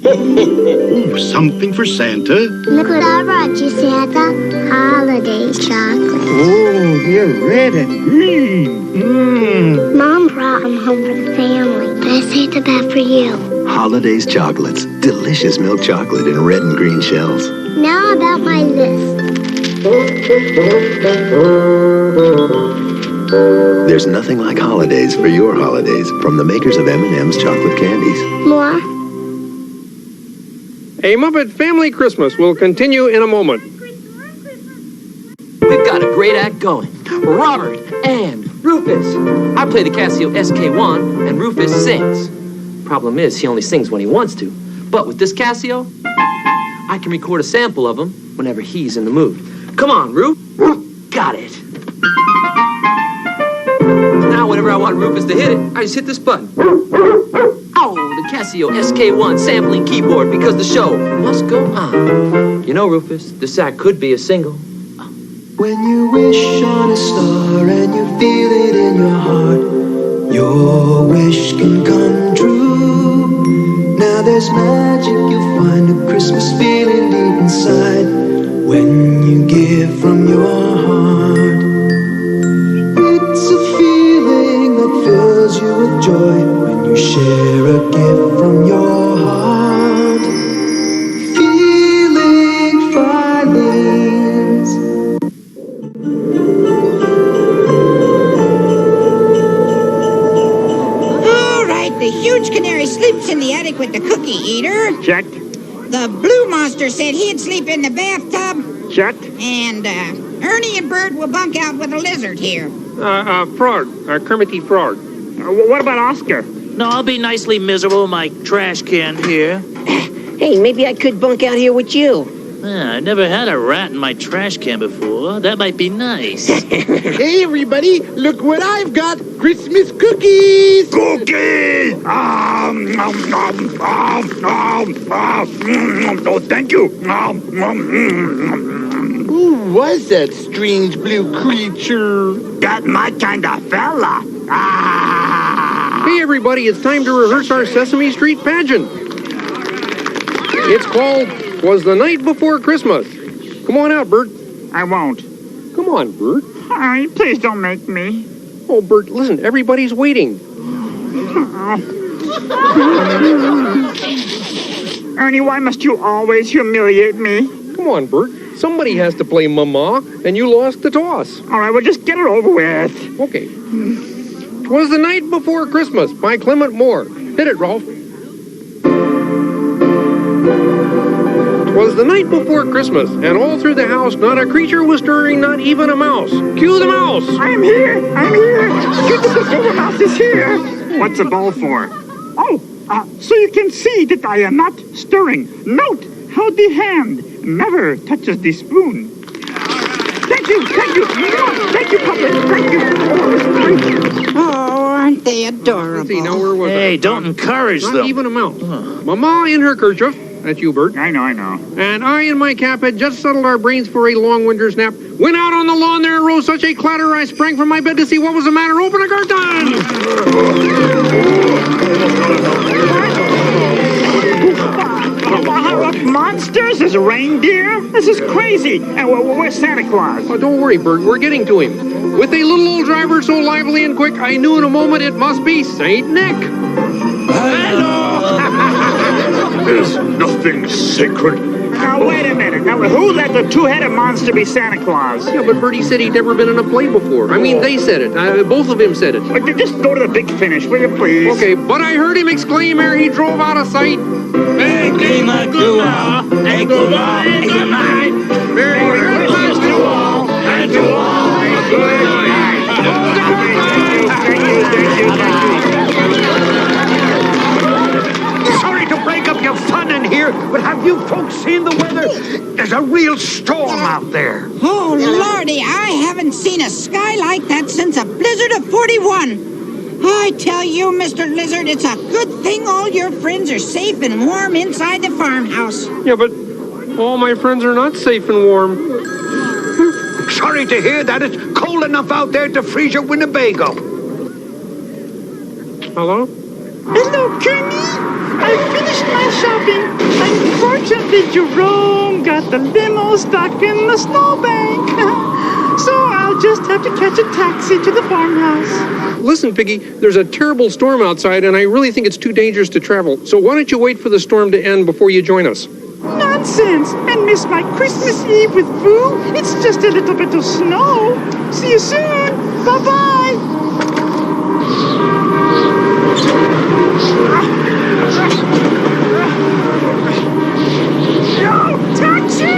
Ooh, something for Santa. Look what I brought you, Santa. Holiday chocolate. Oh, they're red and green. Mom brought them home for the family, but I saved the best for you. Holidays chocolates. Delicious milk chocolate in red and green shells. Now about my list. There's nothing like holidays for your holidays from the makers of M&M's chocolate candies. More? A Muppet Family Christmas will continue in a moment. We've got a great act going. Robert and Rufus. I play the Casio SK1 and Rufus sings. Problem is, he only sings when he wants to. But with this Casio, I can record a sample of him whenever he's in the mood. Come on, Ruf. Got it. Now, whenever I want Rufus to hit it, I just hit this button. Oh, the Casio SK1 sampling keyboard, because the show must go on. You know, Rufus, this act could be a single. When you wish on a star and you feel it in your heart, your wish can come true. Now there's magic, you'll find a Christmas feeling deep inside when you give from your heart. It's a feeling that fills you with joy when you share a gift from your heart. Feeling filings. All right, the huge canary sleeps in the attic with the cookie eater. Check. The blue monster said he'd sleep in the bathtub. Check. And Ernie and Bert will bunk out with a lizard here. Frog. Kermity Frog. What about Oscar? No, I'll be nicely miserable in my trash can here. Hey, maybe I could bunk out here with you. I never had a rat in my trash can before. That might be nice. Hey, everybody, look what I've got. Christmas cookies! Cookies! Oh, thank you. Who was that strange blue creature? Got my kind of fella. Hey, everybody, it's time to rehearse our Sesame Street pageant. It's called "Was the Night Before Christmas." Come on out, Bert. I won't. Come on, Bert. All right, please don't make me. Oh, Bert, listen, everybody's waiting. Ernie, why must you always humiliate me? Come on, Bert. Somebody has to play Mama, and you lost the toss. All right, well, just get it over with. Okay. "'Twas the Night Before Christmas" by Clement Moore. Hit it, Rolf. "'Twas the night before Christmas, and all through the house not a creature was stirring, not even a mouse. Cue the mouse!" I'm here! I'm here! The silver mouse is here! What's a bowl for? Oh, so you can see that I am not stirring. Note how the hand never touches the spoon. Thank you! Thank you, Papa! Thank you! Oh, aren't they adorable? See, now where was Hey, don't encourage Not them. even a mouse. Mama in her kerchief. That's you, Bert. I know. And I in my cap had just settled our brains for a long winter's nap. Went out on the lawn there and rose such a clatter I sprang from my bed to see what was the matter. Open a curtain! Monsters? There's a reindeer? This is crazy. And where's Santa Claus? Oh, don't worry, Bert. We're getting to him. With a little old driver so lively and quick, I knew in a moment it must be Saint Nick. There's nothing sacred. Now, wait a minute. Now, who let the two-headed monster be Santa Claus? Yeah, but Bertie said he'd never been in a play before. I mean, they said it. Both of them said it. Just go to the big finish, will you, please? Okay, but I heard him exclaim ere he drove out of sight. Merry Christmas to all, and good night. Merry Christmas to all, and to all a good night. Sorry to break up your fun in here, but have you folks seen the weather? There's a real storm out there. Oh, Lordy, I haven't seen a sky like that since a blizzard of 41. I tell you, Mr. Lizard, it's a good thing all your friends are safe and warm inside the farmhouse. Yeah, but all my friends are not safe and warm. Sorry to hear that. It's cold enough out there to freeze your Winnebago. Hello? Hello, Kenny. I finished my shopping. Unfortunately, Jerome got the limo stuck in the snowbank. So I'll just have to catch a taxi to the farmhouse. Listen, Piggy, there's a terrible storm outside, and I really think it's too dangerous to travel. So why don't you wait for the storm to end before you join us? Nonsense! And miss my Christmas Eve with Boo? It's just a little bit of snow. See you soon. Bye-bye. No! Taxi!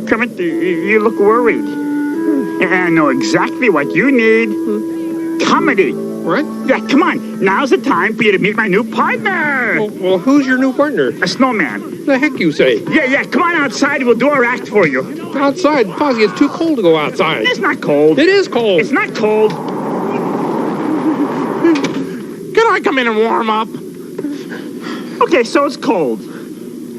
Kermit, you look worried. I know exactly what you need. Comedy. What? Yeah, come on. Now's the time for you to meet my new partner. Well, who's your new partner? A snowman. The heck you say? Yeah, come on outside. We'll do our act for you. Outside? Fozzie, it's too cold to go outside. It's not cold. It is cold. It's not cold. Can I come in and warm up? Okay, so it's cold.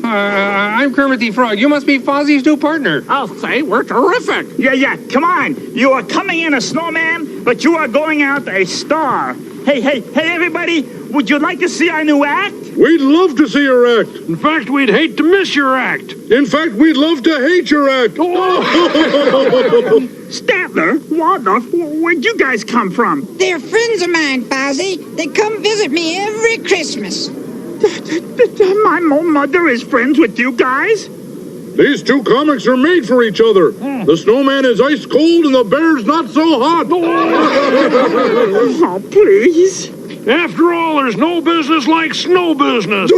I'm Kermit the Frog. You must be Fozzie's new partner. I'll say we're terrific. Yeah, come on. You are coming in a snowman, but you are going out a star. Hey, everybody. Would you like to see our new act? We'd love to see your act. In fact, we'd hate to miss your act. In fact, we'd love to hate your act. Statler, Waldorf, where'd you guys come from? They're friends of mine, Fozzie. They come visit me every Christmas. My mother is friends with you guys? These two comics are made for each other. The snowman is ice cold and the bear's not so hot. Oh, please. After all, there's no business like snow business.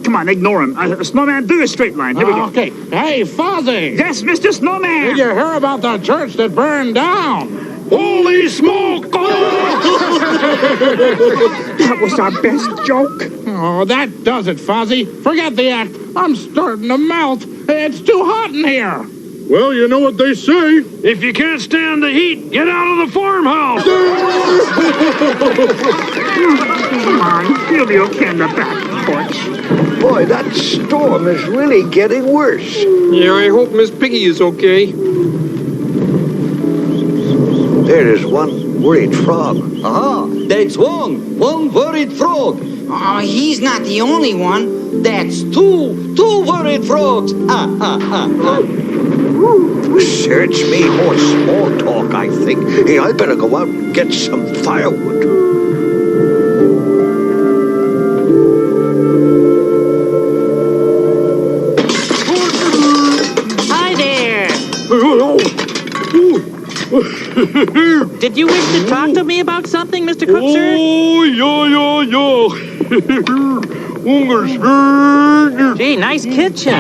Come on, ignore him. Snowman, do a straight line. Here we go. Okay. Hey, Fozzie. Yes, Mr. Snowman. Did you hear about the church that burned down? Holy smoke! That was our best joke. Oh, that does it, Fozzie. Forget the act. I'm starting to melt. It's too hot in here. Well, you know what they say. If you can't stand the heat, get out of the farmhouse. Come on, you'll be okay in the back porch. Boy, that storm is really getting worse. Yeah, I hope Miss Piggy is okay. There is one worried frog. Aha, that's one worried frog. Oh, he's not the only one. That's two worried frogs. Search me more small talk, I think. Hey, I better go out and get some firewood. Hi there. Did you wish to talk to me about something, Mr. Cookser? Oh, yeah. Gee, nice kitchen.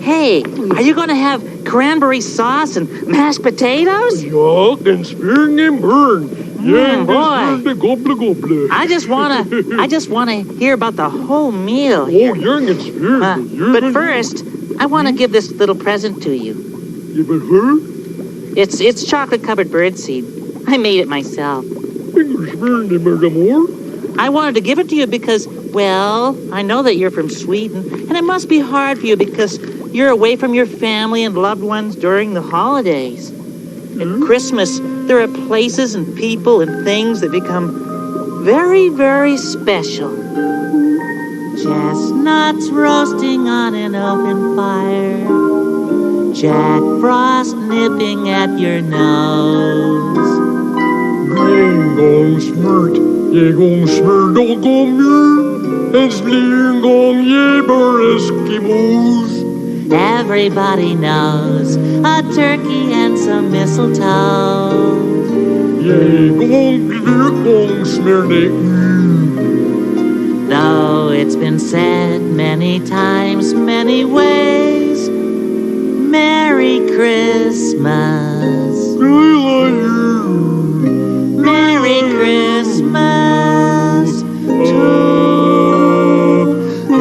Hey, are you going to have cranberry sauce and mashed potatoes? Ja, den spring and burn. Yeah, boy. Gobble, gobble. I just want to hear about the whole meal here. Oh, young and spirit. But first, I want to give this little present to you. Yeah, but her? It's chocolate-covered birdseed. I made it myself. I wanted to give it to you because, well, I know that you're from Sweden, and it must be hard for you because you're away from your family and loved ones during the holidays. At Christmas, there are places and people and things that become very, very special. Chestnuts roasting on an open fire. Jack Frost nipping at your nose. Gång smört, jag gång smör, då kom ju. En sling gång jäber Eskimos. Everybody knows a turkey and some mistletoe. Jag gång smör det. Though it's been said many times, many ways, Merry Christmas. Merry Christmas to you.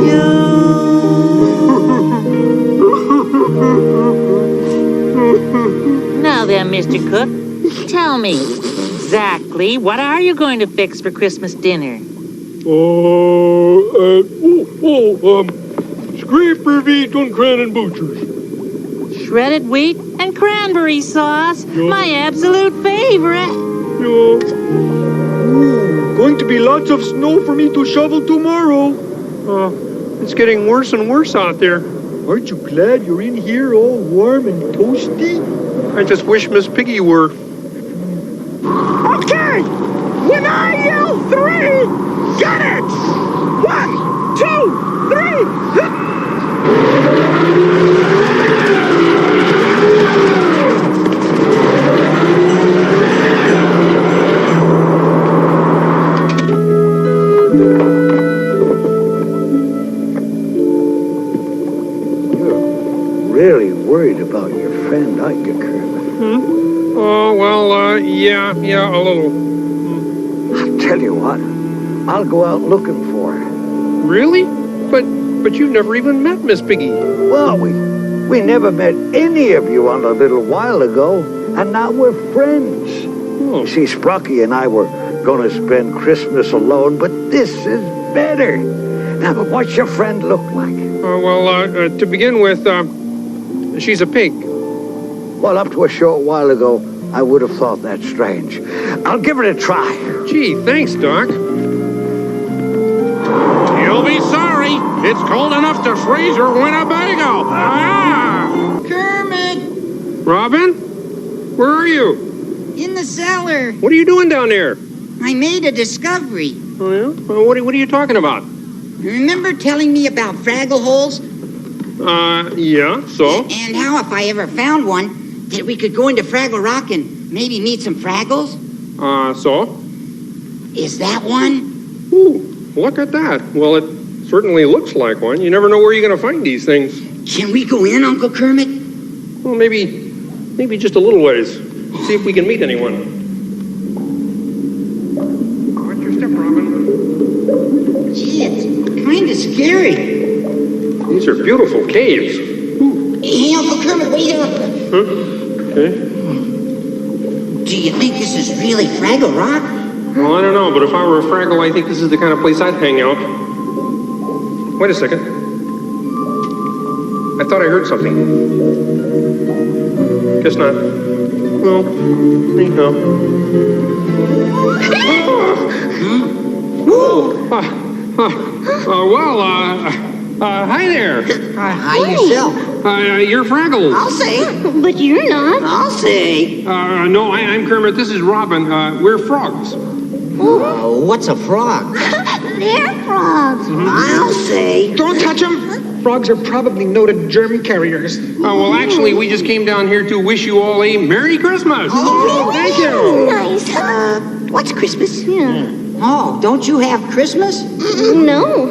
Now then, Mr. Cook, tell me exactly what are you going to fix for Christmas dinner? Scraper wheat on Cran Butchers. Shredded wheat and cranberry sauce, my absolute favorite. Going to be lots of snow for me to shovel tomorrow. It's getting worse and worse out there. Aren't you glad you're in here all warm and toasty? I just wish Miss Piggy were. Okay! When I yell 3, get it! 1, 2, 3! Really worried about your friend, aren't you, Kermit? Oh, well, yeah, a little. I'll tell you what, I'll go out looking for her. Really? But you've never even met Miss Piggy. Well, we never met any of you on a little while ago, and now we're friends. Oh. You see, Sprocky and I were going to spend Christmas alone, but this is better. Now, what's your friend look like? To begin with, she's a pig. Well, up to a short while ago, I would have thought that strange. I'll give it a try. Gee, thanks, Doc. You'll be sorry. It's cold enough to freeze your Winnebago. Ah! Kermit! Robin? Where are you? In the cellar. What are you doing down there? I made a discovery. Oh, yeah? Well, what are you talking about? Remember telling me about Fraggle holes? Yeah, so? And how if I ever found one, that we could go into Fraggle Rock and maybe meet some Fraggles? So? Is that one? Ooh, look at that. Well, it certainly looks like one. You never know where you're going to find these things. Can we go in, Uncle Kermit? Well, maybe just a little ways. See if we can meet anyone. Watch your step, Robin. Gee, it's kind of scary. These are beautiful caves. Hey, Uncle Kermit, wait up. Huh? Okay. Do you think this is really Fraggle Rock? Well, I don't know, but if I were a Fraggle, I think this is the kind of place I'd hang out. Wait a second. I thought I heard something. Guess not. Well, anyhow. Hi there. Hi yourself. You're Fraggles. I'll say. But you're not. I'll say. No, I'm Kermit. This is Robin. We're frogs. What's a frog? They're frogs. I'll say. Don't touch them. Frogs are probably noted germ carriers. Well, actually, we just came down here to wish you all a Merry Christmas. Oh, thank you. Nice. What's Christmas? Yeah. Oh, don't you have Christmas? No.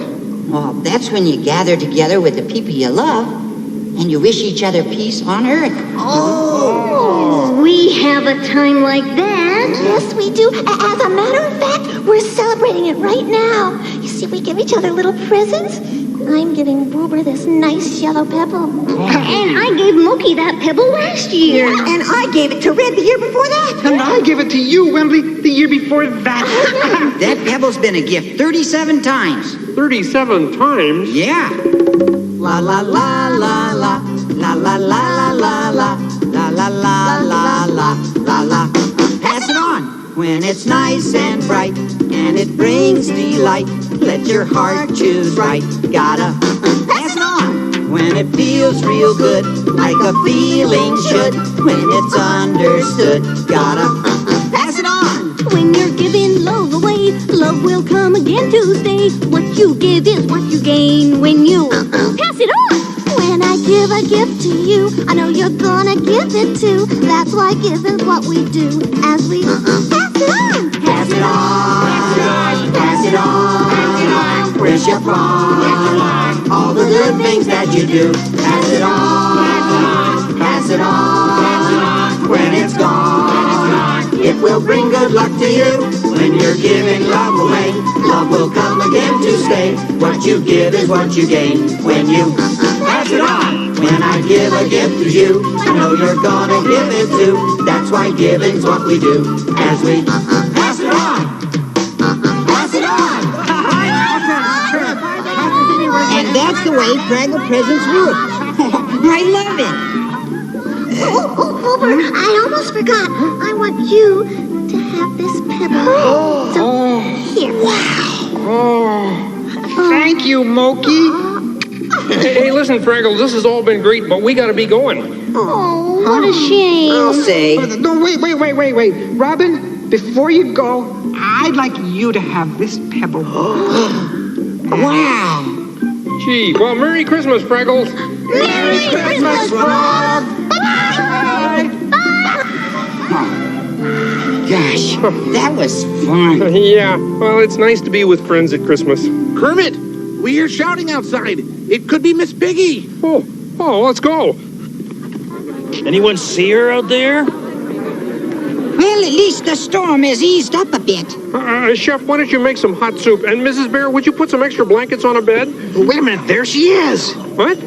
Well, that's when you gather together with the people you love and you wish each other peace on earth. Oh. We have a time like that. Yes, we do. As a matter of fact, we're celebrating it right now. You see, we give each other little presents. I'm giving Boober this nice yellow pebble. And I gave Moki that pebble last year. And I gave it to Red the year before that. And I give it to you, Wembley, the year before that. That pebble's been a gift 37 times. 37 times? Yeah. La la la la la. La la la la la. La la la la la. La la. Pass it on. When it's nice and bright and it brings delight, let your heart choose right. Gotta pass it on. When it feels real good, like a feeling should. When it's understood, gotta pass it on. When you're giving love away, love will come again to stay. What you give is what you gain when you pass it on. When I give a gift to you, I know you're gonna give it too. That's why give is what we do as we pass it on. Pass it on. Pass it on. Where's your from? All the good things that you do. Pass it on. Pass it on. When it's gone, it will bring good luck to you. When you're giving love away, love will come again to stay. What you give is what you gain when you pass it on. When I give a gift to you, I know you're gonna give it too. That's why giving's what we do as we pass it on. Pass it on. And that's the way Fraggle presents work. I love it. Oh, Boober, I almost forgot. I want you to have this pebble. So, here. Oh, thank you, Moki. Hey, listen, Fraggles, this has all been great, but we gotta be going. Oh, what a shame. I'll say. No, wait. Robin, before you go, I'd like you to have this pebble. Wow. Gee, well, Merry Christmas, Fraggles. Merry Christmas, Frog. Bye. Gosh, that was fun. Yeah, well, it's nice to be with friends at Christmas. Kermit, we hear shouting outside. It could be Miss Piggy. Oh, let's go. Anyone see her out there? Well, at least the storm has eased up a bit. Chef, why don't you make some hot soup? And Mrs. Bear, would you put some extra blankets on a bed? Wait a minute, there she is. What?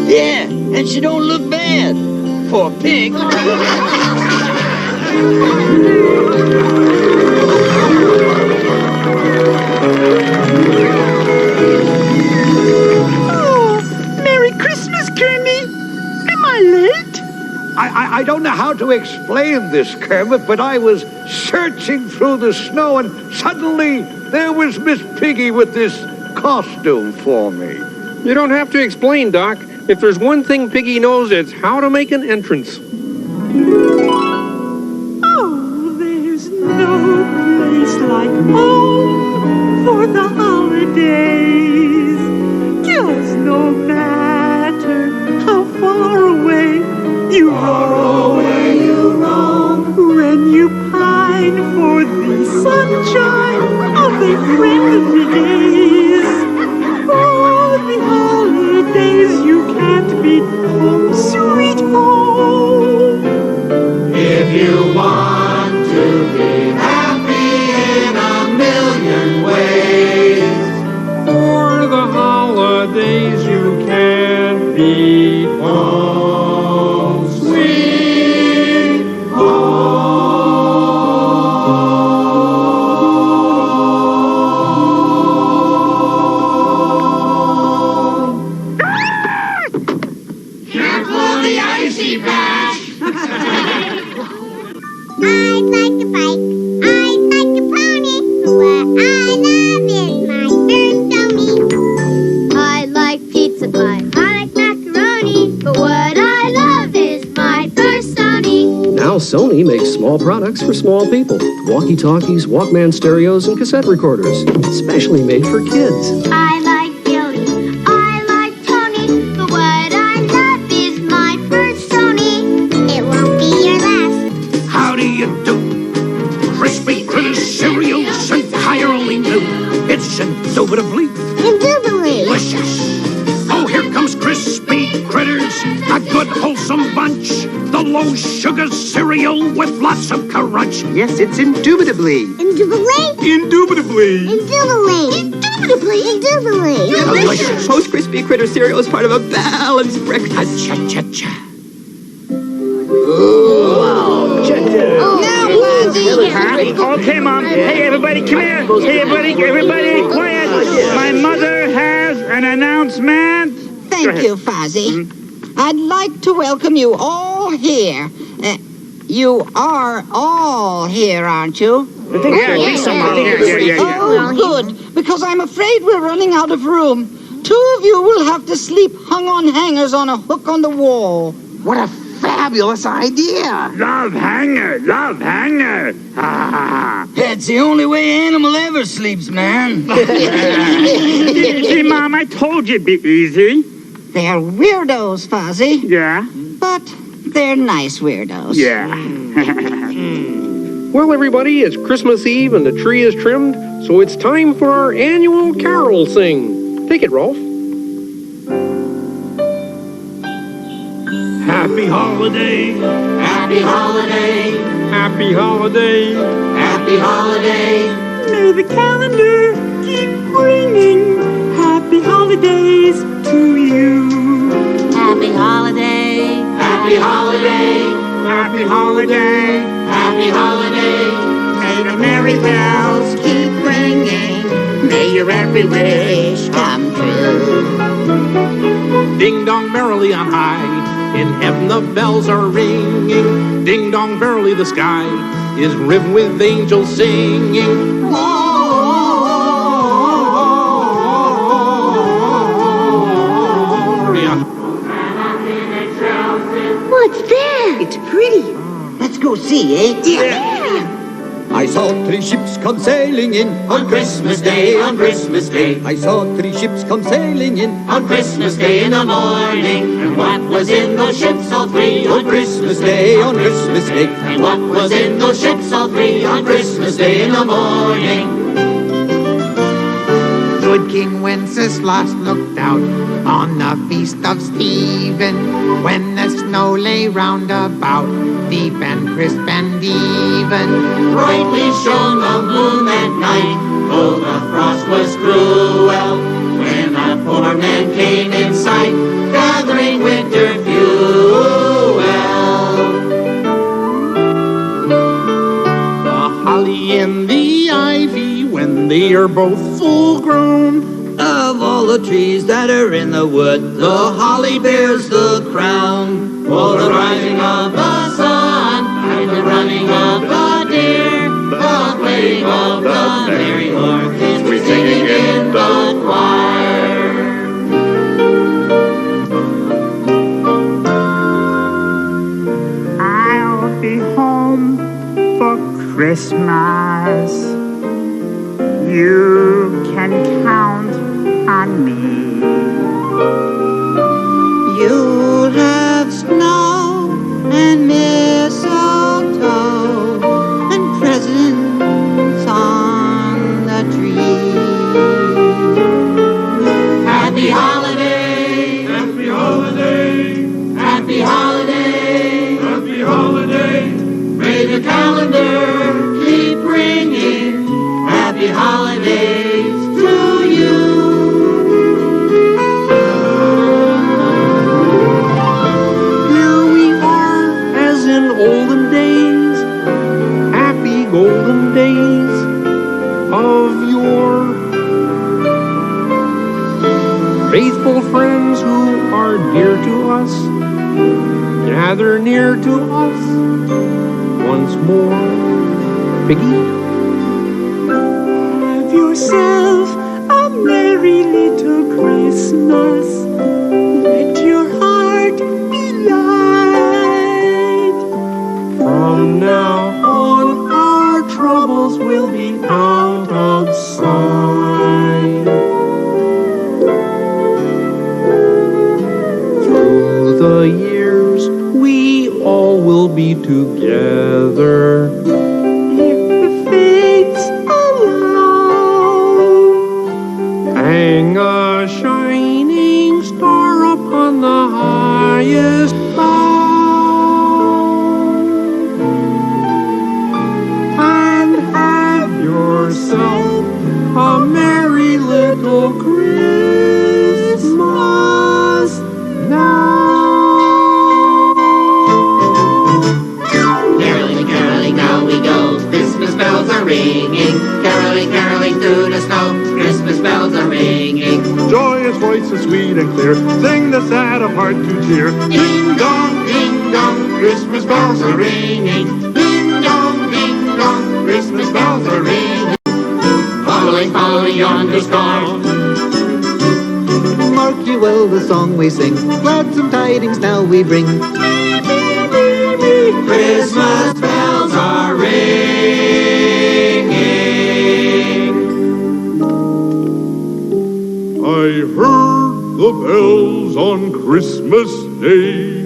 Yeah, and she don't look bad for a pig. Merry Christmas, Kermit. Am I late? I don't know how to explain this, Kermit, but I was searching through the snow and suddenly there was Miss Piggy with this costume for me. You don't have to explain, Doc. If there's one thing Piggy knows, it's how to make an entrance. Oh, there's no place like home for the holidays. 'Cause no matter how far away you roam, when you pine for the sunshine of the friendly days, for the holidays you can't beat home, sweet home. If you want to be happy in a million ways, For the holidays you can't beat home, sweet home. Careful of the icy patch. I'd like a bike. I'd like a pony. What I love is my birthstone. I like pizza pie. I like macaroni. But what I love is my birthstone. Now Sony makes small products for small people. Walkie-talkies, Walkman stereos, and cassette recorders. Specially made for kids. I like Billy. I like Tony. But what I love is my birthstone. It won't be your last. How do you do? Crispy critter cereal sent higher only new. It's indubitably delicious. Oh, here comes crispy critters, a good wholesome bunch. The low sugar cereal with lots of crunch. Yes, it's indubitably. Indubitably? Indubitably. Indubitably. Indubitably. Delicious. Post Crispy Critter cereal is part of a balanced breakfast. Cha-cha-cha. Okay, Mom. Hey, everybody, come here. Hey, everybody, quiet. My mother has an announcement. Thank you, Fozzie. I'd like to welcome you all here. You are all here, aren't you? Yeah, I think so, Mom. Yeah. Oh, good, because I'm afraid we're running out of room. 2 of you will have to sleep hung on hangers on a hook on the wall. What a fabulous idea. Love hanger. Ah. That's the only way animal ever sleeps, man. See, Mom, I told you it'd be easy. They're weirdos, Fozzie. Yeah? But they're nice weirdos. Yeah. Well, everybody, it's Christmas Eve and the tree is trimmed, so it's time for our annual carol sing. Take it, Rolf. Happy holiday. Happy holiday. Happy holiday. Happy holiday. May the calendar keep ringing. Happy holidays to you. Happy holiday. Happy holiday. Happy holiday. Happy holiday. May the merry bells keep ringing. May your every wish come true. Ding dong merrily on high, in heaven the bells are ringing. Ding dong merrily the sky is riven with angels singing. Gloria. What's that? It's pretty. Let's go see, eh? Yeah. I saw 3 ships come sailing in on Christmas Day, on Christmas Day. I saw 3 ships come sailing in On Christmas Day in the morning. And what was in those ships, all 3 on Christmas Day, on Christmas Day. And what was in those ships, all 3 on Christmas Day in the morning. Good King Wenceslas looked out on the feast of Stephen, when the snow lay round about, deep and crisp and even. Brightly shone the moon that night, though the frost was cruel, when a poor man came in sight, gathering winter fuel. The holly and the ivy, when they are both full grown. Of all the trees that are in the wood, the holly bears the crown. For the rising of the sun, and the running of the deer, the playing of the merry horse. Christmas. You can count on me. You'll have snow and mistletoe and presents on the tree. Happy holiday, happy holiday, happy holiday, happy holiday. May the calendar keep ringing. Happy holidays to you. Here we are, as in olden days, happy golden days of yore. Faithful friends who are dear to us, gather near to us once more. Piggy? Have yourself a merry little Christmas. Let your heart be light. From now on, our troubles will be out of sight. Through the years, we all will be together. If the fates allow, Hang a shining star upon the highest bough, and have yourself a merry little Christmas now. Caroling, caroling, now we go. Christmas bells are ringing. Caroling, caroling through the snow. Christmas bells are ringing. Joyous voices sweet and clear, sing the sad of heart to cheer. Ding dong, Christmas bells are ringing. Ding dong, Christmas bells are ringing. Following, following yonder star. Mark ye well the song we sing, gladsome tidings now we bring. Christmas bells are ringing. I heard the bells on Christmas Day,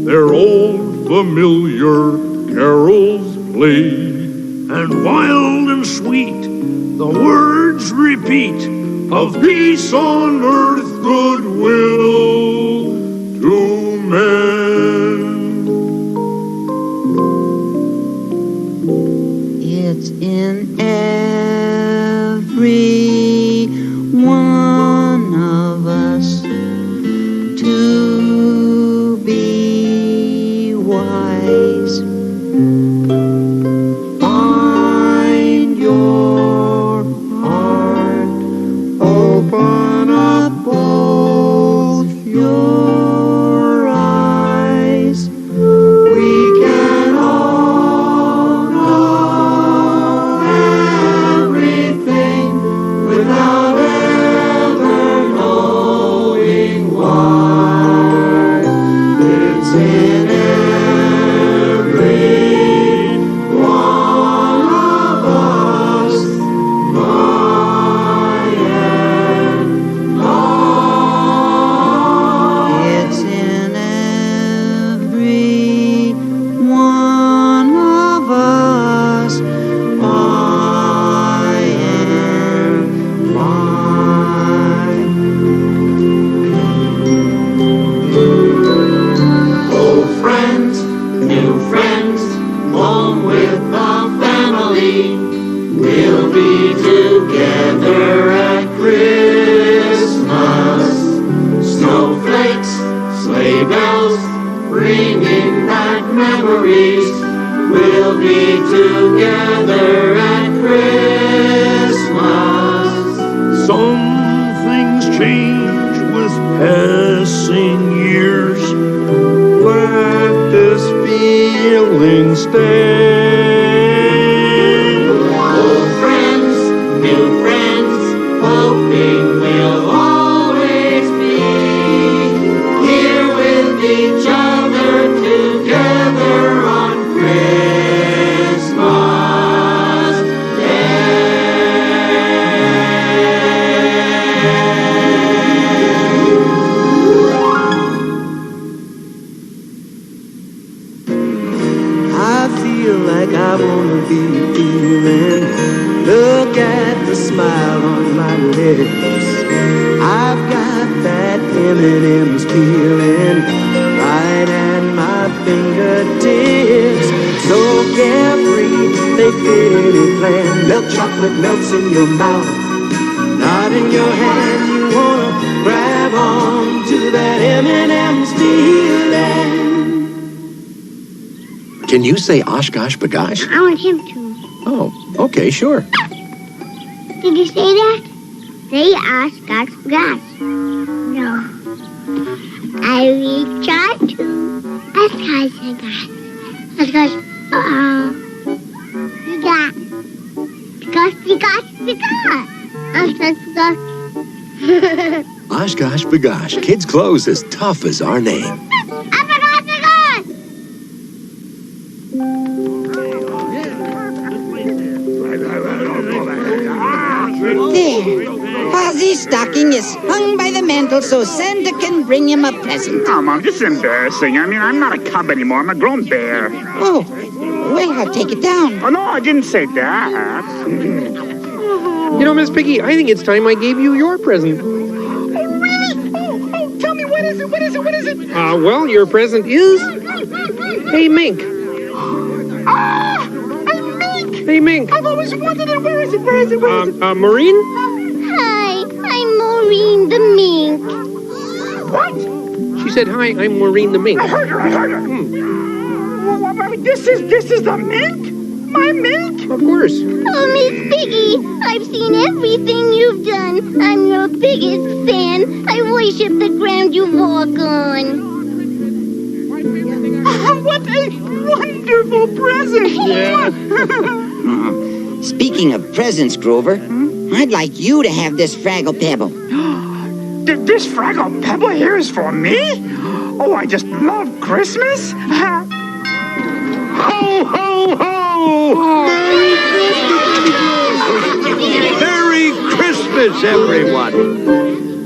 their old familiar carols play. And wild and sweet, the words repeat Of peace on earth, goodwill to men. It's in every one of us to be wise. Find your heart, open up both your eyes. We can all know everything without ever knowing why. It's in every one of us, by and by. It's in every one of us, by and by. Old friends, new friends, home with the family. We'll be together at Christmas. Snowflakes, sleigh bells, bringing back memories. We'll be together at Christmas. some things change with passing years. Let this feeling stay. Old friends, new friends, hoping we'll always be here with each other together on Christmas be feeling. Look at the smile on my lips. I've got that M&M's feeling right at my fingertips. So carefree, they fit any plan. Milk chocolate melts in your mouth, not in your hand. You wanna grab on to that M&M's feeling. Can you say Oshkosh Bagosh? I want him to. Oh, okay, sure. Did you say that? Say Oshkosh Bagosh. No. I will try to. Oshkosh Bagosh. Oshkosh. Oshkosh Bagosh. Kids' clothes as tough as our name. There. Ozzy's stocking is hung by the mantel so Santa can bring him a present. Oh, Mom, this is embarrassing. I mean, I'm not a cub anymore. I'm a grown bear. Oh, well, I'll take it down. Oh, no, I didn't say that. You know, Miss Piggy, I think it's time I gave you your present. Oh, tell me, what is it? What is it? What is it? Well, your present is a mink. Ah! A mink! A mink. I've always wanted it. Where is it? Where is it? Where is it? Maureen? Hi, I'm Maureen the mink. What? She said, hi, I'm Maureen the mink. I heard her. Well, this is the mink? My mink? Of course. Oh, Miss Piggy, I've seen everything you've done. I'm your biggest fan. I worship the ground you walk on. What a wonderful present! Yeah. Speaking of presents, Grover, I'd like you to have this Fraggle Pebble. This Fraggle Pebble here is for me? Oh, I just love Christmas. Ho, ho, ho! Merry Christmas, everyone!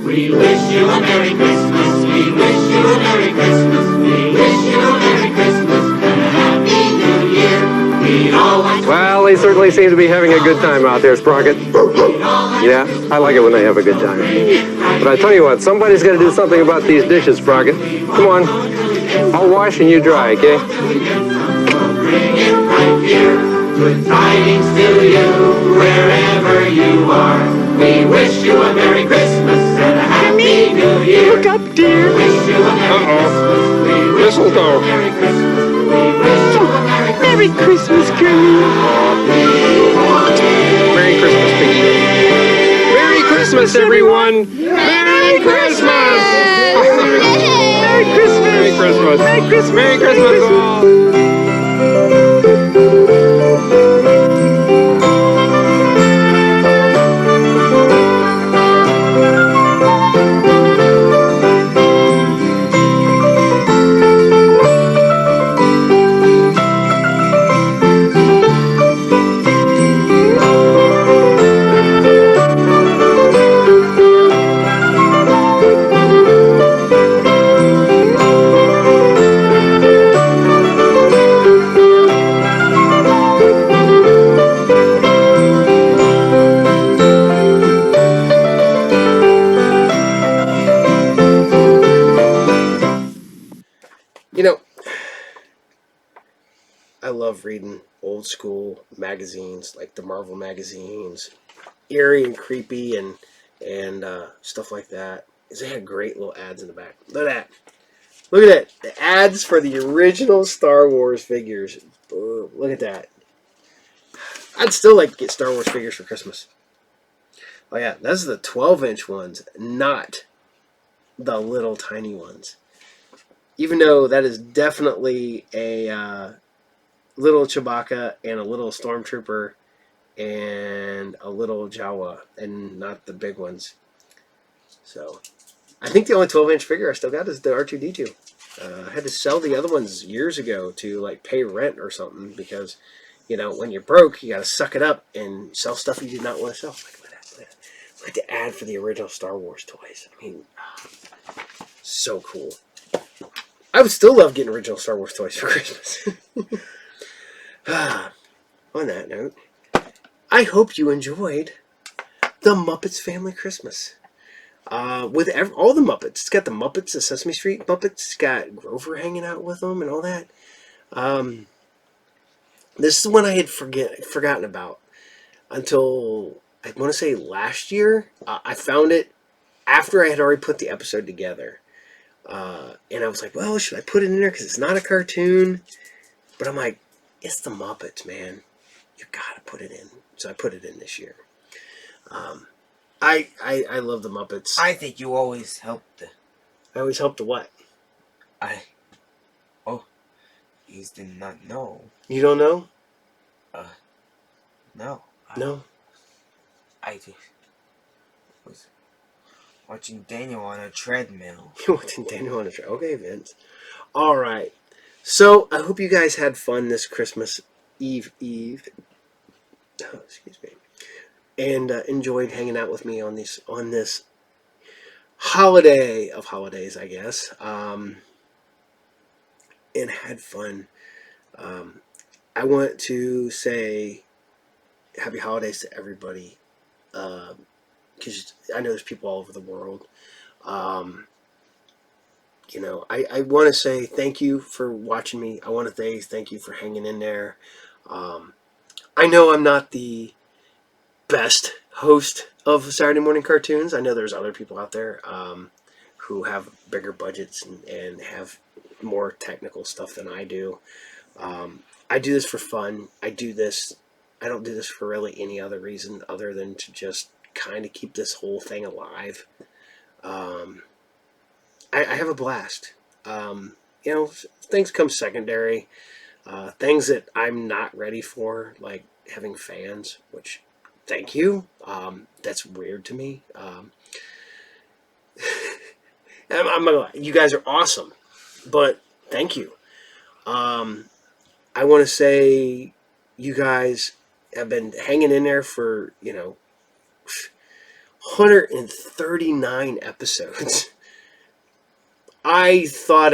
We wish you a Merry Christmas. We wish you a Merry Christmas. We wish you a Merry Christmas and a Happy New Year. We all like. Well, they certainly seem to be having a good time out there, Sprocket. Yeah, I like it when they have a good time. But I tell you what, somebody's got to do something about these dishes, Sprocket. Come on. I'll wash and you dry, okay? Bring it right here. Good tidings to you wherever you are. We wish you a Merry Christmas and a Happy New Year. Look up, dear. We wish you a Merry Christmas. We wish you a Merry Christmas. We wish you a Merry Christmas, Curly. Merry Christmas, Piggy. Merry Christmas, everyone. Merry Christmas. Merry Christmas. Merry Christmas. Merry Christmas. Merry Christmas, all. You know, I love reading old school magazines like the Marvel magazines, eerie and creepy and stuff like that. Because they had great little ads in the back. Look at that. Look at that. The ads for the original Star Wars figures. Boom. Look at that. I'd still like to get Star Wars figures for Christmas. Oh yeah, those are the 12-inch ones, not the little tiny ones. Even though that is definitely a little Chewbacca and a little Stormtrooper and a little Jawa, and not the big ones. So, I think the only 12-inch figure I still got is the R2-D2. I had to sell the other ones years ago to like pay rent or something because, you know, when you're broke, you got to suck it up and sell stuff you do not want to sell. Look at that. Look at the ad for the original Star Wars toys. I mean, so cool. I would still love getting original Star Wars toys for Christmas. on that note, I hope you enjoyed the Muppets Family Christmas. With all the Muppets. It's got the Muppets, the Sesame Street Muppets. It's got Grover hanging out with them and all that. This is one I had forgotten about until, I want to say, last year. I found it after I had already put the episode together. And I was like, well, should I put it in there? Because it's not a cartoon. But I'm like, it's the Muppets, man. You gotta put it in. So I put it in this year. I love the Muppets. I think you always helped. I always helped the what? You did not know. You don't know? No. No? I just was watching Daniel on a treadmill. You're watching Daniel on a treadmill. Okay, Vince. All right. So I hope you guys had fun this Christmas Eve. Oh, excuse me. And enjoyed hanging out with me on this holiday of holidays, I guess. And had fun. I want to say happy holidays to everybody. Because I know there's people all over the world. You know, I want to say thank you for watching me. I want to say thank you for hanging in there. I know I'm not the best host of Saturday morning cartoons. I know there's other people out there who have bigger budgets and have more technical stuff than I do. I do this for fun. I don't do this for really any other reason other than to just kind of keep this whole thing alive. I have a blast. You know, things come secondary. Things that I'm not ready for, like having fans, which, thank you. That's weird to me. You guys are awesome, but thank you. I want to say you guys have been hanging in there for, 139 episodes. I thought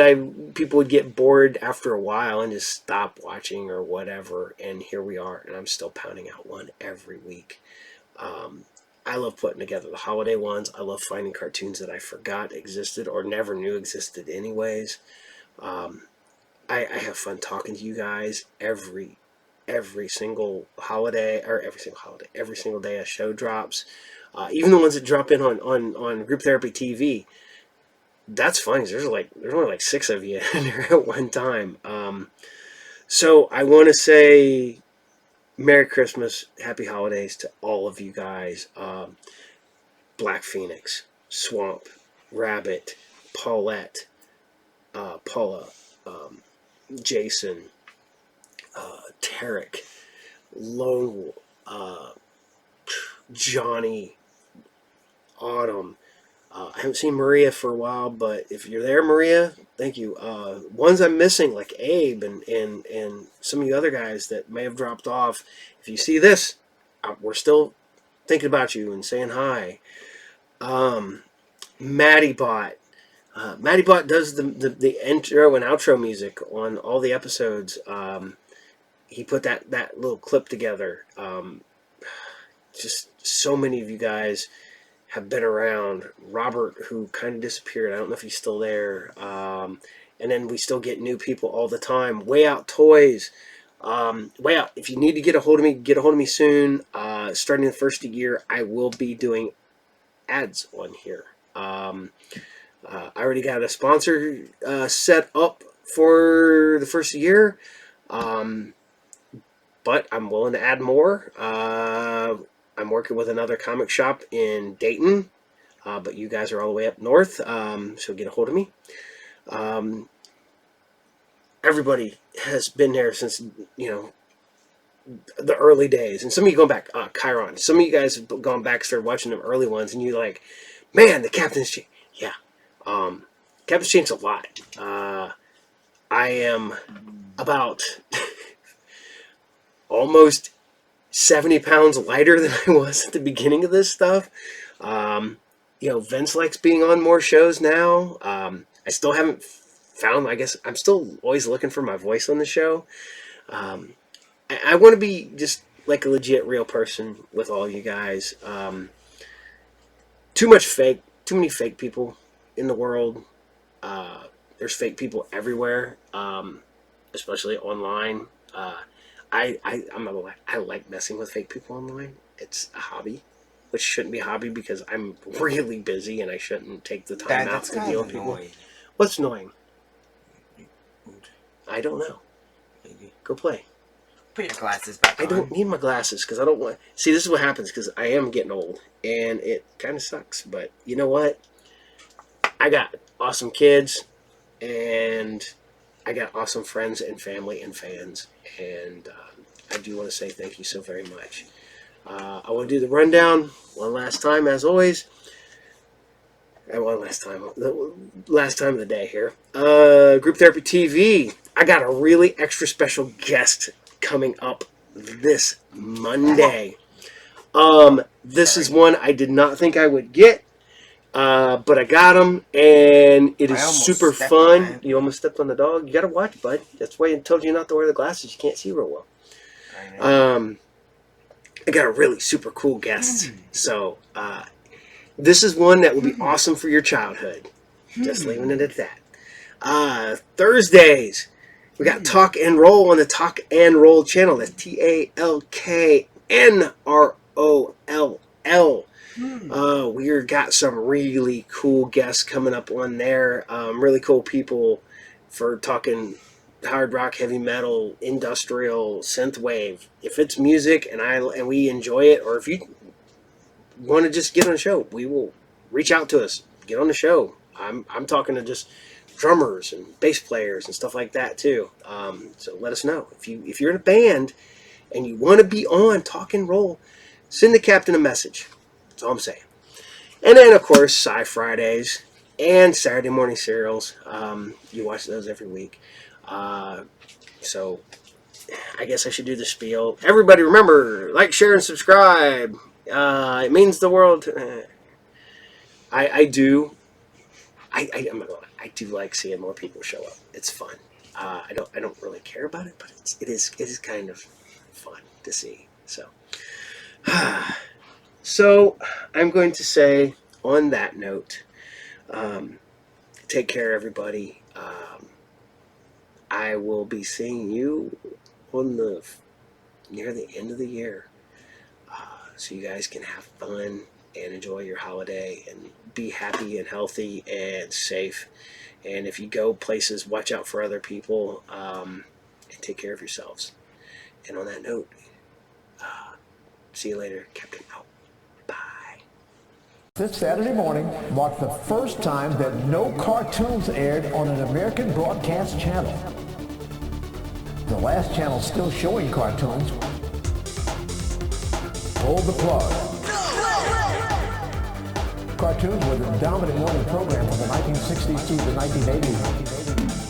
people would get bored after a while and just stop watching or whatever, and here we are, and I'm still pounding out one every week. I love putting together the holiday ones. I love finding cartoons that I forgot existed or never knew existed anyways. I have fun talking to you guys every single holiday, every single day a show drops. Even the ones that drop in on Group Therapy TV. That's funny. There's only like 6 of you in there at one time. So I want to say Merry Christmas, Happy Holidays to all of you guys. Black Phoenix, Swamp, Rabbit, Paulette, Paula, Jason, Tarek, Lone, Johnny, Autumn. I haven't seen Maria for a while, but if you're there, Maria, thank you. Ones I'm missing, like Abe and some of you other guys that may have dropped off. If you see this, we're still thinking about you and saying hi. Matty Bot. Matty Bot does the intro and outro music on all the episodes. He put that little clip together. Just so many of you guys have been around. Robert, who kind of disappeared. I don't know if he's still there. And then we still get new people all the time. Way Out Toys. Way Out. If you need to get a hold of me, get a hold of me soon. Starting the first of the year, I will be doing ads on here. I already got a sponsor set up for the first year. But I'm willing to add more. I'm working with another comic shop in Dayton, but you guys are all the way up north, so get a hold of me. Everybody has been there since, the early days. And some of you going back, Chiron. Some of you guys have gone back, started watching them early ones, and you're like, man, the Captain's changed. Yeah. Captain's changed a lot. I am about almost 70 pounds lighter than I was at the beginning of this stuff. Vince likes being on more shows now. I still haven't found, I guess, I'm still always looking for my voice on the show. I want to be just like a legit real person with all you guys. Too many fake people in the world. There's fake people everywhere, especially online. I'm not gonna lie, I like messing with fake people online. It's a hobby, which shouldn't be a hobby because I'm really busy and I shouldn't take the time out That's to kind deal of with people. annoying. What's annoying? I don't know. Go play. Put your glasses back on. I don't need my glasses because I don't want. See, this is what happens because I am getting old and it kind of sucks. But you know what? I got awesome kids and I got awesome friends and family and fans. And I do want to say thank you so very much. I want to do the rundown one last time, as always. And one last time. The last time of the day here. Group Therapy TV. I got a really extra special guest coming up this Monday. This is one I did not think I would get, but I got him, and it is super fun. You almost stepped on the dog. You got to watch, bud. That's why I told you not to wear the glasses. You can't see real well. I got a really super cool guest. So this is one that will be awesome for your childhood. Just leaving it at that. Thursdays. We got Talk and Roll on the Talk and Roll channel. That's TALKNROLL. We got some really cool guests coming up on there. Really cool people for talking hard rock, heavy metal, industrial, synthwave. If it's music and we enjoy it, or if you want to just get on the show, we will reach out to us. Get on the show. I'm talking to just drummers and bass players and stuff like that too. So let us know if you're in a band and you want to be on Talk and Roll. Send the captain a message. That's all I'm saying. And then of course Sci Fridays and Saturday morning serials. You watch those every week. So I guess I should do the spiel. Everybody remember, like, share, and subscribe. It means the world to... I do like seeing more people show up. It's fun. I don't really care about it, but it is kind of fun to see. So, so I'm going to say on that note, take care, everybody. I will be seeing you on near the end of the year, so you guys can have fun and enjoy your holiday and be happy and healthy and safe. And if you go places, watch out for other people, and take care of yourselves. And on that note, see you later. Captain out. Bye. This Saturday morning marked the first time that no cartoons aired on an American broadcast channel. The last channel still showing cartoons pulled the plug. Cartoons were the dominant morning program from the 1960s to the 1980s.